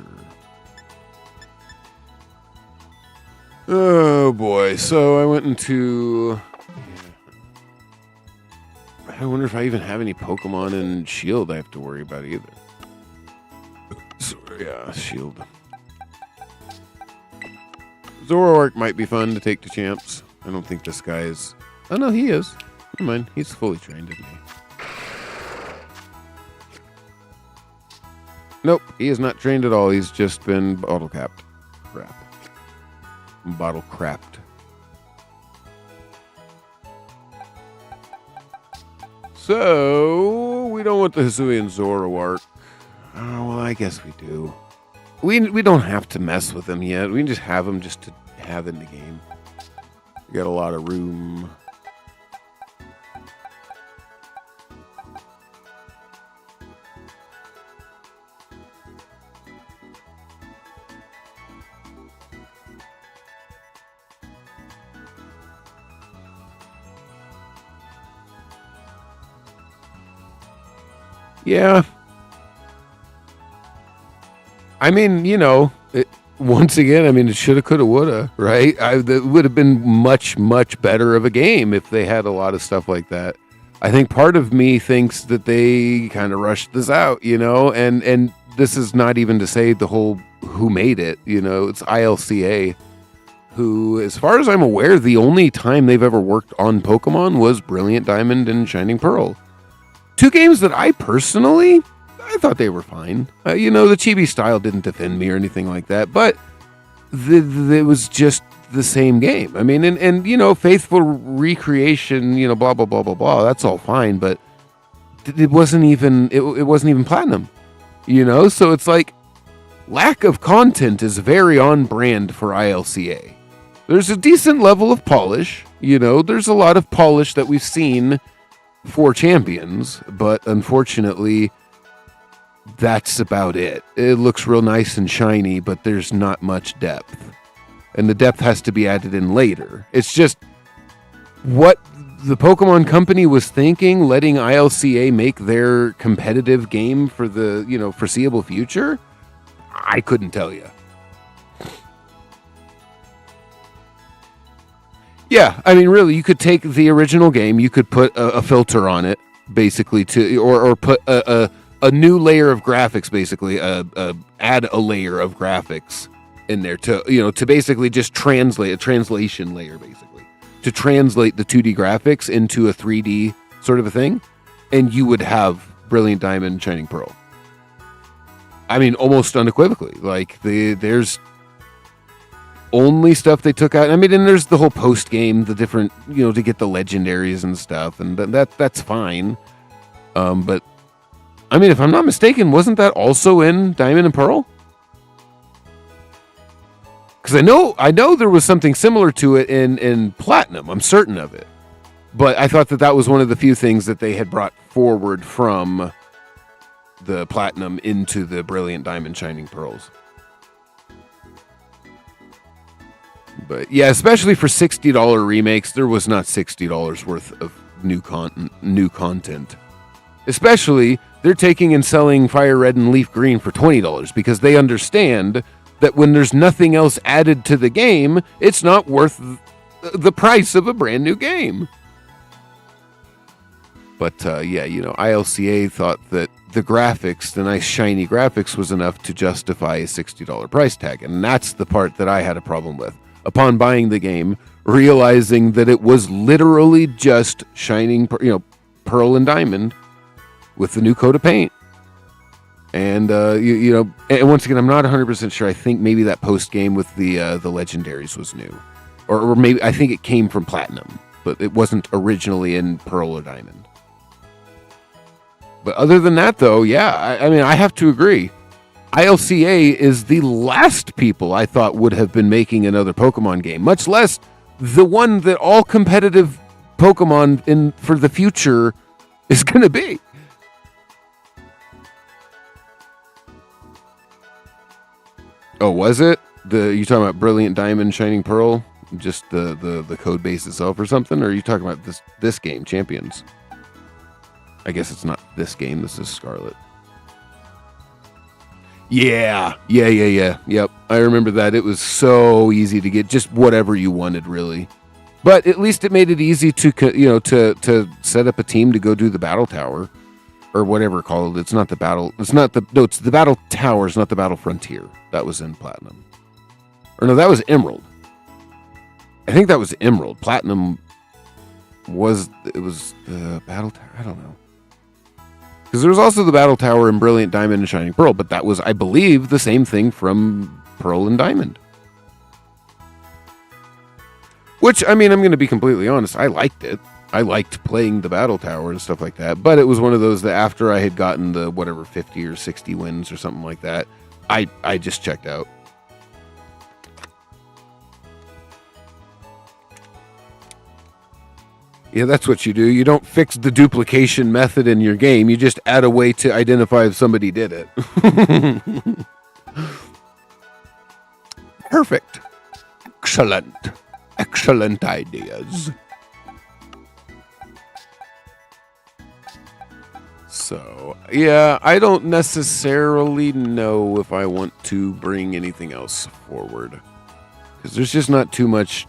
Oh boy. So I went into... I wonder if I even have any Pokemon in Shield I have to worry about either. So, yeah, Shield. Zoroark might be fun to take to champs. I don't think this guy is... Oh, no, he is. Never mind. He's fully trained, isn't he? Nope, he is not trained at all. He's just been bottle capped. Crap. Bottle crapped. So, we don't want the Hisuian Zoroark. Oh, well, I guess we do. We don't have to mess with him yet. We can just have him just to have in the game. We got a lot of room. Yeah. I mean, you know, once again, I mean, it shoulda, coulda, woulda, right? It would have been much, much better of a game if they had a lot of stuff like that. I think part of me thinks that they kind of rushed this out, you know, and this is not even to say the whole who made it, you know, it's ILCA, who, as far as I'm aware, the only time they've ever worked on Pokemon was Brilliant Diamond and Shining Pearl. Two games that I personally, I thought they were fine. You know, the chibi style didn't offend me or anything like that, but it was just the same game. I mean, and you know, faithful recreation, you know, blah, blah, blah, blah, blah. That's all fine, but it wasn't even, it wasn't even platinum, you know? So it's like, lack of content is very on brand for ILCA. There's a decent level of polish, you know, there's a lot of polish that we've seen for Champions, but unfortunately, that's about it. It looks real nice and shiny, but there's not much depth. And the depth has to be added in later. It's just what the Pokemon Company was thinking, letting ILCA make their competitive game for the, you know, foreseeable future. I couldn't tell you. Yeah, I mean, really, you could take the original game, you could put a filter on it, basically, or put a new layer of graphics, basically, add a layer of graphics in there to, you know, to basically just translate, a translation layer, basically, to translate the 2D graphics into a 3D sort of a thing, and you would have Brilliant Diamond, Shining Pearl. I mean, almost unequivocally, like, there's only stuff they took out. I mean, and there's the whole post game, the different, you know, to get the legendaries and stuff, and that's fine. But I mean, if I'm not mistaken, wasn't that also in Diamond and Pearl? Because I know there was something similar to it in Platinum. I'm certain of it. But I thought that was one of the few things that they had brought forward from the Platinum into the Brilliant Diamond Shining Pearls. But yeah, especially for $60 remakes, there was not $60 worth of new content. Especially, they're taking and selling Fire Red and Leaf Green for $20 because they understand that when there's nothing else added to the game, it's not worth the price of a brand new game. But yeah, you know, ILCA thought that the graphics, the nice shiny graphics, was enough to justify a $60 price tag. And that's the part that I had a problem with. Upon buying the game, realizing that it was literally just Shining, you know, Pearl and Diamond with the new coat of paint. And, you know, and once again, I'm not 100% sure. I think maybe that post game with the legendaries was new. Or maybe, I think it came from Platinum, but it wasn't originally in Pearl or Diamond. But other than that, though, yeah, I mean, I have to agree. ILCA is the last people I thought would have been making another Pokemon game, much less the one that all competitive Pokemon for the future is going to be. Oh, was it? You talking about Brilliant Diamond, Shining Pearl? Just the code base itself or something? Or are you talking about this game, Champions? I guess it's not this game. This is Scarlet. Yeah. Yep. I remember that. It was so easy to get just whatever you wanted, really. But at least it made it easy to to set up a team to go do the battle tower or whatever called. It's not the battle. It's not the no. It's the battle towers, not the battle frontier. That was in platinum. Or no, that was emerald. I think that was emerald. Platinum was the battle tower. I don't know. Because there was also the battle tower in Brilliant Diamond and Shining Pearl, but that was, I believe, the same thing from Pearl and Diamond. Which, I mean, I'm going to be completely honest, I liked it. I liked playing the battle tower and stuff like that, but it was one of those that after I had gotten the, whatever, 50 or 60 wins or something like that, I just checked out. Yeah, that's what you do. You don't fix the duplication method in your game. You just add a way to identify if somebody did it. Perfect. Excellent. Excellent ideas. So, yeah, I don't necessarily know if I want to bring anything else forward. Because there's just not too much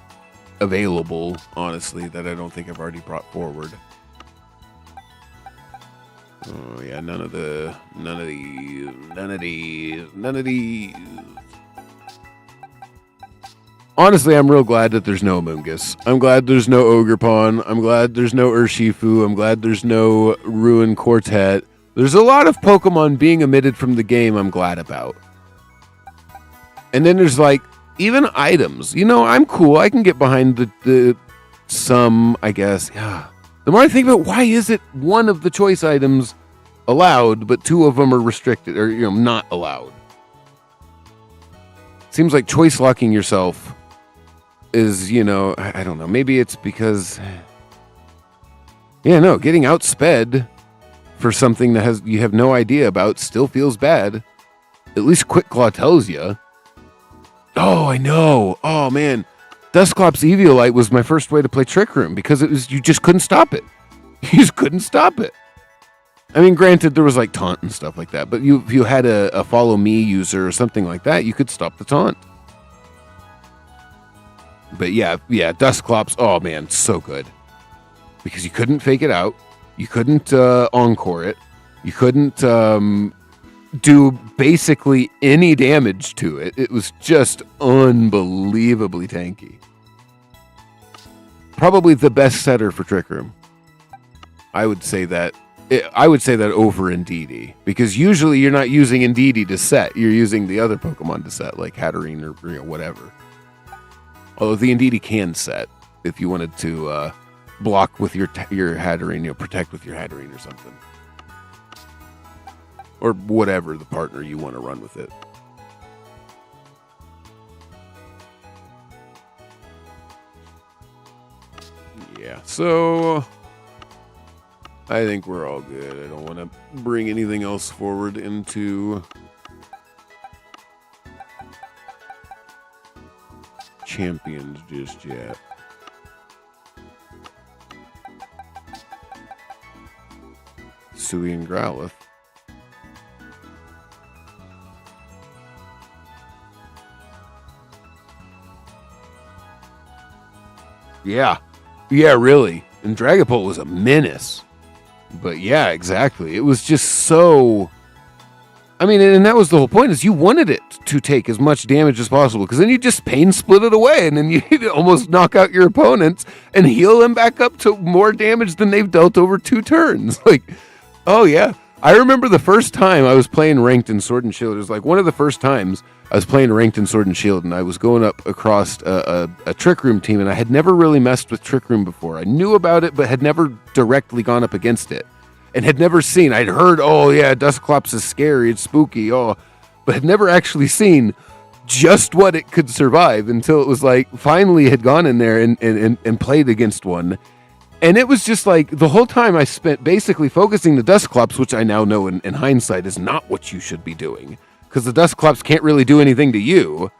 available, honestly, that I don't think I've already brought forward. Oh yeah, none of these. Honestly, I'm real glad that there's no Amoonguss. I'm glad there's no Ogerpon. I'm glad there's no Urshifu. I'm glad there's no Ruin Quartet. There's a lot of Pokemon being omitted from the game I'm glad about. And then there's like even items, I'm cool. I can get behind the some, I guess. Yeah. The more I think about why is it one of the choice items allowed, but two of them are restricted or, not allowed? Seems like choice locking yourself is, I don't know. Maybe it's because, getting outsped for something that you have no idea about still feels bad. At least Quick Claw tells you. Oh, I know. Oh, man. Dusclops Eviolite was my first way to play Trick Room because you just couldn't stop it. You just couldn't stop it. I mean, granted, there was like taunt and stuff like that, but if you had a follow me user or something like that, you could stop the taunt. But yeah, Dusclops, oh man, so good. Because you couldn't fake it out. You couldn't encore it. You couldn't do basically any damage to it. It was just unbelievably tanky. Probably the best setter for Trick Room. I would say that over Indeedee, because usually you're not using Indeedee to set. You're using the other Pokemon to set, like Hatterene or whatever. Although the Indeedee can set if you wanted to block with your Hatterene, protect with your Hatterene or something. Or whatever the partner you want to run with it. Yeah, so I think we're all good. I don't want to bring anything else forward into champions just yet. Sui and Growlithe. Yeah, really. And Dragapult was a menace. But yeah, exactly. It was just so... I mean, and that was the whole point, is you wanted it to take as much damage as possible, because then you just pain split it away, and then you almost knock out your opponents and heal them back up to more damage than they've dealt over 2 turns. Like, oh yeah. I remember the first time I was playing ranked in Sword and Shield. It was like one of the first times I was playing ranked in Sword and Shield, and I was going up across a Trick Room team, and I had never really messed with Trick Room before. I knew about it, but had never directly gone up against it, and had never seen. I'd heard, oh yeah, Dusclops is scary, it's spooky, but had never actually seen just what it could survive until it was like finally had gone in there and played against one. And it was just like the whole time I spent basically focusing the Dusclops, which I now know in hindsight is not what you should be doing, because the Dusclops can't really do anything to you.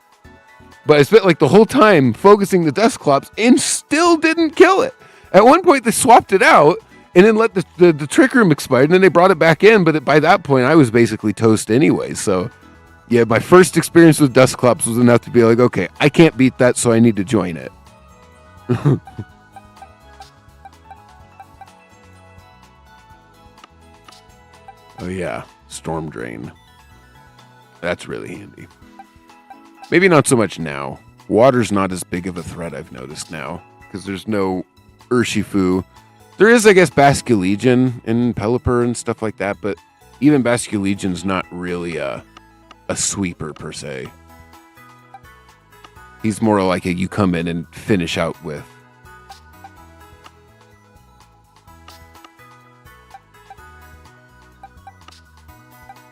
But I spent like the whole time focusing the Dusclops and still didn't kill it. At one point they swapped it out and then let the Trick Room expire, and then they brought it back in. But by that point I was basically toast anyway. So Yeah, my first experience with Dusclops was enough to be like, okay, I can't beat that, so I need to join it. Oh yeah, Storm Drain. That's really handy. Maybe not so much now. Water's not as big of a threat, I've noticed now, because there's no Urshifu. There is, I guess, Basculegion and Pelipper and stuff like that, but even Basculegion's not really a sweeper per se. He's more like a you come in and finish out with.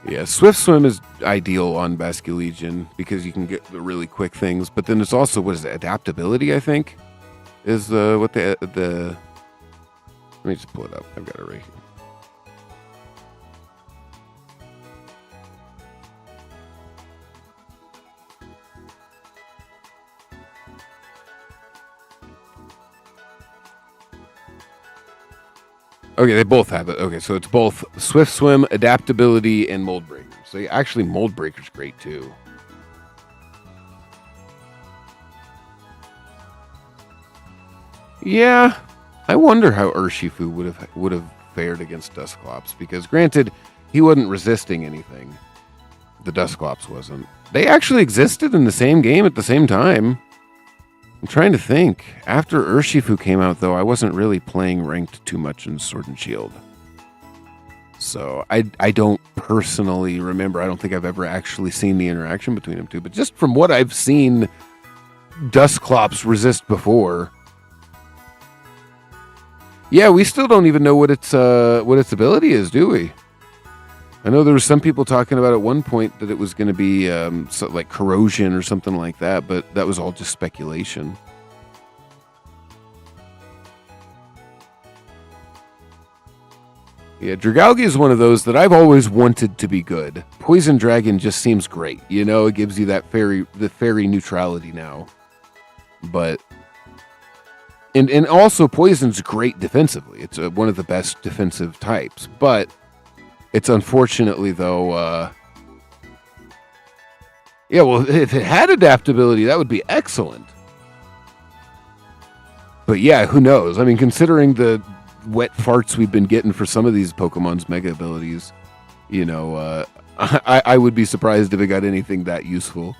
Yeah, Swift Swim is ideal on Basculegion because you can get the really quick things, but then it's also, what is it, adaptability, I think, is what the let me just pull it up. I've got it right here. Okay, they both have it. Okay, so it's both Swift Swim, adaptability, and Mold Breaker. So actually, Mold Breaker's great too. Yeah, I wonder how Urshifu would have fared against Dusclops, because granted, he wasn't resisting anything. The Dusclops wasn't. They actually existed in the same game at the same time. I'm trying to think. After Urshifu came out, though, I wasn't really playing ranked too much in Sword and Shield. So I don't personally remember. I don't think I've ever actually seen the interaction between them two. But just from what I've seen Dusclops resist before, yeah, we still don't even know what its ability is, do we? I know there were some people talking about at one point that it was going to be like corrosion or something like that, but that was all just speculation. Yeah, Dragalge is one of those that I've always wanted to be good. Poison Dragon just seems great. You know, it gives you that the fairy neutrality now. But and also Poison's great defensively. It's one of the best defensive types, but it's unfortunately, though, yeah, well, if it had adaptability, that would be excellent. But yeah, who knows? I mean, considering the wet farts we've been getting for some of these Pokemon's mega abilities, you know, I would be surprised if it got anything that useful.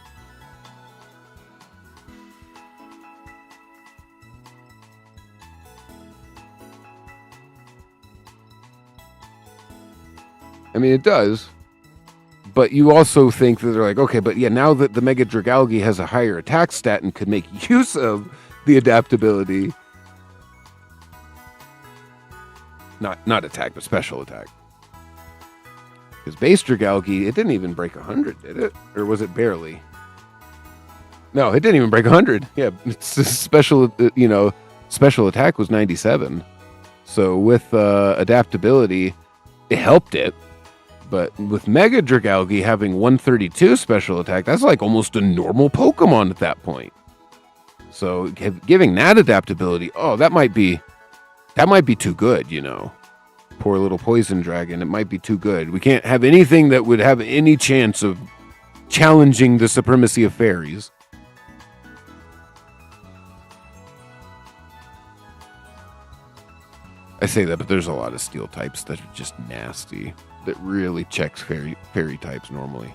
I mean, it does, but you also think that they're like, okay, but yeah, now that the Mega Dragalge has a higher attack stat and could make use of the adaptability, not attack, but special attack. Because base Dragalge, it didn't even break 100, did it? Or was it barely? No, it didn't even break 100. Yeah, it's special, special attack was 97. So with adaptability, it helped it. But with Mega Dragalge having 132 special attack, that's like almost a normal Pokemon at that point. So giving that adaptability, that might be too good, you know. Poor little Poison Dragon, it might be too good. We can't have anything that would have any chance of challenging the supremacy of fairies. I say that, but there's a lot of steel types that are just nasty. That really checks fairy types normally.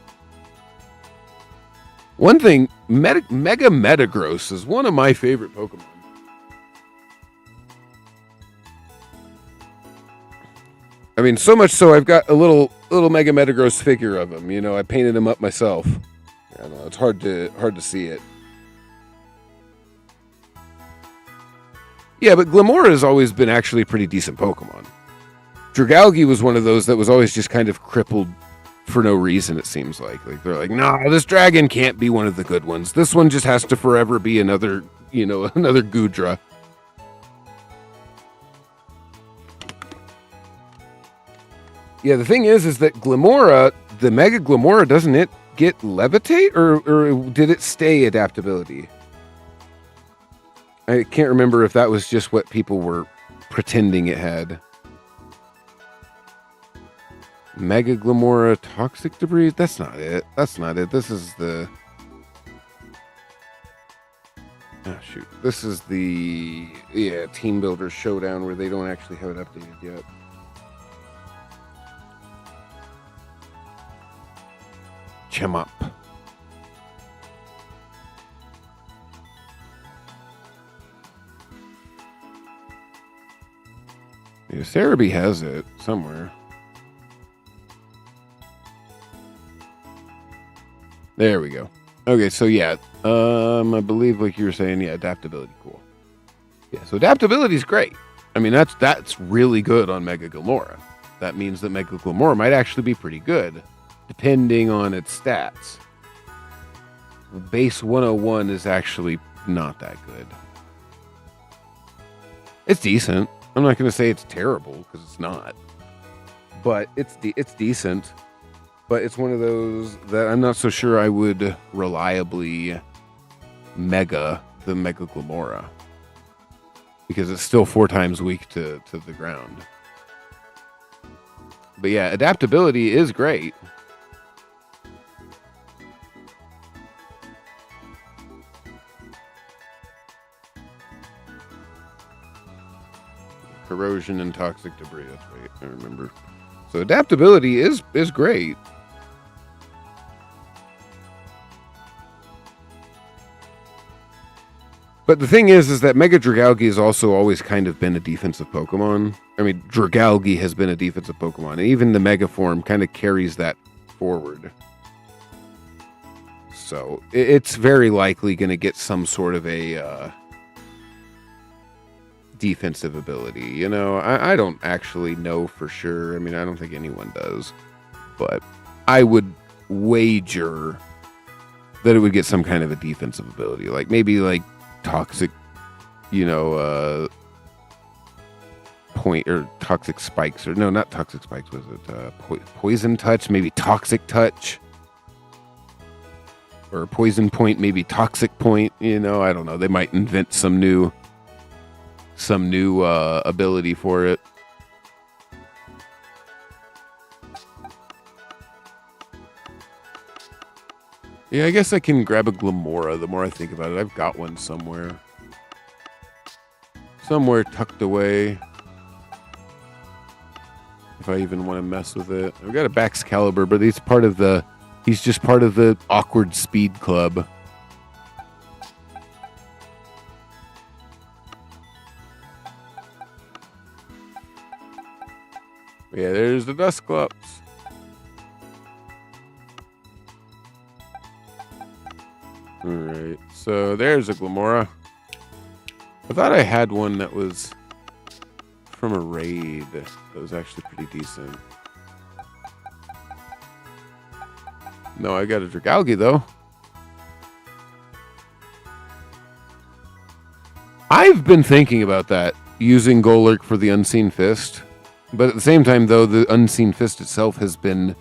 One thing, Mega Metagross is one of my favorite Pokemon. I mean, so much so I've got a little Mega Metagross figure of him. You know, I painted him up myself. I don't know, it's hard to see it. Yeah, but Glimmora has always been actually a pretty decent Pokemon. Dragalge was one of those that was always just kind of crippled for no reason, it seems like. Like they're like, no, this dragon can't be one of the good ones. This one just has to forever be another Goodra. Yeah, the thing is that Glimmora, the Mega Glimmora, doesn't it get Levitate? Or did it stay adaptability? I can't remember if that was just what people were pretending it had. Mega Glamora, Toxic Debris. That's not it. That's not it. This is the... Oh, shoot. This is the, Team Builder Showdown where they don't actually have it updated yet. Chemop. Yeah, Cerebi has it somewhere. There we go. Okay, so yeah, I believe like you were saying, yeah, adaptability, cool. Yeah, so adaptability is great. I mean, that's really good on Mega Glamora. That means that Mega Glamora might actually be pretty good, depending on its stats. Base 101 is actually not that good. It's decent. I'm not going to say it's terrible, because it's not. But it's decent. But it's one of those that I'm not so sure I would reliably mega the Mega Glamora. Because it's still 4 times weak to the ground. But yeah, adaptability is great. Corrosion and Toxic Debris, that's right, I remember. So adaptability is great. But the thing is that Mega Dragalge has also always kind of been a defensive Pokemon. I mean, Dragalge has been a defensive Pokemon, and even the Mega form kind of carries that forward. So it's very likely going to get some sort of a defensive ability. You know, I don't actually know for sure. I mean, I don't think anyone does. But I would wager that it would get some kind of a defensive ability. Like maybe like Toxic, point or Toxic Spikes, or no, not Toxic Spikes, was it Poison Touch, maybe Toxic Touch, or Poison Point, maybe Toxic Point. I don't know, they might invent some new ability for it. Yeah, I guess I can grab a Glamora the more I think about it. I've got one somewhere. Somewhere tucked away. If I even want to mess with it. I've got a Baxcalibur, but he's just part of the awkward speed club. Yeah, there's the Dusclops. Alright, so there's a Glamora. I thought I had one that was from a raid that was actually pretty decent. No, I got a Dragalge though. I've been thinking about that, using Golurk for the Unseen Fist. But at the same time, though, the Unseen Fist itself has been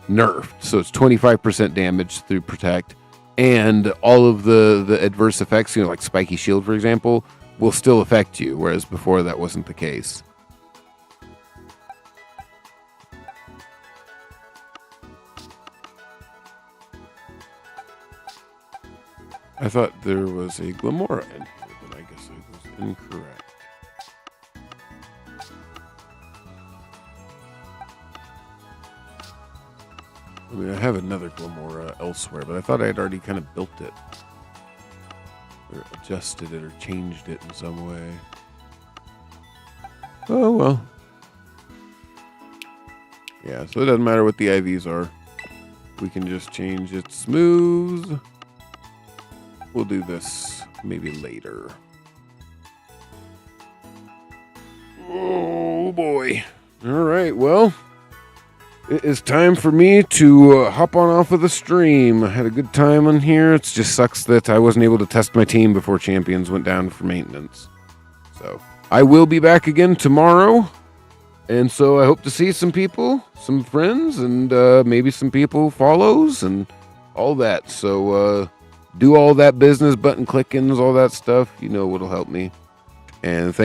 nerfed. So it's 25% damage through Protect. And all of the adverse effects, like Spiky Shield, for example, will still affect you, whereas before that wasn't the case. I thought there was a Glamora in here, but I guess I was incorrect. I mean, I have another Glamora elsewhere, but I thought I had already kind of built it. Or adjusted it or changed it in some way. Oh, well. Yeah, so it doesn't matter what the IVs are. We can just change its moves. We'll do this maybe later. Oh, boy. All right, well. It is time for me to hop on off of the stream. I had a good time on here. It just sucks that I wasn't able to test my team before Champions went down for maintenance. So, I will be back again tomorrow. And so I hope to see some people, some friends, and maybe some people follows and all that. So, do all that business, button clickings, all that stuff. You know what'll help me. And thank